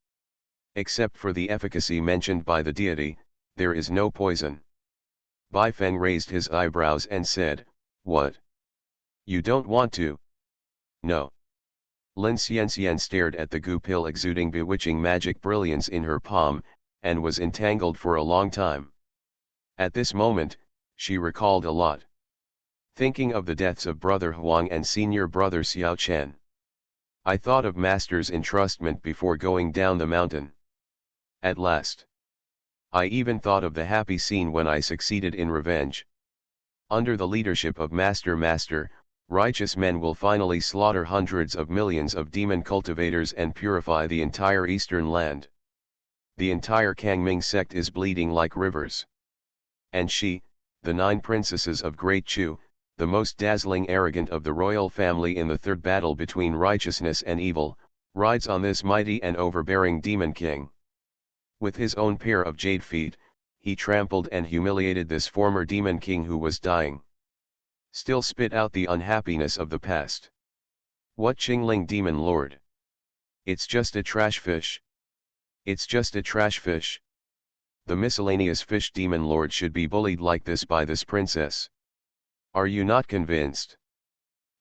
A: Except for the efficacy mentioned by the deity, there is no poison. Bai Feng raised his eyebrows and said, "What? You don't want to?" "No." Lin Xianxian stared at the gu pill exuding bewitching magic brilliance in her palm, and was entangled for a long time. At this moment, she recalled a lot. Thinking of the deaths of brother Huang and senior brother Xiao Chen. I thought of master's entrustment before going down the mountain. At last. I even thought of the happy scene when I succeeded in revenge. Under the leadership of Master, righteous men will finally slaughter hundreds of millions of demon cultivators and purify the entire eastern land. The entire Kangming sect is bleeding like rivers. And she, the 9 princesses of Great Chu, the most dazzling arrogant of the royal family in the third battle between righteousness and evil, rides on this mighty and overbearing demon king. With his own pair of jade feet, he trampled and humiliated this former demon king who was dying. Still spit out the unhappiness of the past. What Qingling demon lord? It's just a trash fish. It's just a trash fish. The miscellaneous fish demon lord should be bullied like this by this princess. Are you not convinced?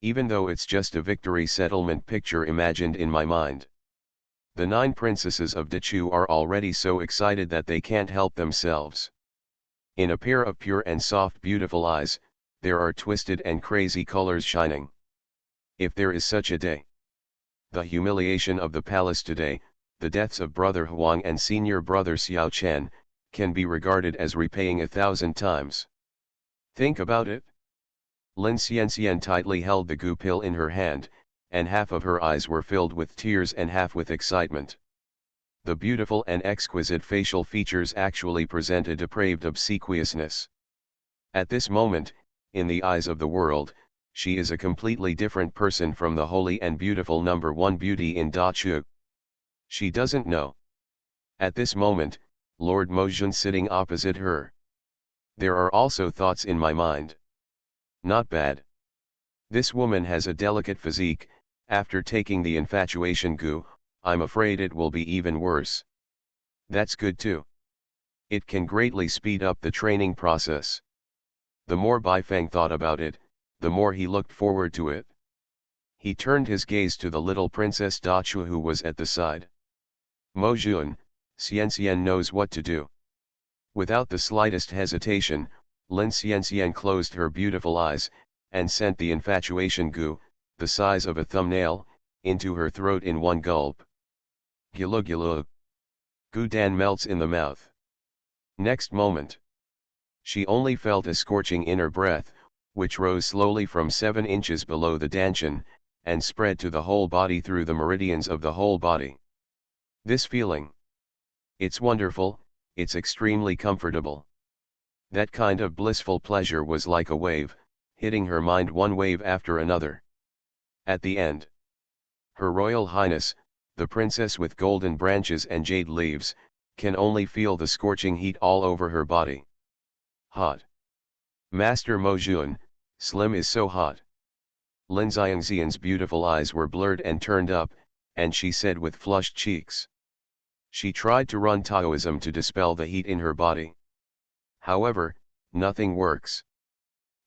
A: Even though it's just a victory settlement picture imagined in my mind. The 9 princesses of Dechu are already so excited that they can't help themselves. In a pair of pure and soft beautiful eyes, there are twisted and crazy colors shining. If there is such a day. The humiliation of the palace today, the deaths of brother Huang and senior brother Xiao Chen, can be regarded as repaying 1,000 times. Think about it. Lin Xianxian tightly held the gu pill in her hand, and half of her eyes were filled with tears and half with excitement. The beautiful and exquisite facial features actually present a depraved obsequiousness. At this moment, in the eyes of the world, she is a completely different person from the holy and beautiful number 1 beauty in Da Chu. She doesn't know. At this moment, Lord Mojun sitting opposite her. There are also thoughts in my mind. Not bad. This woman has a delicate physique. After taking the infatuation goo, I'm afraid it will be even worse. That's good too. It can greatly speed up the training process. The more Bai Feng thought about it, the more he looked forward to it. He turned his gaze to the little Princess Da Chu who was at the side. Mo Jun, Xianxian knows what to do. Without the slightest hesitation, Lin Xianxian closed her beautiful eyes, and sent the infatuation goo, the size of a thumbnail, into her throat in one gulp. Gilug gilug. Gu Dan melts in the mouth. Next moment. She only felt a scorching inner breath, which rose slowly from 7 inches below the dantian, and spread to the whole body through the meridians of the whole body. This feeling. It's wonderful, it's extremely comfortable. That kind of blissful pleasure was like a wave, hitting her mind one wave after another. At the end, Her Royal Highness, the princess with golden branches and jade leaves, can only feel the scorching heat all over her body. Hot. Master Mo Jun, Slim is so hot. Lin Xiangxian's beautiful eyes were blurred and turned up, and she said with flushed cheeks. She tried to run Taoism to dispel the heat in her body. However, nothing works.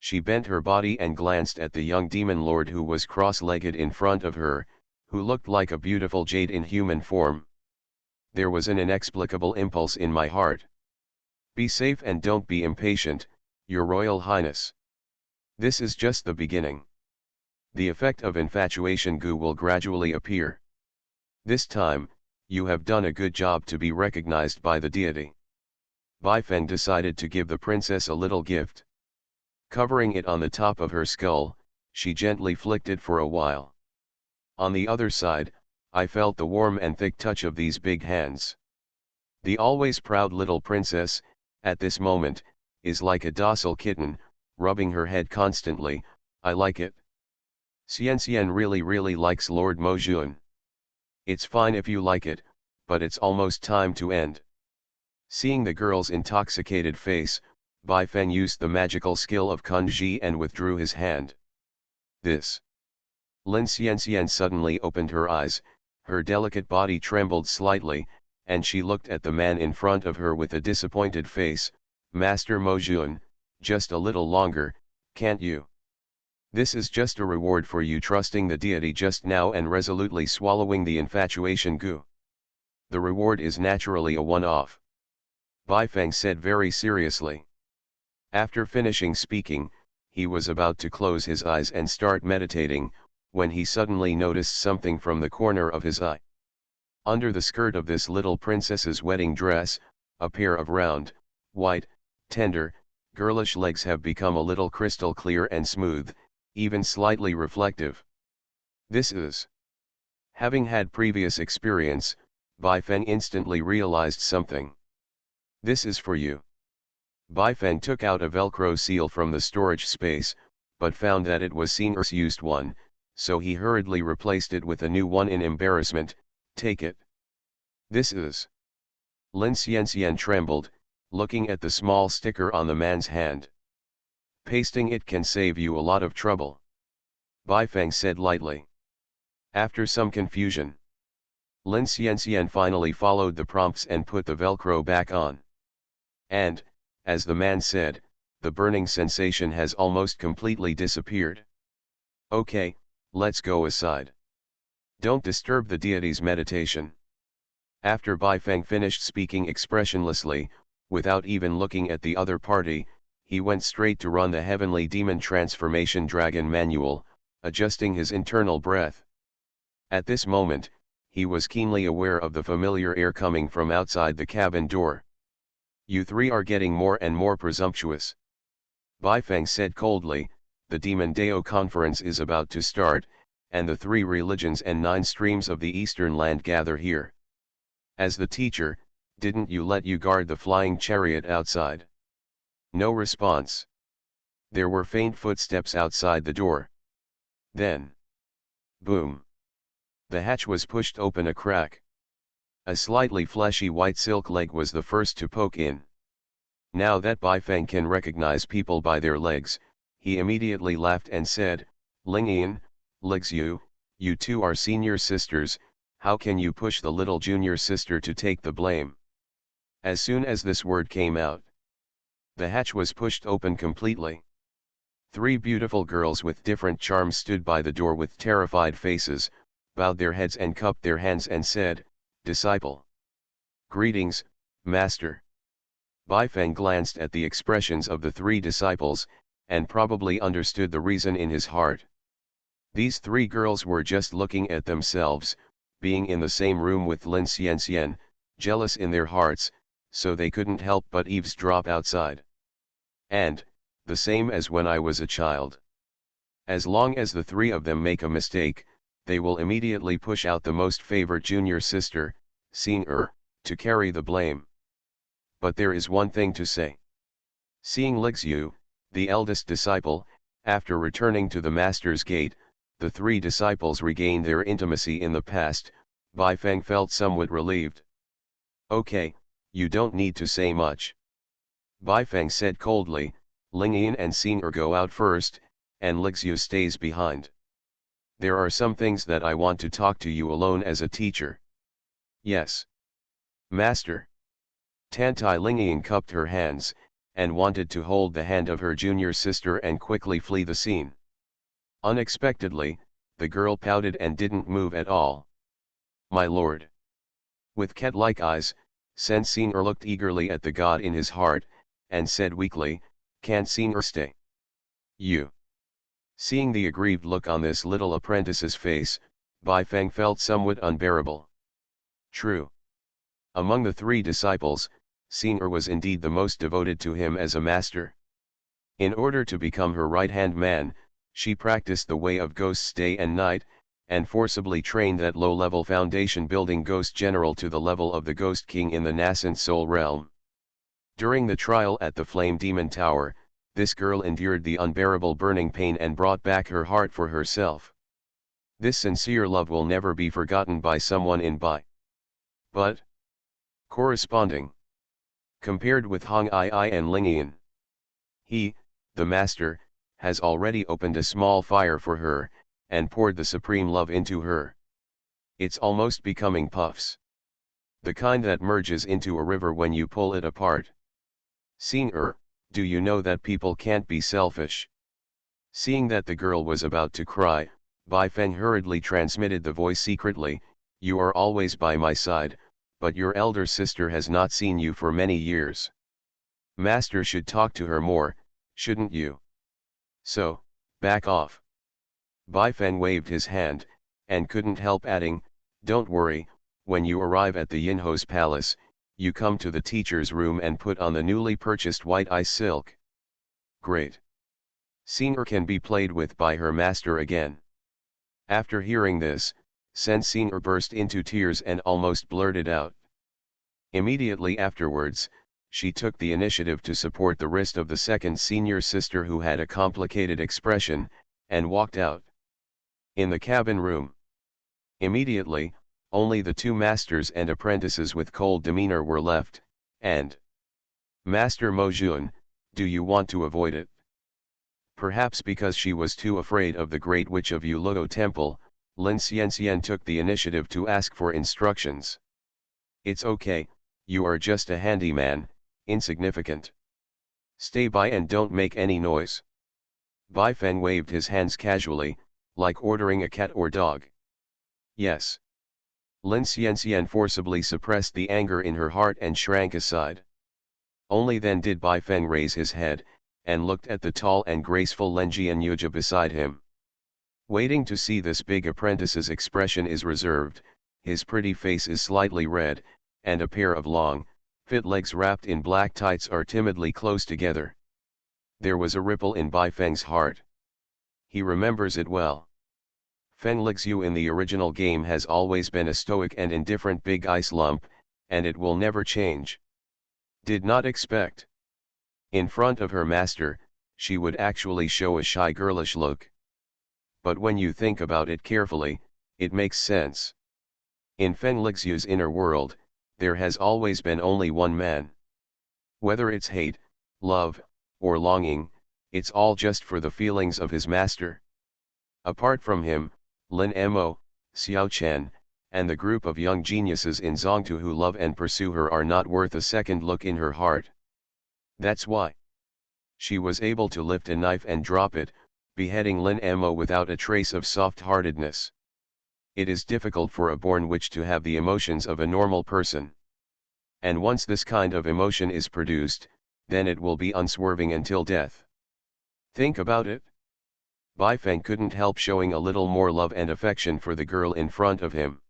A: She bent her body and glanced at the young demon lord who was cross-legged in front of her, who looked like a beautiful jade in human form. There was an inexplicable impulse in my heart. Be safe and don't be impatient, Your Royal Highness. This is just the beginning. The effect of infatuation goo will gradually appear. This time, you have done a good job to be recognized by the deity. Bai Feng decided to give the princess a little gift. Covering it on the top of her skull, she gently flicked it for a while. On the other side, I felt the warm and thick touch of these big hands. The always proud little princess, at this moment, is like a docile kitten, rubbing her head constantly. I like it. Xianxian really likes Lord Mo Jun. It's fine if you like it, but it's almost time to end. Seeing the girl's intoxicated face, Bai Feng used the magical skill of Kunji and withdrew his hand. This. Lin Xianxian suddenly opened her eyes, her delicate body trembled slightly, and she looked at the man in front of her with a disappointed face. Master Mojun, just a little longer, can't you? This is just a reward for you trusting the deity just now and resolutely swallowing the infatuation goo. The reward is naturally a one-off. Baifeng said very seriously. After finishing speaking, he was about to close his eyes and start meditating, when he suddenly noticed something from the corner of his eye. Under the skirt of this little princess's wedding dress, a pair of round, white, tender, girlish legs have become a little crystal clear and smooth, even slightly reflective. This is. Having had previous experience, Baifeng instantly realized something. This is for you. Baifeng took out a Velcro seal from the storage space, but found that it was Xing'er's used one, so he hurriedly replaced it with a new one in embarrassment. Take it. This is. Lin Xianxian trembled, looking at the small sticker on the man's hand. Pasting it can save you a lot of trouble. Baifeng said lightly. After some confusion, Lin Xianxian finally followed the prompts and put the Velcro back on. And, as the man said, the burning sensation has almost completely disappeared. Okay, let's go aside. Don't disturb the deity's meditation. After Baifeng finished speaking expressionlessly, without even looking at the other party, he went straight to run the Heavenly Demon Transformation Dragon manual, adjusting his internal breath. At this moment, he was keenly aware of the familiar air coming from outside the cabin door. You three are getting more and more presumptuous. Baifeng said coldly, the Demon Dao conference is about to start, and the 3 religions and 9 streams of the eastern land gather here. As the teacher, didn't you let you guard the flying chariot outside? No response. There were faint footsteps outside the door. Then. Boom. The hatch was pushed open a crack. A slightly fleshy white silk leg was the first to poke in. Now that Baifeng can recognize people by their legs, he immediately laughed and said, Lingyan, Lixu, you two are senior sisters, how can you push the little junior sister to take the blame? As soon as this word came out, the hatch was pushed open completely. 3 beautiful girls with different charms stood by the door with terrified faces, bowed their heads and cupped their hands and said, Disciple. Greetings, Master. Baifeng glanced at the expressions of the 3 disciples, and probably understood the reason in his heart. These 3 girls were just looking at themselves, being in the same room with Lin Xianxian, jealous in their hearts, so they couldn't help but eavesdrop outside. And, the same as when I was a child. As long as the 3 of them make a mistake, they will immediately push out the most favored junior sister, Xing'er, to carry the blame. But there is one thing to say. Seeing Lixu, the eldest disciple, after returning to the master's gate, the 3 disciples regained their intimacy in the past. Baifeng felt somewhat relieved. Okay, you don't need to say much. Baifeng said coldly, Lingyan and Xing'er go out first, and Lixu stays behind. There are some things that I want to talk to you alone as a teacher. Yes. Master. Tantai Lingyan cupped her hands, and wanted to hold the hand of her junior sister and quickly flee the scene. Unexpectedly, the girl pouted and didn't move at all. My lord. With cat-like eyes, Sen Xing'er looked eagerly at the god in his heart, and said weakly, Can't Xing'er stay? You. Seeing the aggrieved look on this little apprentice's face, Baifeng felt somewhat unbearable. True. Among the 3 disciples, Xing'er was indeed the most devoted to him as a master. In order to become her right-hand man, she practiced the way of ghosts day and night, and forcibly trained that low-level foundation-building ghost general to the level of the Ghost King in the nascent soul realm. During the trial at the Flame Demon Tower, this girl endured the unbearable burning pain and brought back her heart for herself. This sincere love will never be forgotten by someone in Bai. But, corresponding, compared with Hong Ai and Lingyan, he, the master, has already opened a small fire for her, and poured the supreme love into her. It's almost becoming puffs. the kind that merges into a river when you pull it apart. Scene do you know that people can't be selfish? Seeing that the girl was about to cry, Bai Feng hurriedly transmitted the voice secretly, "You are always by my side, but your elder sister has not seen you for many years. Master should talk to her more, shouldn't you? So, back off." Bai Feng waved his hand, and couldn't help adding, "Don't worry, when you arrive at the Yinho's palace, you come to the teacher's room and put on the newly purchased white ice silk." Great. Senior can be played with by her master again. After hearing this, Sen Senior burst into tears and almost blurted out. Immediately afterwards, she took the initiative to support the wrist of the second senior sister who had a complicated expression, and walked out. In the cabin room. Immediately, only the two masters and apprentices with cold demeanor were left, and Master Mo Jun, do you want to avoid it? Perhaps because she was too afraid of the Great Witch of Yuluo Temple, Lin Xianxian took the initiative to ask for instructions. "It's okay, you are just a handyman, insignificant. Stay by and don't make any noise." Bai Feng waved his hands casually, like ordering a cat or dog. "Yes." Lin Xianxian forcibly suppressed the anger in her heart and shrank aside. Only then did Bai Feng raise his head, and looked at the tall and graceful Lin Jianyuja beside him. Waiting to see this big apprentice's expression is reserved, his pretty face is slightly red, and a pair of long, fit legs wrapped in black tights are timidly close together. There was a ripple in Bai Feng's heart. He remembers it well. Feng Lixu in the original game has always been a stoic and indifferent big ice lump, and it will never change. Did not expect. In front of her master, she would actually show a shy girlish look. But when you think about it carefully, it makes sense. In Feng Lixu's inner world, there has always been only one man. Whether it's hate, love, or longing, it's all just for the feelings of his master. Apart from him, Lin Mo, Xiao Chen, and the group of young geniuses in Zongtu who love and pursue her are not worth a second look in her heart. That's why she was able to lift a knife and drop it, beheading Lin Mo without a trace of soft-heartedness. It is difficult for a born witch to have the emotions of a normal person. And once this kind of emotion is produced, then it will be unswerving until death. Think about it. Bai Feng couldn't help showing a little more love and affection for the girl in front of him.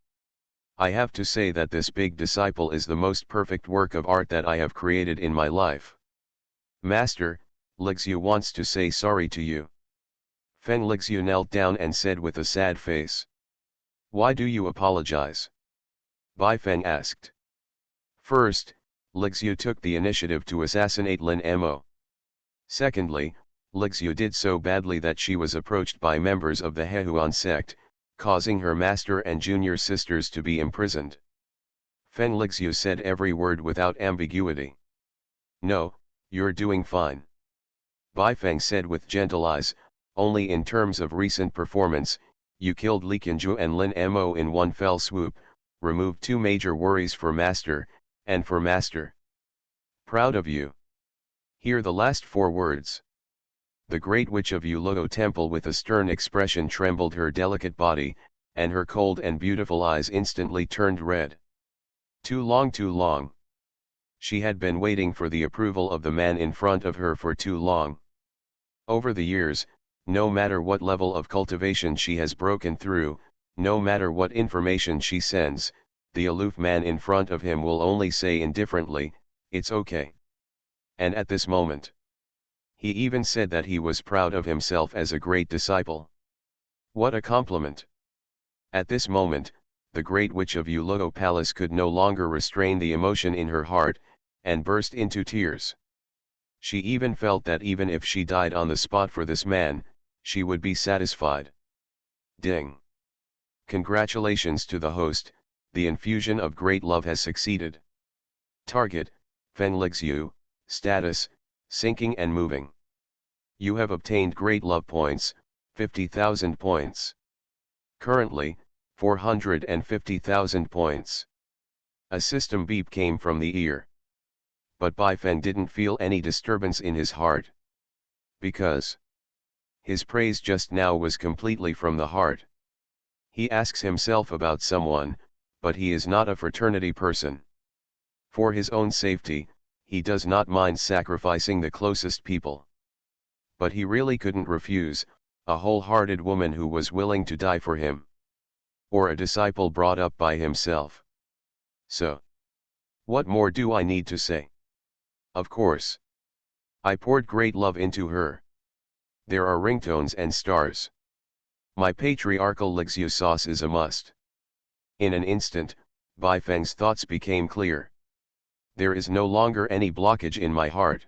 A: "I have to say that this big disciple is the most perfect work of art that I have created in my life. Master, Lixu wants to say sorry to you." Feng Lixu knelt down and said with a sad face. "Why do you apologize?" Bai Feng asked. First, Lixu took the initiative to assassinate Lin Mo. Secondly, Lixu did so badly that she was approached by members of the Hehuan sect, causing her master and junior sisters to be imprisoned. Feng Lixu said every word without ambiguity. "No, you're doing fine." Bai Feng said with gentle eyes, "Only in terms of recent performance, you killed Li Qinju and Lin Mo in one fell swoop, removed two major worries for master, and for master. Proud of you." Hear the last four words. The Great Witch of Yuluo Temple with a stern expression trembled her delicate body, and her cold and beautiful eyes instantly turned red. Too long, too long. She had been waiting for the approval of the man in front of her for too long. Over the years, no matter what level of cultivation she has broken through, no matter what information she sends, the aloof man in front of him will only say indifferently, "It's okay." And at this moment, he even said that he was proud of himself as a great disciple. What a compliment! At this moment, the Great Witch of Yuluo Palace could no longer restrain the emotion in her heart, and burst into tears. She even felt that even if she died on the spot for this man, she would be satisfied. Ding! Congratulations to the host, the infusion of great love has succeeded. Target, Feng Lixu, status, sinking and moving. You have obtained great love points, 50,000 points. Currently, 450,000 points. A system beep came from the ear. But Bifeng didn't feel any disturbance in his heart. Because his praise just now was completely from the heart. He asks himself about someone, but he is not a fraternity person. For his own safety, he does not mind sacrificing the closest people. But he really couldn't refuse a wholehearted woman who was willing to die for him. Or a disciple brought up by himself. So, what more do I need to say? Of course. I poured great love into her. There are ringtones and stars. My patriarchal Lixu sauce is a must. In an instant, Bifeng's thoughts became clear. There is no longer any blockage in my heart.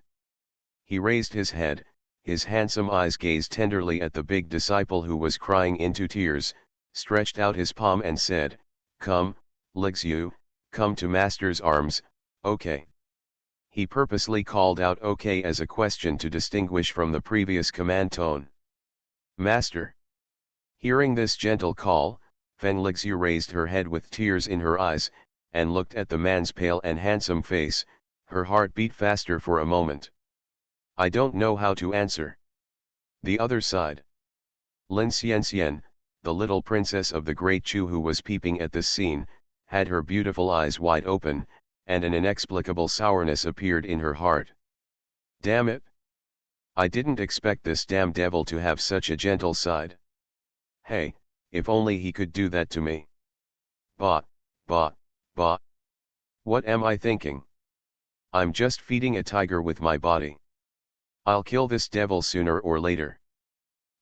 A: He raised his head, his handsome eyes gazed tenderly at the big disciple who was crying into tears, stretched out his palm and said, "Come, Lixu, come to Master's arms, okay." He purposely called out okay as a question to distinguish from the previous command tone. Master. Hearing this gentle call, Feng Lixu raised her head with tears in her eyes, and looked at the man's pale and handsome face. Her heart beat faster for a moment. I don't know how to answer. The other side. Lin Xianxian, the little princess of the Great Chu who was peeping at this scene, had her beautiful eyes wide open, and an inexplicable sourness appeared in her heart. Damn it! I didn't expect this damn devil to have such a gentle side. Hey, if only he could do that to me. Bah, bah, bah. What am I thinking? I'm just feeding a tiger with my body. I'll kill this devil sooner or later.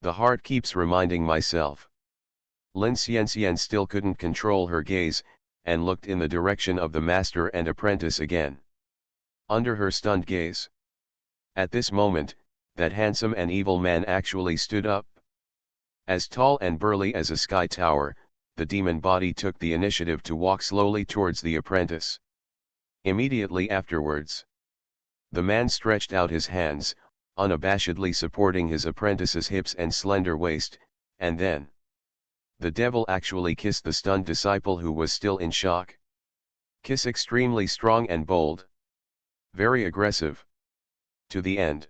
A: The heart keeps reminding myself. Lin Xianxian still couldn't control her gaze, and looked in the direction of the master and apprentice again. Under her stunned gaze. At this moment, that handsome and evil man actually stood up. As tall and burly as a sky tower, the demon body took the initiative to walk slowly towards the apprentice. Immediately afterwards, the man stretched out his hands, unabashedly supporting his apprentice's hips and slender waist, and then the devil actually kissed the stunned disciple who was still in shock. Kiss extremely strong and bold. Very aggressive. To the end.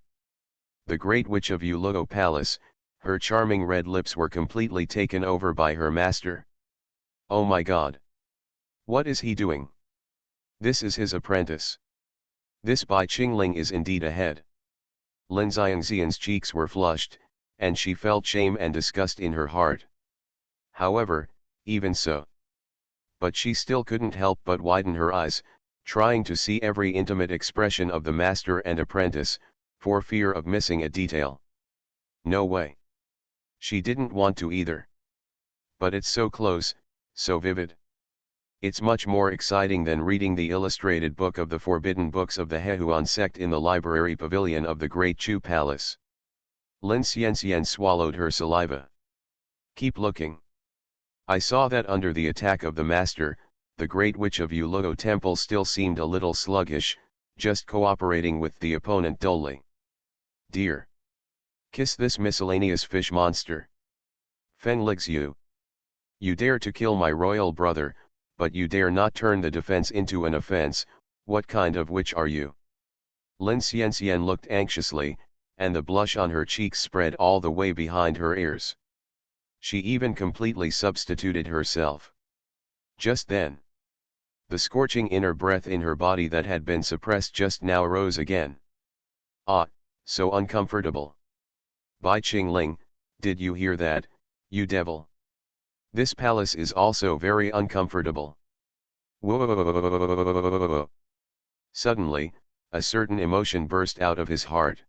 A: The Great Witch of Yuluo Palace, her charming red lips were completely taken over by her master. Oh my god. What is he doing? This is his apprentice. This Bai Qingling is indeed ahead. Lin Xiangxian's cheeks were flushed, and she felt shame and disgust in her heart. However, even so. But she still couldn't help but widen her eyes, trying to see every intimate expression of the master and apprentice, for fear of missing a detail. No way. She didn't want to either. But it's so close, so vivid. It's much more exciting than reading the illustrated book of the forbidden books of the Hehuan sect in the library pavilion of the Great Chu Palace. Lin Xianxian swallowed her saliva. Keep looking. I saw that under the attack of the master, the Great Witch of Yuluo Temple still seemed a little sluggish, just cooperating with the opponent dully. Dear. Kiss this miscellaneous fish monster. Feng Lixu. You dare to kill my royal brother, but you dare not turn the defense into an offense. What kind of witch are you? Lin Xianxian looked anxiously, and the blush on her cheeks spread all the way behind her ears. She even completely substituted herself. Just then, the scorching inner breath in her body that had been suppressed just now rose again. Ah, so uncomfortable. Bai Qingling, did you hear that, you devil? This palace is also very uncomfortable. Whoa. Suddenly, a certain emotion burst out of his heart.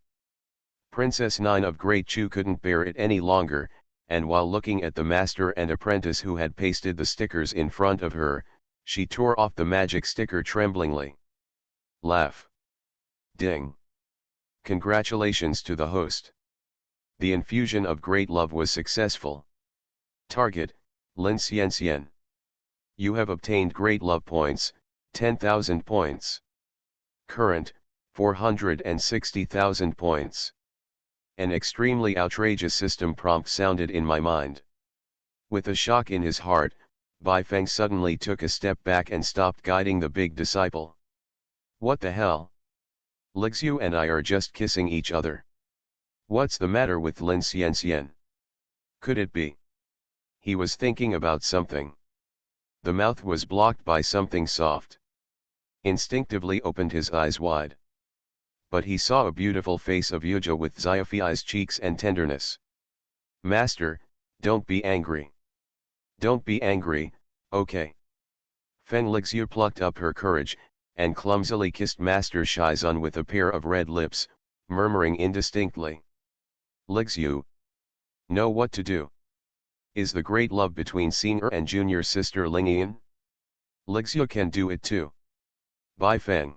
A: Princess Nine of Great Chu couldn't bear it any longer, and while looking at the master and apprentice who had pasted the stickers in front of her, she tore off the magic sticker tremblingly. Laugh. Ding. Congratulations to the host. The infusion of great love was successful. Target, Lin Xianxian. You have obtained great love points, 10,000 points. Current, 460,000 points. An extremely outrageous system prompt sounded in my mind. With a shock in his heart, Bai Feng suddenly took a step back and stopped guiding the big disciple. What the hell? Lixu and I are just kissing each other. What's the matter with Lin Xianxian? Could it be? He was thinking about something. The mouth was blocked by something soft. Instinctively opened his eyes wide. But he saw a beautiful face of Yuja with Xiaofei's cheeks and tenderness. Master, don't be angry. Don't be angry, okay. Feng Lixu plucked up her courage, and clumsily kissed Master Shizun with a pair of red lips, murmuring indistinctly. Lixu. Know what to do. Is the great love between senior and junior sister Lingian? Lixu can do it too. Bai Feng.